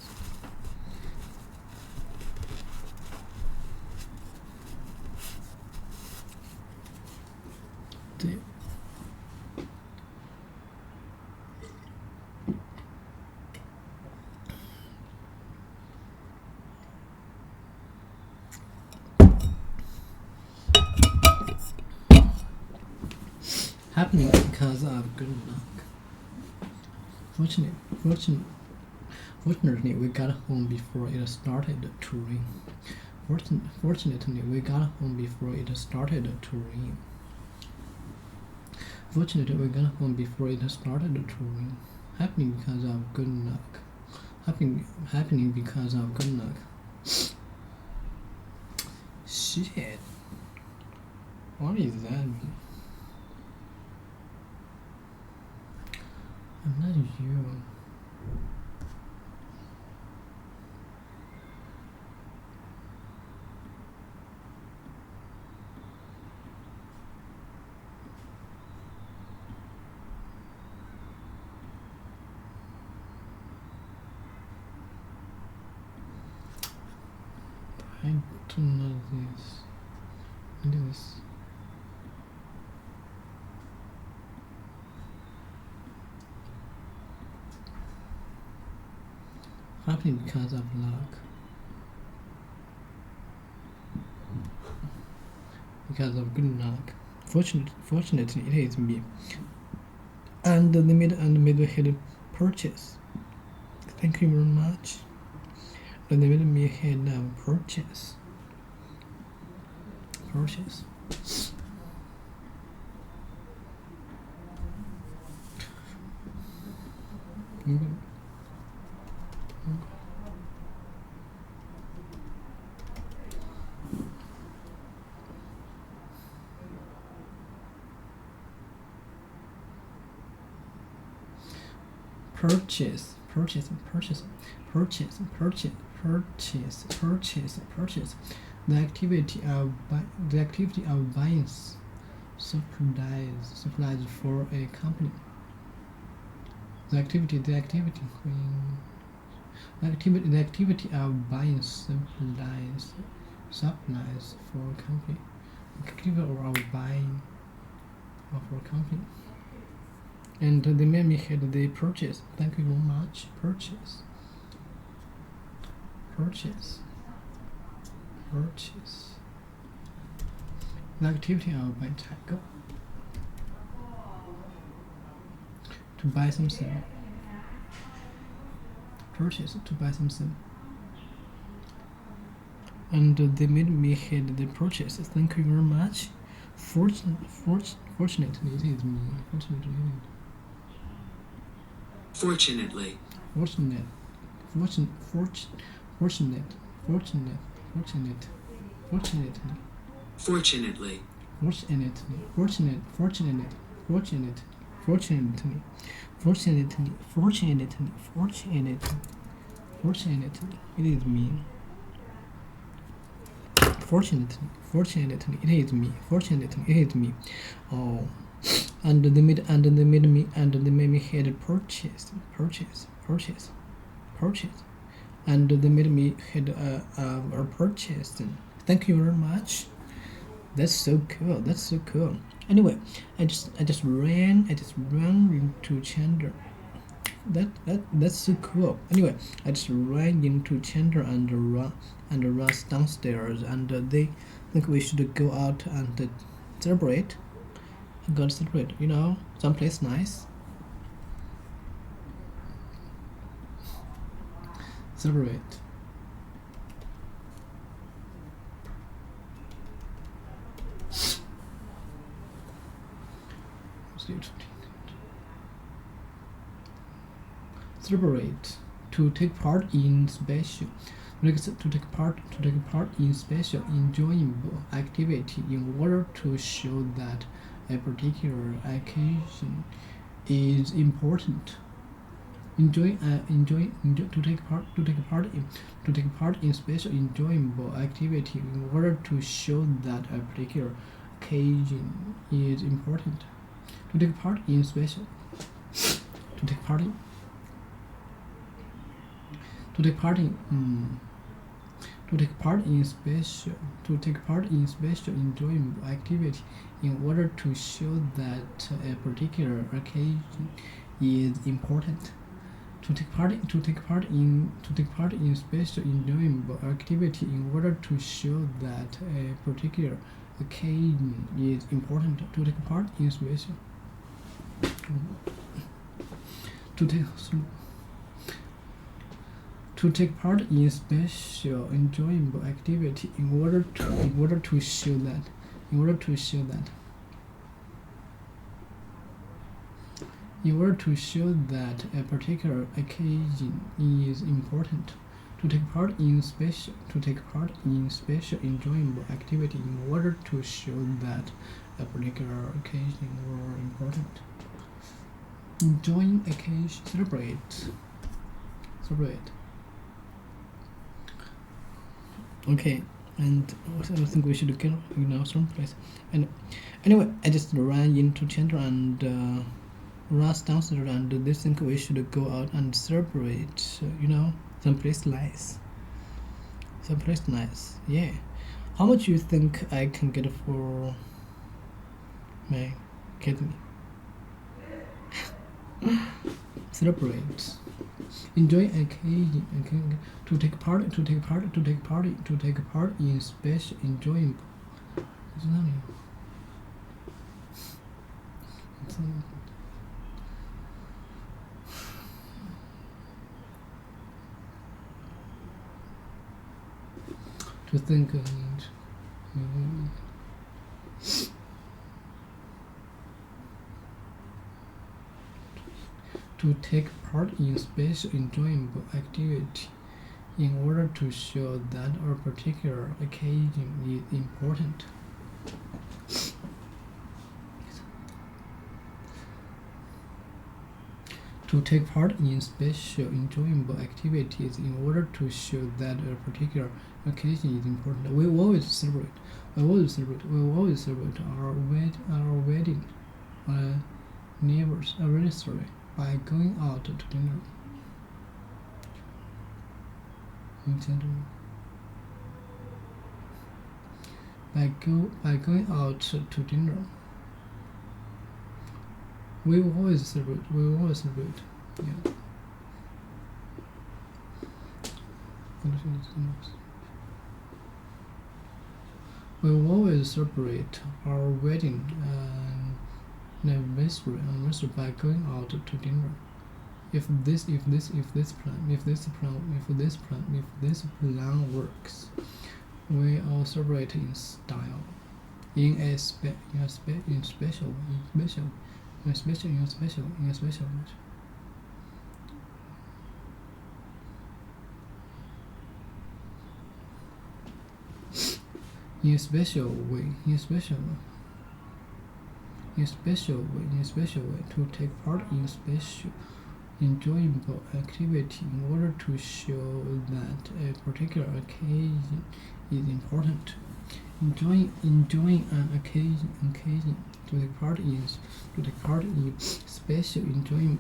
Happening because of good luck. Fortunately, we got home before it started to rain. Fortunately, we got home before it started to rain. Fortunately, we got home before it started to rain. Happening because of good luck. Happening because of good luck. Shit. What does that mean? I'm not you. I don't know this. Happening because of luck. Because of good luck. Fortunately, it is me. And they made a hidden purchase. Thank you very much. And they made me a hidden purchase. Purchase. The activity of buying supplies for a company. The activity of buying supplies for a company. Activity of buying for a company. And they made me hit the purchase. Thank you very much. Purchase. purchase. The activity of buying go. To buy something. Purchase, to buy something. And they made me hit the purchase. Thank you very much. Fortunately, it is me. Fortunately. Fortunately. Fortunately, it is me. Fortunately, it is me. Oh, and they made me hit a purchase, and they made me hit a purchase. Thank you very much. That's so cool. Anyway, I just ran into Chandler. That's so cool. Anyway, I just ran into Chandler and Russ downstairs, and they think we should go out and celebrate. You know, someplace nice. Celebrate. Celebrate. To take part in special. To take part in special enjoyable activity in order to show that a particular occasion is important. To take part in special enjoyable activity in order to show that a particular occasion is important. To take part in special. To take part in special enjoyable activity in order to show that a particular occasion is important. To take part in special enjoyable activity in order to show that a particular occasion is important. To take part in special. To take part in special enjoyable activity in order to show that a particular occasion is important. To take part in special enjoyable activity in order to show that a particular occasion is important. Enjoying occasion. Celebrate. Okay, and I think we should go someplace. And anyway, I just ran into Chandler and Russ downstairs, and they think we should go out and celebrate. Someplace nice. Yeah. How much you think I can get for my kidney? Celebrate. Enjoy occasion. To take part in special enjoyable. To think to take part in special enjoyable activity in order to show that a particular occasion is important. To take part in special enjoyable activities in order to show that a particular occasion is important. We always celebrate our wedding, neighbors anniversary by going out to dinner. By going out to dinner. We always celebrate. Yeah. We always celebrate our wedding anniversary by going out to dinner. If this plan works, we all celebrate in style, in a special way. In a special way, to take part in special, enjoyable activity in order to show that a particular occasion is important. Enjoying an occasion to take part in special, enjoyable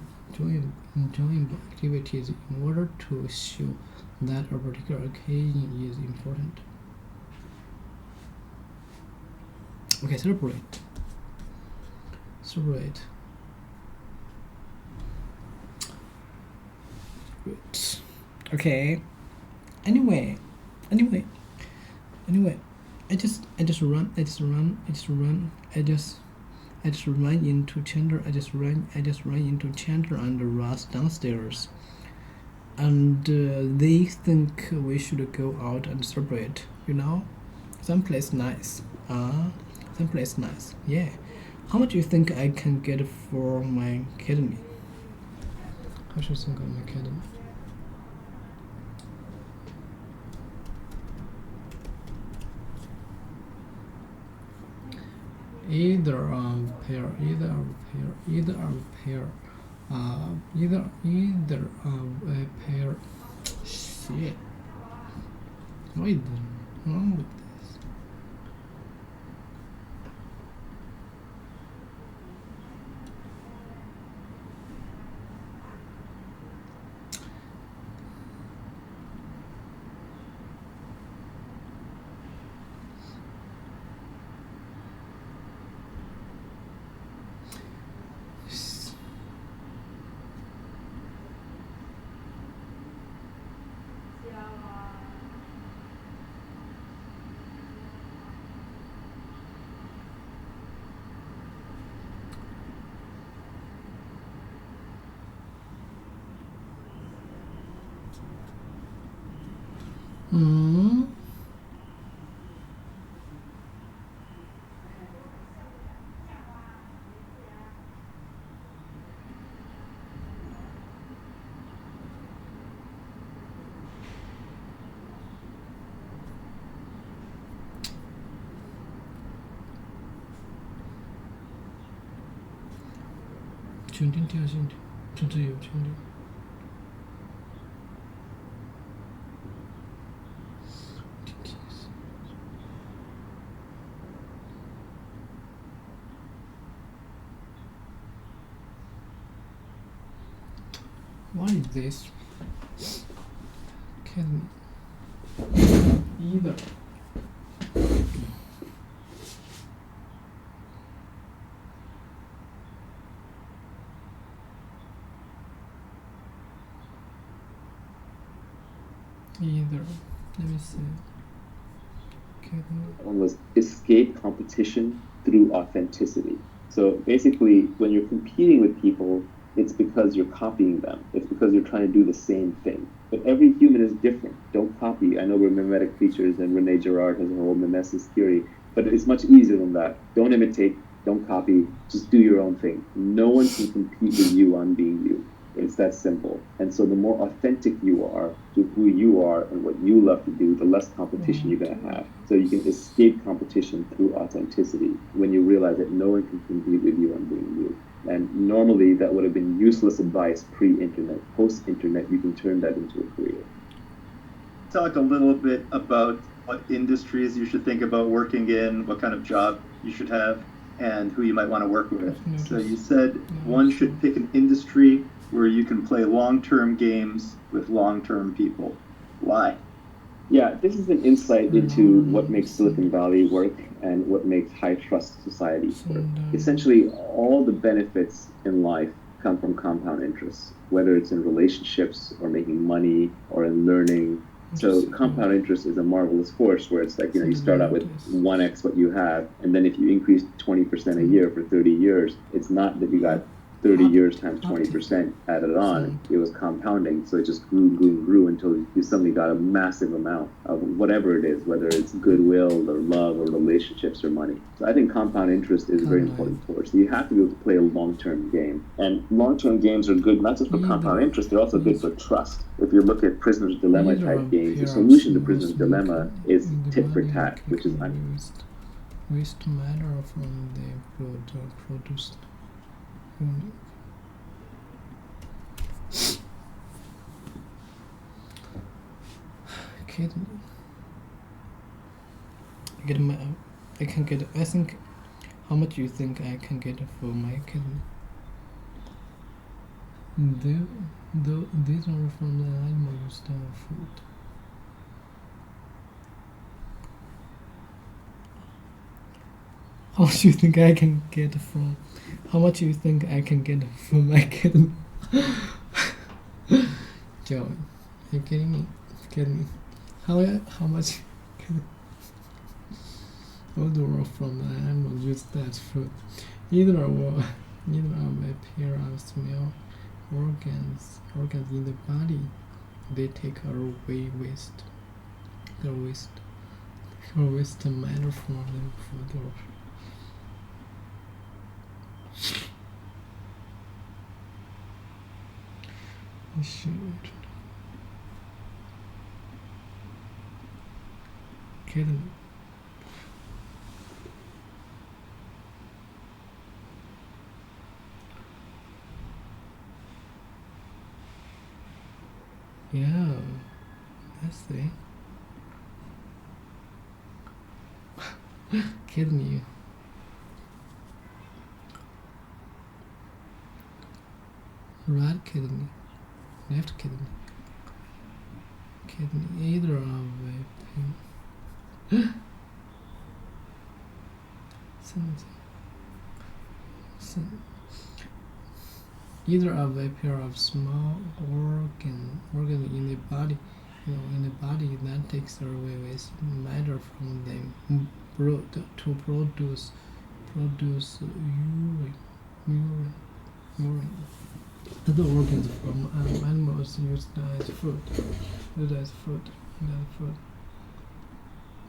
activities in order to show that a particular occasion is important. Okay, celebrate. Good. Okay. Anyway. I just ran into Chandler and Russ downstairs, and they think we should go out and celebrate. Someplace nice. Yeah. How much do you think I can get for my academy? How should I think of my academy? Either a pair. Shit. What is wrong with this? What is this? Either. Let me see. One was escape competition through authenticity. So basically, when you're competing with people, it's because you're copying them. It's because you're trying to do the same thing. But every human is different. Don't copy. I know we're mimetic creatures, and Rene Girard has a whole mimesis theory, but it's much easier than that. Don't imitate. Don't copy. Just do your own thing. No one can compete with you on being you. It's that simple. And so the more authentic you are to who you are and what you love to do, the less competition you're going to have. So you can escape competition through authenticity when you realize that no one can compete with you on being you. And normally that would have been useless advice pre-internet. Post-internet, you can turn that into a career. Talk a little bit about what industries you should think about working in, what kind of job you should have, and who you might want to work with. So you said one should pick an industry where you can play long-term games with long-term people. Why? Yeah, this is an insight into what makes Silicon Valley work and what makes high-trust societies work. Essentially, all the benefits in life come from compound interests, whether it's in relationships or making money or in learning So compound interest is a marvelous force where it's like, you start out with 1x what you have, and then if you increase 20% a year for 30 years, it's not that you got 30 years times 20% added on. It was compounding, so it just grew until you suddenly got a massive amount of whatever it is, whether it's goodwill or love or relationships or money. So I think compound interest is a very important force. So you have to be able to play a long-term game. And long-term games are good not just for compound interest, they're also good for trust. If you look at Prisoner's Dilemma type games, the solution to Prisoner's Dilemma is tit for tat, which is waste matter from the produced. Kidney. I can get. I think. How much do you think I can get for my kidney? These are from the animal used food. How much do you think I can get from? How much do you think I can get from my kidney? Joe, are you kidding me? How much? Odor from the animal use that food. Either appear of smell organs in the body. They take away waste. The waste matter from the food. I should. Kidney. Yeah, I see. Kidney. Right kidney, left kidney, either of either of a pair of small organ in the body, that takes away waste matter from them to produce urine. Other organs from animals used as food. It's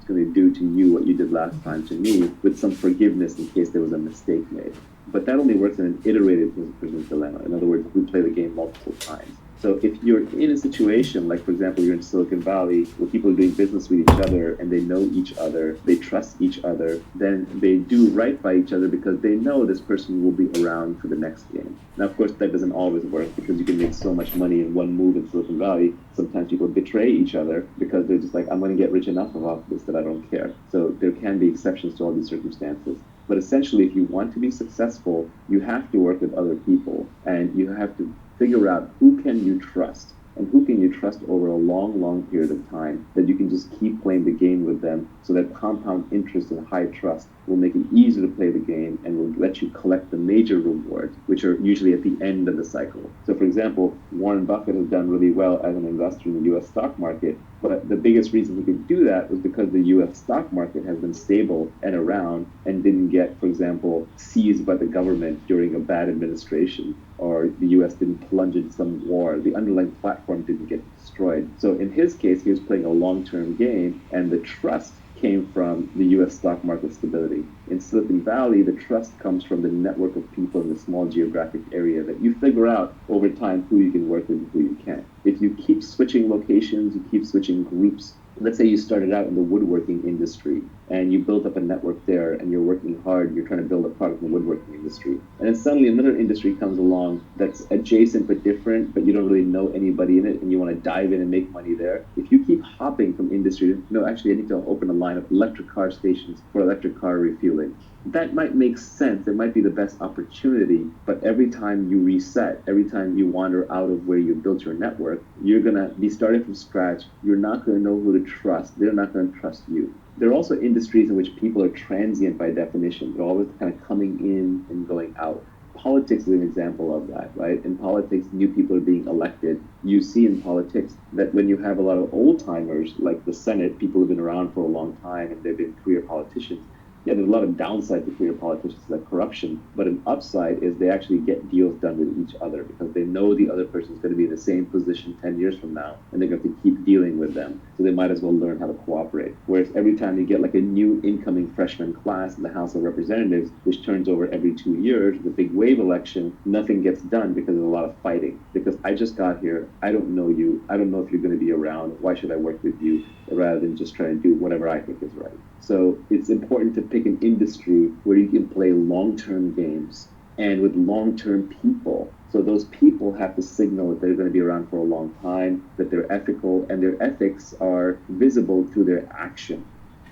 going to do to you what you did last time to me, with some forgiveness in case there was a mistake made. But that only works in an iterated Prisoner's Dilemma. In other words, we play the game multiple times. So if you're in a situation, like for example, you're in Silicon Valley, where people are doing business with each other and they know each other, they trust each other, then they do right by each other because they know this person will be around for the next game. Now, of course, that doesn't always work because you can make so much money in one move in Silicon Valley. Sometimes people betray each other because they're just like, I'm going to get rich enough off this that I don't care. So there can be exceptions to all these circumstances. But essentially, if you want to be successful, you have to work with other people, and you have to figure out who can you trust, and who can you trust over a long period of time, that you can just keep playing the game with them, so that compound interest and high trust will make it easier to play the game and will let you collect the major rewards, which are usually at the end of the cycle. So for example, Warren Buffett has done really well as an investor in the US stock market, but the biggest reason he could do that was because the US stock market has been stable and around and didn't get, for example, seized by the government during a bad administration, or the US didn't plunge into some war. The underlying platform didn't get destroyed. So in his case, he was playing a long-term game, and the trust came from the US stock market stability. In Silicon Valley, the trust comes from the network of people in a small geographic area that you figure out over time who you can work with and who you can't. If you keep switching locations, you keep switching groups. Let's say you started out in the woodworking industry and you built up a network there and you're working hard, you're trying to build a product in the woodworking industry. And then suddenly another industry comes along that's adjacent but different, but you don't really know anybody in it and you want to dive in and make money there. If you keep hopping from industry, no, actually I need to open a line of electric car stations for electric car refueling. That might make sense. It might be the best opportunity, but every time you reset, every time you wander out of where you built your network, you're going to be starting from scratch. You're not going to know who to trust. They're not going to trust you. There are also industries in which people are transient by definition. They're always kind of coming in and going out. Politics is an example of that, right? In politics, new people are being elected. You see in politics that when you have a lot of old-timers, like the Senate, people who've been around for a long time and they've been career politicians, yeah, there's a lot of downside to career politicians, like corruption, but an upside is they actually get deals done with each other because they know the other person's going to be in the same position 10 years from now, and they're going to have to keep dealing with them. So they might as well learn how to cooperate. Whereas every time you get like a new incoming freshman class in the House of Representatives, which turns over every 2 years, the big wave election, nothing gets done because there's a lot of fighting. Because I just got here, I don't know you, I don't know if you're going to be around, why should I work with you, rather than just trying to do whatever I think is right. So it's important to pick an industry where you can play long-term games and with long-term people. So those people have to signal that they're going to be around for a long time, that they're ethical, and their ethics are visible through their action.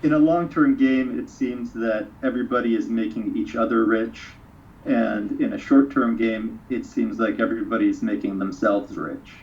In a long-term game, it seems that everybody is making each other rich. And in a short-term game, it seems like everybody's making themselves rich.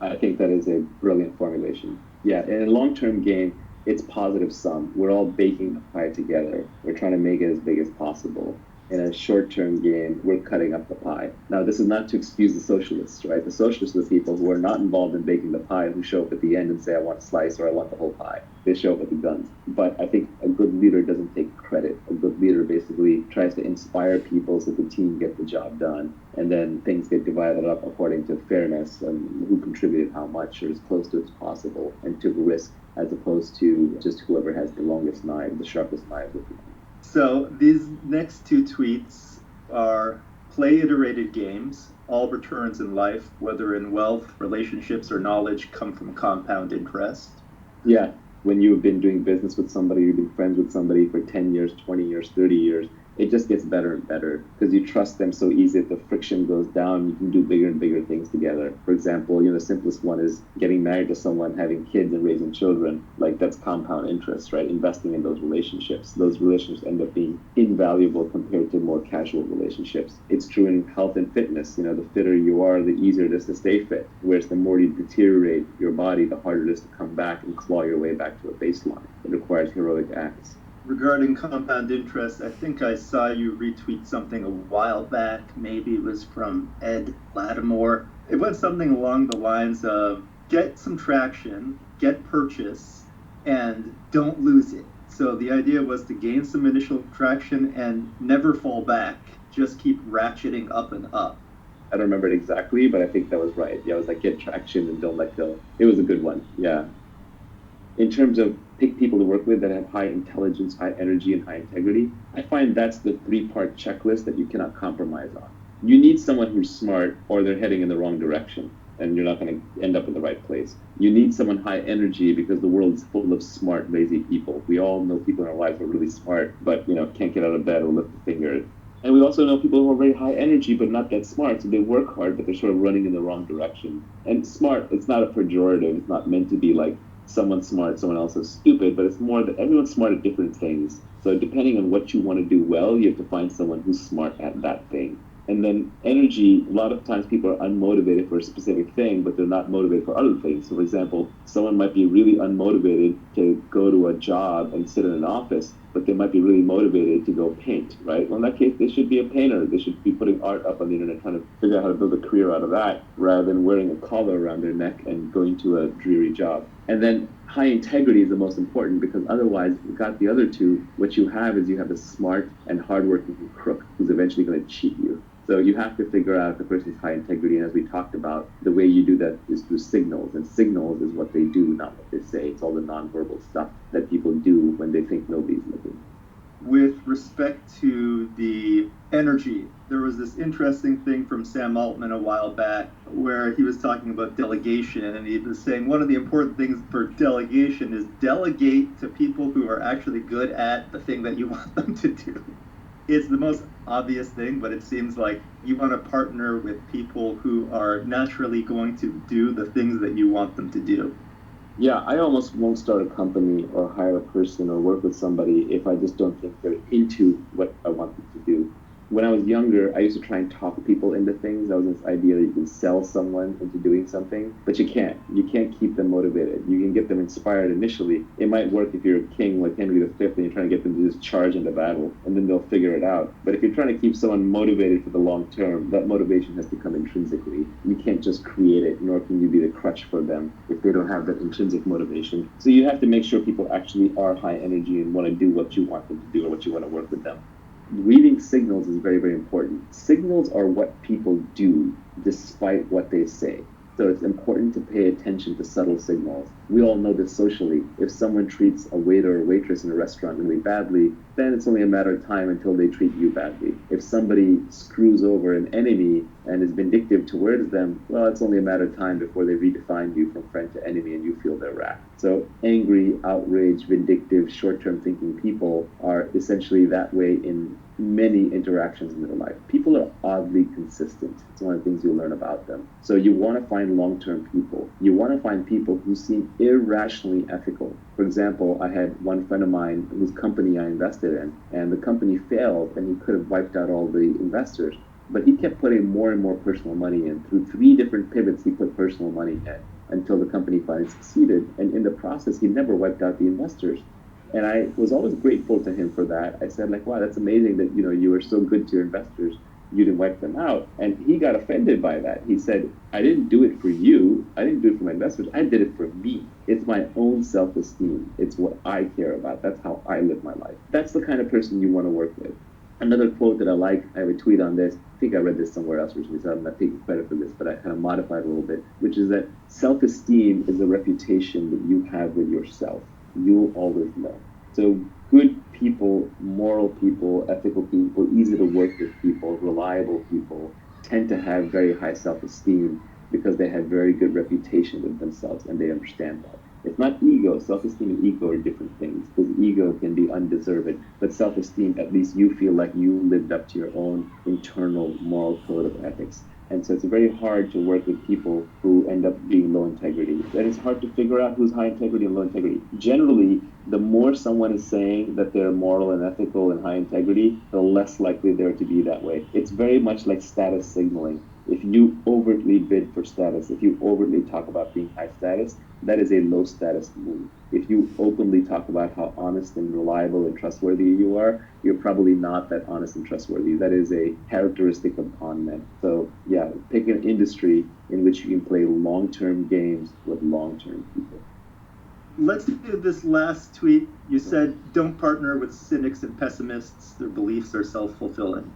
I think that is a brilliant formulation. Yeah, in a long-term game, it's positive sum. We're all baking the pie together. We're trying to make it as big as possible. In a short-term game, we're cutting up the pie. Now, this is not to excuse the socialists, right? The socialists are the people who are not involved in baking the pie, who show up at the end and say, I want a slice or I want the whole pie. They show up with the guns. But I think a good leader doesn't take credit. A good leader basically tries to inspire people so the team gets the job done. And then things get divided up according to fairness and who contributed how much or as close to as possible and took risk, as opposed to just whoever has the longest knife, the sharpest knife with you. So these next two tweets are play iterated games. All returns in life, whether in wealth, relationships, or knowledge, come from compound interest. Yeah, when you've been doing business with somebody, you've been friends with somebody for 10 years, 20 years, 30 years, it just gets better and better because you trust them so easy that the friction goes down. You can do bigger and bigger things together. For example, the simplest one is getting married to someone, having kids and raising children. Like that's compound interest, right? Investing in those relationships. Those relationships end up being invaluable compared to more casual relationships. It's true in health and fitness. The fitter you are, the easier it is to stay fit. Whereas the more you deteriorate your body, the harder it is to come back and claw your way back to a baseline. It requires heroic acts. Regarding compound interest, I think I saw you retweet something a while back. Maybe it was from Ed Lattimore. It went something along the lines of get some traction, get purchase, and don't lose it. So the idea was to gain some initial traction and never fall back. Just keep ratcheting up and up. I don't remember it exactly, but I think that was right. Yeah, it was like get traction and don't let go. It was a good one, yeah. In terms of pick people to work with that have high intelligence, high energy, and high integrity, I find that's the three-part checklist that you cannot compromise on. You need someone who's smart or they're heading in the wrong direction and you're not going to end up in the right place. You need someone high energy because the world is full of smart, lazy people. We all know people in our lives who are really smart, but can't get out of bed or lift a finger. And we also know people who are very high energy but not that smart, so they work hard, but they're sort of running in the wrong direction. And smart, it's not a pejorative. It's not meant to be like someone's smart, someone else is stupid, but it's more that everyone's smart at different things. So depending on what you want to do well, you have to find someone who's smart at that thing. And then energy, a lot of times people are unmotivated for a specific thing, but they're not motivated for other things. So for example, someone might be really unmotivated to go to a job and sit in an office, but they might be really motivated to go paint, right? Well, in that case, they should be a painter. They should be putting art up on the internet, trying to figure out how to build a career out of that, rather than wearing a collar around their neck and going to a dreary job. And then high integrity is the most important because otherwise, if you've got the other two, what you have is you have a smart and hardworking crook who's eventually going to cheat you. So you have to figure out if the person's high integrity, and as we talked about, the way you do that is through signals, and signals is what they do, not what they say. It's all the nonverbal stuff that people do when they think nobody's looking. With respect to the energy, there was this interesting thing from Sam Altman a while back where he was talking about delegation, and he was saying one of the important things for delegation is delegate to people who are actually good at the thing that you want them to do. It's the most obvious thing, but it seems like you want to partner with people who are naturally going to do the things that you want them to do. Yeah, I almost won't start a company or hire a person or work with somebody if I just don't think they're into what I want them to do. When I was younger, I used to try and talk people into things. That was this idea that you can sell someone into doing something, but you can't. You can't keep them motivated. You can get them inspired initially. It might work if you're a king like Henry V and you're trying to get them to just charge into battle, and then they'll figure it out. But if you're trying to keep someone motivated for the long term, that motivation has to come intrinsically. You can't just create it, nor can you be the crutch for them if they don't have that intrinsic motivation. So you have to make sure people actually are high energy and want to do what you want them to do or what you want to work with them. Reading signals is very, very important. Signals are what people do despite what they say. So it's important to pay attention to subtle signals. We all know this socially. If someone treats a waiter or waitress in a restaurant really badly, then it's only a matter of time until they treat you badly. If somebody screws over an enemy and is vindictive towards them, well, it's only a matter of time before they redefine you from friend to enemy and you feel their wrath. So angry, outraged, vindictive, short-term thinking people are essentially that way in many interactions in their life. People are oddly consistent. It's one of the things you'll learn about them. So you want to find long-term people. You want to find people who seem irrationally ethical. For example, I had one friend of mine whose company I invested in, and the company failed, and he could have wiped out all the investors. But he kept putting more and more personal money in. Through 3 different pivots, he put personal money in until the company finally succeeded. And in the process, he never wiped out the investors. And I was always grateful to him for that. I said, like, wow, that's amazing that, you were so good to your investors. You didn't wipe them out. And he got offended by that. He said, I didn't do it for you. I didn't do it for my investors. I did it for me. It's my own self-esteem. It's what I care about. That's how I live my life. That's the kind of person you want to work with. Another quote that I like, I have a tweet on this. I think I read this somewhere else recently, so I'm not taking credit for this, but I kind of modified it a little bit, which is that self-esteem is a reputation that you have with yourself. You'll always know. So good people, moral people, ethical people, easy to work with people, reliable people tend to have very high self-esteem because they have very good reputation with themselves and they understand that. It's not ego. Self-esteem and ego are different things because ego can be undeserved, but self-esteem, at least you feel like you lived up to your own internal moral code of ethics. And so it's very hard to work with people who end up being low integrity. And it's hard to figure out who's high integrity and low integrity. Generally, the more someone is saying that they're moral and ethical and high integrity, the less likely they're to be that way. It's very much like status signaling. If you overtly bid for status, if you overtly talk about being high status, that is a low status move. If you openly talk about how honest and reliable and trustworthy you are, you're probably not that honest and trustworthy. That is a characteristic of con men. So yeah, pick an industry in which you can play long-term games with long-term people. Let's do this last tweet. You said, don't partner with cynics and pessimists. Their beliefs are self-fulfilling.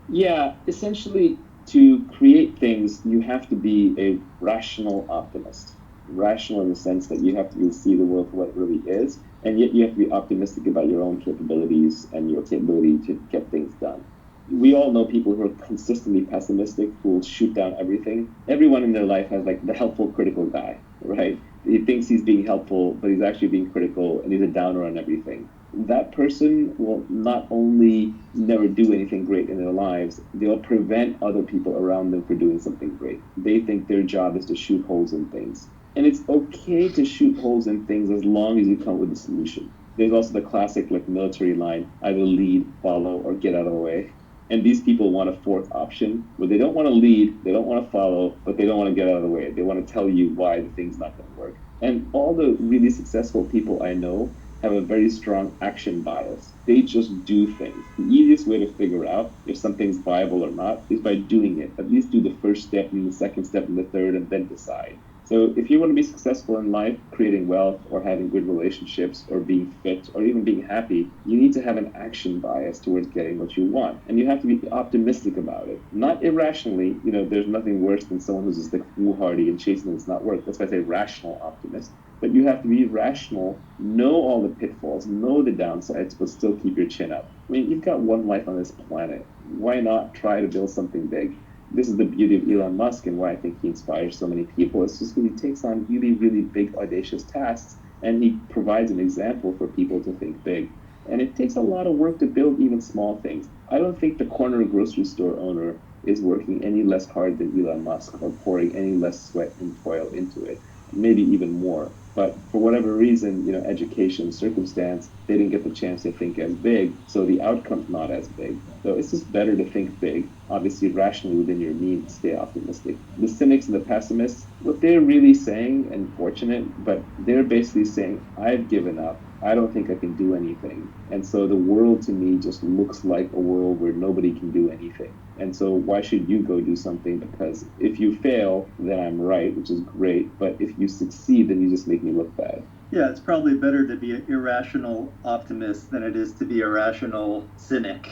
Yeah, essentially, to create things, you have to be a rational optimist. Rational in the sense that you have to see the world for what it really is, and yet you have to be optimistic about your own capabilities and your capability to get things done. We all know people who are consistently pessimistic, who will shoot down everything. Everyone in their life has like the helpful, critical guy, right? He thinks he's being helpful, but he's actually being critical, and he's a downer on everything. That person will not only never do anything great in their lives, they'll prevent other people around them from doing something great. They think their job is to shoot holes in things. And it's okay to shoot holes in things as long as you come with a solution. There's also the classic military line, either lead, follow, or get out of the way. And these people want a fourth option where they don't want to lead, they don't want to follow, but they don't want to get out of the way. They want to tell you why the thing's not going to work. And all the really successful people I know have a very strong action bias. They just do things. The easiest way to figure out if something's viable or not is by doing it. At least do the first step and the second step and the third and then decide. So if you want to be successful in life, creating wealth or having good relationships or being fit or even being happy, you need to have an action bias towards getting what you want. And you have to be optimistic about it. Not irrationally. There's nothing worse than someone who's just foolhardy and chasing it's not work. That's why I say rational optimist. But you have to be rational, know all the pitfalls, know the downsides, but still keep your chin up. I mean, you've got one life on this planet. Why not try to build something big? This is the beauty of Elon Musk and why I think he inspires so many people. It's just because he takes on really, really big, audacious tasks, and he provides an example for people to think big. And it takes a lot of work to build even small things. I don't think the corner grocery store owner is working any less hard than Elon Musk or pouring any less sweat and toil into it, maybe even more. But for whatever reason, education, circumstance, they didn't get the chance to think as big, so the outcome's not as big. So it's just better to think big, obviously rationally within your means, stay optimistic. The cynics and the pessimists, what they're really saying, and fortunate, but they're basically saying, I've given up. I don't think I can do anything. And so the world to me just looks like a world where nobody can do anything. And so why should you go do something? Because if you fail, then I'm right, which is great. But if you succeed, then you just make me look bad. Yeah, it's probably better to be an irrational optimist than it is to be a rational cynic.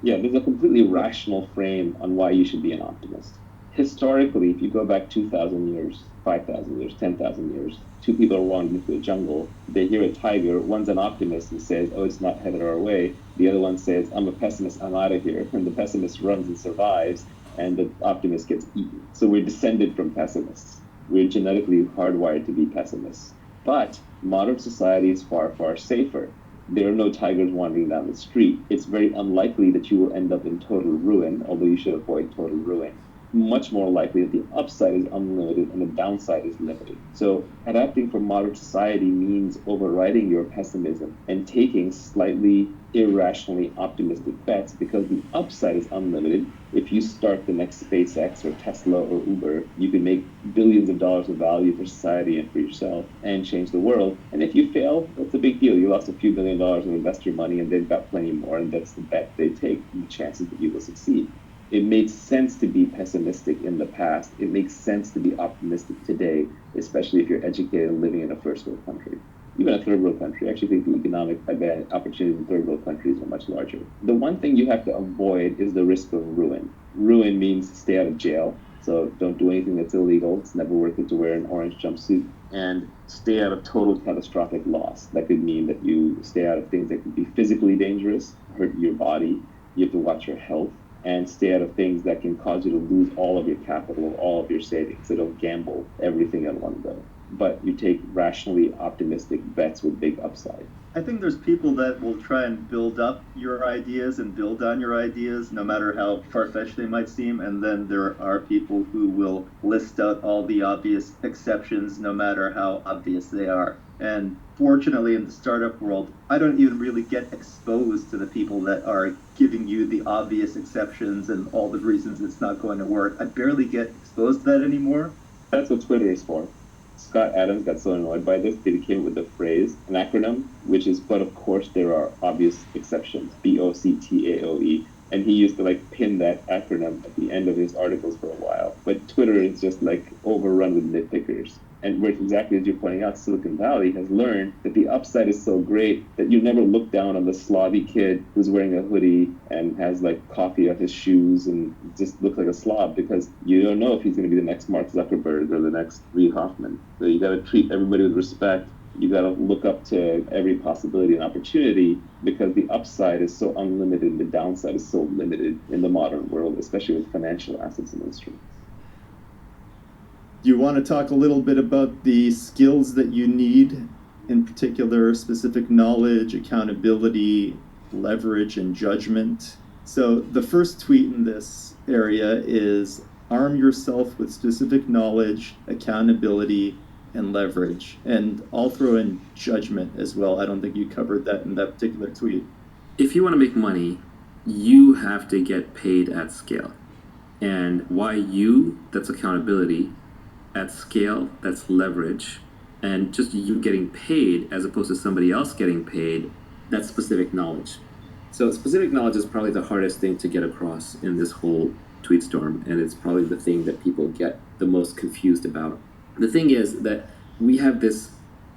Yeah, there's a completely rational frame on why you should be an optimist. Historically, if you go back 2,000 years, 5,000 years, 10,000 years, two people are wandering through a jungle, they hear a tiger, one's an optimist and says, oh, it's not headed our way. The other one says, I'm a pessimist, I'm out of here. And the pessimist runs and survives, and the optimist gets eaten. So we're descended from pessimists. We're genetically hardwired to be pessimists. But modern society is far, far safer. There are no tigers wandering down the street. It's very unlikely that you will end up in total ruin, although you should avoid total ruin. Much more likely that the upside is unlimited and the downside is limited. So adapting for modern society means overriding your pessimism and taking slightly irrationally optimistic bets, because the upside is unlimited. If you start the next SpaceX or Tesla or Uber, you can make billions of dollars of value for society and for yourself and change the world. And if you fail, that's a big deal. You lost a few $1 billion in investor money and they've got plenty more, and that's the bet they take, the chances that you will succeed. It makes sense to be pessimistic in the past. It makes sense to be optimistic today, especially if you're educated and living in a first world country. Even a third world country. I actually think the economic opportunities in third world countries are much larger. The one thing you have to avoid is the risk of ruin. Ruin means stay out of jail. So don't do anything that's illegal. It's never worth it to wear an orange jumpsuit. And stay out of total catastrophic loss. That could mean that you stay out of things that could be physically dangerous, hurt your body. You have to watch your health. And stay out of things that can cause you to lose all of your capital, all of your savings. So don't gamble everything at one go. But you take rationally optimistic bets with big upside. I think there's people that will try and build up your ideas and build on your ideas, no matter how far-fetched they might seem. And then there are people who will list out all the obvious exceptions, no matter how obvious they are. And fortunately, in the startup world, I don't even really get exposed to the people that are giving you the obvious exceptions and all the reasons it's not going to work. I barely get exposed to that anymore. That's what Twitter is for. Scott Adams got so annoyed by this that he came up with the phrase, an acronym, which is, but of course there are obvious exceptions, BOCTAOE. And he used to pin that acronym at the end of his articles for a while. But Twitter is just overrun with nitpickers. And where exactly as you're pointing out, Silicon Valley has learned that the upside is so great that you never look down on the slobby kid who's wearing a hoodie and has coffee on his shoes and just looks like a slob, because you don't know if he's going to be the next Mark Zuckerberg or the next Reid Hoffman. So you got to treat everybody with respect. You got to look up to every possibility and opportunity, because the upside is so unlimited and the downside is so limited in the modern world, especially with financial assets and instruments. Do you want to talk a little bit about the skills that you need, in particular specific knowledge, accountability, leverage, and judgment? So the first tweet in this area is arm yourself with specific knowledge, accountability, and leverage. And I'll throw in judgment as well. I don't think you covered that in that particular tweet. If you want to make money, you have to get paid at scale. And why you? That's accountability. At scale, that's leverage. And just you getting paid as opposed to somebody else getting paid, that's specific knowledge. So specific knowledge is probably the hardest thing to get across in this whole tweet storm, and it's probably the thing that people get the most confused about. The thing is that we have this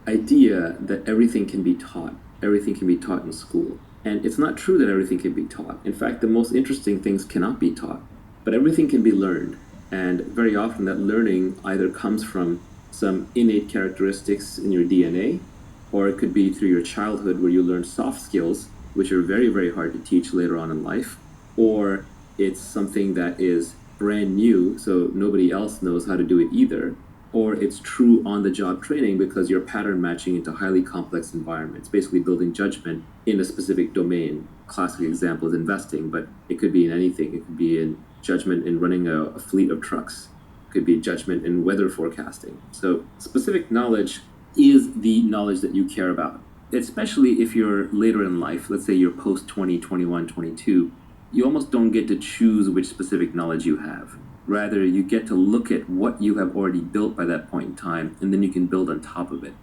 idea that everything can be taught. Everything can be taught in school. And it's not true that everything can be taught. In fact, the most interesting things cannot be taught, but everything can be learned. And very often that learning either comes from some innate characteristics in your DNA, or it could be through your childhood where you learn soft skills, which are very, very hard to teach later on in life, or it's something that is brand new, so nobody else knows how to do it either, or it's true on-the-job training because you're pattern matching into highly complex environments, basically building judgment in a specific domain. Classic example is investing, but it could be in anything. It could be in judgment in running a fleet of trucks. It could be judgment in weather forecasting. So specific knowledge is the knowledge that you care about. Especially if you're later in life, let's say you're post 20, 21, 22, you almost don't get to choose which specific knowledge you have. Rather, you get to look at what you have already built by that point in time, and then you can build on top of it.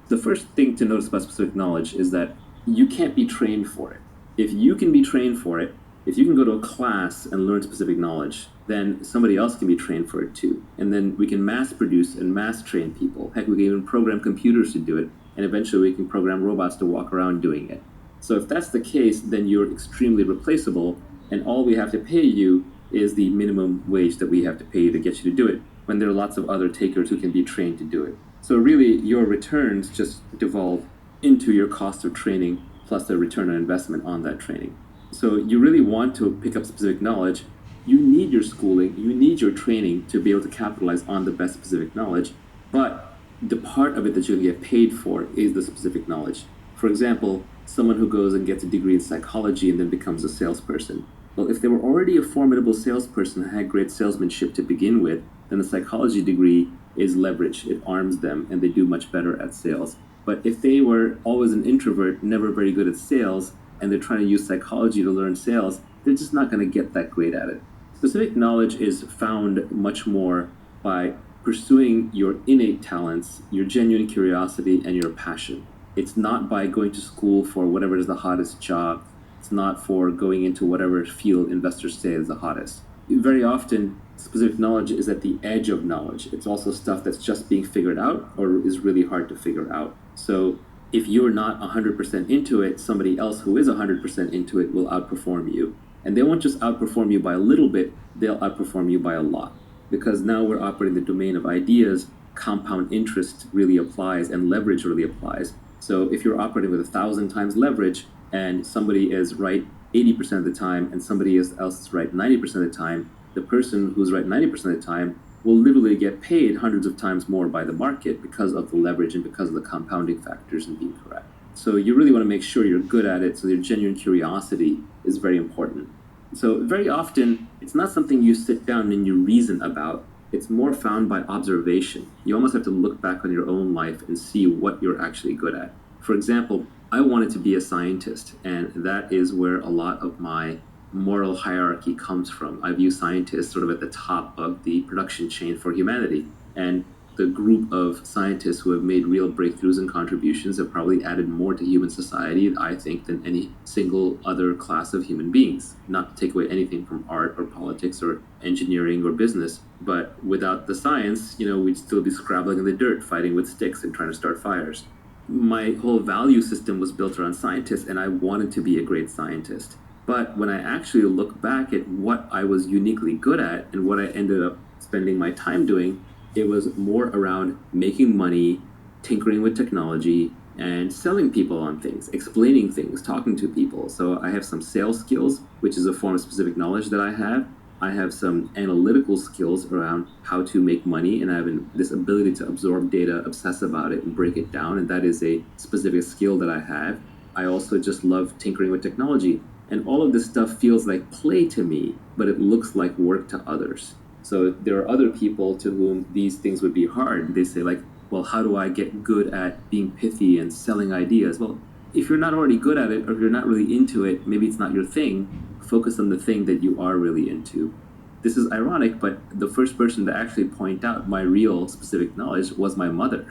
The first thing to notice about specific knowledge is that you can't be trained for it. If you can be trained for it, if you can go to a class and learn specific knowledge, then somebody else can be trained for it too. And then we can mass produce and mass train people. Heck, we can even program computers to do it, and eventually we can program robots to walk around doing it. So if that's the case, then you're extremely replaceable, and all we have to pay you is the minimum wage that we have to pay you to get you to do it, when there are lots of other takers who can be trained to do it. So really, your returns just devolve into your cost of training plus the return on investment on that training. So you really want to pick up specific knowledge. You need your schooling, you need your training to be able to capitalize on the best specific knowledge, but the part of it that you get paid for is the specific knowledge. For example, someone who goes and gets a degree in psychology and then becomes a salesperson. Well, if they were already a formidable salesperson and had great salesmanship to begin with, then the psychology degree is leverage. It arms them and they do much better at sales. But if they were always an introvert, never very good at sales, and they're trying to use psychology to learn sales, they're just not going to get that great at it. Specific knowledge is found much more by pursuing your innate talents, your genuine curiosity, and your passion. It's not by going to school for whatever is the hottest job. It's not for going into whatever field investors say is the hottest. Very often, specific knowledge is at the edge of knowledge. It's also stuff that's just being figured out or is really hard to figure out. So if you're not 100% into it, somebody else who is 100% into it will outperform you. And they won't just outperform you by a little bit, they'll outperform you by a lot. Because now we're operating the domain of ideas, compound interest really applies and leverage really applies. So if you're operating with 1,000 times leverage and somebody is right 80% of the time and somebody else is right 90% of the time, the person who's right 90% of the time will literally get paid hundreds of times more by the market because of the leverage and because of the compounding factors and being correct. So you really want to make sure you're good at it, so your genuine curiosity is very important. So very often, it's not something you sit down and you reason about. It's more found by observation. You almost have to look back on your own life and see what you're actually good at. For example, I wanted to be a scientist, and that is where a lot of my moral hierarchy comes from. I view scientists sort of at the top of the production chain for humanity. And the group of scientists who have made real breakthroughs and contributions have probably added more to human society, I think, than any single other class of human beings. Not to take away anything from art or politics or engineering or business, but without the science, we'd still be scrabbling in the dirt, fighting with sticks and trying to start fires. My whole value system was built around scientists, and I wanted to be a great scientist. But when I actually look back at what I was uniquely good at and what I ended up spending my time doing, it was more around making money, tinkering with technology, and selling people on things, explaining things, talking to people. So I have some sales skills, which is a form of specific knowledge that I have. I have some analytical skills around how to make money, and I have this ability to absorb data, obsess about it, and break it down, and that is a specific skill that I have. I also just love tinkering with technology. And all of this stuff feels like play to me, but it looks like work to others. So there are other people to whom these things would be hard. They say well, how do I get good at being pithy and selling ideas? Well, if you're not already good at it, or if you're not really into it, maybe it's not your thing. Focus on the thing that you are really into. This is ironic, but the first person to actually point out my real specific knowledge was my mother.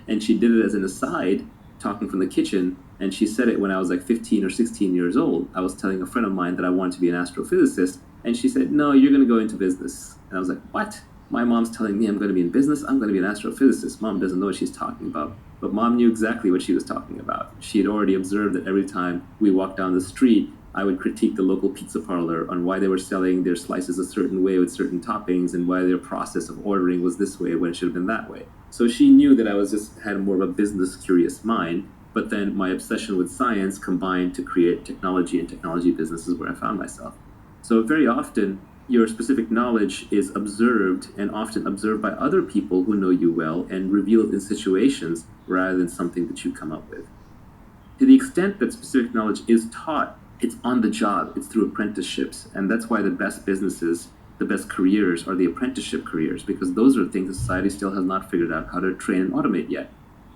And she did it as an aside, talking from the kitchen, and she said it when I was 15 or 16 years old. I was telling a friend of mine that I wanted to be an astrophysicist, and she said, no, you're going to go into business. And I was like, what? My mom's telling me I'm going to be in business? I'm going to be an astrophysicist. Mom doesn't know what she's talking about. But Mom knew exactly what she was talking about. She had already observed that every time we walked down the street, I would critique the local pizza parlor on why they were selling their slices a certain way with certain toppings and why their process of ordering was this way when it should have been that way. So she knew that I had more of a business curious mind, but then my obsession with science combined to create technology and technology businesses where I found myself. So very often, your specific knowledge is observed and often observed by other people who know you well and revealed in situations rather than something that you come up with. To the extent that specific knowledge is taught, it's on the job, it's through apprenticeships, and that's why the best businesses, the best careers are the apprenticeship careers, because those are things that society still has not figured out how to train and automate yet.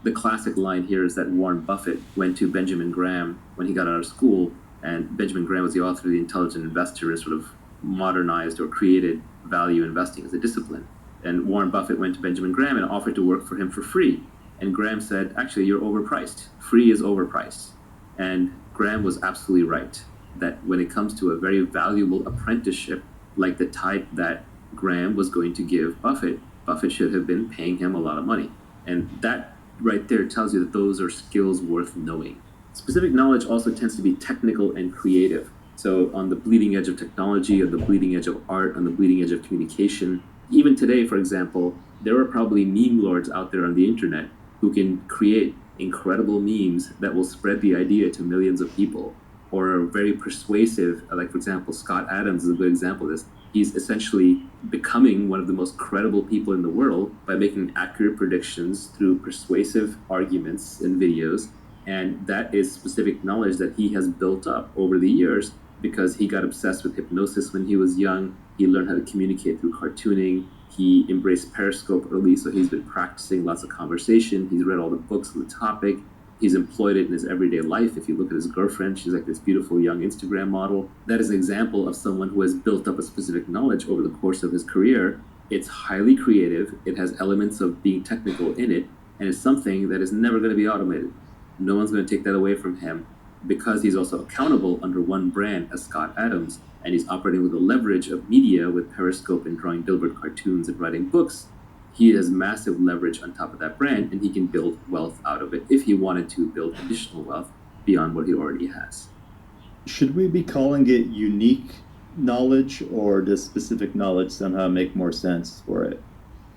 The classic line here is that Warren Buffett went to Benjamin Graham when he got out of school, and Benjamin Graham was the author of The Intelligent Investor, and sort of modernized or created value investing as a discipline. And Warren Buffett went to Benjamin Graham and offered to work for him for free. And Graham said, actually, you're overpriced. Free is overpriced. And Graham was absolutely right, that when it comes to a very valuable apprenticeship, like the type that Graham was going to give Buffett, Buffett should have been paying him a lot of money. And that right there tells you that those are skills worth knowing. Specific knowledge also tends to be technical and creative. So on the bleeding edge of technology, on the bleeding edge of art, on the bleeding edge of communication. Even today, for example, there are probably meme lords out there on the internet who can create incredible memes that will spread the idea to millions of people, or are very persuasive. Like, for example, Scott Adams is a good example of this. He's essentially becoming one of the most credible people in the world by making accurate predictions through persuasive arguments and videos. And that is specific knowledge that he has built up over the years because he got obsessed with hypnosis when he was young. He learned how to communicate through cartooning. He embraced Periscope early, so he's been practicing lots of conversation. He's read all the books on the topic. He's employed it in his everyday life. If you look at his girlfriend, she's like this beautiful young Instagram model. That is an example of someone who has built up a specific knowledge over the course of his career. It's highly creative. It has elements of being technical in it, and it's something that is never going to be automated. No one's going to take that away from him because he's also accountable under one brand as Scott Adams, and he's operating with the leverage of media with Periscope and drawing billboard cartoons and writing books. He has massive leverage on top of that brand, and he can build wealth out of it if he wanted to build additional wealth beyond what he already has. Should we be calling it unique knowledge, or does specific knowledge somehow make more sense for it?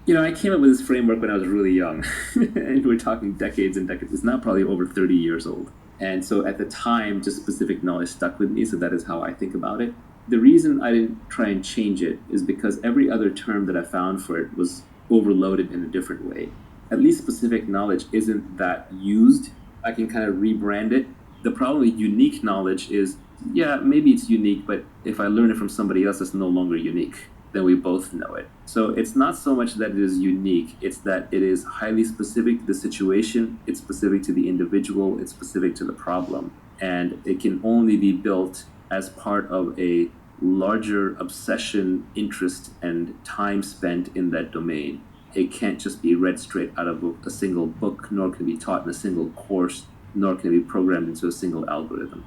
You know, I came up with this framework when I was really young, and we're talking decades and decades. It's now probably over 30 years old. And so at the time, just specific knowledge stuck with me, so that is how I think about it. The reason I didn't try and change it is because every other term that I found for it was overloaded in a different way. At least specific knowledge isn't that used. I can kind of rebrand it. The problem with unique knowledge is, yeah, maybe it's unique, but if I learn it from somebody else, it's no longer unique. Then we both know it. So it's not so much that it is unique, it's that it is highly specific to the situation, it's specific to the individual, it's specific to the problem. And it can only be built as part of a larger obsession, interest, and time spent in that domain. It can't just be read straight out of a single book, nor can it be taught in a single course, nor can it be programmed into a single algorithm.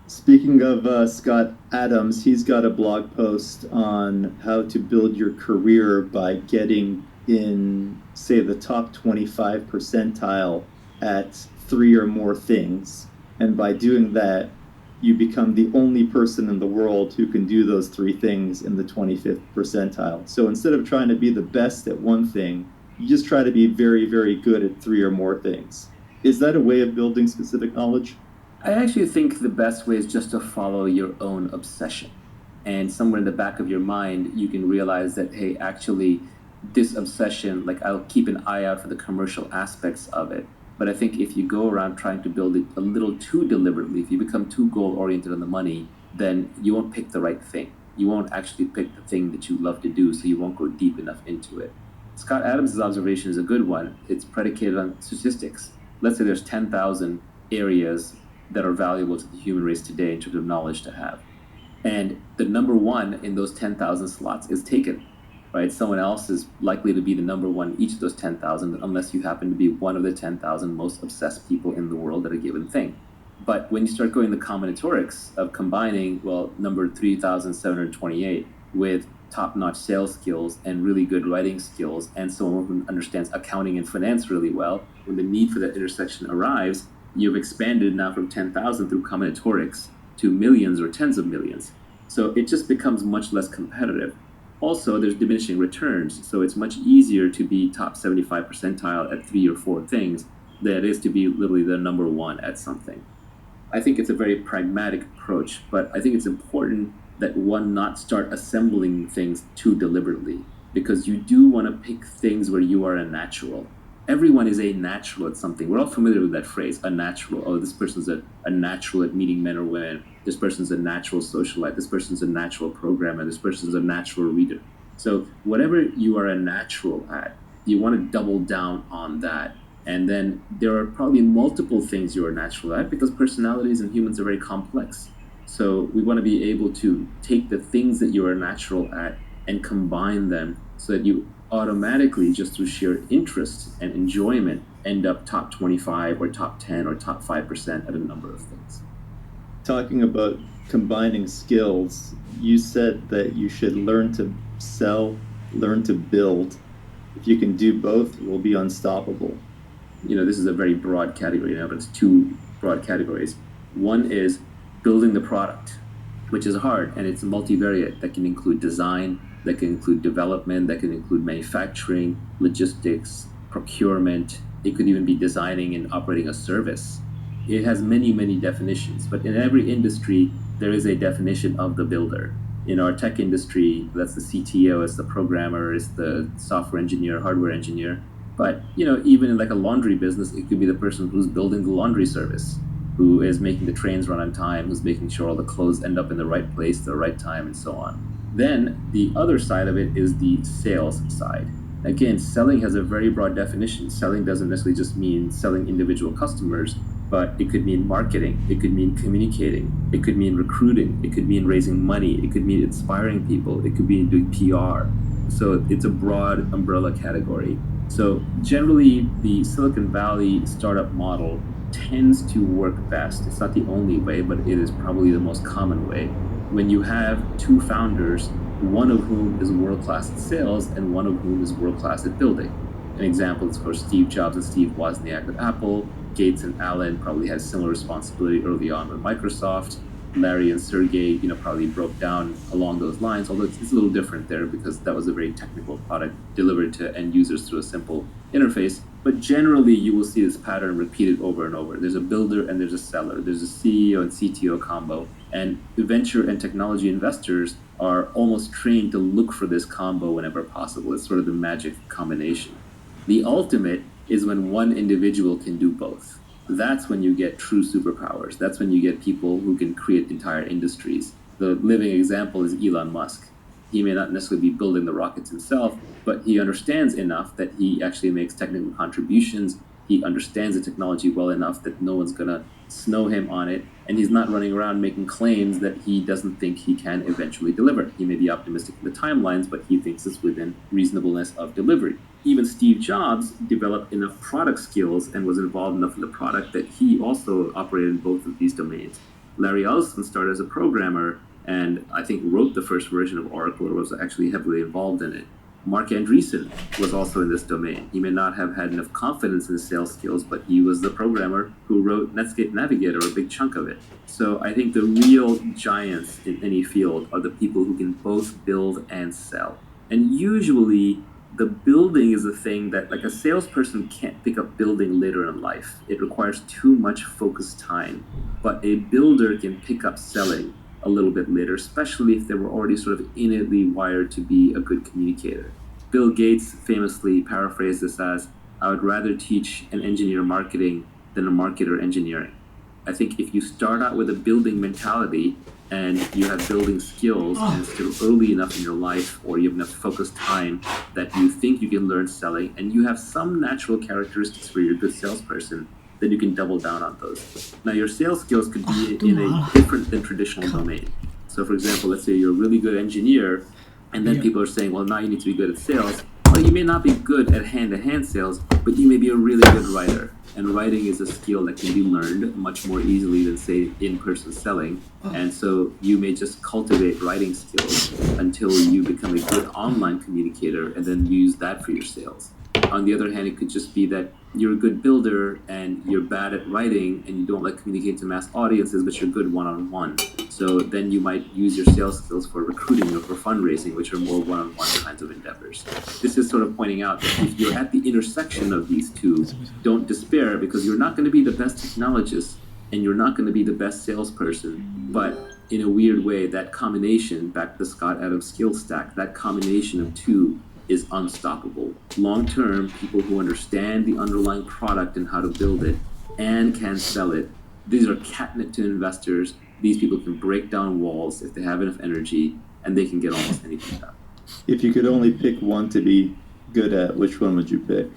Speaking of Scott Adams, he's got a blog post on how to build your career by getting in, say, the top 25 percentile at 3 or more things. And by doing that, you become the only person in the world who can do those 3 things in the 25th percentile. So instead of trying to be the best at one thing, you just try to be very, very good at 3 or more things. Is that a way of building specific knowledge? I actually think the best way is just to follow your own obsession. And somewhere in the back of your mind, you can realize that, hey, actually, this obsession, like, I'll keep an eye out for the commercial aspects of it. But I think if you go around trying to build it a little too deliberately, if you become too goal-oriented on the money, then you won't pick the right thing. You won't actually pick the thing that you love to do, so you won't go deep enough into it. Scott Adams' observation is a good one. It's predicated on statistics. Let's say there's 10,000 areas that are valuable to the human race today in terms of knowledge to have. And the number one in those 10,000 slots is taken, right? Someone else is likely to be the number one in each of those 10,000 unless you happen to be one of the 10,000 most obsessed people in the world at a given thing. But when you start going the combinatorics of combining, well, number 3,728 with top-notch sales skills and really good writing skills and someone who understands accounting and finance really well, when the need for that intersection arrives, you've expanded now from 10,000 through combinatorics to millions or tens of millions. So it just becomes much less competitive. Also, there's diminishing returns, so it's much easier to be top 75 percentile at 3 or 4 things than it is to be literally the number one at something. I think it's a very pragmatic approach, but I think it's important that one not start assembling things too deliberately, because you do want to pick things where you are a natural. Everyone is a natural at something. We're all familiar with that phrase, a natural. Oh, this person's a natural at meeting men or women. This person's a natural socialite. This person's a natural programmer. This person's a natural reader. So whatever you are a natural at, you want to double down on that And then there are probably multiple things you are natural at, because personalities and humans are very complex. So we want to be able to take the things that you are natural at and combine them so that you automatically, just through sheer interest and enjoyment, end up top 25 or top 10 or top 5% at a number of things. Talking about combining skills, you said that you should learn to sell, learn to build. If you can do both, you will be unstoppable. This is a very broad category now, but it's two broad categories. One is building the product, which is hard, and it's multivariate. That can include design, that can include development, that can include manufacturing, logistics, procurement. It could even be designing and operating a service. It has many, many definitions, but in every industry, there is a definition of the builder. In our tech industry, that's the CTO, it's the programmer, it's the software engineer, hardware engineer. But, even in like a laundry business, it could be the person who's building the laundry service, who is making the trains run on time, who's making sure all the clothes end up in the right place at the right time, and so on. Then the other side of it is the sales side. Again, selling has a very broad definition. Selling doesn't necessarily just mean selling individual customers, but it could mean marketing, it could mean communicating, it could mean recruiting, it could mean raising money, it could mean inspiring people, it could mean doing PR. So it's a broad umbrella category. So generally, the Silicon Valley startup model tends to work best. It's not the only way, but it is probably the most common way. When you have two founders, one of whom is world-class at sales and one of whom is world-class at building. An example is, of course, Steve Jobs and Steve Wozniak with Apple. Gates and Allen probably had similar responsibility early on with Microsoft. Larry and Sergey, probably broke down along those lines, although it's a little different there because that was a very technical product delivered to end users through a simple interface. But generally, you will see this pattern repeated over and over. There's a builder and there's a seller. There's a CEO and CTO combo. And venture and technology investors are almost trained to look for this combo whenever possible. It's sort of the magic combination. The ultimate is when one individual can do both. That's when you get true superpowers. That's when you get people who can create entire industries. The living example is Elon Musk. He may not necessarily be building the rockets himself, but he understands enough that he actually makes technical contributions. He understands the technology well enough that no one's going to snow him on it, and he's not running around making claims that he doesn't think he can eventually deliver. He may be optimistic in the timelines, but he thinks it's within reasonableness of delivery. Even Steve Jobs developed enough product skills and was involved enough in the product that he also operated in both of these domains. Larry Ellison started as a programmer and I think wrote the first version of Oracle, or was actually heavily involved in it. Mark Andreessen was also in this domain. He may not have had enough confidence in his sales skills, but he was the programmer who wrote Netscape Navigator, a big chunk of it. So I think the real giants in any field are the people who can both build and sell. And usually, the building is a thing that, like, a salesperson can't pick up building later in life. It requires too much focused time. But a builder can pick up selling a little bit later, especially if they were already sort of innately wired to be a good communicator. Bill Gates famously paraphrased this as, "I would rather teach an engineer marketing than a marketer engineering." I think if you start out with a building mentality and you have building skills and it's still early enough in your life, or you have enough focused time that you think you can learn selling, and you have some natural characteristics where you're a good salesperson, then you can double down on those. Now, your sales skills could be in a different than traditional domain. So, for example, let's say you're a really good engineer, and then people are saying, well, now you need to be good at sales. Well, you may not be good at hand-to-hand sales, but you may be a really good writer. And writing is a skill that can be learned much more easily than, say, in-person selling. And so you may just cultivate writing skills until you become a good online communicator and then use that for your sales. On the other hand, it could just be that you're a good builder and you're bad at writing and you don't like communicate to mass audiences, but you're good one-on-one. So then you might use your sales skills for recruiting or for fundraising, which are more one-on-one kinds of endeavors. This is sort of pointing out that if you're at the intersection of these two, don't despair, because you're not going to be the best technologist and you're not going to be the best salesperson. But in a weird way, that combination, back to the Scott Adams skill stack, that combination of two is unstoppable. Long-term, people who understand the underlying product and how to build it and can sell it, these are catnip to investors. These people can break down walls if they have enough energy, and they can get almost anything done. If you could only pick one to be good at, which one would you pick?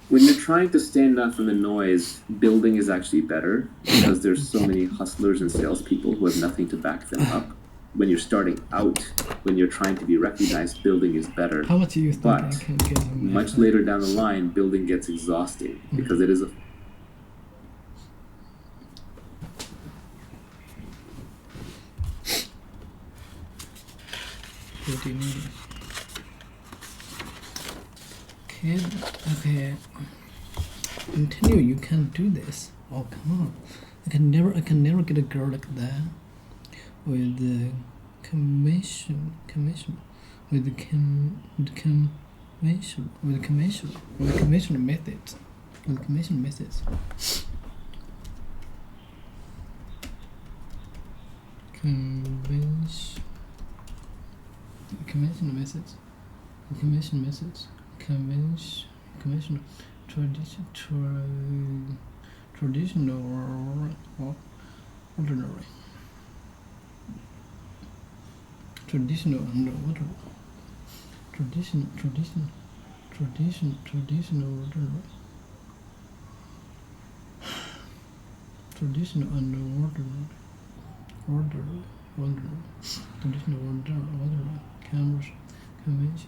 when you're trying to stand out from the noise, building is actually better because there's so many hustlers and salespeople who have nothing to back them up. When you're starting out, when you're trying to be recognized, building is better. How much do you think But I can get on much that? later down the line, building gets exhausting because it is a What do you mean? Okay. Continue. You can't do this. Oh, come on. I can never get a girl like that. With the commission methods. With the commission methods. Traditional or ordinary. Traditional and ordinary. Traditional ordinary. Traditional and ordinary. Traditional ordinary.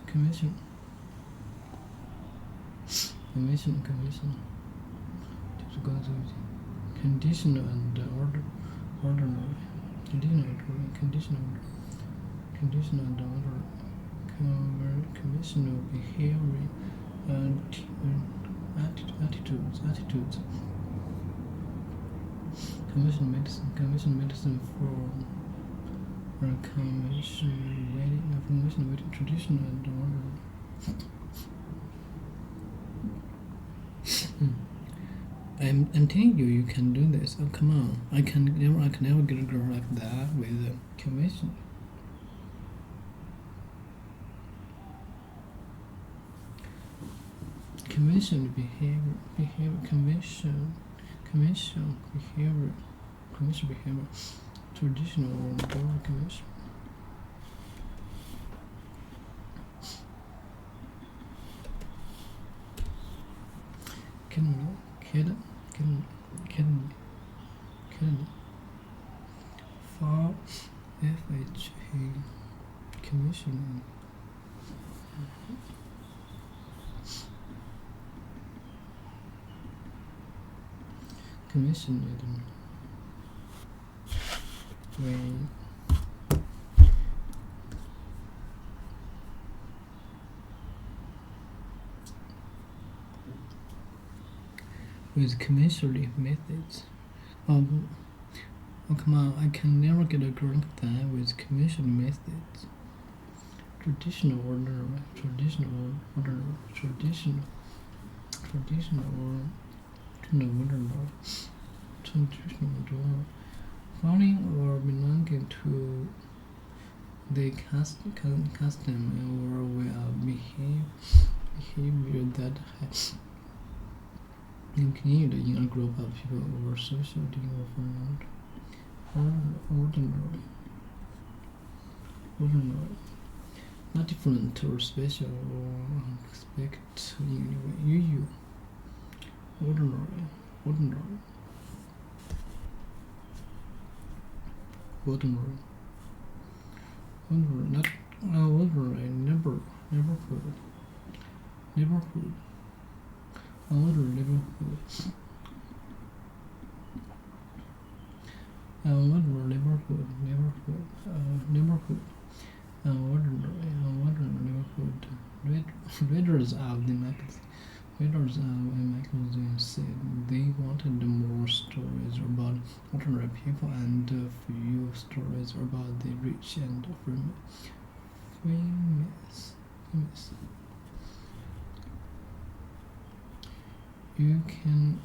Commission. Conditional and ordinary. Conditional and order, conventional behavior and attitudes. Conventional medicine for conventional waiting, traditional and order. I'm telling you, you can do this. Oh, come on! I can never get a girl like that with a commission. Commission behavior, commission behavior, traditional or modern commission. Kennedy. For FHA commission. Commission with commercially methods. Oh, come on! I can never get a girl like that with commercial methods. Traditional order. Following or belonging to the custom or behavior that has continued in a group of people or social development. Ordinary. Not different or special or unexpected in any way. Ordinary. Not ordinary. Neighborhood. Order neighborhood. Readers of the magazine said they wanted more stories about ordinary people and few stories about the rich and famous. You can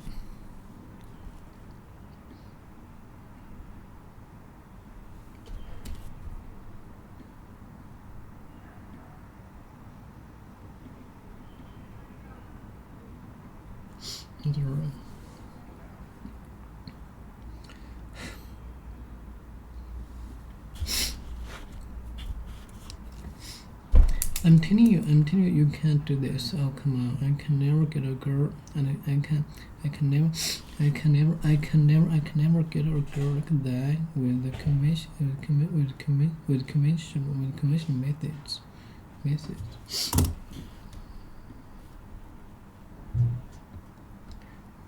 I'm telling you, you can't do this. Oh, come on! I can never get a girl, and I can never get a girl like that with the conventional methods.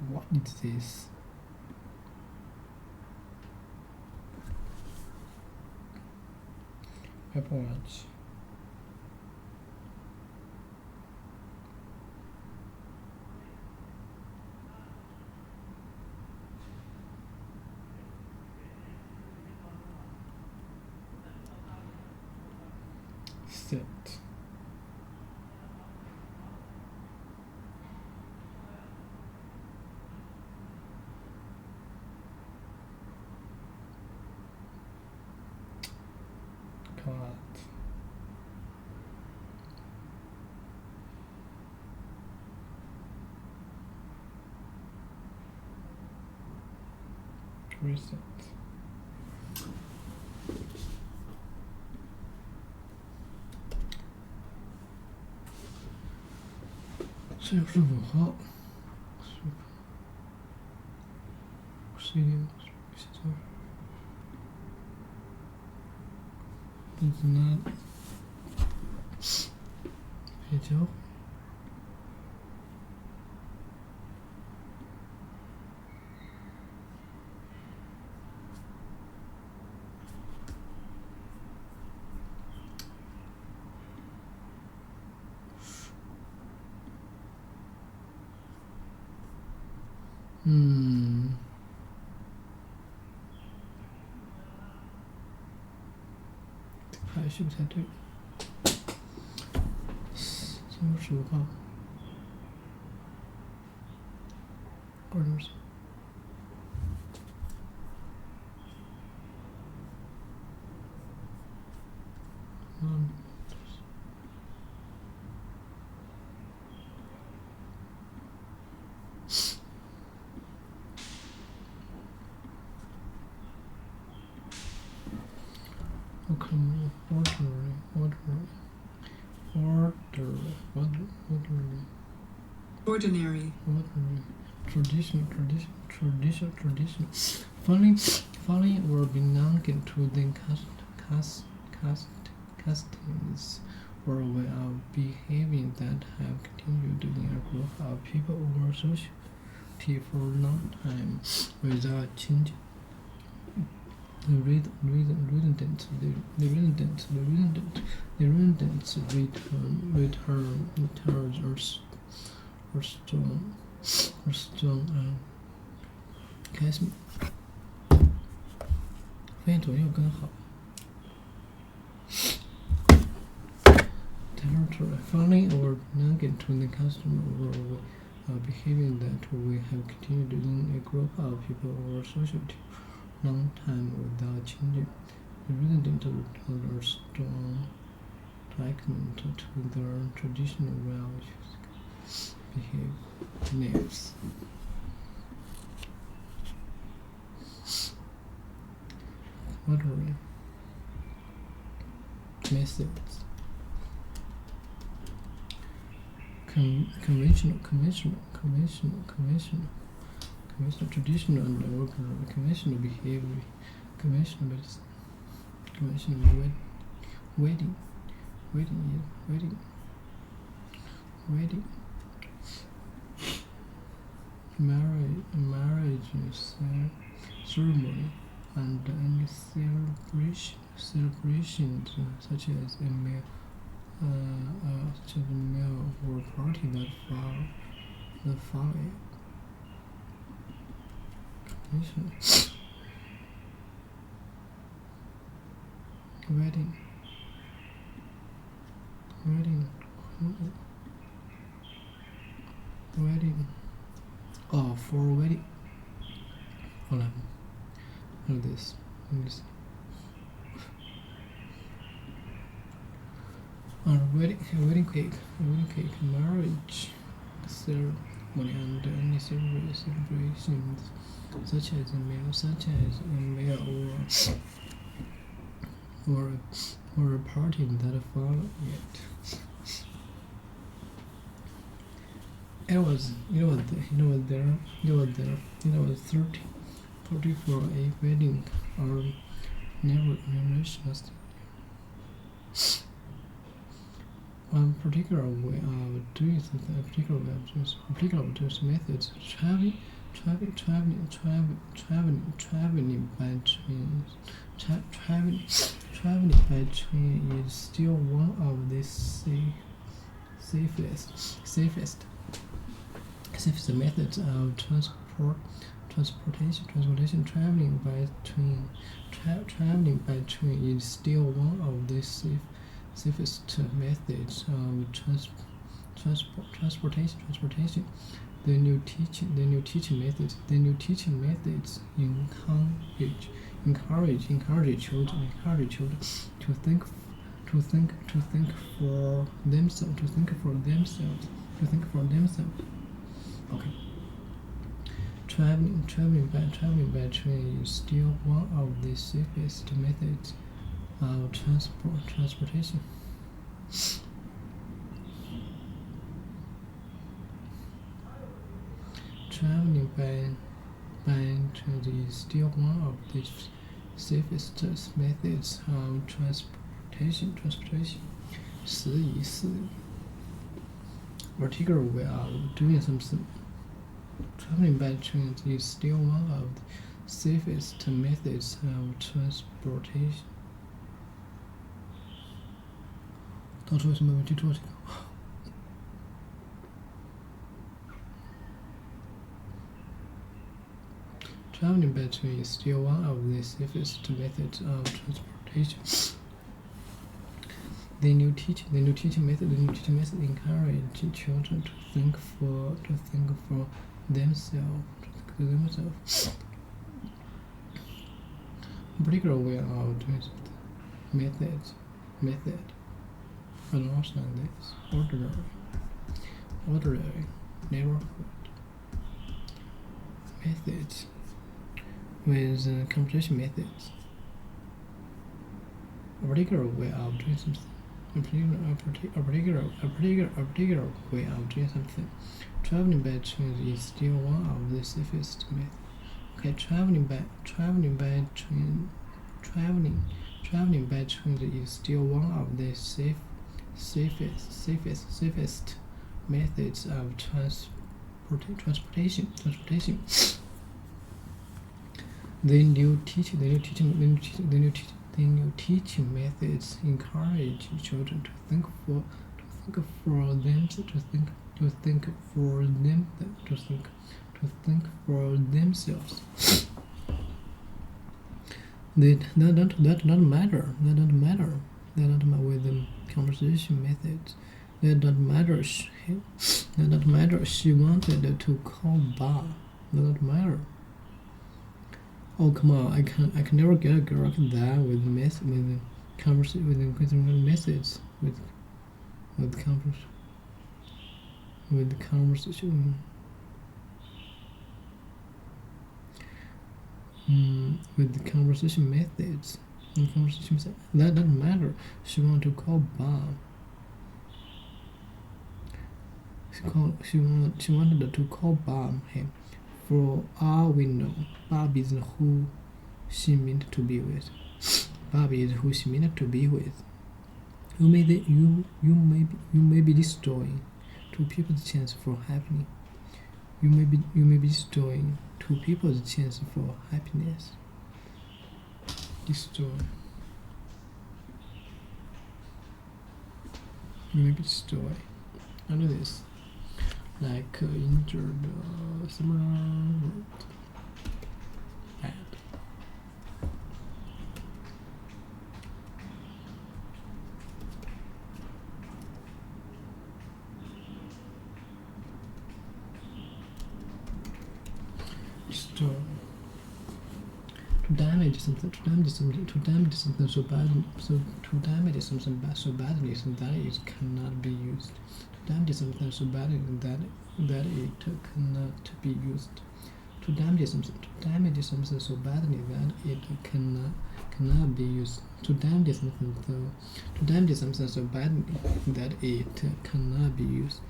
What is this? Apple Watch. Sit. Cut. Reset.4月15号11点It's not配交排序不太对。3月15号，2.4。Okay, Ordinary. Traditional. Following or belonging to the customs or way of behaving that have continued in a group of people or society for a long time without changing. The residents return开始发现左右更好。Territory following or belonging to the customer or behaving that we have continued in a group of people or society long time without changing. The resident return a strong attachment to their traditional values, behaviors. Ordering methods. Conventional, traditional and ordinary, conventional behavior, conventional medicine, conventional wedding, marriage ceremony, and any celebrations such as a meal or party that follow. Wedding. Oh, for wedding. Hold on. Look at this. Wedding cake, marriage ceremony, and any celebrations such as a meal or or a party that followed it. It was 30 for a wedding or never must. One particular way of doing something, a particular way of doing those methods, traveling by train. Traveling by train is still one of the safest methods of transportation. Traveling by train is still one of the safest methods of transportation. The new teaching methods encourage children to think for themselves. Okay. Traveling by train is still one of the safest methods of transportation. Traveling by train is still one of the safest methods of transportation. 4. Particular way of doing something. Traveling by train is still one of the safest methods of transportation. 到处为什么没记住这个？ Traveling by train is still one of the safest methods of transportation. The new teaching method encourages children to think for themselves. A particular way of doing something. Method. I don't understand this. Ordinary. Neighborhood. Methods. With computation methods. A particular way of doing something. A particular way of doing something. Traveling by train is still one of the safest methods. Okay, traveling by train is still one of the safest methods of transportation. The new teaching methods encourage children to think for themselves. That don't matter with the conversation methods. That don't matter. She wanted to call Bob. That don't matter. Oh come on! I can never get a girl like that with conversation with methods with conversation. With the conversation methods. That doesn't matter. She wanted to call Bob. She wanted to call Bob. Hey, for all we know, Bob is who she meant to be with. You may be destroying two people's chance for happiness. You may be destroying two people's chance for happiness. Destroy. You may be destroyed. Under this, like injured, similar word. Bad. Destroy. To damage something so badly, so that it cannot be used. To damage something so badly that it cannot be used. To damage something so badly that it cannot be used to damage something so badly that it cannot be used.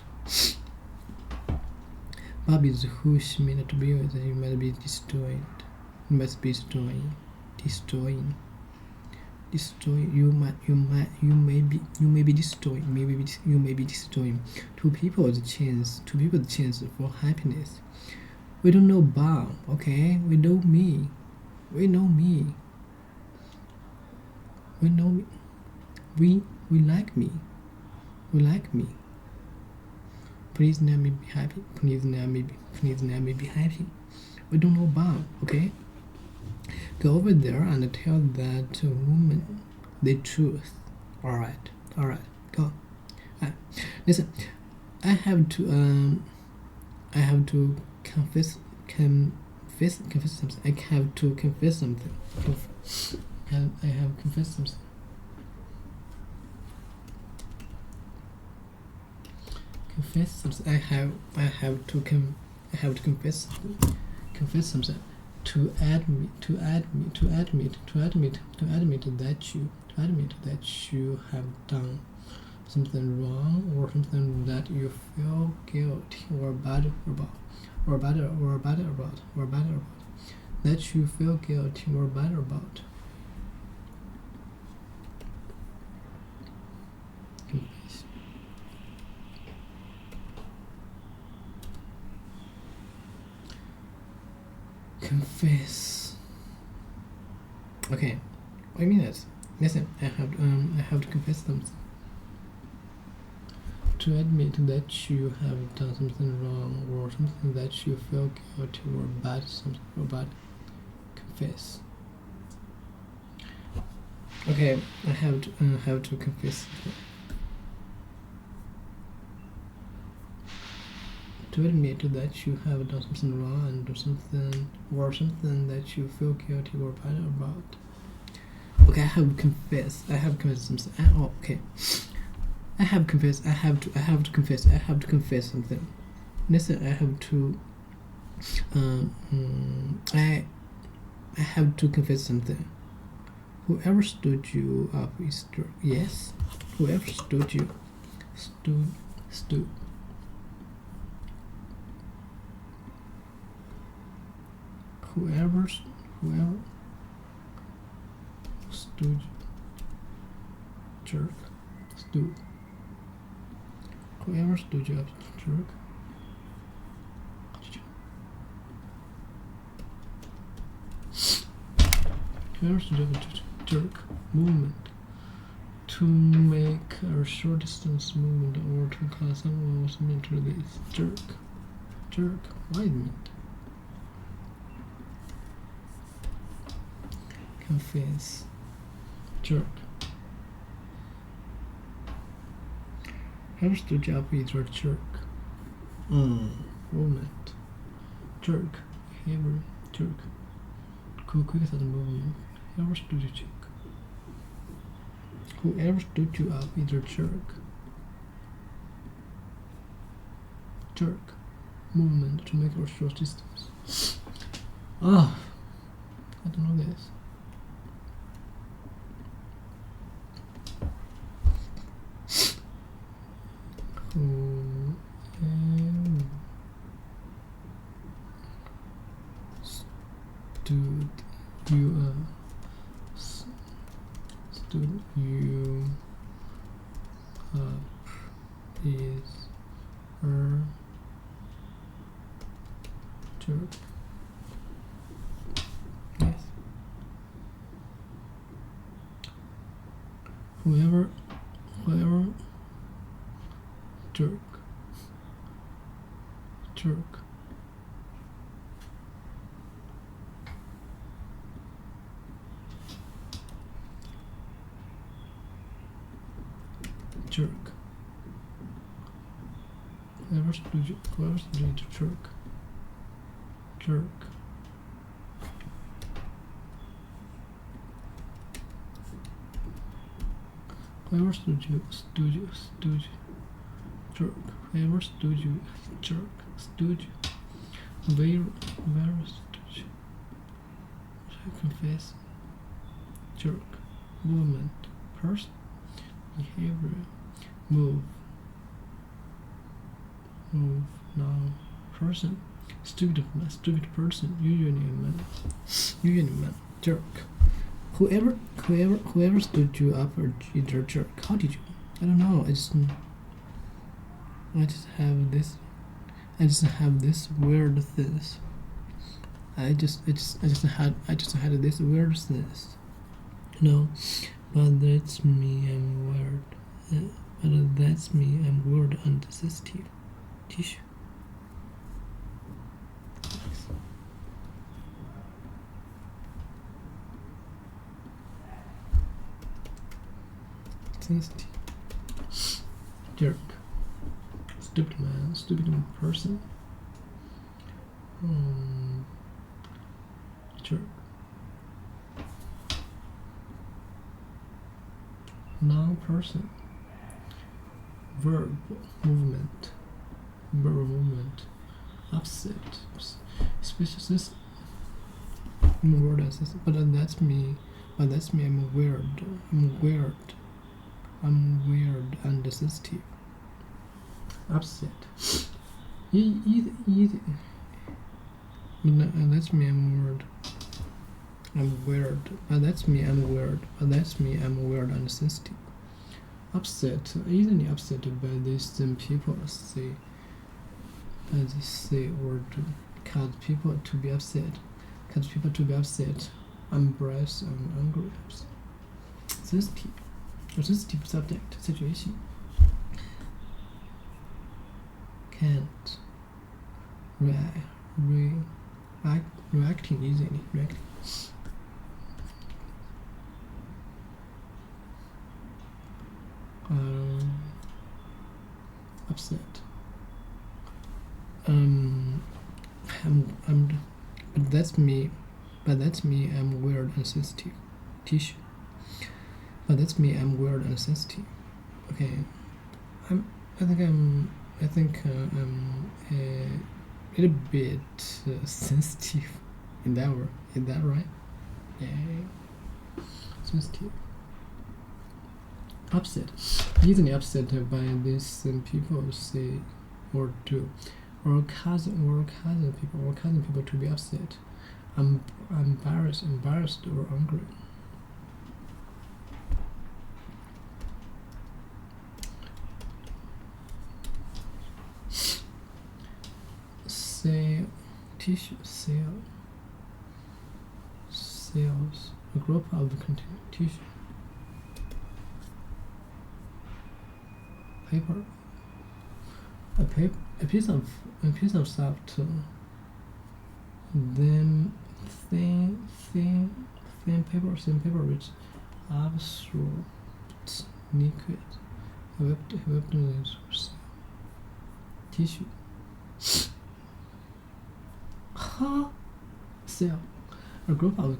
Bob is who she meant to be with. You must be destroyed. You must be destroying. You may be destroying. You may be destroying two people the chance for happiness. We don't know Bob, okay? We know me. We like me. Please let me be happy. Please let me be happy. We don't know Bob, okay? Go over there and tell that woman the truth. All right, go. Listen, I have to confess something. I have to confess something. I have confessed something. I have to confess something. To admit that you have done something wrong or something that you feel guilty or bad about. That you feel guilty or bad about. Confess. Okay, wait a minute. Listen, I have to confess something. To admit that you have done something wrong or something that you feel guilty or bad about. Confess. Okay, I have to confess. To admit that you have done something wrong and do something that you feel guilty or bad about. Okay, I have confessed something. Okay. I have to confess something. Listen, I have to confess something. Whoever stood you up is true. Yes. Whoever stood you stood. Whoever stood jerk stood. Whoever stood you up jerk. Whoever stood up jerk movement. To make a short distance movement or to cause someone or something to release. Jerk. Wide movement. Confess. Jerk. Whoever stood you up is your jerk. Movement. Jerk. Behavior. Jerk. Quick sudden movement. Whoever stood you jerk. Whoever stood you up is your jerk. Jerk. Movement to make a short distance. I don't know this. Stood you up is her jerk. Yes. Whoever jerk. Jerk. Whoever stood you to jerk. Whoever stood you jerk. Whoever stood you jerk. Where stood you? I confess. jerk, movement, person, behavior, move, noun, person, stupid person, usually man, jerk. Whoever stood you up or either jerk. How did you? I don't know. I just have this weird things. I just had this weird things. No, but that's me. I'm weird. But that's me. I'm weird and sensitive. Tissue. Sensitive. Jerk. Stupid man. Stupid person. Jerk. Noun person. Verb movement. Upset. Species. Word assist. But that's me. I'm weird. I'm weird and sensitive. Upset. Easy. But that's me. I'm weird. But that's me. I'm weird and sensitive. Upset. Easily upset by this people say or to cause people to be upset. Embrace and angry. Sensitive. A sensitive subject situation. Can't reacting easily. Upset. But that's me. I'm weird and sensitive. Tissue. But that's me. I'm weird and sensitive. Okay. I think I'm a little bit sensitive in that word. Is that right? Yeah. Sensitive. Upset. Easily upset by this people say or do. Or cousin people to be upset. Embarrassed or angry. Sale, tissue, sales, a group of container tissue, paper, a piece of soft, then thin paper which absorbs liquid, tissue. Cell, a group of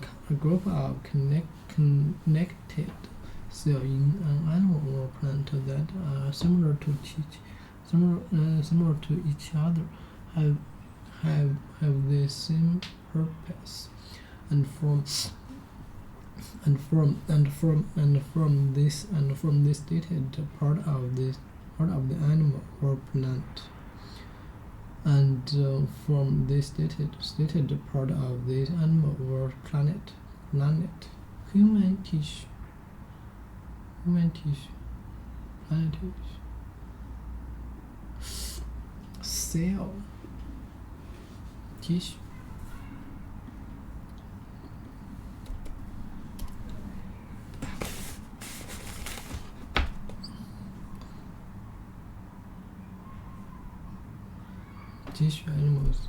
connected cells in an animal or plant that are similar to each other, have the same purpose, and from this stated part of the animal or plant. And from this stated part of this animal or planet, human tissue, planet tissue, cell, tissue. Tissue animals.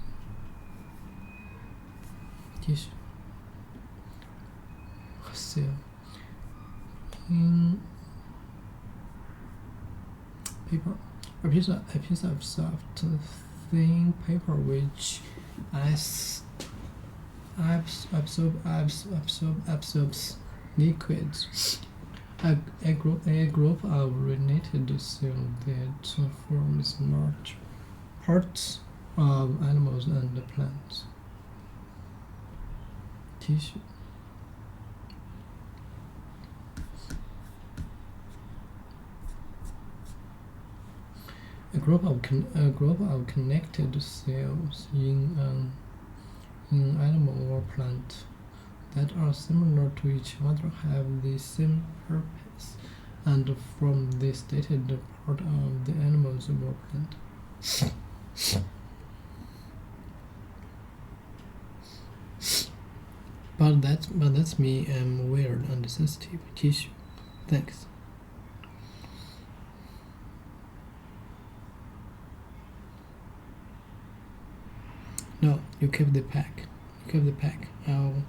Tissue. Cell. In paper. A piece of soft, thin paper which absorbs liquids. A group of related cells that forms large parts of animals and plants. Tissue. group of connected cells in animal or plant that are similar to each other have the same purpose and form the stated part of the animals or plant. But that's me. I'm weird and sensitive tissue. Thanks. No, you keep the pack. You keep the pack. I'll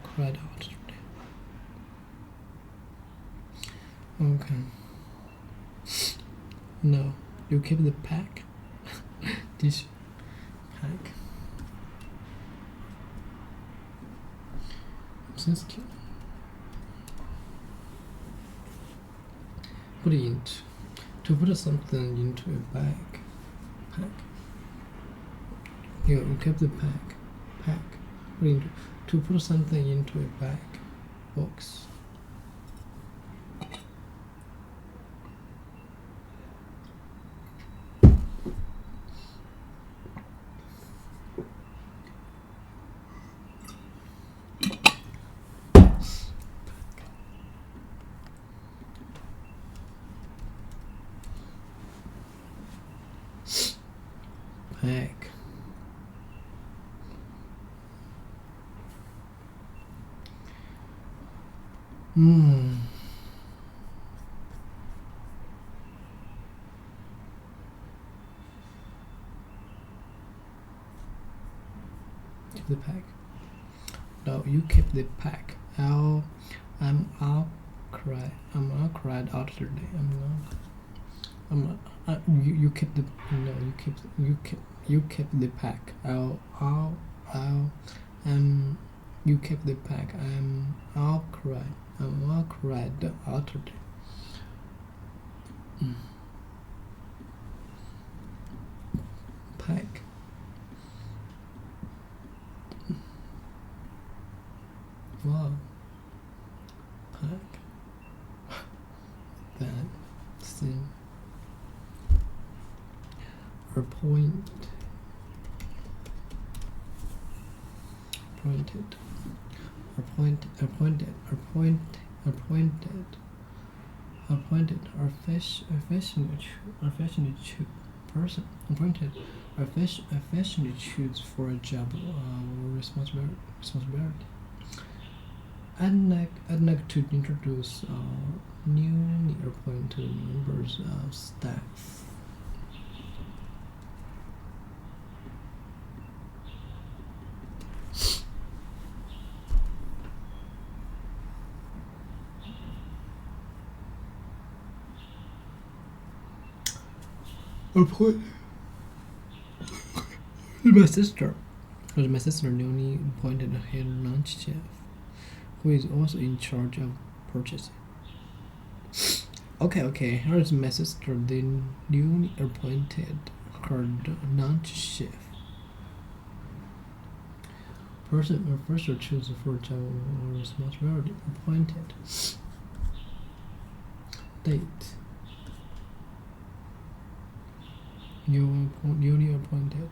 cry out today. Okay. No, you keep the pack. This pack. Sensitive. Put it into. To put something into a bag. Pack. You keep the pack. Put into. To put something into a bag. Box. Pack. Keep the pack. No, you keep the pack. I'll cry out today. You keep the you keep the pack. You keep the pack. I'll cry out today. Pack. Wow. Pack. That thing. Appointed. Affectionate choose for a job or responsibility. I'd like to introduce newly appointed members of staff. My sister newly appointed a head lunch chef, who is also in charge of purchasing. Okay, here's my sister, the newly appointed head lunch chef. Person first choose for job or responsibility. Appointed. Date. Newly appointed.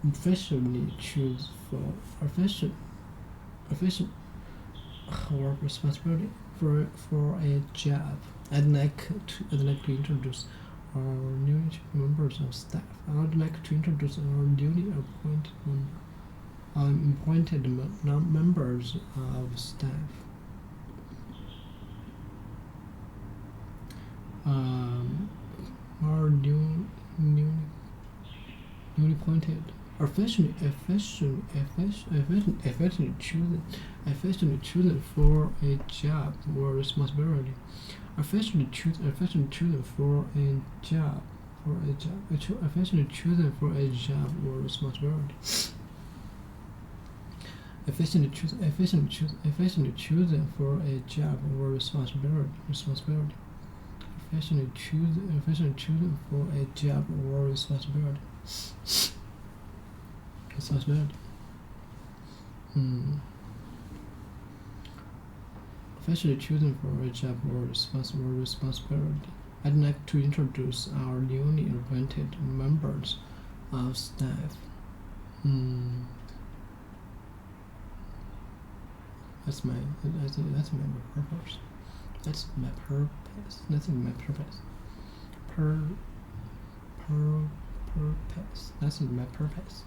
Officially choose for or responsibility for a job. I'd like to introduce our new members of staff. I'd like to introduce our newly appointed members of staff. Our newly appointed. Affectionately chosen for a job or responsibility. Affectionately chosen for a job Affectionately chosen for a job or responsibility. Affectionately chosen for a job or responsibility. Affectionately chosen for a job or responsibility. especially choosing for a job or responsibility. I'd like to introduce our newly appointed members of staff. That's my purpose. That's my purpose. That's my purpose. That's my purpose. That's my purpose.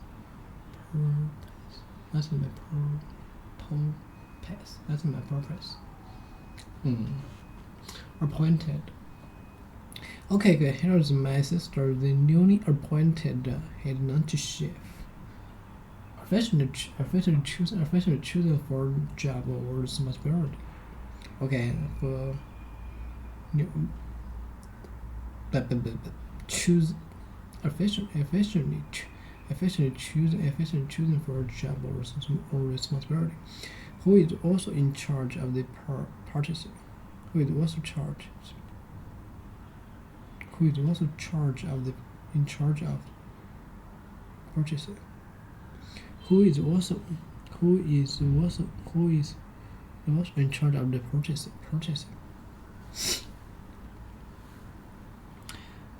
That's my purpose. That's my purpose. Appointed. Okay, good. Here's my sister, the newly appointed head lunch chef. Officially chosen for job or responsibility. Okay, for choose efficiently choosing for a job or responsibility. Who is also in charge of the purchasing? Who is also in charge of purchasing? Who is also in charge of the purchasing?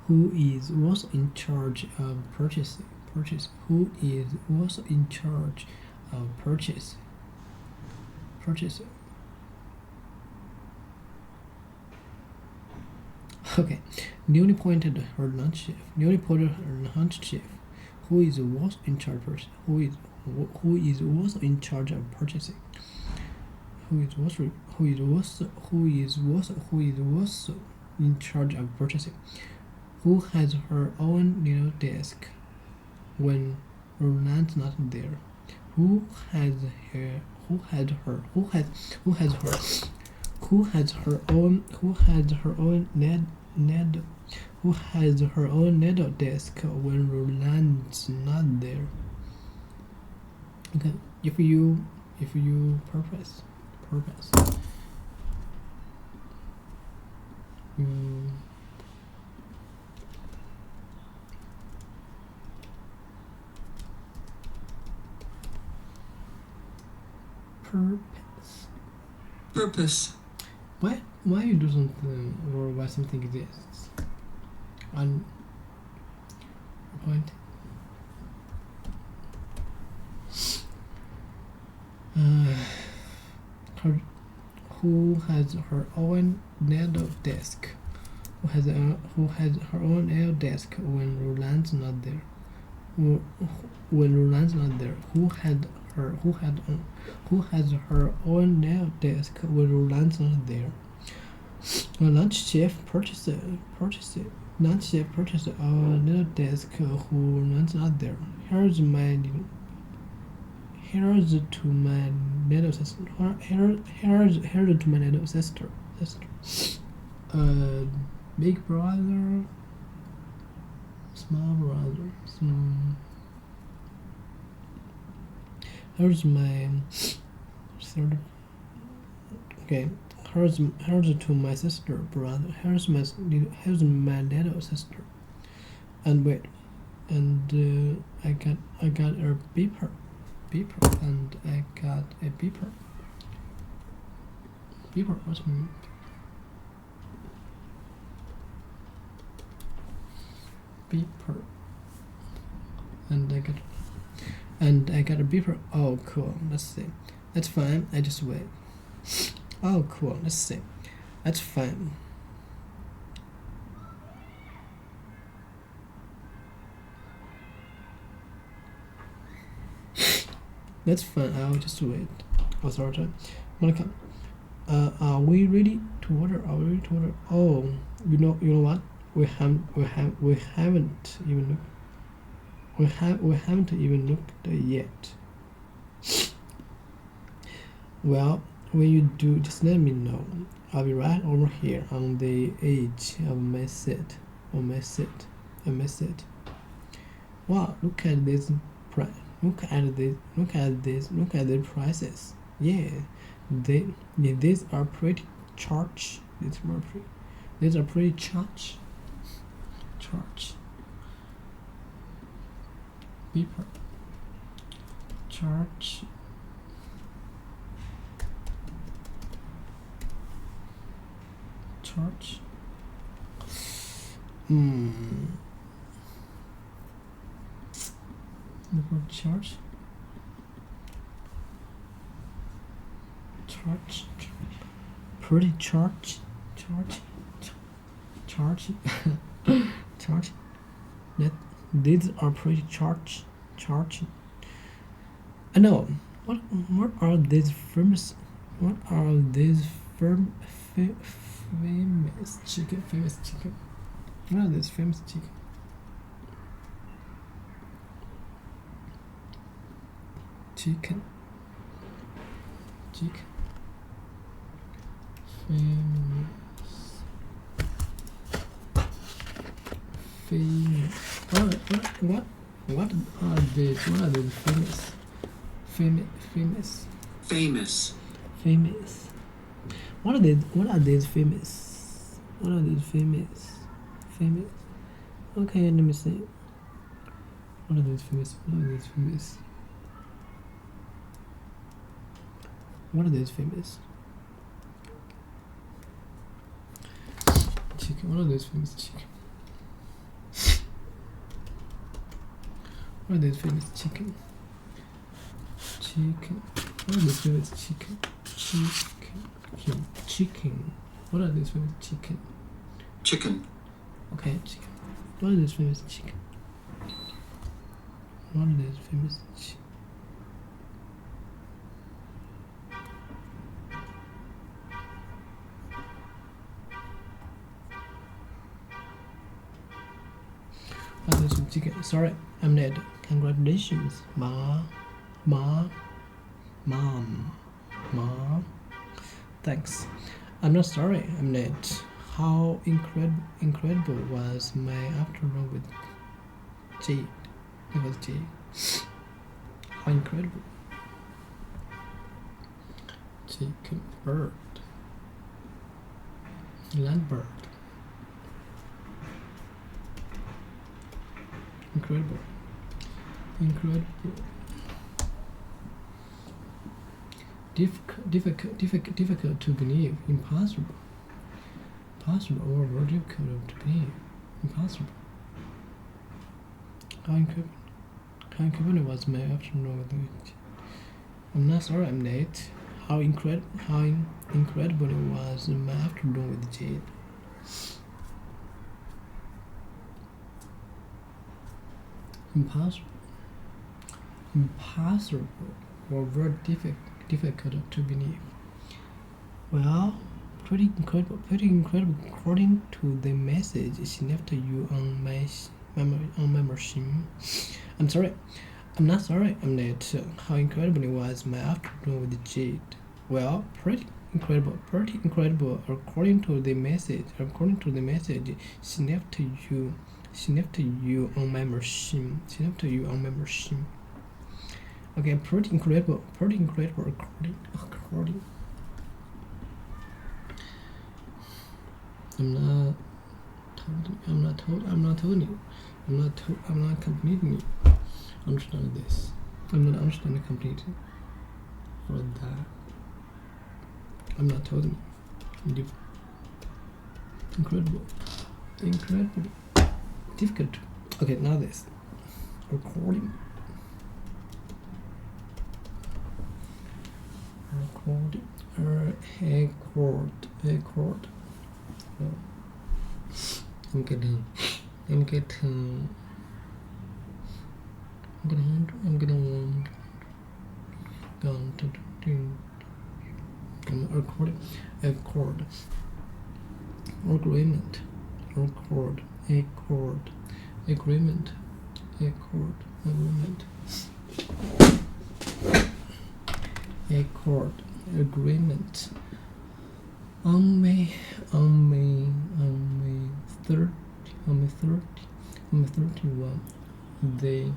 Who is also in charge of purchasing? Who is also in charge of purchasing? Okay, newly appointed head lunch chef. Who is also in charge of purchasing? Who is also in charge of purchasing? Who is also in charge of purchasing? Who has her own little desk when Roland's not there? Who has her own little desk when Roland's not there? Okay, if you purpose. Purpose. Why you do something or why something exists? On point. Who has her own little desk? Who has her own little desk when Roland's not there? When Roland's not there, who has her own little desk when Roland's not there? Lunch chef purchased Lunch chef purchased a little desk who Roland's not there. Here's to my little sister. Here's to my little sister. Big brother, small brother. Here's my third. Okay. Here's to my sister, brother. Here's my little sister. And wait, and I got a beeper, and I got a beeper. Beeper, what's my beeper? And I got a beeper. Oh, cool. Let's see. That's fine. I just wait. Oh, cool. Let's see. That's fine. That's fine. I'll just wait. Oh, sorry. Monica, are we ready to order? Oh, you know what? We haven't even looked yet. Well, when you do, just let me know. I'll be right over here on the edge of my seat. Wow, look at this price. Look at the prices. Yeah, these are pretty charge. These are pretty charge. Beeper. Charge. Charge. The word charge. Charge. Pretty charge. Charge. These are pretty charge. I know. What are these famous? What are these famous chicken? What are these famous chicken? Chicken. Famous. What are these? What are these famous? What are these famous? Okay, let me see. What are these famous? Chicken. What are these famous chicken? What are these famous chicken? What are these famous chicken? What are these famous chicken? Chicken. Okay, chicken. What are these famous chicken? What are these famous chicken? Chicken. Sorry, I'm Ned. Congratulations, Mom. Thanks. I'm not sorry, I'm Ned. How incredible was my afternoon with Jade? It was Jade. How incredible. Chicken, bird, land bird. Incredible. Difficult to believe. Impossible or very difficult to believe. Impossible. How incredible was my afternoon with it. I'm not sorry, I'm late. How incredible it was my afternoon with Jade. Impossible or very difficult to believe. Well, pretty incredible. According to the message she left you on my machine. I'm sorry. I'm not sorry. I'm late. How incredible it was my afternoon with Jade. Well, pretty incredible. According to the message she left you on my machine. Okay, pretty incredible. According. I'm not telling you. I'm not completely understand this. I'm not understanding completely. For that, I'm not telling you. Incredible. Difficult. Okay, now this. Recording. Record. I'm getting recording. Agreement. On May 31, the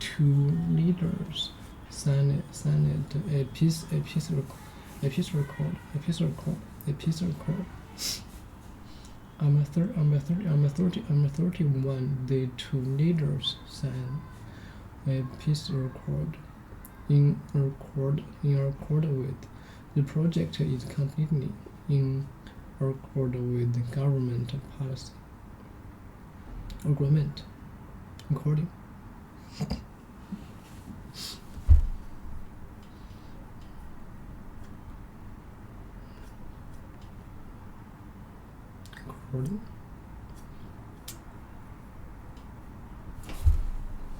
two leaders signed a peace record. On May 31, the two leaders signed a peace record. In accord with the project is completely in accord with the government policy. Agreement. According. According.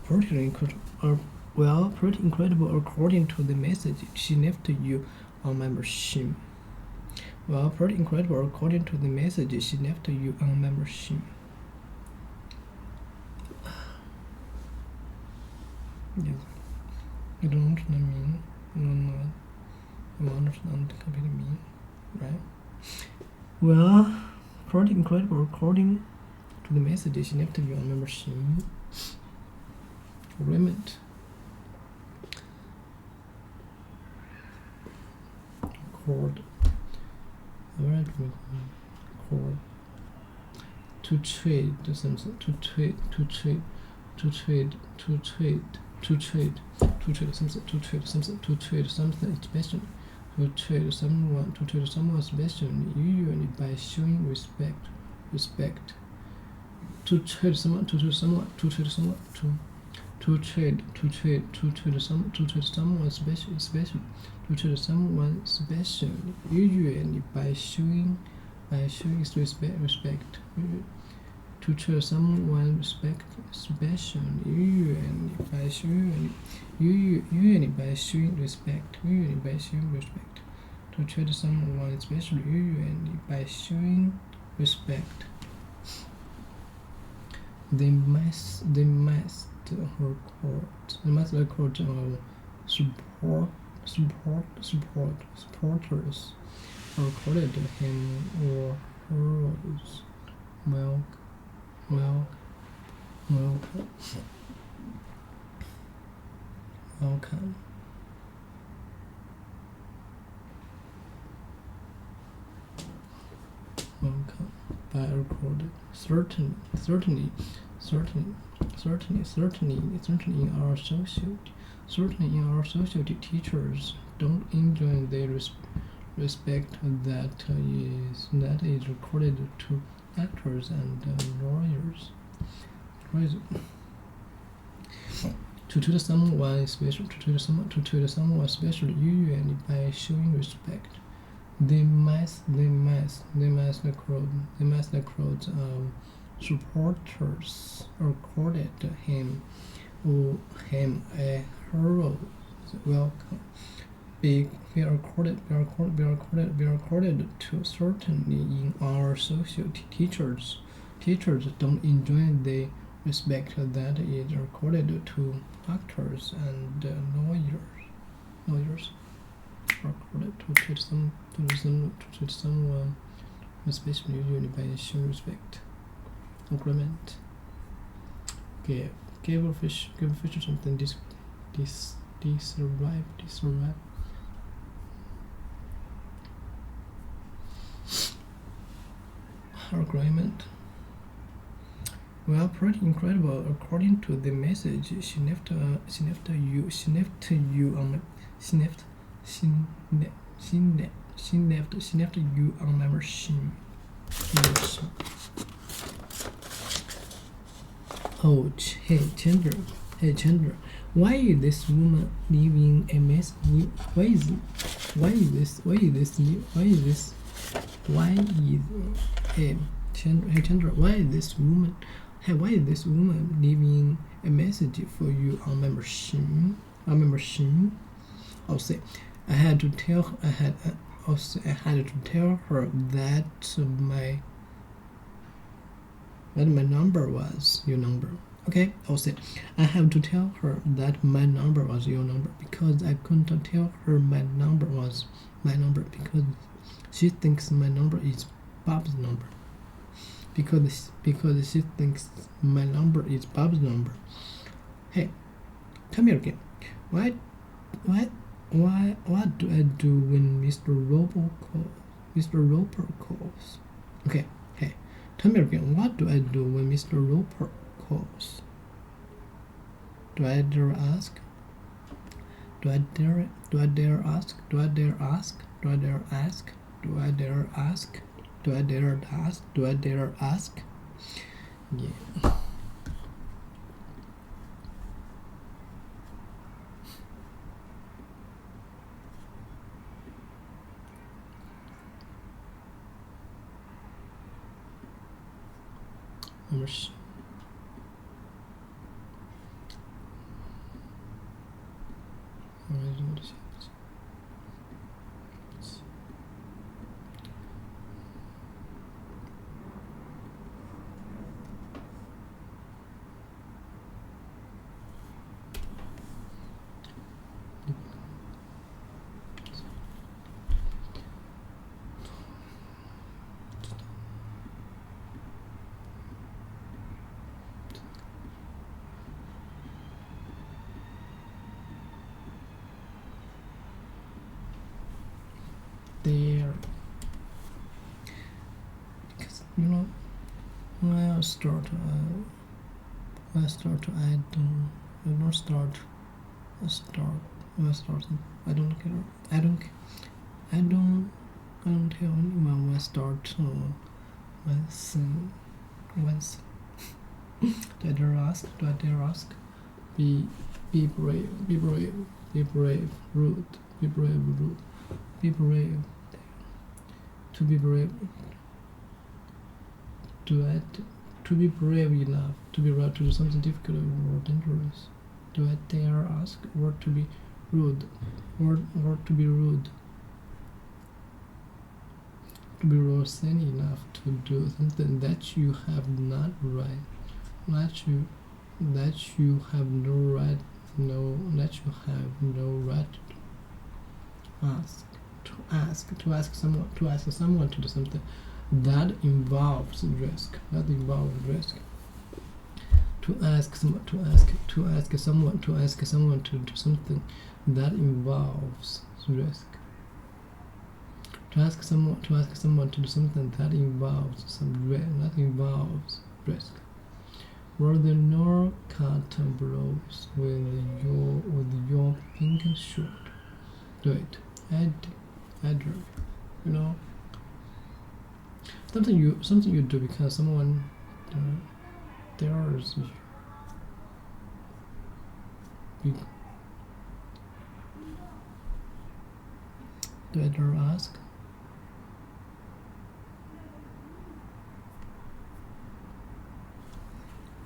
Pretty incredible according to the message she left you on my machine. Well, pretty incredible according to the message she left you on my machine. Yes. You don't understand me. You don't know. You understand completely me, right? Well, pretty incredible according to the message she left you on my machine. Agreement. Accord. Alright, accord. To trade something. To trade something. To trade something special. To trade someone special, usually by showing respect. To trade someone special, to trade someone special, usually by showing respect. To trade someone special, usually by showing respect. To trade someone special, usually by showing respect. They must record supporters recorded him or hers. Welcome. By recorded. Certainly in our society, teachers don't enjoy the respect that is recorded to actors and lawyers. To treat someone special, usually by showing respect. They must supporters accorded him or her welcome. Be recorded to certainly in our society. Teachers don't enjoy the respect that is accorded to actors and lawyers. Recorded to treat someone especially usually by showing respect. Agreement. Give a fish something disarray. Agreement. Well, pretty incredible according to the message she left you on my machine. Oh, hey Chandler, why is this woman leaving a mess? Why is this woman leaving a message for you on my machine? I'll say, I had to tell her that my number was your number. Okay, I'll say, I have to tell her that my number was your number because I couldn't tell her my number was my number because she thinks my number is Bob's number. Because she thinks my number is Bob's number. Hey, come here again. What do I do when Mr. Roper calls? Okay, hey, tell me again. What do I do when Mr. Roper calls? Do I dare ask? Do I dare ask? Do I dare ask? Do I dare ask? Yeah. There, because when I start, I don't care. I don't care anyone when I start. Once. Do I dare ask? Do I dare ask? Be brave. Be brave. Be brave. Rude. Be brave. Rude. Be brave. To be brave. To be brave enough to be right to do something difficult or dangerous. Do I dare ask? Or to be rude? Or to be rude? To be rosy enough to do something that you have not right. That you have no right. That you have no right to ask someone to do something that involves risk. To ask someone to do something that involves risk. To ask someone to do something that involves risk. Were there no cotton blows with your pink shirt? Do it. I'd something you do because someone dares you. Do I dare ask?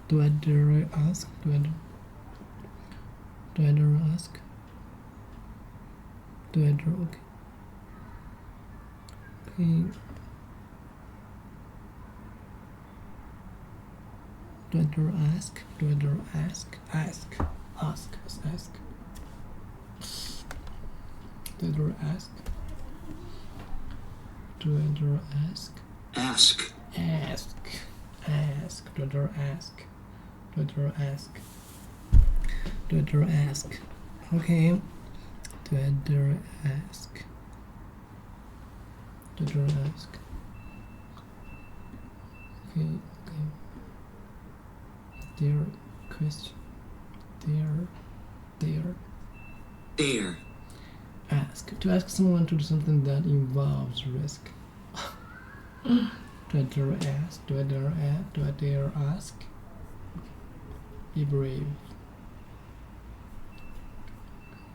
Do I dare ask? Do I dare ask? Do I dare? Okay. Do I dare ask? Do I dare ask? Ask. Do I dare ask? Do I dare ask? Ask. Do I dare ask? Do I dare ask? Do I dare ask? Okay. Do I dare ask? Do I dare ask? Okay. Dare question. Dare. Ask. To ask someone to do something that involves risk. Do I dare ask? Do I dare ask? Do I dare ask? Be brave.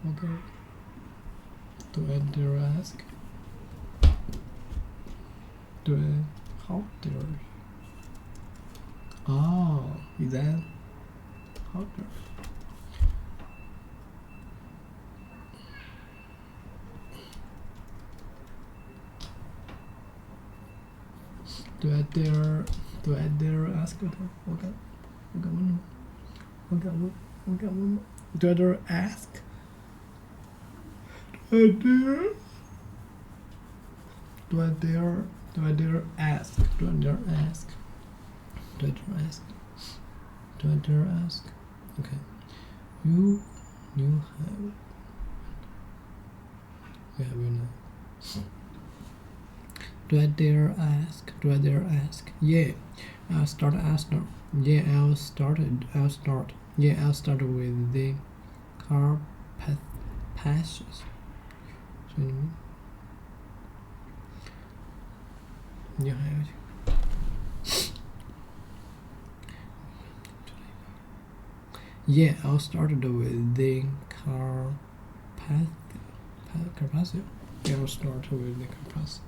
Okay. Do I dare ask? Do I? How dare? Oh, is that? How dare? Do I dare ask? Okay. One more. Do I dare ask? Do I dare ask? Do I dare ask? Okay. You have your name. Do I dare ask? Yeah. I'll start. Yeah, I'll start. Yeah, I'll start with the car passes. You have Yeah, I'll start with the Carpathia. Yeah, I'll start with the Carpathia.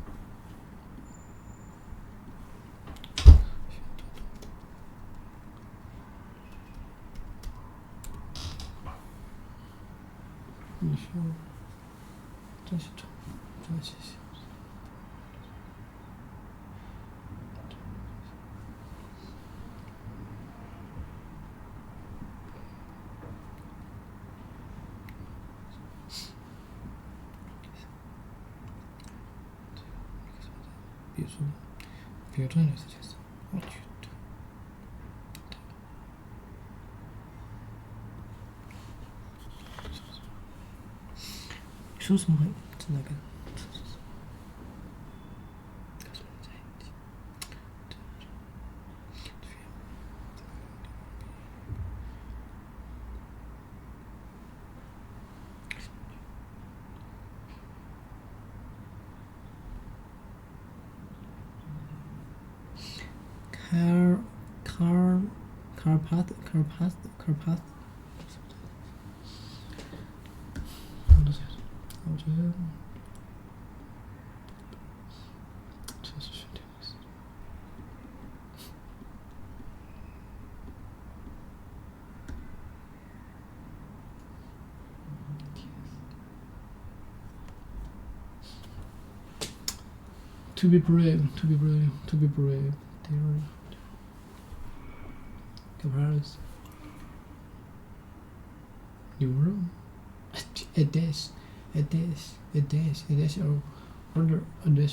说什么会真的跟Carpath 我觉得这是选题意思。To be brave, to be brave, to be brave. Theory. Comparison. Euro. A dash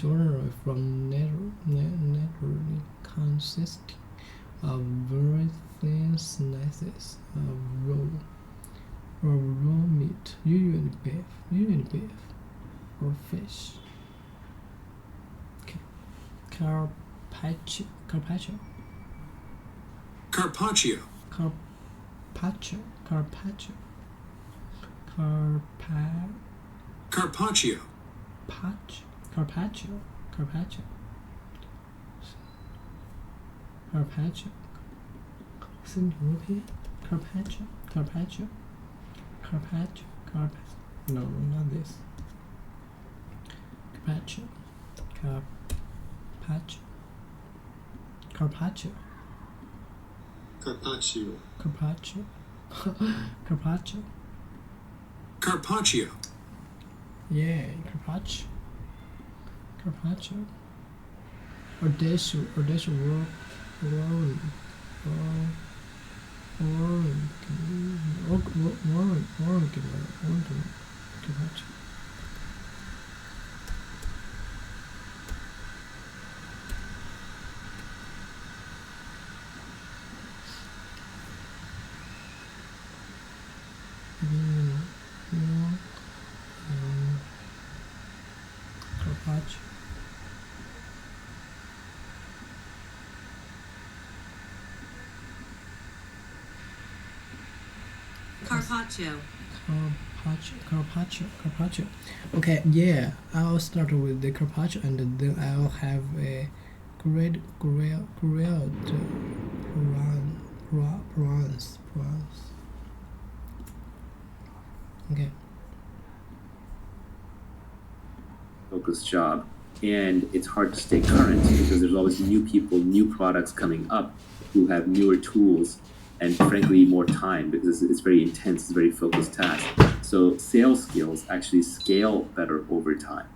order from naturally consisting of very thin slices of raw meat, usually beef or fish. Carpaccio. Carpaccio. Carpaccio. Carpaccio. Carpaccio. Isn't European? Carpaccio. No, not this. Carpaccio. Yeah, Carpaccio. Audacious Carpaccio. Carpaccio. Okay, yeah, I'll start with the carpaccio and then I'll have a grilled prawns. Okay. Focused job, and it's hard to stay current because there's always new people, new products coming up who have newer tools and frankly more time because it's very intense, it's a very focused task. So sales skills actually scale better over time.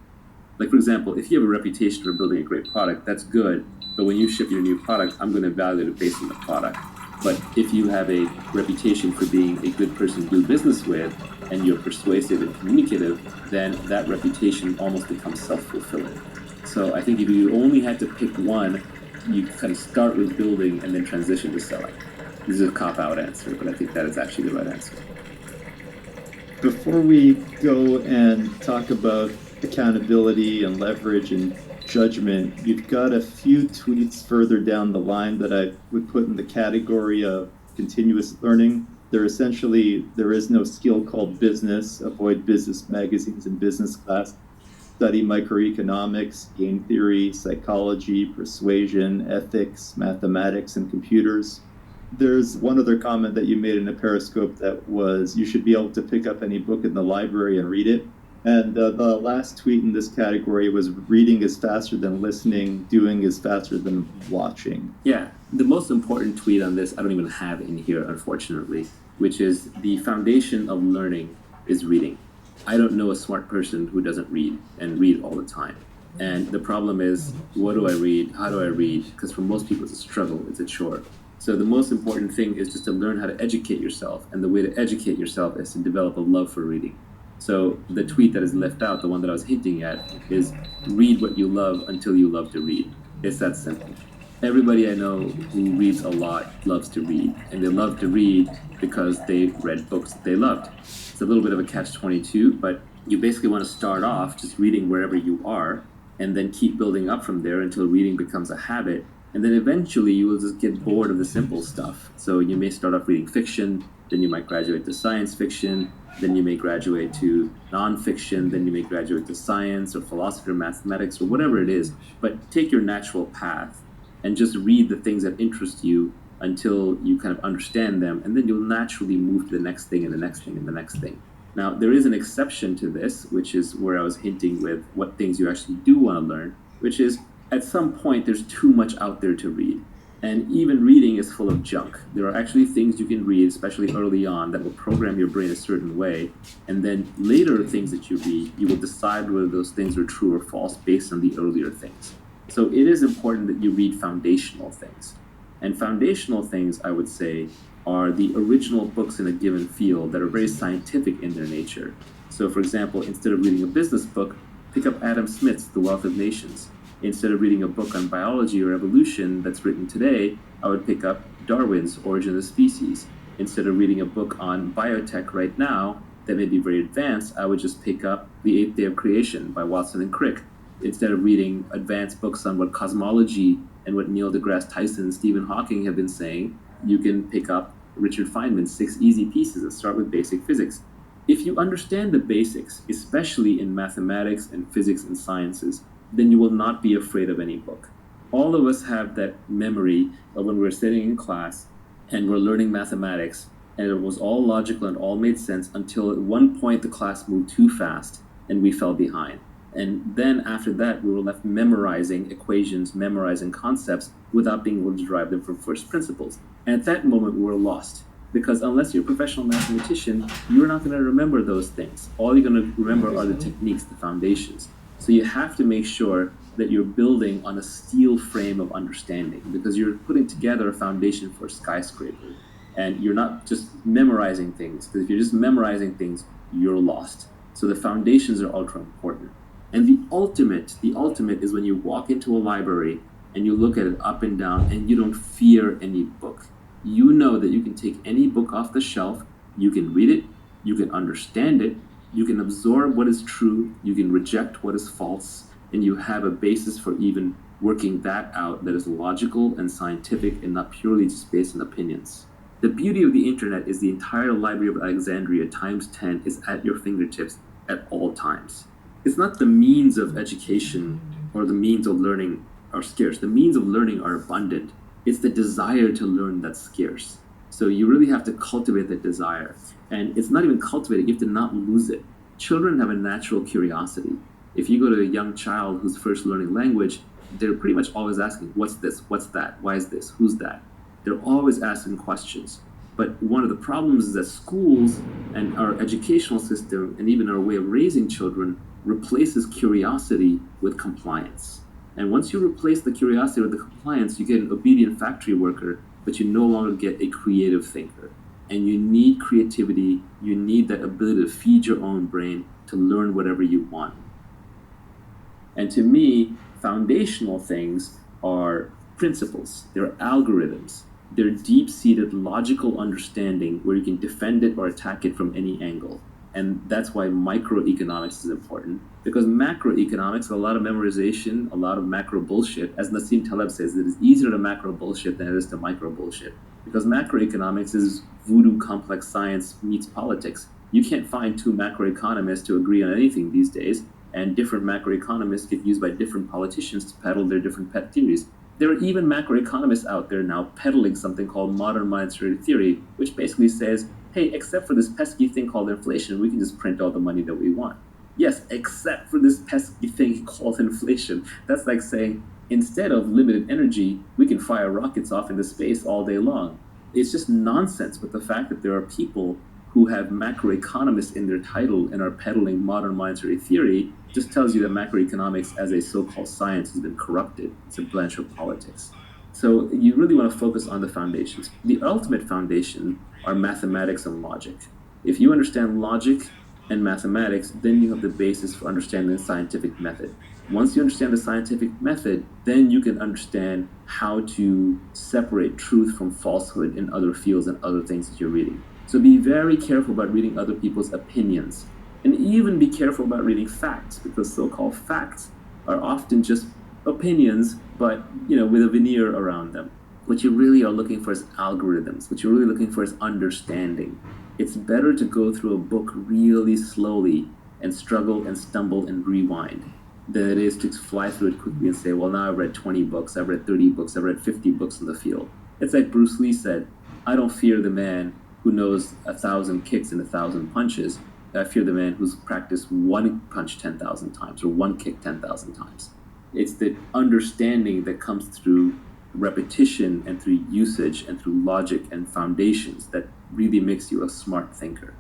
Like for example, if you have a reputation for building a great product, that's good, but when you ship your new product, I'm going to evaluate it based on the product. But if you have a reputation for being a good person to do business with and you're persuasive and communicative, then that reputation almost becomes self-fulfilling. So I think if you only had to pick one, you kind of start with building and then transition to selling. This is a cop-out answer, but I think that is actually the right answer. Before we go and talk about accountability and leverage and judgment, you've got a few tweets further down the line that I would put in the category of continuous learning. There is no skill called business, avoid business magazines and business class. study microeconomics, game theory, psychology, persuasion, ethics, mathematics, and computers. There's one other comment that you made in a Periscope that was you should be able to pick up any book in the library and read it. And the last tweet in this category was reading is faster than listening, doing is faster than watching. Yeah, the most important tweet on this I don't even have in here, unfortunately, which is the foundation of learning is reading. I don't know a smart person who doesn't read and read all the time. And the problem is, what do I read? How do I read? Because for most people it's a struggle, it's a chore. So the most important thing is just to learn how to educate yourself. And the way to educate yourself is to develop a love for reading. So the tweet that is left out, the one that I was hinting at, is read what you love until you love to read. It's that simple. Everybody I know who reads a lot loves to read. And they love to read because they read books that they loved. It's a little bit of a catch-22, but you basically want to start off just reading wherever you are and then keep building up from there until reading becomes a habit. And then eventually you will just get bored of the simple stuff. So you may start off reading fiction, then you might graduate to science fiction, then you may graduate to nonfiction, then you may graduate to science or philosophy or mathematics or whatever it is. But take your natural path and just read the things that interest you until you kind of understand them, and then you'll naturally move to the next thing and the next thing and the next thing. Now, there is an exception to this, which is where I was hinting with what things you actually do want to learn, which is at some point there's too much out there to read. And even reading is full of junk. There are actually things you can read, especially early on, that will program your brain a certain way. And then later things that you read, you will decide whether those things are true or false based on the earlier things. So it is important that you read foundational things. And foundational things, I would say, are the original books in a given field that are very scientific in their nature. So for example, instead of reading a business book, pick up Adam Smith's The Wealth of Nations. Instead of reading a book on biology or evolution that's written today, I would pick up Darwin's Origin of the Species. Instead of reading a book on biotech right now that may be very advanced, I would just pick up The Eighth Day of Creation by Watson and Crick. Instead of reading advanced books on what cosmology and what Neil deGrasse Tyson and Stephen Hawking have been saying, you can pick up Richard Feynman's 6 Easy Pieces that start with basic physics. If you understand the basics, especially in mathematics and physics and sciences, then you will not be afraid of any book. All of us have that memory of when we're sitting in class and we're learning mathematics, and it was all logical and all made sense until at one point the class moved too fast and we fell behind. And then after that, we were left memorizing equations, memorizing concepts without being able to derive them from first principles. And at that moment, we were lost. Because unless you're a professional mathematician, you're not going to remember those things. All you're going to remember are the techniques, the foundations. So you have to make sure that you're building on a steel frame of understanding, because you're putting together a foundation for a skyscraper. And you're not just memorizing things, because if you're just memorizing things, you're lost. So the foundations are ultra important. And the ultimate is when you walk into a library and you look at it up and down and you don't fear any book. You know that you can take any book off the shelf, you can read it, you can understand it, you can absorb what is true, you can reject what is false, and you have a basis for even working that out that is logical and scientific and not purely just based on opinions. The beauty of the internet is the entire Library of Alexandria times 10 is at your fingertips at all times. It's not the means of education or the means of learning are scarce. The means of learning are abundant. It's the desire to learn that's scarce. So you really have to cultivate that desire. And it's not even cultivated, you have to not lose it. Children have a natural curiosity. If you go to a young child who's first learning language, they're pretty much always asking, what's this? What's that? Why is this? Who's that? They're always asking questions. But one of the problems is that schools and our educational system and even our way of raising children replaces curiosity with compliance. And once you replace the curiosity with the compliance, you get an obedient factory worker, but you no longer get a creative thinker. And you need creativity, you need that ability to feed your own brain to learn whatever you want. And to me, foundational things are principles, they're algorithms, they're deep-seated logical understanding where you can defend it or attack it from any angle. And that's why microeconomics is important, because macroeconomics, a lot of memorization, a lot of macro bullshit. As Nassim Taleb says, it is easier to macro bullshit than it is to micro bullshit. Because macroeconomics is voodoo complex science meets politics. You can't find two macroeconomists to agree on anything these days. and different macroeconomists get used by different politicians to peddle their different pet theories. There are even macroeconomists out there now peddling something called modern monetary theory, which basically says, hey, except for this pesky thing called inflation, we can just print all the money that we want. Yes, except for this pesky thing called inflation. That's like saying, instead of limited energy, we can fire rockets off into space all day long. It's just nonsense, but the fact that there are people who have macroeconomists in their title and are peddling modern monetary theory just tells you that macroeconomics as a so-called science has been corrupted. It's a branch of politics. So you really want to focus on the foundations. The ultimate foundation are mathematics and logic. If you understand logic and mathematics, then you have the basis for understanding the scientific method. Once you understand the scientific method, then you can understand how to separate truth from falsehood in other fields and other things that you're reading. So be very careful about reading other people's opinions. And even be careful about reading facts, because so-called facts are often just opinions, but with a veneer around them. What you really are looking for is algorithms. What you're really looking for is understanding. It's better to go through a book really slowly and struggle and stumble and rewind than it is to fly through it quickly and say, well, now I've read 20 books, I've read 30 books, I've read 50 books in the field. It's like Bruce Lee said, I don't fear the man who knows 1,000 kicks and 1,000 punches. I fear the man who's practiced one punch 10,000 times or one kick 10,000 times. It's the understanding that comes through repetition and through usage and through logic and foundations that really makes you a smart thinker.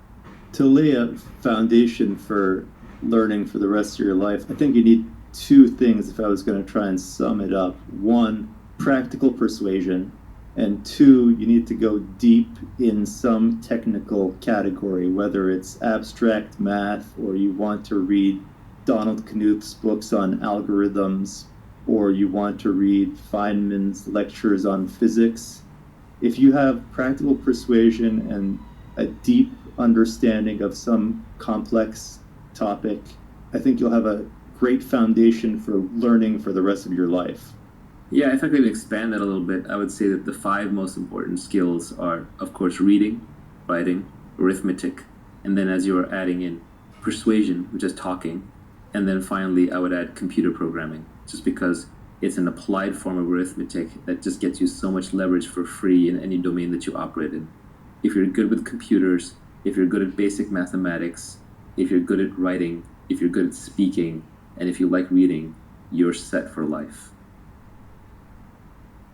To lay a foundation for learning for the rest of your life, I think you need two things if I was going to try and sum it up. One, practical persuasion. And two, you need to go deep in some technical category, whether it's abstract math or you want to read Donald Knuth's books on algorithms or you want to read Feynman's lectures on physics. If you have practical persuasion and a deep understanding of some complex topic, I think you'll have a great foundation for learning for the rest of your life. Yeah, if I could expand that a little bit, I would say that the 5 most important skills are, of course, reading, writing, arithmetic, and then as you are adding in persuasion, which is talking, and then finally I would add computer programming, just because it's an applied form of arithmetic that just gets you so much leverage for free in any domain that you operate in. If you're good with computers, if you're good at basic mathematics, if you're good at writing, if you're good at speaking, and if you like reading, you're set for life.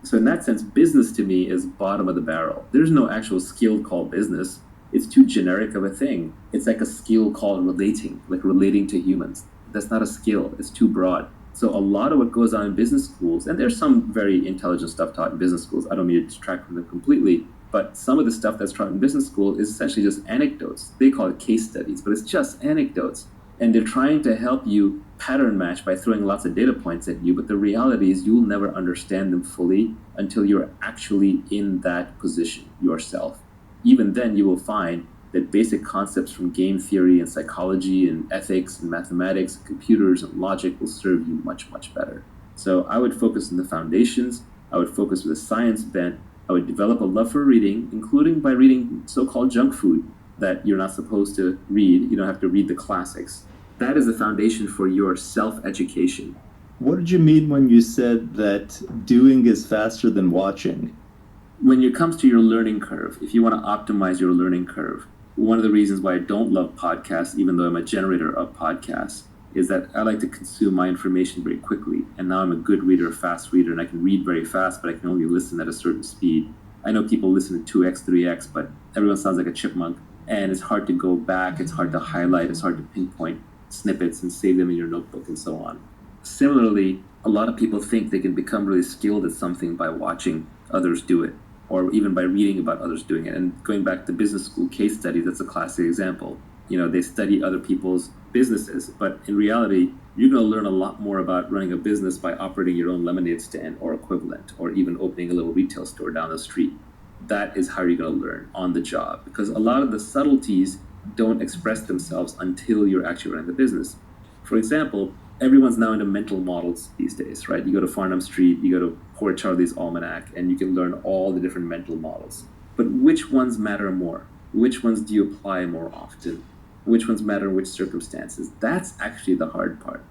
So in that sense, business to me is bottom of the barrel. There's no actual skill called business. It's too generic of a thing. It's like a skill called relating, like relating to humans. That's not a skill. It's too broad. So a lot of what goes on in business schools, and there's some very intelligent stuff taught in business schools. I don't mean to distract from them completely, but some of the stuff that's taught in business school is essentially just anecdotes. They call it case studies, but it's just anecdotes. And they're trying to help you pattern match by throwing lots of data points at you, but the reality is you'll never understand them fully until you're actually in that position yourself. Even then, you will find that basic concepts from game theory and psychology and ethics and mathematics and computers and logic will serve you much, much better. So I would focus on the foundations. I would focus with a science bent. I would develop a love for reading, including by reading so-called junk food that you're not supposed to read. You don't have to read the classics. That is the foundation for your self-education. What did you mean when you said that doing is faster than watching? When it comes to your learning curve, if you want to optimize your learning curve, one of the reasons why I don't love podcasts, even though I'm a generator of podcasts, is that I like to consume my information very quickly. And now I'm a good reader, a fast reader, and I can read very fast, but I can only listen at a certain speed. I know people listen to 2x, 3x, but everyone sounds like a chipmunk. And it's hard to go back, it's hard to highlight, it's hard to pinpoint snippets and save them in your notebook and so on. Similarly, a lot of people think they can become really skilled at something by watching others do it, or even by reading about others doing it. And going back to business school case studies, that's a classic example. They study other people's businesses, but in reality, you're going to learn a lot more about running a business by operating your own lemonade stand or equivalent, or even opening a little retail store down the street. That is how you're going to learn on the job, because a lot of the subtleties don't express themselves until you're actually running the business. For example, everyone's now into mental models these days, right? You go to Farnham Street, you go to Poor Charlie's Almanac, and you can learn all the different mental models. But which ones matter more? Which ones do you apply more often? which ones matter in which circumstances. That's actually the hard part.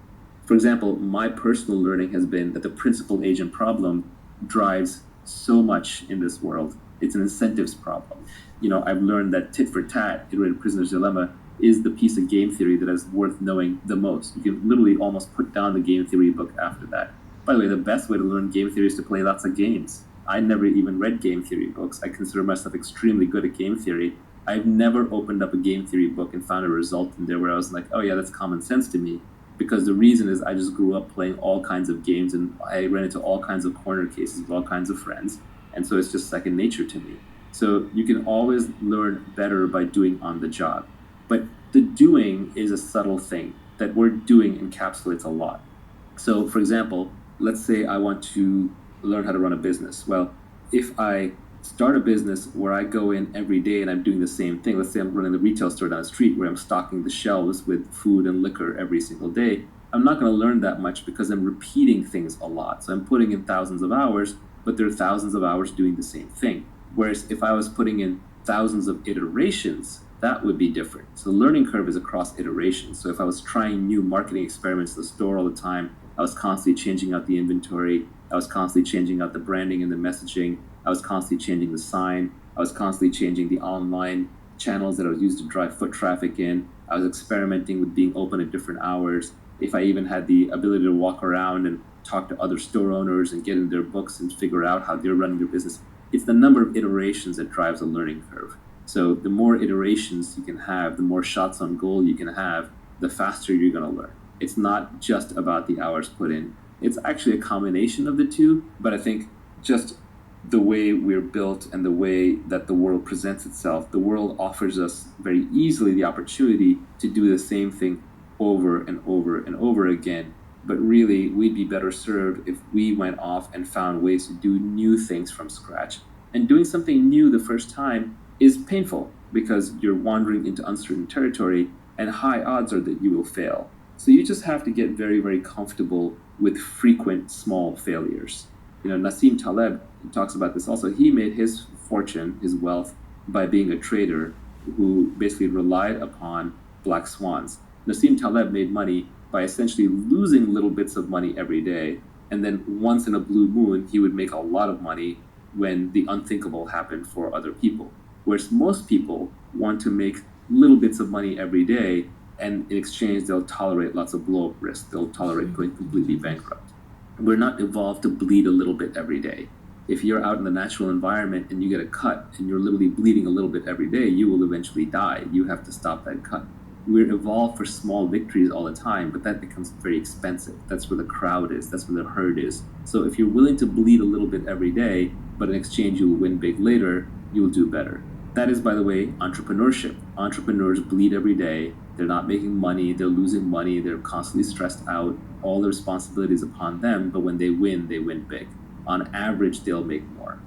For example, my personal learning has been that the principal agent problem drives so much in this world. It's an incentives problem. I've learned that tit for tat, iterated prisoner's dilemma, is the piece of game theory that is worth knowing the most. You can literally almost put down the game theory book after that. By the way, the best way to learn game theory is to play lots of games. I never even read game theory books. I consider myself extremely good at game theory. I've never opened up a game theory book and found a result in there where I was like, oh yeah, that's common sense to me. Because the reason is I just grew up playing all kinds of games and I ran into all kinds of corner cases with all kinds of friends. And so it's just second nature to me. So you can always learn better by doing on the job. But the doing is a subtle thing. That word doing encapsulates a lot. So for example, let's say I want to learn how to run a business. Well, if I start a business where I go in every day and I'm doing the same thing, let's say I'm running the retail store down the street where I'm stocking the shelves with food and liquor every single day, I'm not going to learn that much because I'm repeating things a lot. So I'm putting in thousands of hours, but there are thousands of hours doing the same thing. Whereas if I was putting in thousands of iterations, that would be different. So the learning curve is across iterations. So if I was trying new marketing experiments in the store all the time, I was constantly changing out the inventory, I was constantly changing out the branding and the messaging, I was constantly changing the sign, I was constantly changing the online channels that I was used to drive foot traffic in, I was experimenting with being open at different hours. If I even had the ability to walk around and talk to other store owners and get in their books and figure out how they're running their business, it's the number of iterations that drives a learning curve. So the more iterations you can have, the more shots on goal you can have, the faster you're going to learn. It's not just about the hours put in. It's actually a combination of the two, but I think just the way we're built and the way that the world presents itself, the world offers us very easily the opportunity to do the same thing over and over and over again. But really, we'd be better served if we went off and found ways to do new things from scratch. And doing something new the first time is painful because you're wandering into uncertain territory and high odds are that you will fail. So you just have to get very, very comfortable with frequent small failures. Nassim Taleb talks about this also. He made his fortune, his wealth, by being a trader who basically relied upon black swans. Nassim Taleb made money by essentially losing little bits of money every day, and then once in a blue moon, he would make a lot of money when the unthinkable happened for other people. Whereas most people want to make little bits of money every day, and in exchange, they'll tolerate lots of blow-up risk. They'll tolerate going completely bankrupt. We're not evolved to bleed a little bit every day. If you're out in the natural environment and you get a cut and you're literally bleeding a little bit every day, you will eventually die. You have to stop that cut. We're evolved for small victories all the time, but that becomes very expensive. That's where the crowd is. That's where the herd is. So if you're willing to bleed a little bit every day, but in exchange you will win big later, you will do better. That is, by the way, entrepreneurship. Entrepreneurs bleed every day. They're not making money. They're losing money. They're constantly stressed out. All the responsibility is upon them, but when they win big. On average, they'll make more.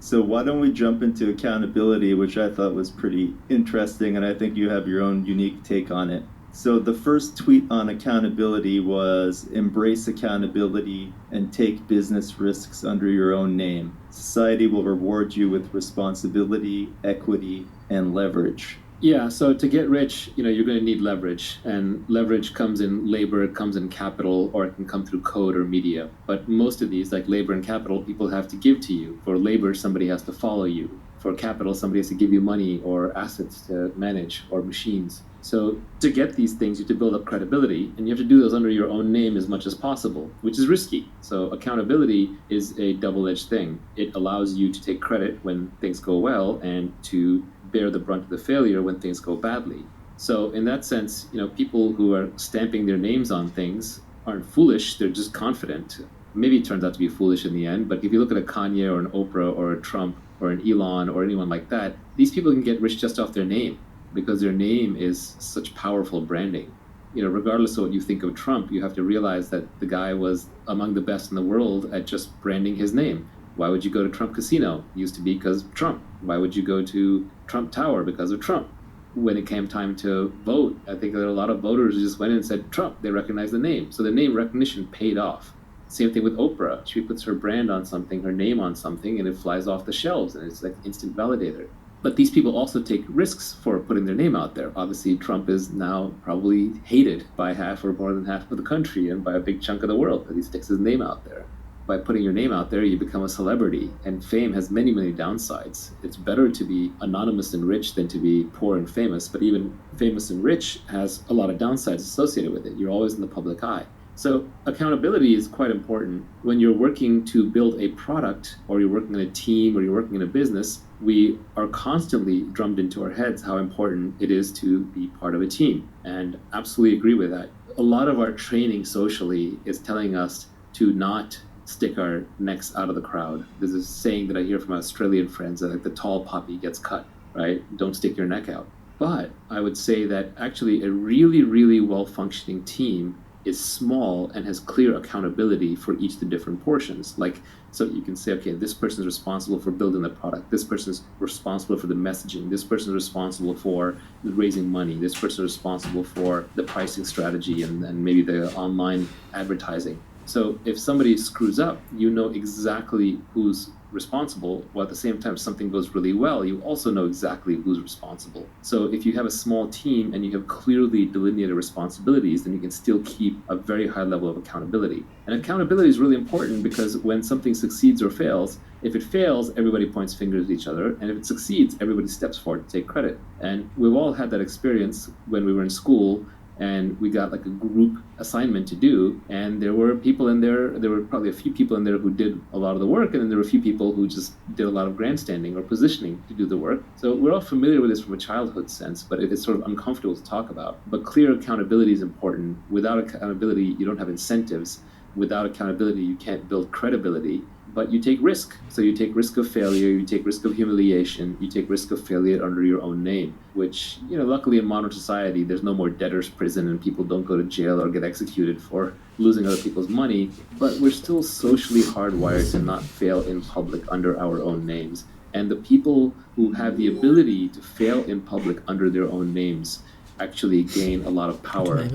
So why don't we jump into accountability, which I thought was pretty interesting, and I think you have your own unique take on it. So the first tweet on accountability was, embrace accountability and take business risks under your own name. Society will reward you with responsibility, equity, and leverage. Yeah, so to get rich, you're going to need leverage, and leverage comes in labor, it comes in capital, or it can come through code or media. But most of these, like labor and capital, people have to give to you. For labor, somebody has to follow you. For capital, somebody has to give you money or assets to manage or machines. So to get these things, you have to build up credibility, and you have to do those under your own name as much as possible, which is risky. So accountability is a double-edged thing. It allows you to take credit when things go well and to bear the brunt of the failure when things go badly. So in that sense, people who are stamping their names on things aren't foolish, they're just confident. Maybe it turns out to be foolish in the end, but if you look at a Kanye or an Oprah or a Trump or an Elon or anyone like that, these people can get rich just off their name because their name is such powerful branding. Regardless of what you think of Trump, you have to realize that the guy was among the best in the world at just branding his name. Why would you go to Trump Casino? It used to be because of Trump. Why would you go to Trump Tower? Because of Trump. When it came time to vote, I think there were a lot of voters who just went in and said Trump. They recognized the name. So the name recognition paid off. Same thing with Oprah. She puts her brand on something, her name on something, and it flies off the shelves, and it's like instant validator. But these people also take risks for putting their name out there. Obviously, Trump is now probably hated by half or more than half of the country and by a big chunk of the world because he sticks his name out there. By putting your name out there, you become a celebrity, and fame has many, many downsides. It's better to be anonymous and rich than to be poor and famous, but even famous and rich has a lot of downsides associated with it. You're always in the public eye. So accountability is quite important. When you're working to build a product, or you're working in a team, or you're working in a business, we are constantly drummed into our heads how important it is to be part of a team. And absolutely agree with that. A lot of our training socially is telling us to not stick our necks out of the crowd. There's a saying that I hear from my Australian friends that like the tall poppy gets cut, right? Don't stick your neck out. But I would say that actually a really, really well-functioning team is small and has clear accountability for each of the different portions. Like, so you can say, okay, this person is responsible for building the product. This person is responsible for the messaging. This person is responsible for raising money. This person is responsible for the pricing strategy and maybe the online advertising. So if somebody screws up, you know exactly who's responsible, while at the same time, if something goes really well, you also know exactly who's responsible. So if you have a small team and you have clearly delineated responsibilities, then you can still keep a very high level of accountability. And accountability is really important because when something succeeds or fails, if it fails, everybody points fingers at each other. And if it succeeds, everybody steps forward to take credit. And we've all had that experience when we were in school and we got like a group assignment to do, and there were people in there were probably a few people in there who did a lot of the work, and then there were a few people who just did a lot of grandstanding or positioning to do the work. So we're all familiar with this from a childhood sense, but it's sort of uncomfortable to talk about. But clear accountability is important. Without accountability, you don't have incentives. Without accountability, you can't build credibility. But you take risk. So you take risk of failure, you take risk of humiliation, you take risk of failure under your own name, which, luckily in modern society, there's no more debtor's prison and people don't go to jail or get executed for losing other people's money. But we're still socially hardwired to not fail in public under our own names. And the people who have the ability to fail in public under their own names actually gain a lot of power.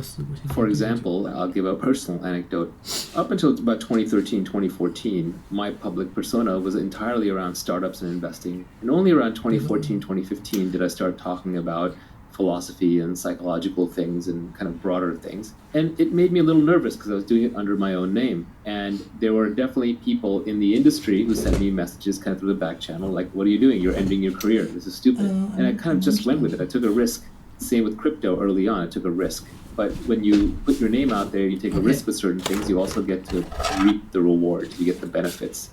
For example, I'll give a personal anecdote. Up until about 2013, 2014, my public persona was entirely around startups and investing. And only around 2014, 2015 did I start talking about philosophy and psychological things and kind of broader things. And it made me a little nervous because I was doing it under my own name. And there were definitely people in the industry who sent me messages kind of through the back channel, like, what are you doing? You're ending your career. This is stupid. And I kind of just went with it. I took a risk. Same with crypto early on, I took a risk. But when you put your name out there, you take a risk with certain things, you also get to reap the rewards, you get the benefits.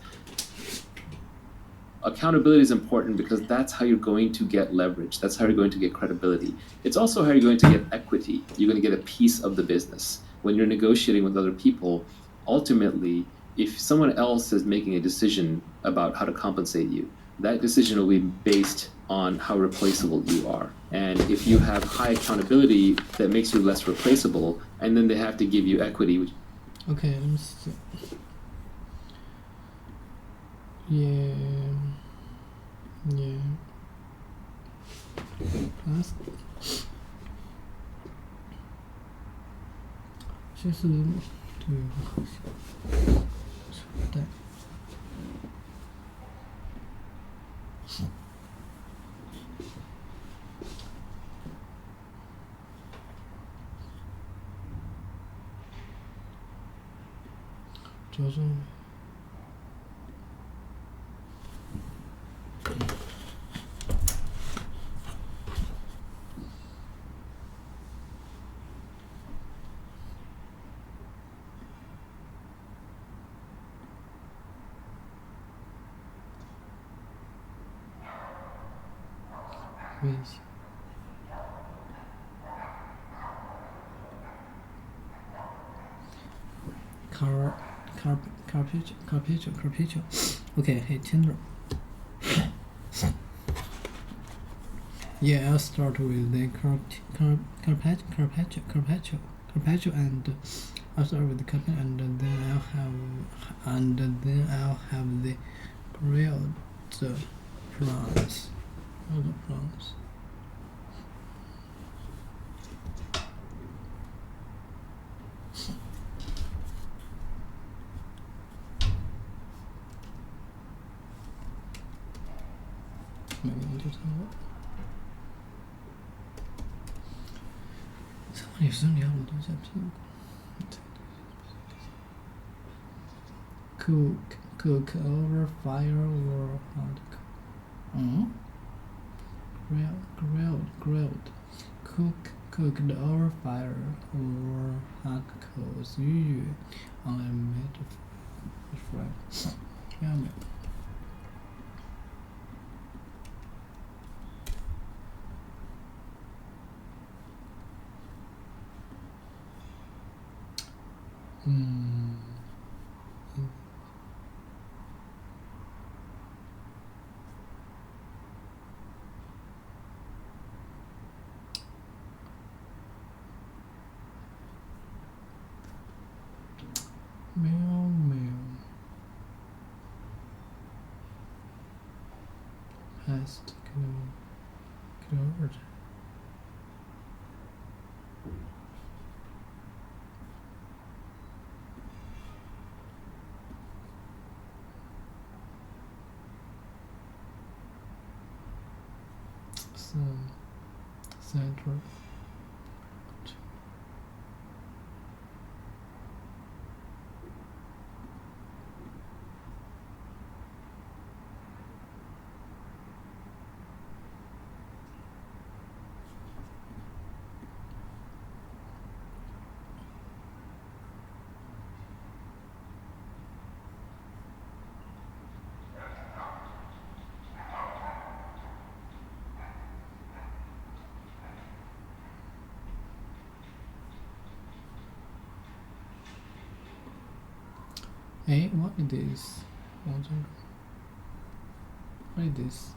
Accountability is important because that's how you're going to get leverage. That's how you're going to get credibility. It's also how you're going to get equity. You're going to get a piece of the business. When you're negotiating with other people, ultimately, if someone else is making a decision about how to compensate you, that decision will be based on how replaceable you are. And if you have high accountability, that makes you less replaceable, and then they have to give you equity. Okay, let me see. Yeah. Plus 这是对好像对。就是微信。Carpaccio. Okay, hey Tinder. Yeah, I'll start with the Carpaccio, and I'll start with the Carpaccio, and then I'll have the grilled prawns. All the prawns.没问题。女生你要我蹲下屁股。Cook over fire or hot grilled. Cooked over fire or hot coals. Usually on a metal fry. 下面。Past covered. Center. Hey, what is this? What is this?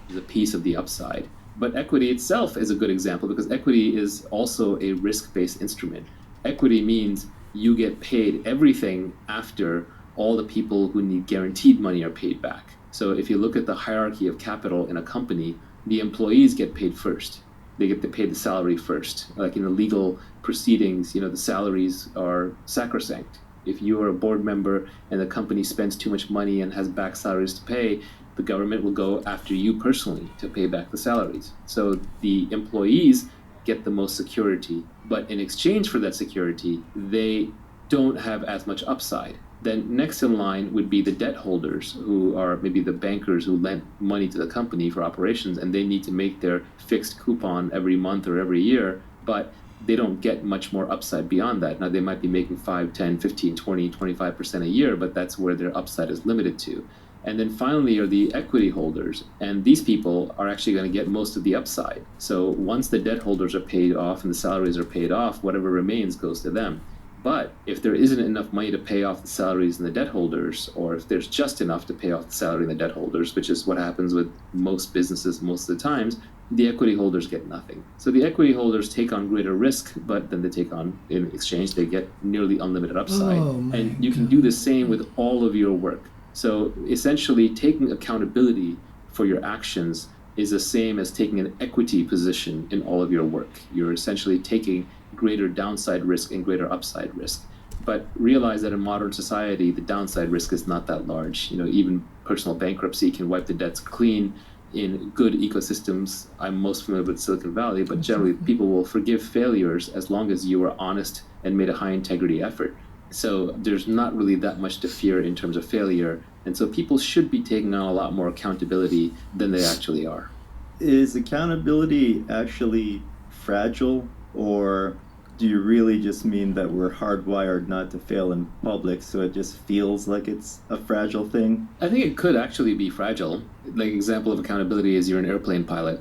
Is a piece of the upside. But equity itself is a good example because equity is also a risk-based instrument. Equity means you get paid everything after all the people who need guaranteed money are paid back. So if you look at the hierarchy of capital in a company, the employees get paid first. They get to pay the salary first. Like in the legal proceedings, the salaries are sacrosanct. If you are a board member and the company spends too much money and has back salaries to pay, the government will go after you personally to pay back the salaries. So the employees get the most security, but in exchange for that security, they don't have as much upside. Then next in line would be the debt holders, who are maybe the bankers who lent money to the company for operations, and they need to make their fixed coupon every month or every year, but they don't get much more upside beyond that. Now they might be making 5, 10, 15, 20, 25% a year, but that's where their upside is limited to. And then finally are the equity holders, and these people are actually going to get most of the upside. So once the debt holders are paid off and the salaries are paid off, whatever remains goes to them. But if there isn't enough money to pay off the salaries and the debt holders, or if there's just enough to pay off the salary and the debt holders, which is what happens with most businesses most of the times, the equity holders get nothing. So the equity holders take on greater risk, but then they take on, in exchange, they get nearly unlimited upside. And you can do the same with all of your work. So essentially, taking accountability for your actions is the same as taking an equity position in all of your work. You're essentially taking greater downside risk and greater upside risk. But realize that in modern society, the downside risk is not that large. Even personal bankruptcy can wipe the debts clean. In good ecosystems, I'm most familiar with Silicon Valley, but generally people will forgive failures as long as you are honest and made a high integrity effort. So there's not really that much to fear in terms of failure. And so people should be taking on a lot more accountability than they actually are. Is accountability actually fragile, or do you really just mean that we're hardwired not to fail in public, so it just feels like it's a fragile thing? I think it could actually be fragile. Like example of accountability is you're an airplane pilot.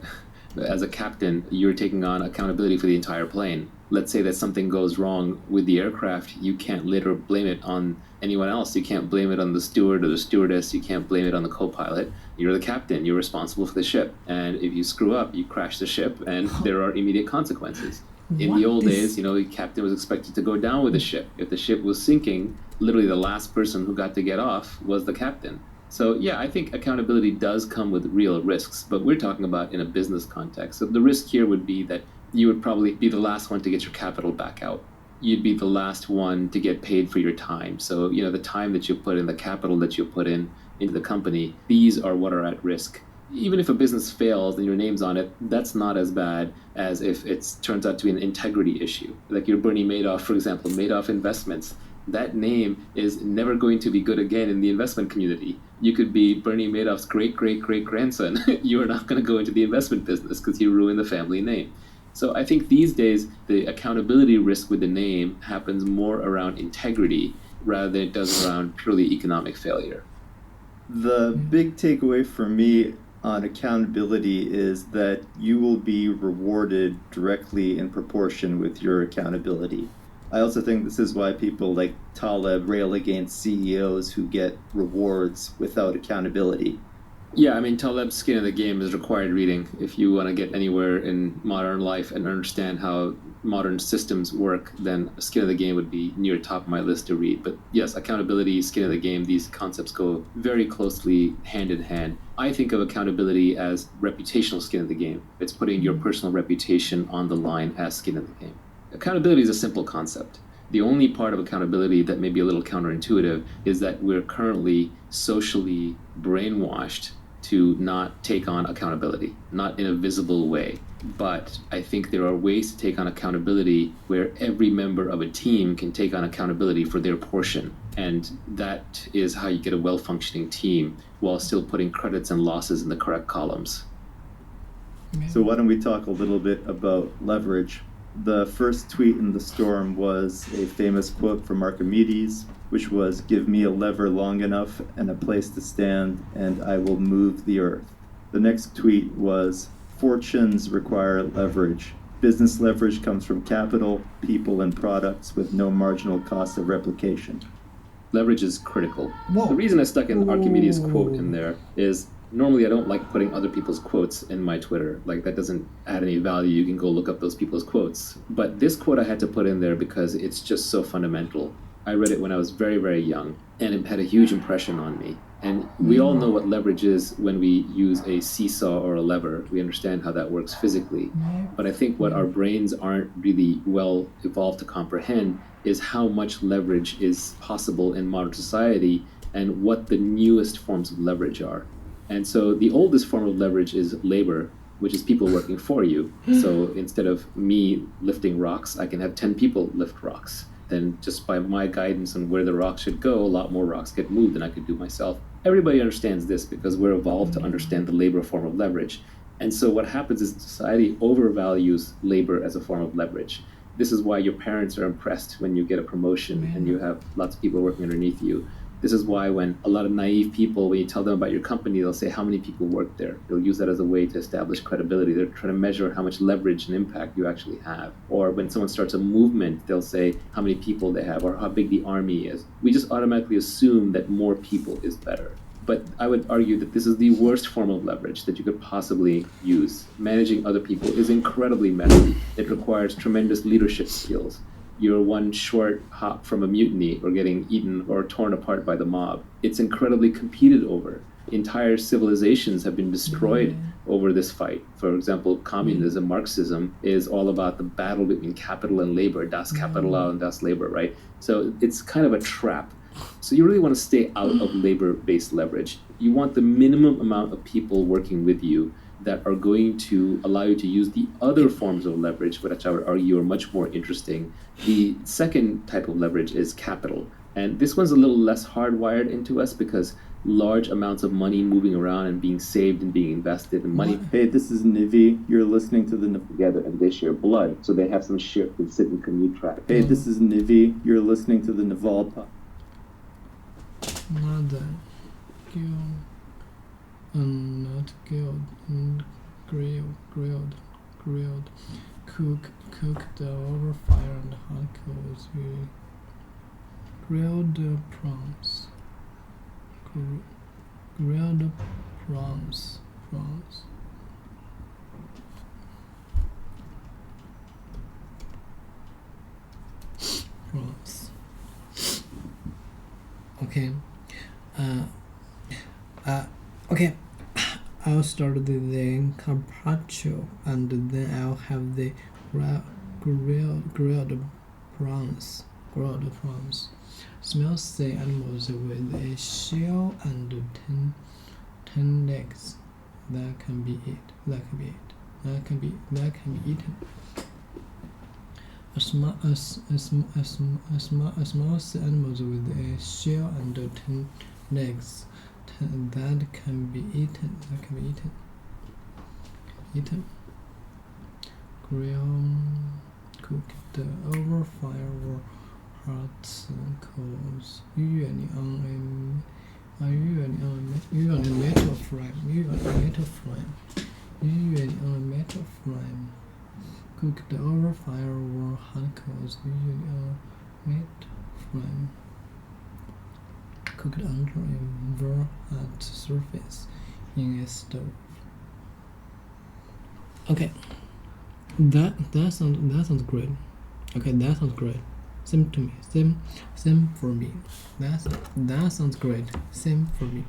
As a captain, you're taking on accountability for the entire plane. Let's say that something goes wrong with the aircraft, you can't later blame it on anyone else. You can't blame it on the steward or the stewardess. You can't blame it on the co-pilot. You're the captain. You're responsible for the ship. And if you screw up, you crash the ship, and there are immediate consequences. In the old days, the captain was expected to go down with the ship. If the ship was sinking, literally the last person who got to get off was the captain. So yeah, I think accountability does come with real risks, but we're talking about in a business context. So the risk here would be that you would probably be the last one to get your capital back out. You'd be the last one to get paid for your time. So, the time that you put in, the capital that you put in into the company, these are what are at risk. even if a business fails and your name's on it, that's not as bad as if it turns out to be an integrity issue. Like your Bernie Madoff, for example, Madoff Investments. That name is never going to be good again in the investment community. You could be Bernie Madoff's great-great-great-grandson. You are not going to go into the investment business because you ruin the family name. So I think these days, the accountability risk with the name happens more around integrity rather than it does around purely economic failure. The big takeaway for me on accountability is that you will be rewarded directly in proportion with your accountability. I also think this is why people like Taleb rail against CEOs who get rewards without accountability. Yeah, I mean, Taleb's Skin in the Game is required reading if you want to get anywhere in modern life and understand how modern systems work. Then Skin in the Game would be near top of my list to read. But yes, accountability, skin in the game, these concepts go very closely hand in hand. I think of accountability as reputational skin in the game. It's putting your personal reputation on the line as skin in the game. Accountability is a simple concept. The only part of accountability that may be a little counterintuitive is that we're currently socially brainwashed to not take on accountability, not in a visible way. But I think there are ways to take on accountability where every member of a team can take on accountability for their portion. And that is how you get a well-functioning team while still putting credits and losses in the correct columns. So why don't we talk a little bit about leverage? The first tweet in the storm was a famous quote from Archimedes, which was, "Give me a lever long enough and a place to stand, and I will move the earth." The next tweet was, "Fortunes require leverage. Business leverage comes from capital, people, and products with no marginal cost of replication." Leverage is critical. Whoa. The reason I stuck an Archimedes quote in there is normally I don't like putting other people's quotes in my Twitter. Like, that doesn't add any value. You can go look up those people's quotes. But this quote I had to put in there because it's just so fundamental. I read it when I was very, very young, and it had a huge impression on me. And we all know what leverage is when we use a seesaw or a lever. We understand how that works physically. But I think what our brains aren't really well evolved to comprehend is how much leverage is possible in modern society and what the newest forms of leverage are. And so the oldest form of leverage is labor, which is people working for you. So instead of me lifting rocks, I can have 10 people lift rocks. Then just by my guidance on where the rocks should go, a lot more rocks get moved than I could do myself. Everybody understands this because we're evolved to understand the labor form of leverage. And so what happens is society overvalues labor as a form of leverage. This is why your parents are impressed when you get a promotion and you have lots of people working underneath you. This is why when a lot of naive people, when you tell them about your company, they'll say how many people work there. They'll use that as a way to establish credibility. They're trying to measure how much leverage and impact you actually have. Or when someone starts a movement, they'll say how many people they have or how big the army is. We just automatically assume that more people is better. But I would argue that this is the worst form of leverage that you could possibly use. Managing other people is incredibly messy. It requires tremendous leadership skills. You're one short hop from a mutiny or getting eaten or torn apart by the mob. It's incredibly competed over. Entire civilizations have been destroyed over this fight. For example, communism, Marxism, is all about the battle between capital and labor, das Kapital and das Labor, right? So it's kind of a trap. So you really want to stay out of labor-based leverage. You want the minimum amount of people working with you that are going to allow you to use the other forms of leverage, which I would argue are much more interesting. The second type of leverage is capital. And this one's a little less hardwired into us because large amounts of money moving around and being saved and being invested in money. Hey, this is Nivi. You're listening to the together and they share blood, so they have some shit that sit and commute track. Hey, this is Nivi. You're listening to the Naval Nada. Not killed, grilled, cooked over fire and hot coals. Grilled prawns, grilled prawns. Okay. Okay. I'll start with the carpaccio and then I'll have the grilled prawns. Smells the animals with a shell and 10 legs. That can be it. That can be it. That can be eaten. A small sea animals with a shell and 10 legs. That can be eaten. That can be eaten. Eaten. Grill, cooked over fire or hot coals. Usually on a metal frame. Cooked over fire or hot coals. Usually on a metal frame. Cooked under a very hot surface in a stove. Okay, that sounds great. Okay, that sounds great. Same to me. Same for me. That sounds great. Same for me.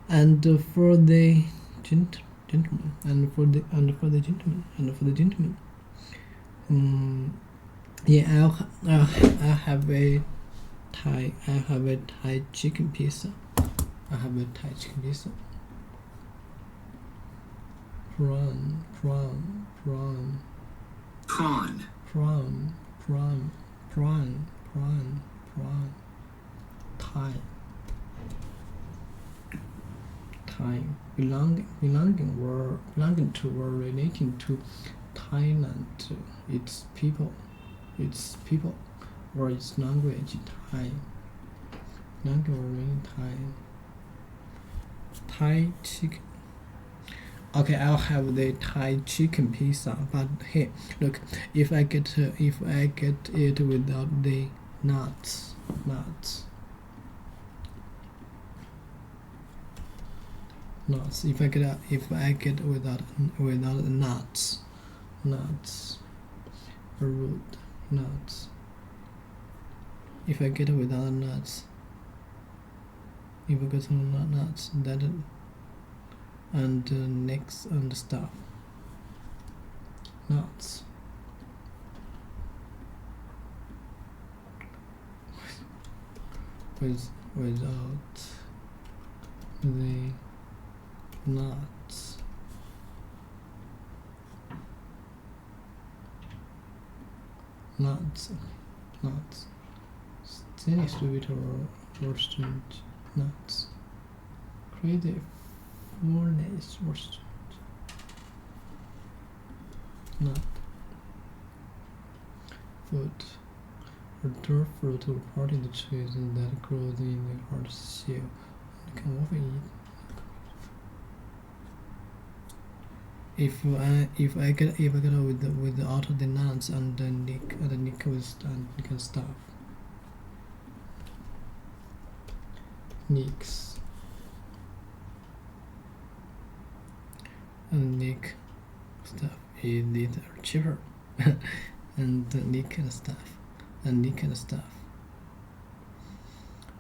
And for the gentleman, yeah, I'll have a Thai chicken pizza. I have a Thai chicken pizza. Prawn. Thai. Belonging to or relating to Thailand. Its people, or its language. Thai. Thai chicken. Okay, I'll have the Thai chicken pizza. But hey, look, if I get it without the nuts. If I get without nuts, root nuts. If I get without nuts, that and next and stuff. Nuts. Without the nuts. Thin sweet or strange. Nuts. Creative. Fullness or strange. Nut. Fruit. Or dwarf fruit or part in the trees that grows in the hard shell and can often eat. If I get without the nuts and the nick with stuff. Nicks. And nick stuff is little cheaper. and nick and stuff.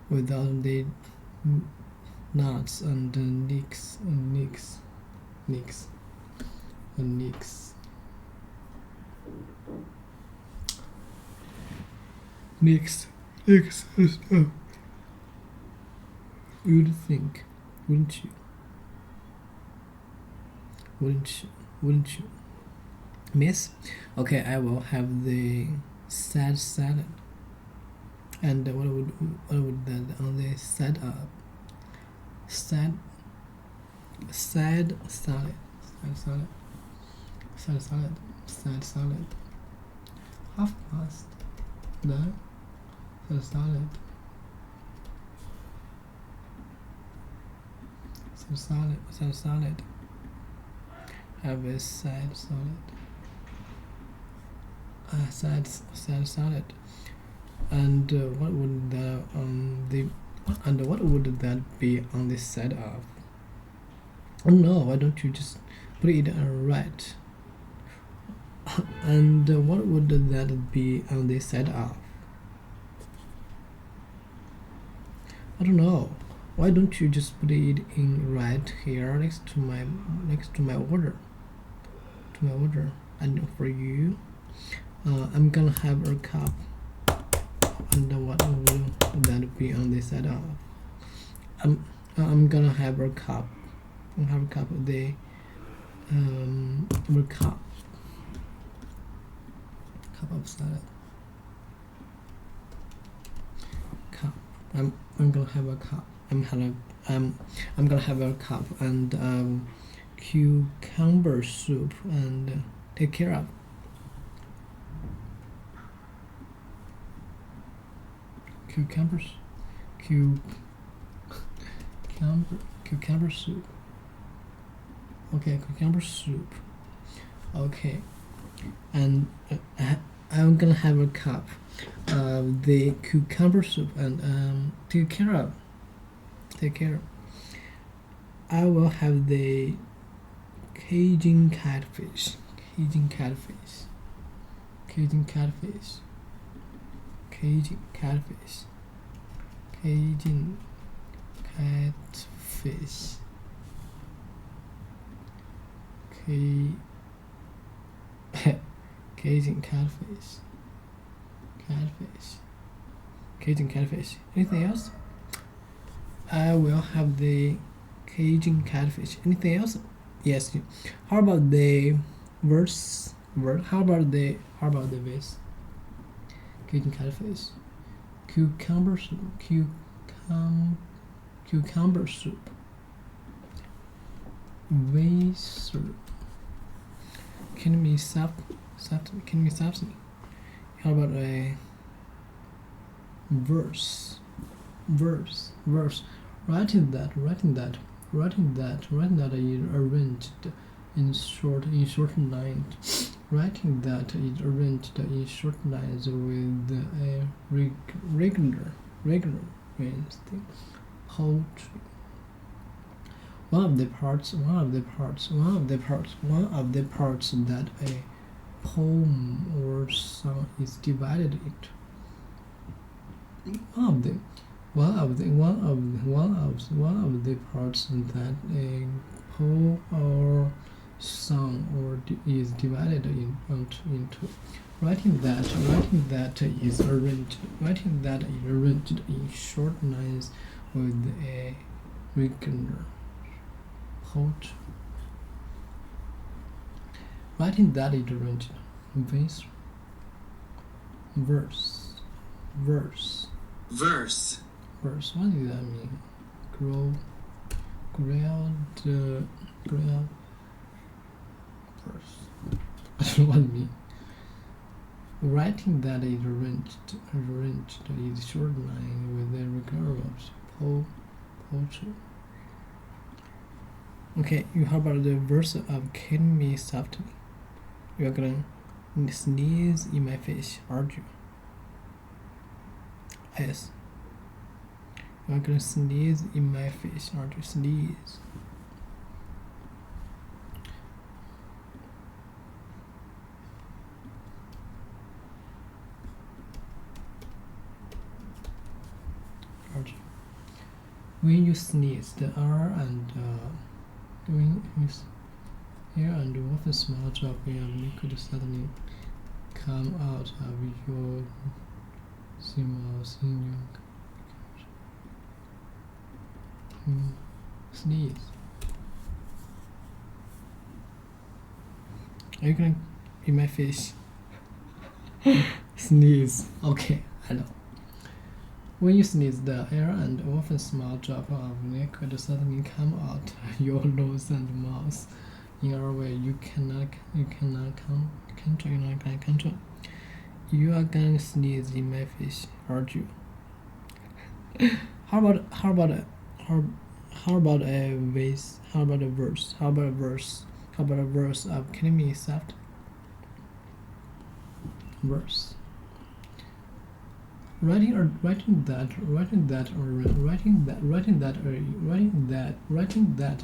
Without the nuts and nicks. And stuff. You'd think, wouldn't you? Miss? Okay, I will have the sad salad. And what would that on the side up? Sad salad. Half past the salad. Salad. Have a side salad. Side salad. And what would that be on the side of? Oh no! Why don't you just put it right? And what would that be on the side of? I don't know. Why don't you just put it in right here next to my order? And for you, I'm gonna have a cup. And what will that be on the side of? I'm gonna have a cup have a cup. They have a cup of salad. Cup. I'm gonna have a cup. I'm gonna have a cup and cucumber soup and take care of. Cucumber soup. Okay, cucumber soup. Okay, and I'm gonna have a cup of the cucumber soup and take care of. I will have the Cajun catfish. Cajun catfish. Cajun catfish. Anything else? I will have the Cajun catfish. Anything else? Yes. How about the verse? How about the verse? Cajun catfish. Cucumber soup. Vase. Can we substitute? How about a verse? Writing that is arranged in short lines. Writing that is arranged in short lines with a regular poetry. One of the parts that a poem or song is divided into. One of the parts that a poem or song is divided into. Writing that is arranged in short lines with a regular poetry. Writing that is arranged. Verse. What does that mean? Grilled verse. I don't know what it means. Writing that is arranged is short line with a regular poetry. Okay, you heard about the verse of "Kill Me Softly." You are gonna sneeze in my face, aren't you? Yes. You are gonna sneeze in my face, aren't you? Sneeze. Aren't you? When you sneeze, the R and when you air and water small drop in liquid suddenly come out of your mouth in your sneeze. Are you going in my face? Sneeze. Okay, I know. When you sneeze, the air and often small drop of liquid suddenly come out of your nose and mouth in a way you cannot control. You are gonna sneeze in my face, aren't you? How about a verse? How about a verse of "Kill Me Softly"? Verse. Writing that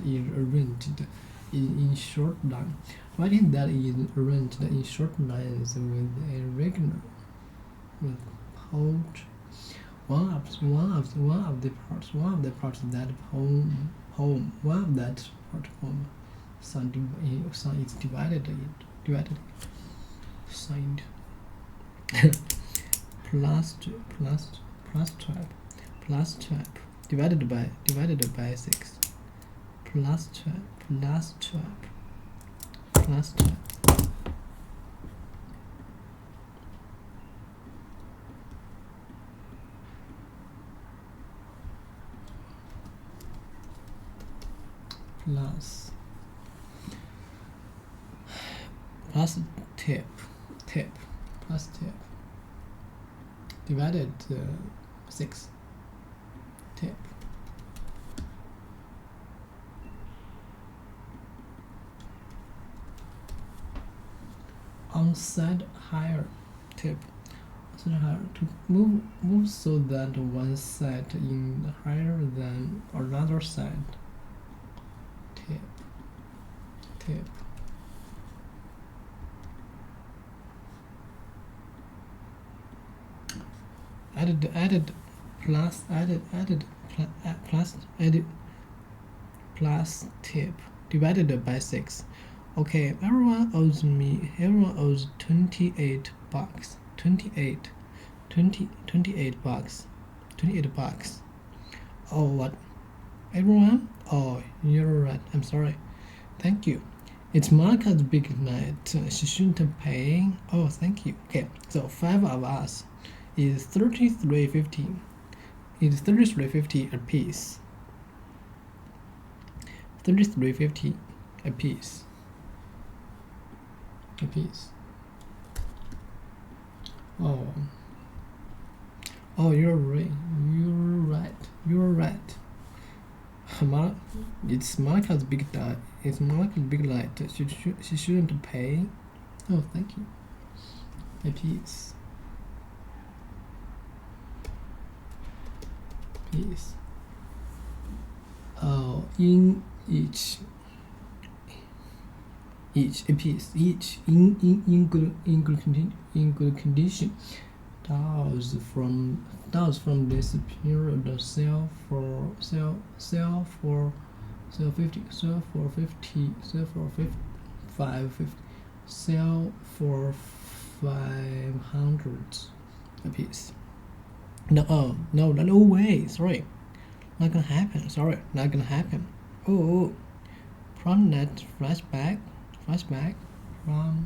is arranged in short line. Writing that is arranged in short lines with a regular poetry. One of the parts of that poem song is divided. Signed. plus 12 divided by 6 plus 12, plus 12, plus 12. Plus tip, plus tip, divided 6, tip. On side higher, tip. Side higher to move so that one side in higher than another side. Tip. Added plus tip divided by 6. Okay, everyone owes 28 bucks. 28 bucks. Oh, what? Everyone? Oh, you're right. I'm sorry. Thank you. It's Monica's big night. She shouldn't pay. Oh, thank you. Okay, so 5 of us is $33.50. It's $33.50 a piece. $33.50 a piece. Oh, you're right. It's Monica's big night. It's Monica's big night. She shouldn't pay. Oh, thank you. A piece. Oh, in each a piece. Each in good condition. Does from this period sell for 550, sell for 500 a piece. No way. Sorry, not gonna happen. Oh, from that flashback from.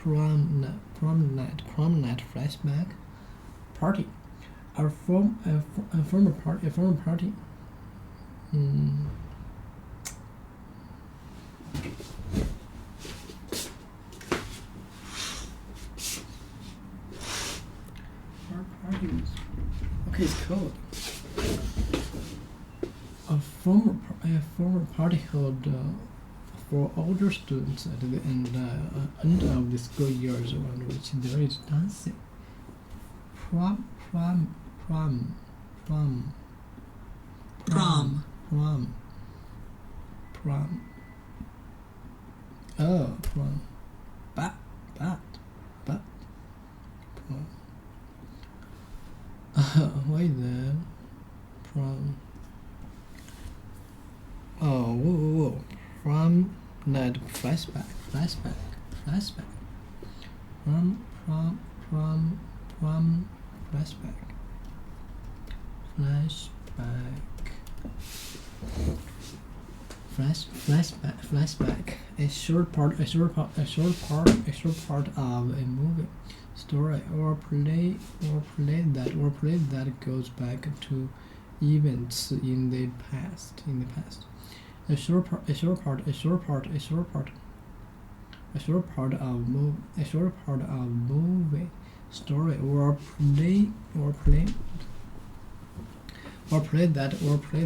Prom night flashback party. A former party. Our parties. Okay, it's cold. A former party held for older students at the end of the school years, around which there is dancing. Prom. Oh, prom. But. Prom. Wait then. Prom. Oh, whoa. Prom night flashback. Prom flashback. Flashback. A short part of a movie, story, or play that goes back to events in the past. A short part of movie, story, or play that goes back to events in the past. A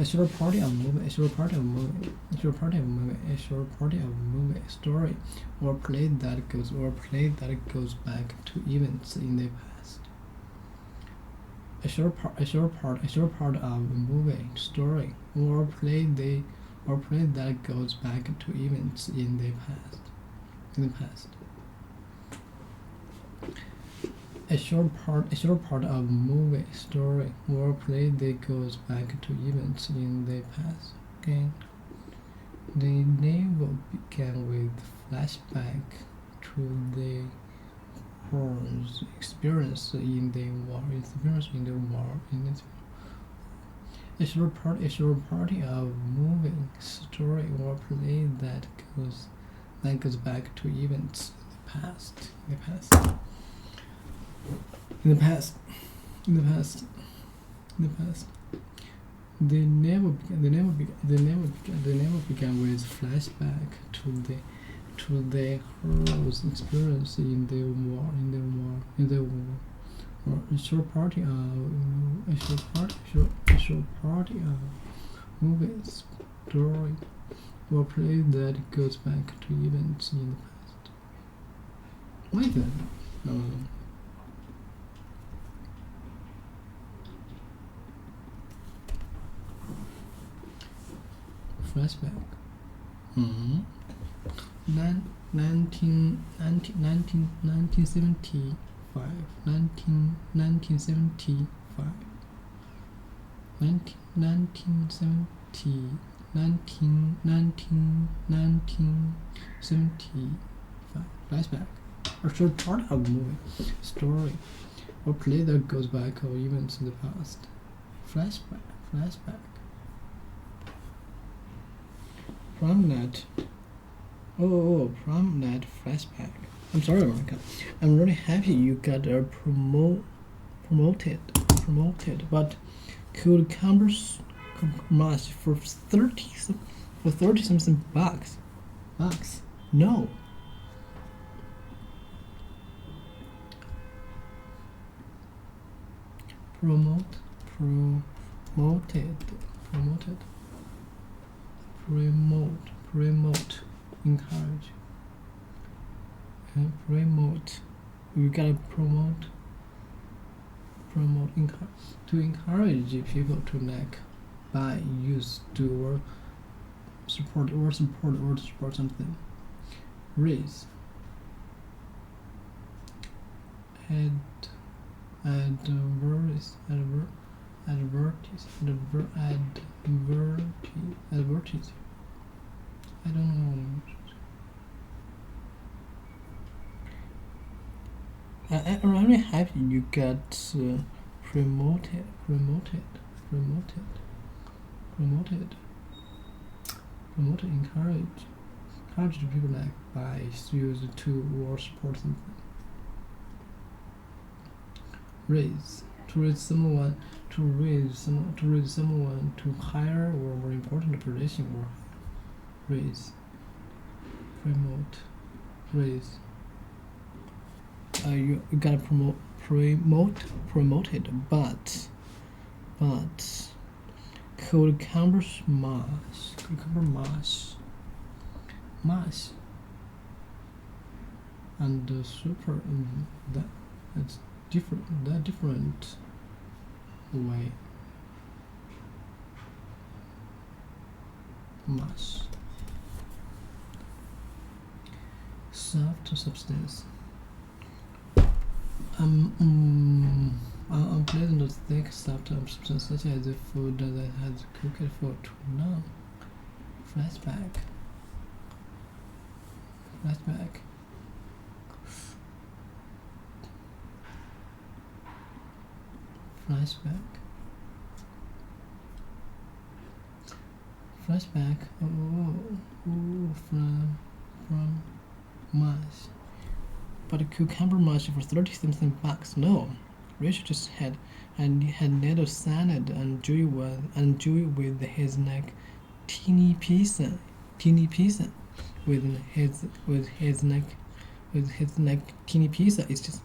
short part of movie, story, or play that goes back to events in the past. A short part of movie, story, or play that goes back to events in the past. a short part of movie, story, or play that goes back to events in the past. Okay. The novel began with flashback to the horrors experience in the war. A short part of movie, story, or play that goes back to events in the past. The novel began with flashback to the hero's experience in the war. Or a short part of movies, story, or play that goes back to events in the past. Wait then. No. Flashback. 1975. Flashback. A short part of movie, story, or play that goes back or events in the past. Flashback. Promenade. Promenade flashback. I'm sorry, Monica. I'm really happy you got promoted, but could compromise for 30 something bucks? No. Promoted, encourage, promote. We gotta promote, to encourage people to buy, use, do, or support something. Raise, advertise. I don't know. I'm really happy you got promoted. Encourage people buy, use, to, or support something. Raise, to raise someone to higher or more important position, or raise, raise. You gotta promote it, but could compromise and super that's different way. Mass, soft substance. Unpleasant to thick soft substance such as the food that has cooked for too long. Flashback. From mass. But a cucumber mash for 30 something bucks. No, Rachel just had nettle salad and Joey with his teeny pizza with his teeny pizza. It's just,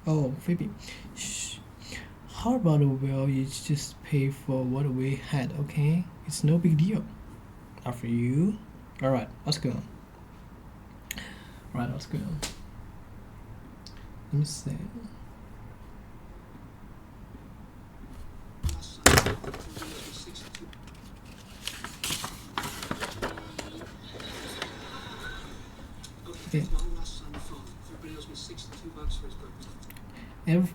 oh, Phoebe, shh. How about we'll each just pay for what we had, okay? It's no big deal. Not for you. All right, let's go. Let me see. Okay. Every,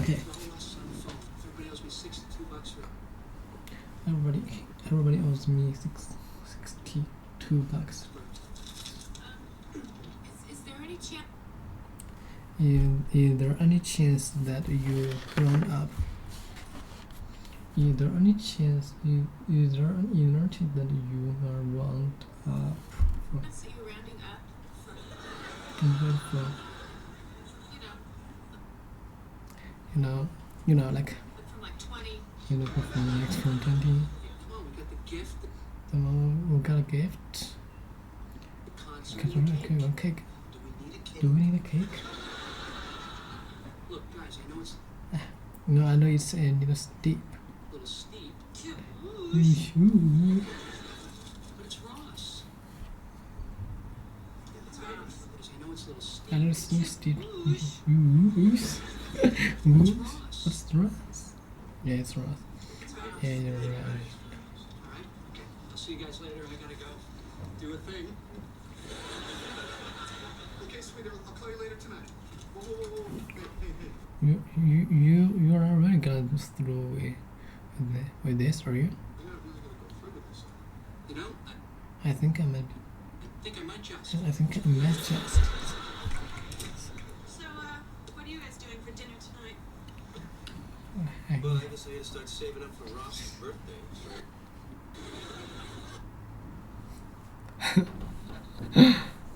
okay. Everybody owes me $62 for it. Everybody owes me $62. Is there any chance? Is there any chance that you're grown up? Is there any chance that you are wound up? So you're rounding up from, From, you know, like from like 20. from 20. Come on, we got the gift. We got a gift. The concert. Got a cake. Do we need a cake? Do we need a cake? Look, guys, I know it's No, I know it's steep. a little steep, Ooh. but it's Ross. It's Ross. I know it's a little steep. I know it's steep. What's Ross? Yeah, it's Ross. Yeah, you're right. Alright, okay. I'll see you guys later. I gotta go do a thing. Okay, sweetheart, I'll call you later tonight. Whoa. Hey. You are not really gonna go through with this, are you? You're not really gonna go through with this. You know, I think I might. I might just. I think I might just. So, what are you guys doing for dinner tonight? Well, I guess I gotta start saving up for Ross's birthday.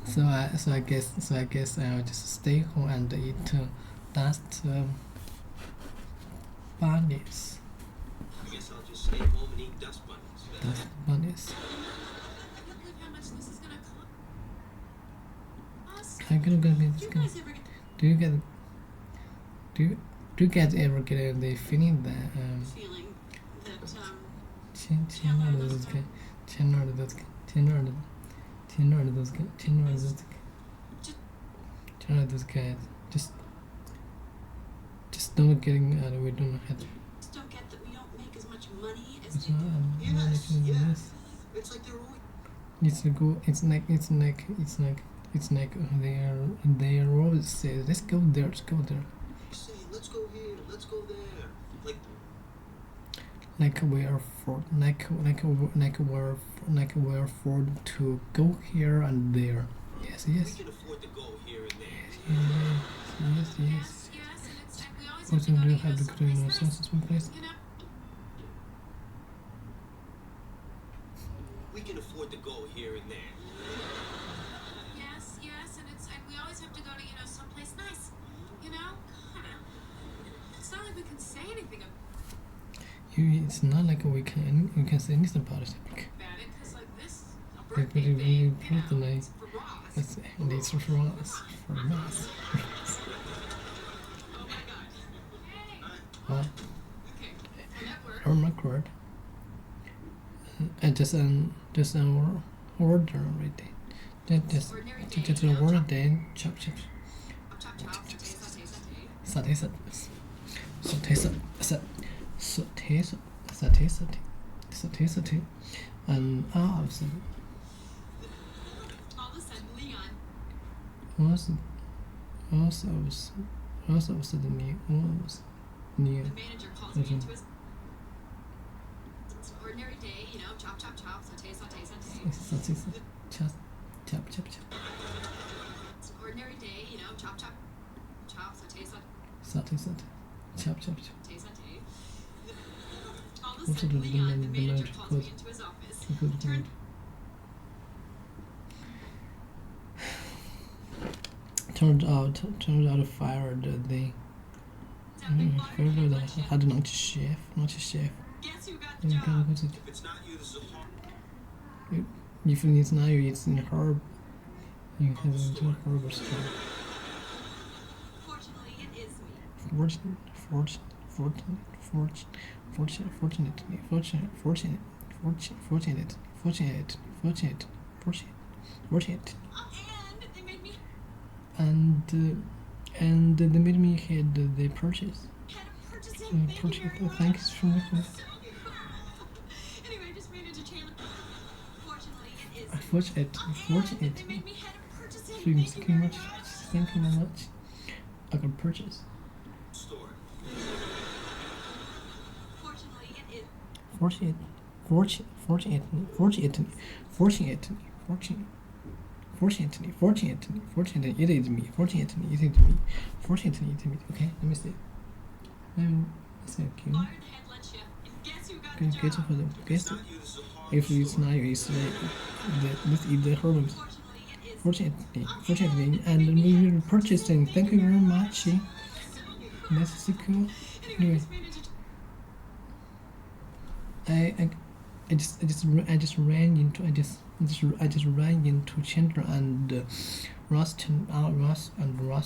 So I guess I'll just stay home and eat dust bunnies. I guess I'll just stay home and eat dust bunnies. Dust bunnies. I can't believe how much this is gonna cost. I'm gonna be Do this you guy. guys ever get Do you guys ever get the feeling that feeling that Chandler those guys just don't getting we don't have to. just don't get that we don't make as much money as It's they not, do? Yes. It's like they're always. It's a go. It's like they are always say let's go there. Saying, let's go here, let's go there. Like we are for we're afford to go here and there. Yes. We can afford to go here and there. Yes. Yes, and it's like we always have But to go do to you have the good someplace nice, sensible place? you know? We can afford to go here and there. Yes, and it's like we always have to go to, someplace nice, you know? It's not like we can say anything It's not like we can say anything about it. about it, because like this, a But birthday we thing, put the name. it's for Ross. It's for us. Oh my gosh. Well, Okay, on that word. on record. And just an order already. Just an order then chop. Chop, saute. Saute. And All of a sudden, Leon. also suddenly almost near. The manager calls me into his. It's an ordinary day, chop, saute. Chop. It's an ordinary day, chop, saute. Chop. All of a Also sudden, the Leon, the manager manager, calls me calls- into his office. Turned out fired the had not chef. Guess who got the job? If it's not you, this is a hard. If it's not you, it's in herb. You have a herb store. Fortunately, it is me. Fortunate. And they made me And they made me had the purchase. had a purchasing. Thank you very much. Thanks for Anyway, I just ran into Chandler. Fortunately, Fortunately. Thank you very much. I can purchase. Fortunately, it is me. Okay, let me see. Thank you. Get for them. Guess if it's not you, it's this is the problem. Fortunately, and we will purchasing. Thank you very much. That's so cool. Anyway, I just ran into Chandler and Ross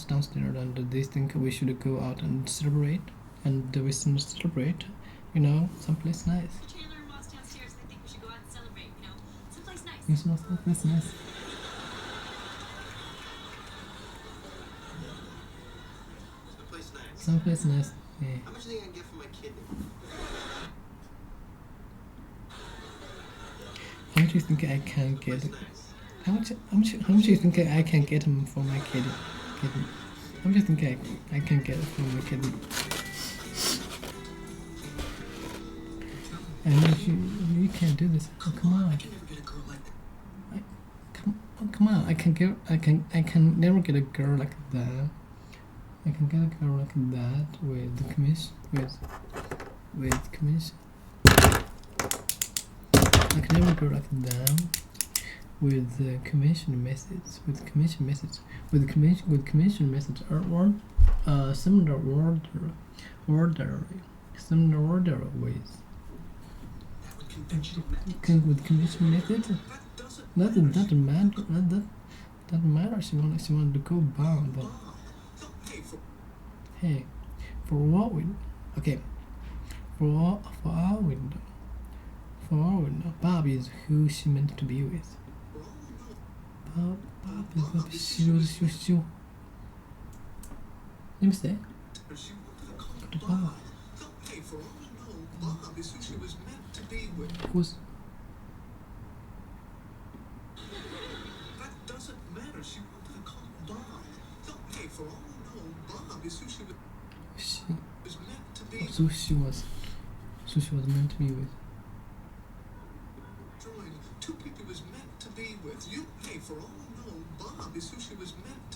downstairs, and they think we should go out and celebrate, and we should celebrate, someplace nice. Chandler and Ross downstairs, they think we should go out and celebrate, someplace nice. Someplace nice. Someplace nice. Yeah. How much do you think I can get for my kidney? How much do you think I can get? How much do you think I can get him for my kidney? How much do you think I can get for my kidney? And you can't do this. Oh, come on. Come on. I can never get a girl like that. I can get a girl like that with the commission. With commission. I can never go like that with the commission message. With commission message. Or similar order ways. With commission method, that doesn't matter. That matter. She wanted to go bound, but hey, for what we okay, for our window, Bob is who she meant to be with. Bob is what she was. Let me say. Bob. Who's? That doesn't matter. She wanted to call Bob. Hey, for all we know, Bob is who she was meant to be with. So she was meant to be with. Two people was meant to be with. You, hey, for all we know, Bob is who she was meant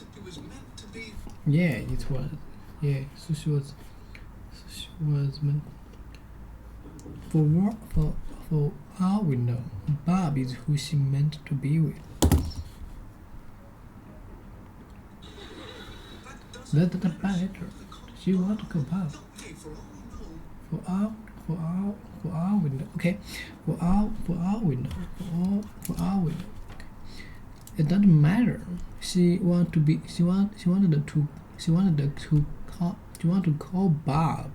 to be. Yeah, it was. Yeah, so she was meant. For all we know, Bob is who she meant to be with. That doesn't matter. She want to go Bob. For all we know. Okay. For all we know. Okay. It doesn't matter. She wanted to call Bob.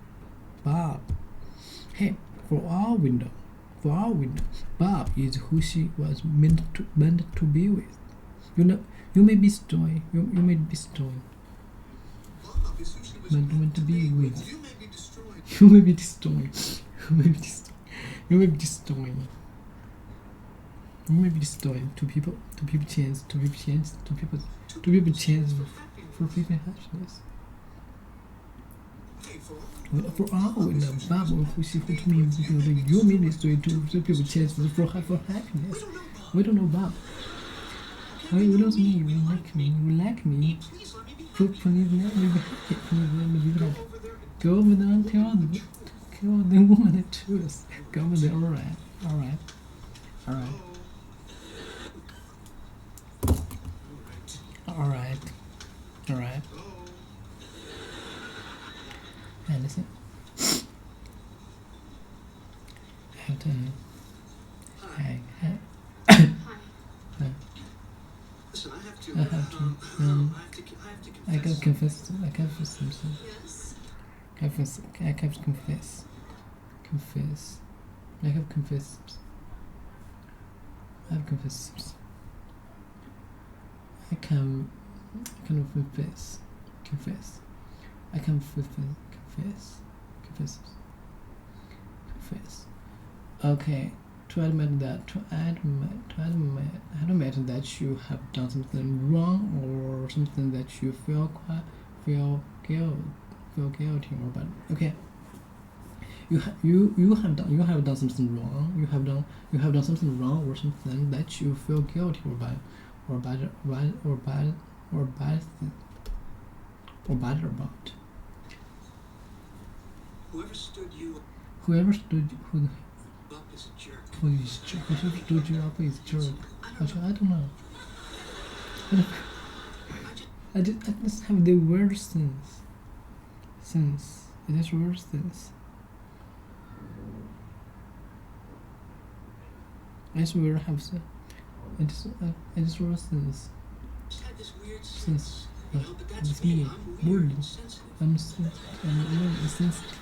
Hey, for all we know, Bob is who she was meant to be with. You may be storing. You may be storing. Meant to be with. You may be destroying. You may be destroying. Two people chance for people happiness. For all we know, Bob who she put me in you may be destroying two people chance for happiness. We don't know Bob. You don't mean you like me. Please let me be happy. Go over there and tell the woman the truth. Go over there, alright. And listen. I have to. Listen, I gotta confess something. I have to confess. I have confessed. I can confess. I can confess. Okay, to admit that you have done something wrong or something that you feel guilty about. Okay. You have done something wrong. You have done something wrong or something that you feel guilty about, or bad about. Whoever stood you Whoever up is a jerk. whoever stood you up is a jerk. I don't know. I just have the worst sense. It is worst sense. I swear I have said it is worse sense. Just had this weird Sense. you know, but that's It's me. me. I'm weird Word. and sensitive. I'm sensitive.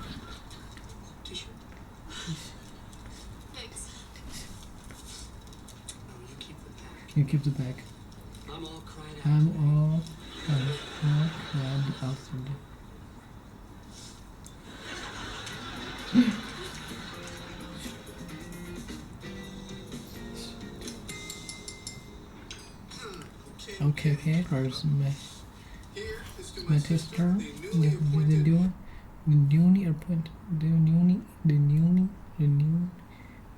Tissue? Thanks. Oh, you keep the pack. You keep the bag. I'm all cried out. I'm all cried out today. Okay, here's my sister.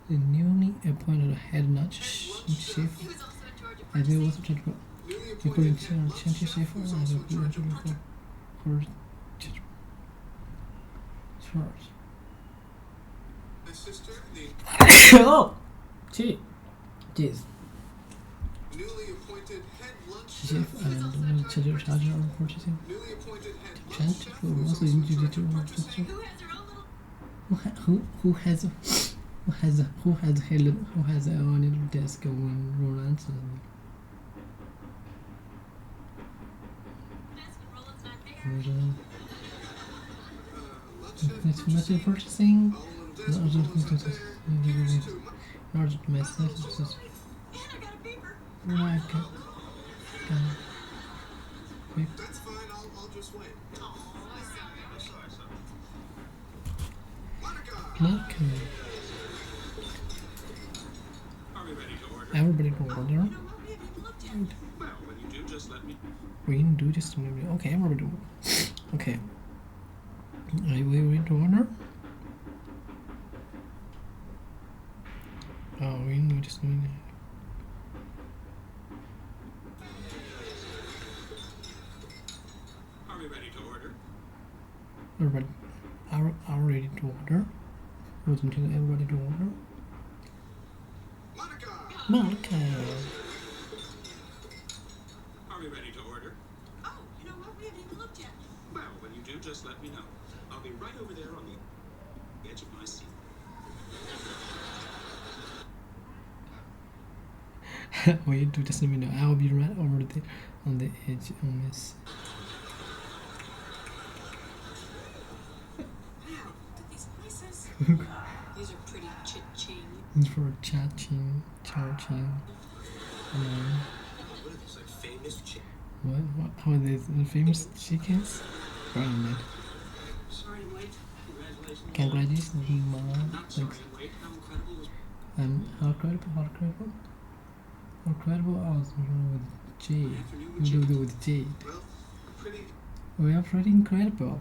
The newly appointed head nurse chief. I do also check according to change chief for My sister, the oh, gee, jeez. newly appointed head lunch Chief chef. and charger of purchasing. Newly appointed head lunch Chant chef who who is also also in introduced charge to of purchasing. who has a little desk when Roland's it's message purchasing. Large messages. Right. That's fine, I'll just wait. Oh, sorry. Monica! Okay. Are we ready to order? Everybody to order. Well, when you do, just let me. We can do just a minute. Okay, everybody do. Okay. Are we ready to order? Oh, we can do just a minute. Are we ready to order? Everybody are ready to order. Waiting till everybody to order. Monica. Are we ready to order? Oh, you know what? We haven't even looked yet. Well, when you do, just let me know. I'll be right over there on the edge of my seat. Wait to just a minute. I'll be right over there on the edge on this. Wow, look at these places. These are pretty chit-ching. It's for chatting. What are these, like famous What? How are these the famous chickens? Right, mate. Sorry I'm late. Congratulations. Congratulations, Mom. Not sorry Thanks. I'm late. How incredible was How incredible. How incredible I was with Jade. We do it with Jade. Well, pretty. We are pretty incredible.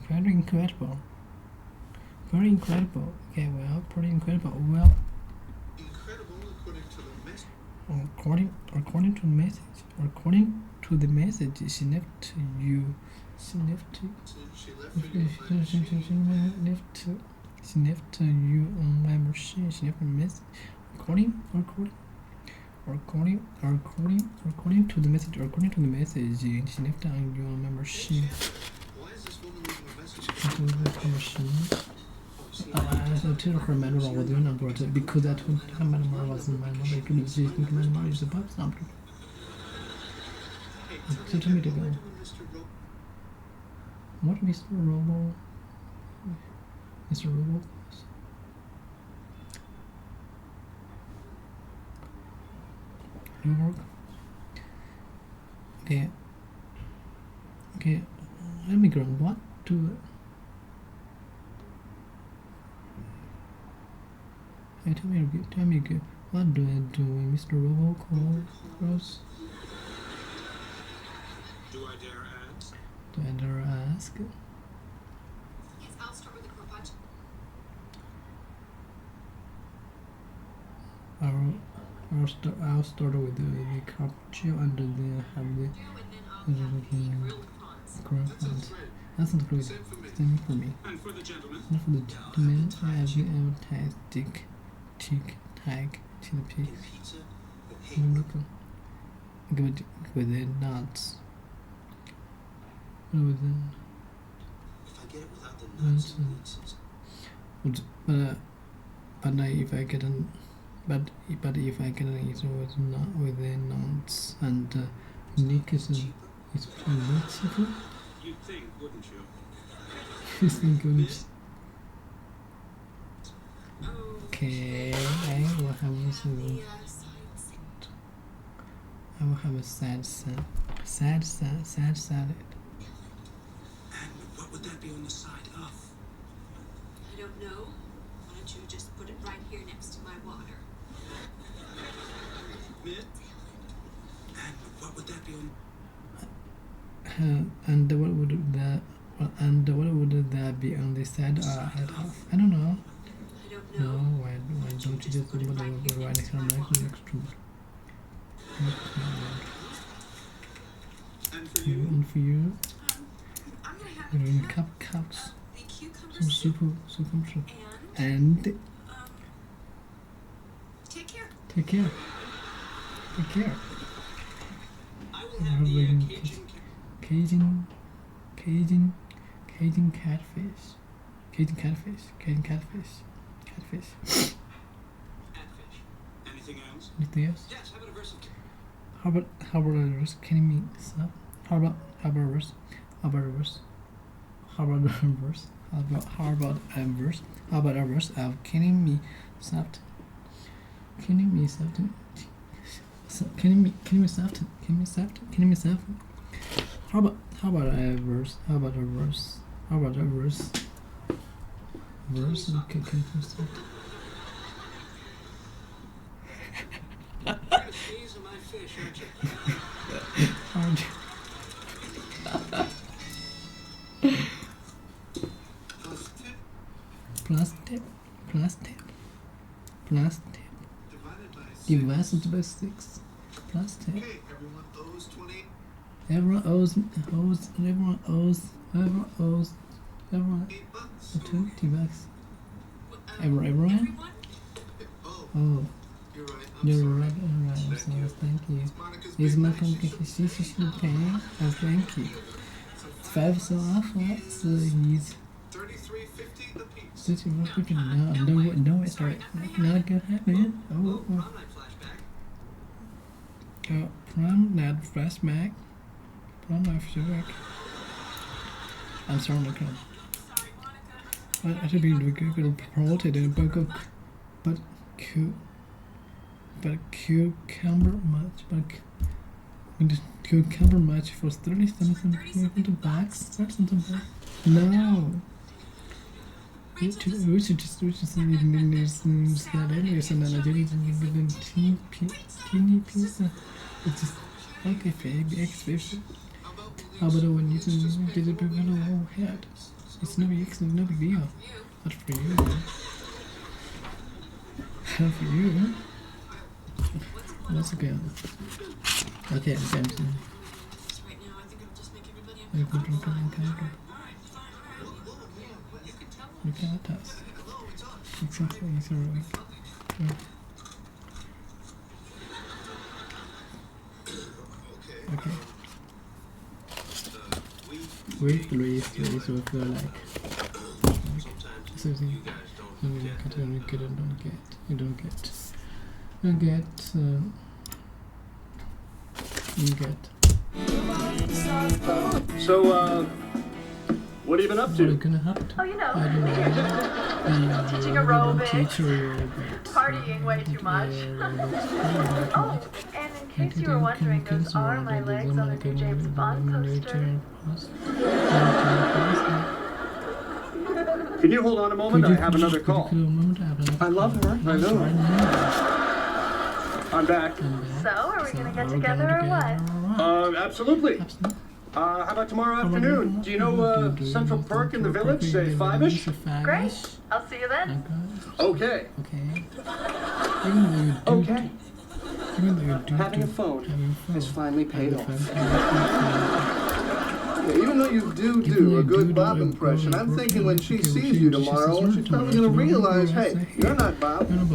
Very incredible. Okay, well, pretty incredible. Well, Incredible according to the message. according to the message, she left you. She left You on my machine. She left a message. According to the message. She left on you on my machine. Why is this woman leaving a message? I still remember what the number was because I told her my number was in my mother. She think my number is about something. So tell me to go. What, Mr. Robo? Mr. Robo? Your work? Okay. Let me go. What to? Hey, tell me again. What do I do, Mr. Robocall? Do I dare ask? Do I dare ask? Yes, I'll start with the crowpatch. I'll start with the carpaccio and then have the crab ones. That sounds great. Same for me. And for the gentleman? And for the gentleman, I have the advertised tick, tag, chili pig. Pizza Look, good with the nuts. With the If I get it without the nuts and nuts. But if I get an it with the nuts and Nick is pretty much cheaper. You'd think, wouldn't you? You think, wouldn't you? Okay, I will have a sad salad. And what would that be on the side of? I don't know. Why don't you just put it right here next to my water? Mint? And what would that be on? And what would that be on the side or at half? I don't know. I don't know. No, why don't you just put the right hand right next to it? And for you? And for you, I'm gonna have you're in cups, the cucumber some soup, and take care. take care. I will have the Cajun catfish. catfish. Anything else? Anything else? Yes, how about a verse of How about a verse? Can you mean stuff? How about a verse? How about a verse of can you me something? How about a verse? Verse and can you something? You're gonna sneeze on my fish, aren't you? Plastic. Divided by 6. Plastic. Okay, everyone owes 20. Everyone owes 20 bucks. Everyone? Oh. You're right. Alright, so thank you. Is my communication paying? Oh, thank you. 5 so off, so he's 33.50 a piece. 33.50. No, it's alright. Not gonna happen. Prom night flashback. I'm sorry, Monica. I should be promoted in Bangkok, but cucumber match for 30 something bucks. No. We should just leave names that anyways, and then I didn't teeny piece. It's just okay, baby, exhibition. How about when you get a big little head? It's no big deal. Not for you. Not for you. Once again. Okay, again. You can't test. Exactly, it's alright. Okay. Wait, Louise, so if you're like something you don't get. So, what have you been up to? Oh, you know, teaching aerobics, partying way too much. Oh, and in case you were wondering, those are my legs on the new James Bond poster. Can you hold on a moment? I have another call. I love her. I know. I'm back. So, are we gonna get together or what? Absolutely. How about tomorrow afternoon? Do you know Central Park in the Village, say 5-ish? Great. I'll see you then. Okay. Okay. Having a phone has finally paid off. Yeah, even though you do a good Bob impression, I'm thinking when she sees you tomorrow, she's probably going to realize, hey, you're not Bob. I'm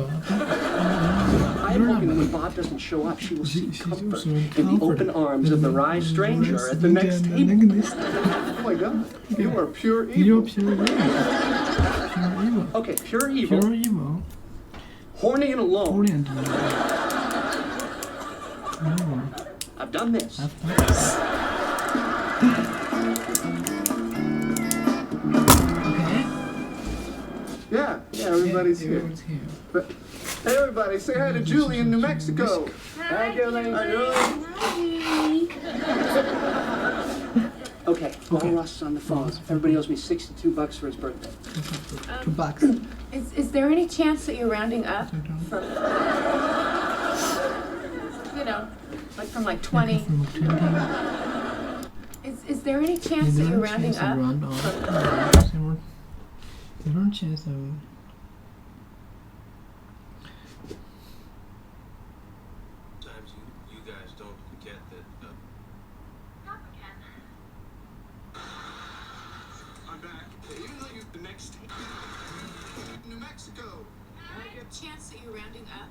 hoping that when Bob doesn't show up, she will seek comfort in the open arms of the wry stranger at the next table. Oh my God, you are pure evil. Okay, pure evil. Horny and alone. I've done this. Yeah, everybody's here. But, hey, everybody, say hi to Julie in New Mexico. Hi, Julie. Hi, Julie. Okay, while Ross is on the phone, everybody owes me $62 for his birthday. $2. Is there any chance that you're rounding up from, you know, like from like 20? Is there any chance that you're rounding up? They don't change the. Sometimes you guys don't forget that. Not again. I'm back. Even though you the next New Mexico. Chance that you're rounding up?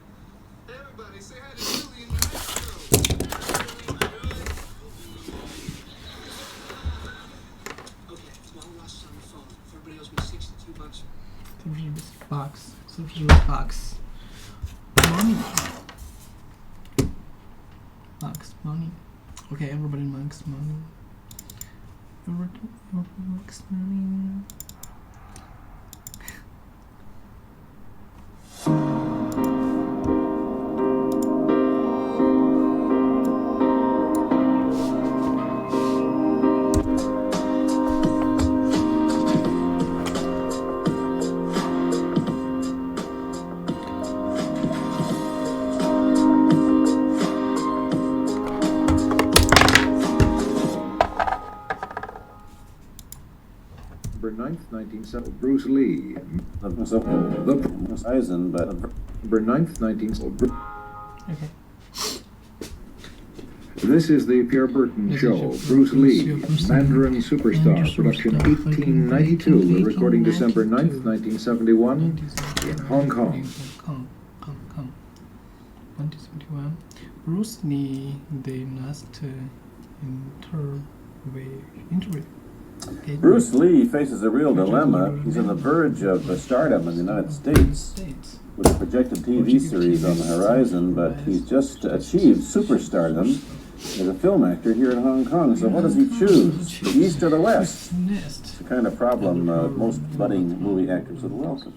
Hey, everybody, say hi to Julie in New Mexico. Okay, while Ross is on the phone, everybody owes me $62. Box. Money. Box money. Okay, everybody likes money. Everybody likes money. November 9th, 1970. Bruce Lee. The Eisen, but November 9th, 1970. Okay. This is the Pierre Burton Show. Bruce Lee, Mandarin Superstar, production 1892, recording December 9th, 1971, in Hong Kong. 1971. Bruce Lee, the last interview. Okay. Bruce Lee faces a real dilemma. He's on the verge of stardom in the United States, with a projected TV series on the horizon, but he's just achieved superstardom as a film actor here in Hong Kong. So what does he choose, the East or the West? It's the kind of problem most budding movie actors would welcome.